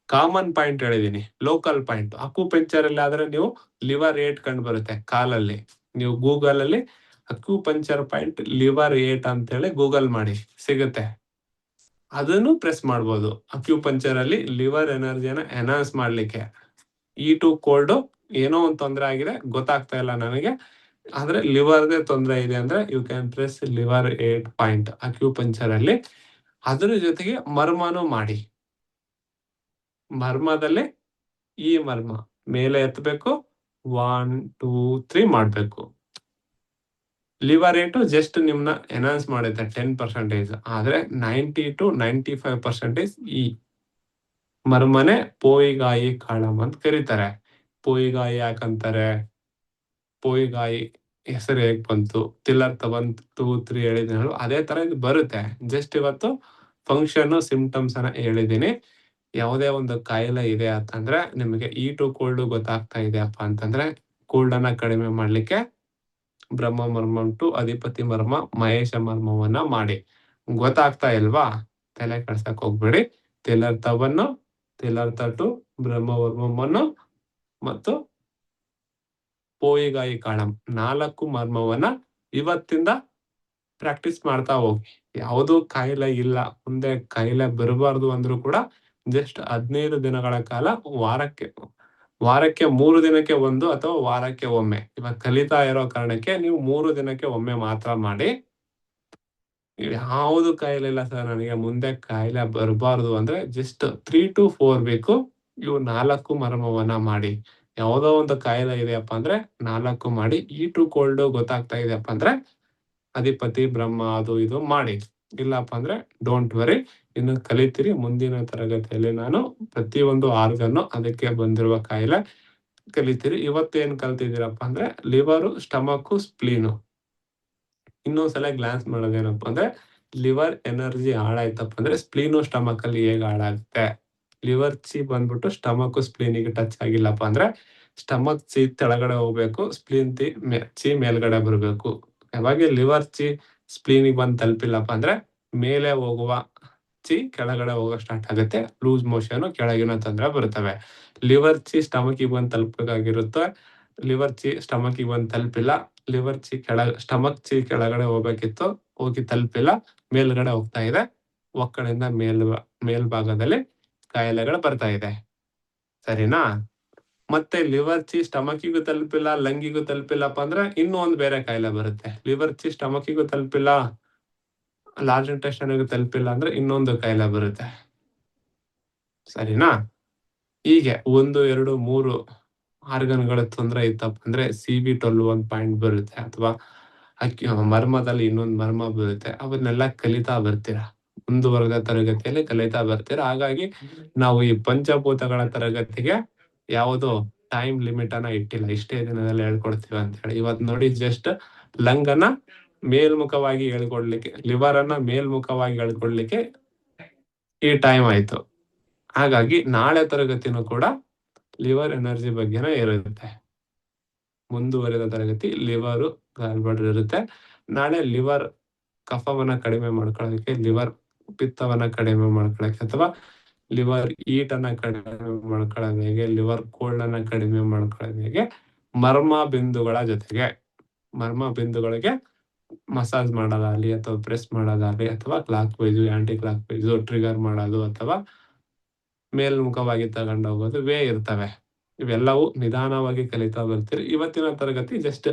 ಕಾಮನ್ ಪಾಯಿಂಟ್ ಹೇಳಿದೀನಿ, ಲೋಕಲ್ ಪಾಯಿಂಟ್. ಅಕ್ಯುಪಂಕ್ಚರ್ ಅಲ್ಲಿ ಆದ್ರೆ ನೀವು ಲಿವರ್ ಏಟ್ ಕಂಡು ಬರುತ್ತೆ ಕಾಲಲ್ಲಿ. ನೀವು ಗೂಗಲ್ ಅಲ್ಲಿ ಅಕ್ಯುಪಂಕ್ಚರ್ ಪಾಯಿಂಟ್ ಲಿವರ್ ಏಟ್ ಅಂತ ಹೇಳಿ ಗೂಗಲ್ ಮಾಡಿ, ಸಿಗುತ್ತೆ. ಅದನ್ನು ಪ್ರೆಸ್ ಮಾಡ್ಬೋದು. ಅಕ್ಯುಪಂಕ್ಚರ್ ಅಲ್ಲಿ ಲಿವರ್ ಎನರ್ಜಿನ ಎನ್ಹಾನ್ಸ್ ಮಾಡ್ಲಿಕ್ಕೆ. ಟು ಕೋಲ್ಡ್ ಏನೋ ಒಂದು ತೊಂದರೆ ಆಗಿದೆ, ಗೊತ್ತಾಗ್ತಾ ಇಲ್ಲ ನನಗೆ, ಆದ್ರೆ ಲಿವರ್ದೇ ತೊಂದರೆ ಇದೆ ಅಂದ್ರೆ you can press liver eight point acupuncture ಅಲ್ಲಿ. ಅದ್ರ ಜೊತೆಗೆ ಮರ್ಮನೂ ಮಾಡಿ. ಮರ್ಮದಲ್ಲಿ ಈ ಮರ್ಮ ಮೇಲೆ ಎತ್ತಬೇಕು, 1 2 3 ಮಾಡ್ಬೇಕು. ಲಿವರ್ ಏಟು ಜಸ್ಟ್ ನಿಮ್ನ ಎನ್ಹಾನ್ಸ್ ಮಾಡುತ್ತೆ 10%, ಆದ್ರೆ 90 to 95% ಈ ಮರ್ಮನೆ ಪೋಯಿಗಾಯಿ ಕಾಳಂ ಅಂತ ಕರೀತಾರೆ. ಪೋಯಿಗಾಯಿ ಯಾಕಂತಾರೆ, ಪೋಯಿಗಾಯಿ ಹೆಸರು ಹೇಗ್ ಬಂತು, ತಿಲ್ಲರ್ಥ 1 2 3 ಹೇಳಿದ್ನಲ್ಲ, ಅದೇ ತರ ಇದು ಬರುತ್ತೆ. ಜಸ್ಟ್ ಇವತ್ತು ಫಂಕ್ಷನ್ ಸಿಂಪ್ಟಮ್ಸ್ ಅನ್ನ ಹೇಳಿದೀನಿ. ಯಾವುದೇ ಒಂದು ಕಾಯಿಲೆ ಇದೆ ಅಂತಂದ್ರೆ ನಿಮಗೆ ಟು ಕೋಲ್ಡ್ ಗೊತ್ತಾಗ್ತಾ ಇದೆಯಪ್ಪ ಅಂತಂದ್ರೆ ಕೋಲ್ಡ್ ಅನ್ನ ಕಡಿಮೆ ಮಾಡ್ಲಿಕ್ಕೆ ಬ್ರಹ್ಮ ಮರ್ಮ ಟು ಅಧಿಪತಿ ಮರ್ಮ ಮಹೇಶ ಮರ್ಮವನ್ನ ಮಾಡಿ. ಗೊತ್ತಾಗ್ತಾ ಇಲ್ವಾ, ತಲೆ ಕೆಡ್ಸಕ್ ಹೋಗ್ಬೇಡಿ. ತಿಲರ್ಥವನ್ನು, ತಿಲರ್ಥ ಟು ಬ್ರಹ್ಮ ಮರ್ಮವನ್ನು ಮತ್ತು ಪೋಯಿಗಾಯಿ ಕಾಳಂ 4 ಮರ್ಮವನ್ನ ಇವತ್ತಿಂದ ಪ್ರಾಕ್ಟೀಸ್ ಮಾಡ್ತಾ ಹೋಗಿ. ಯಾವುದು ಕಾಯಿಲೆ ಇಲ್ಲ, ಮುಂದೆ ಕಾಯಿಲೆ ಬರಬಾರ್ದು ಅಂದ್ರೂ ಕೂಡ ಜಸ್ಟ್ 15 ದಿನಗಳ ಕಾಲ ವಾರಕ್ಕೆ 3 ದಿನಕ್ಕೆ ಒಂದು ಅಥವಾ ವಾರಕ್ಕೆ ಒಮ್ಮೆ. ಇವಾಗ ಕಲಿತಾ ಇರೋ ಕಾರಣಕ್ಕೆ ನೀವು 3 ದಿನಕ್ಕೆ ಒಮ್ಮೆ ಮಾತ್ರ ಮಾಡಿ. ಯಾವುದು ಕಾಯಿಲೆ ಇಲ್ಲ ಸರ್ ನನಗೆ, ಮುಂದೆ ಕಾಯಿಲೆ ಬರಬಾರ್ದು ಅಂದ್ರೆ ಜಸ್ಟ್ 3 to 4 ವೀಕ್ ಇವು 4 ಮರ್ಮವನ್ನ ಮಾಡಿ. ಯಾವುದೋ ಒಂದು ಕಾಯಿಲೆ ಇದೆಯಪ್ಪ ಅಂದ್ರೆ 4 ಮಾಡಿ. ಟು ಕೋಲ್ಡ್ ಗೊತ್ತಾಗ್ತಾ ಇದೆಯಪ್ಪ ಅಂದ್ರೆ ಅಧಿಪತಿ ಬ್ರಹ್ಮ ಅದು ಇದು ಮಾಡಿ. ಇಲ್ಲಪ್ಪ ಅಂದ್ರೆ ಡೋಂಟ್ ವರಿ, ಇನ್ನು ಕಲಿತೀರಿ. ಮುಂದಿನ ತರಗತಿಯಲ್ಲಿ ನಾನು ಪ್ರತಿಯೊಂದು ಆರ್ಗನ್ನು ಅದಕ್ಕೆ ಬಂದಿರುವ ಕಾಯಿಲೆ ಕಲಿತೀರಿ. ಇವತ್ತೇನ್ ಕಲ್ತಿದ್ದೀರಪ್ಪ ಅಂದ್ರೆ ಲಿವರು, ಸ್ಟಮಕ್, ಸ್ಪ್ಲೀನು. ಇನ್ನೊಂದ್ಸಲ ಗ್ಲಾನ್ಸ್ ಮಾಡೋದೇನಪ್ಪ ಅಂದ್ರೆ ಲಿವರ್ ಎನರ್ಜಿ ಹಾಳಾಯ್ತಪ್ಪ ಅಂದ್ರೆ ಸ್ಪ್ಲೀನು ಸ್ಟಮಕ್ ಅಲ್ಲಿ ಹೇಗೆ ಹಾಳಾಗುತ್ತೆ. ಲಿವರ್ ಚಿ ಬಂದ್ಬಿಟ್ಟು ಸ್ಟಮಕ್ ಸ್ಪ್ಲೀನಿಗೆ ಟಚ್ ಆಗಿಲ್ಲಪ್ಪ ಅಂದ್ರೆ ಸ್ಟಮಕ್ ಚಿ ತೆಳಗಡೆ ಹೋಗ್ಬೇಕು, ಸ್ಪ್ಲೀನ್ ಚಿ ಮೇಲ್ಗಡೆ ಬರಬೇಕು. ಯಾವಾಗ ಲಿವರ್ ಚಿ ಸ್ಪ್ಲೀನಿಗೆ ಬಂದು ತಲುಪಿಲ್ಲಪ್ಪ ಅಂದ್ರೆ ಮೇಲೆ ಹೋಗುವ ಚಿ ಕೆಳಗಡೆ ಹೋಗೋ ಸ್ಟಾರ್ಟ್ ಆಗುತ್ತೆ, ಲೂಸ್ ಮೋಷನ್, ಕೆಳಗಿನ ತೊಂದರೆ ಬರ್ತವೆ. ಲಿವರ್ ಚಿ ಸ್ಟಮಕ್ ಬಂದು ತಲುಪಬೇಕಾಗಿರುತ್ತೆ, ಲಿವರ್ ಚಿ ಸ್ಟಮಕ್ ಬಂದು ತಲುಪಿಲ್ಲ. ಲಿವರ್ ಚಿ ಸ್ಟಮಕ್ ಚಿ ಕೆಳಗಡೆ ಹೋಗ್ಬೇಕಿತ್ತು, ಹೋಗಿ ತಲುಪಿಲ್ಲ, ಮೇಲ್ಗಡೆ ಹೋಗ್ತಾ ಇದೆ. ಒಕ್ಕಳಿಂದ ಮೇಲ್ಭಾಗದಲ್ಲಿ ಕಾಯಿಲೆಗಳು ಬರ್ತಾ ಇದೆ. ಸರಿನಾ? ಮತ್ತೆ ಲಿವರ್ ಚಿ ಸ್ಟಮಕಿಗೂ ತಲುಪಿಲ್ಲ, ಲಂಗಿಗೂ ತಲುಪಿಲ್ಲಪ್ಪ ಅಂದ್ರೆ ಇನ್ನೂ ಒಂದು ಬೇರೆ ಕಾಯಿಲೆ ಬರುತ್ತೆ. ಲಿವರ್ ಚಿ ಸ್ಟಮಕಿಗೂ ತಲುಪಿಲ್ಲ, ಲಾರ್ಜ್ ಇಂಟೆಸ್ಟೈನ್ಗೂ ತಲುಪಿಲ್ಲ ಅಂದ್ರೆ ಇನ್ನೊಂದು ಕಾಯಿಲೆ ಬರುತ್ತೆ. ಸರಿನಾ? ಹೀಗೆ 1, 2, 3 ಆರ್ಗನ್ಗಳ ತೊಂದರೆ ಇತ್ತಪ್ಪ ಅಂದ್ರೆ CB12 ಒಂದು ಪಾಯಿಂಟ್ ಬರುತ್ತೆ, ಅಥವಾ ಮರ್ಮದಲ್ಲಿ ಇನ್ನೊಂದು ಮರ್ಮ ಬರುತ್ತೆ. ಅವನ್ನೆಲ್ಲ ಕಲಿತಾ ಬರ್ತೀರಾ, ಮುಂದುವರೆದ ತರಗತಿಯಲ್ಲಿ ಕಲಿತಾ ಬರ್ತೀರಾ. ಹಾಗಾಗಿ ನಾವು ಈ ಪಂಚಭೂತಗಳ ತರಗತಿಗೆ ಯಾವುದೋ ಟೈಮ್ ಲಿಮಿಟ್ ಅನ್ನ ಇಟ್ಟಿಲ್ಲ, ಇಷ್ಟೇ ದಿನದಲ್ಲಿ ಹೇಳ್ಕೊಡ್ತೀವಿ ಅಂತ ಹೇಳಿ. ಇವತ್ತು ನೋಡಿ ಜಸ್ಟ್ ಲಂಗನ ಮೇಲ್ಮುಖವಾಗಿ ಹೇಳ್ಕೊಡ್ಲಿಕ್ಕೆ, ಲಿವರ್ ಅನ್ನ ಮೇಲ್ಮುಖವಾಗಿ ಹೇಳ್ಕೊಡ್ಲಿಕ್ಕೆ ಈ ಟೈಮ್ ಆಯ್ತು. ಹಾಗಾಗಿ ನಾಳೆ ತರಗತಿನೂ ಕೂಡ ಲಿವರ್ ಎನರ್ಜಿ ಬಗ್ಗೆನೇ ಇರುತ್ತೆ. ಮುಂದುವರೆದ ತರಗತಿ ಲಿವರ್ ಗಾಲ್ಬಾಡ್ರ್ ಇರುತ್ತೆ. ನಾಳೆ ಲಿವರ್ ಕಫವನ್ನ ಕಡಿಮೆ ಮಾಡ್ಕೊಳ್ಳೋದಕ್ಕೆ, ಲಿವರ್ ಪಿತ್ತವನ್ನ ಕಡಿಮೆ ಮಾಡ್ಕೊಳ್ಳೋಕೆ, ಅಥವಾ ಲಿವರ್ ಈಟ್ ಅನ್ನ ಕಡಿಮೆ ಮಾಡ್ಕೊಳ್ಳೋದು ಹೇಗೆ, ಲಿವರ್ ಕೋಲ್ಡ್ ಅನ್ನ ಕಡಿಮೆ ಮಾಡ್ಕೊಳ್ಳೋದು ಹೇಗೆ, ಮರ್ಮ ಬಿಂದುಗಳಿಗೆ ಮಸಾಜ್ ಮಾಡೋದಾಗ್ಲಿ, ಅಥವಾ ಪ್ರೆಸ್ ಮಾಡೋದಾಗ್ಲಿ, ಅಥವಾ clockwise anticlockwise trigger ಮಾಡೋದು, ಅಥವಾ ಮೇಲ್ಮುಖವಾಗಿ ತಗೊಂಡು ಹೋಗೋದು ವೇ ಇರ್ತವೆ. ಇವೆಲ್ಲವೂ ನಿಧಾನವಾಗಿ ಕಲಿತಾ ಬರ್ತೀರಿ. ಇವತ್ತಿನ ತರಗತಿ ಜಸ್ಟ್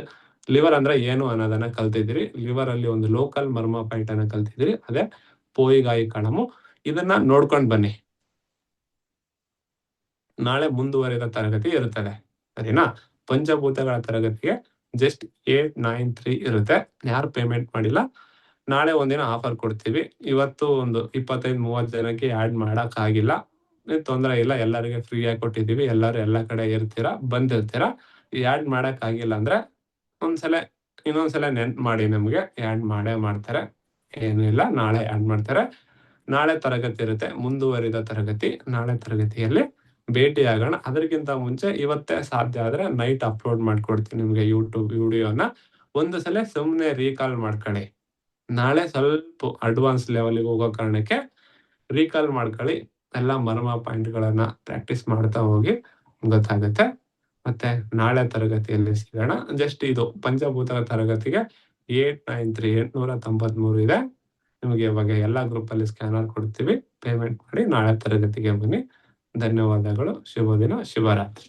ಲಿವರ್ ಅಂದ್ರೆ ಏನು ಅನ್ನೋದನ್ನ ಕಲ್ತಿದ್ದೀರಿ. ಲಿವರ್ ಅಲ್ಲಿ ಒಂದು ಲೋಕಲ್ ಮರ್ಮ ಪಾಯಿಂಟ್ ಅನ್ನ ಕಲ್ತಿದ್ದೀರಿ, ಅದೇ ಪೋಯಿಗಾಯಿ ಕಣಮು. ಇದನ್ನ ನೋಡ್ಕೊಂಡು ಬನ್ನಿ. ನಾಳೆ ಮುಂದುವರೆದ ತರಗತಿ ಇರುತ್ತದೆ, ಸರಿನಾ? ಪಂಚಭೂತಗಳ ತರಗತಿಗೆ ಜಸ್ಟ್ 893 ಇರುತ್ತೆ. ಯಾರು ಪೇಮೆಂಟ್ ಮಾಡಿಲ್ಲ, ನಾಳೆ ಒಂದಿನ ಆಫರ್ ಕೊಡ್ತೀವಿ. ಇವತ್ತು ಒಂದು 25-30 ಜನಕ್ಕೆ ಆಡ್ ಮಾಡಕ್ ಆಗಿಲ್ಲ, ತೊಂದರೆ ಇಲ್ಲ, ಎಲ್ಲರಿಗೆ ಫ್ರೀ ಆಗಿ ಕೊಟ್ಟಿದ್ದೀವಿ. ಎಲ್ಲರೂ ಎಲ್ಲ ಕಡೆ ಇರ್ತೀರಾ, ಬಂದಿರ್ತೀರಾ. ಆಡ್ ಮಾಡಕ್ ಆಗಿಲ್ಲ ಅಂದ್ರೆ ಇನ್ನೊಂದ್ಸಲ ನೆನ್ಪು ಮಾಡಿ, ನಮ್ಗೆ ಆಡ್ ಮಾಡೇ ಮಾಡ್ತಾರೆ, ಏನು ಇಲ್ಲ, ನಾಳೆ ಆಡ್ ಮಾಡ್ತಾರೆ. ನಾಳೆ ತರಗತಿ ಇರುತ್ತೆ, ಮುಂದುವರಿದ ತರಗತಿ. ನಾಳೆ ತರಗತಿಯಲ್ಲಿ ಭೇಟಿ ಆಗೋಣ. ಅದಕ್ಕಿಂತ ಮುಂಚೆ ಇವತ್ತೇ ಸಾಧ್ಯ ಆದ್ರೆ ನೈಟ್ ಅಪ್ಲೋಡ್ ಮಾಡ್ಕೊಡ್ತೀನಿ ನಿಮ್ಗೆ ಯೂಟ್ಯೂಬ್ ವಿಡಿಯೋನ. ಒಂದು ಸಲ ಸುಮ್ಮನೆ ರೀಕಾಲ್ ಮಾಡ್ಕೊಳ್ಳಿ. ನಾಳೆ ಸ್ವಲ್ಪ ಅಡ್ವಾನ್ಸ್ ಲೆವೆಲ್ಗೆ ಹೋಗೋ ಕಾರಣಕ್ಕೆ ರೀಕಾಲ್ ಮಾಡ್ಕೊಳ್ಳಿ. ಎಲ್ಲ ಮರ್ಮ ಪಾಯಿಂಟ್ಗಳನ್ನ ಪ್ರಾಕ್ಟೀಸ್ ಮಾಡ್ತಾ ಹೋಗಿ, ಗೊತ್ತಾಗುತ್ತೆ. ಮತ್ತೆ ನಾಳೆ ತರಗತಿಯಲ್ಲಿ ಸಿಗೋಣ. ಜಸ್ಟ್ ಇದು ಪಂಚಭೂತ ತರಗತಿಗೆ 893 893 ಇದೆ. ನಿಮಗೆ ಇವಾಗ ಎಲ್ಲ ಗ್ರೂಪ್ ಅಲ್ಲಿ ಸ್ಕ್ಯಾನರ್ ಕೊಡ್ತೀವಿ, ಪೇಮೆಂಟ್ ಮಾಡಿ ನಾಳೆ ತರಗತಿಗೆ ಬನ್ನಿ. ಧನ್ಯವಾದಗಳು. ಶುಭ ದಿನ, ಶುಭರಾತ್ರಿ.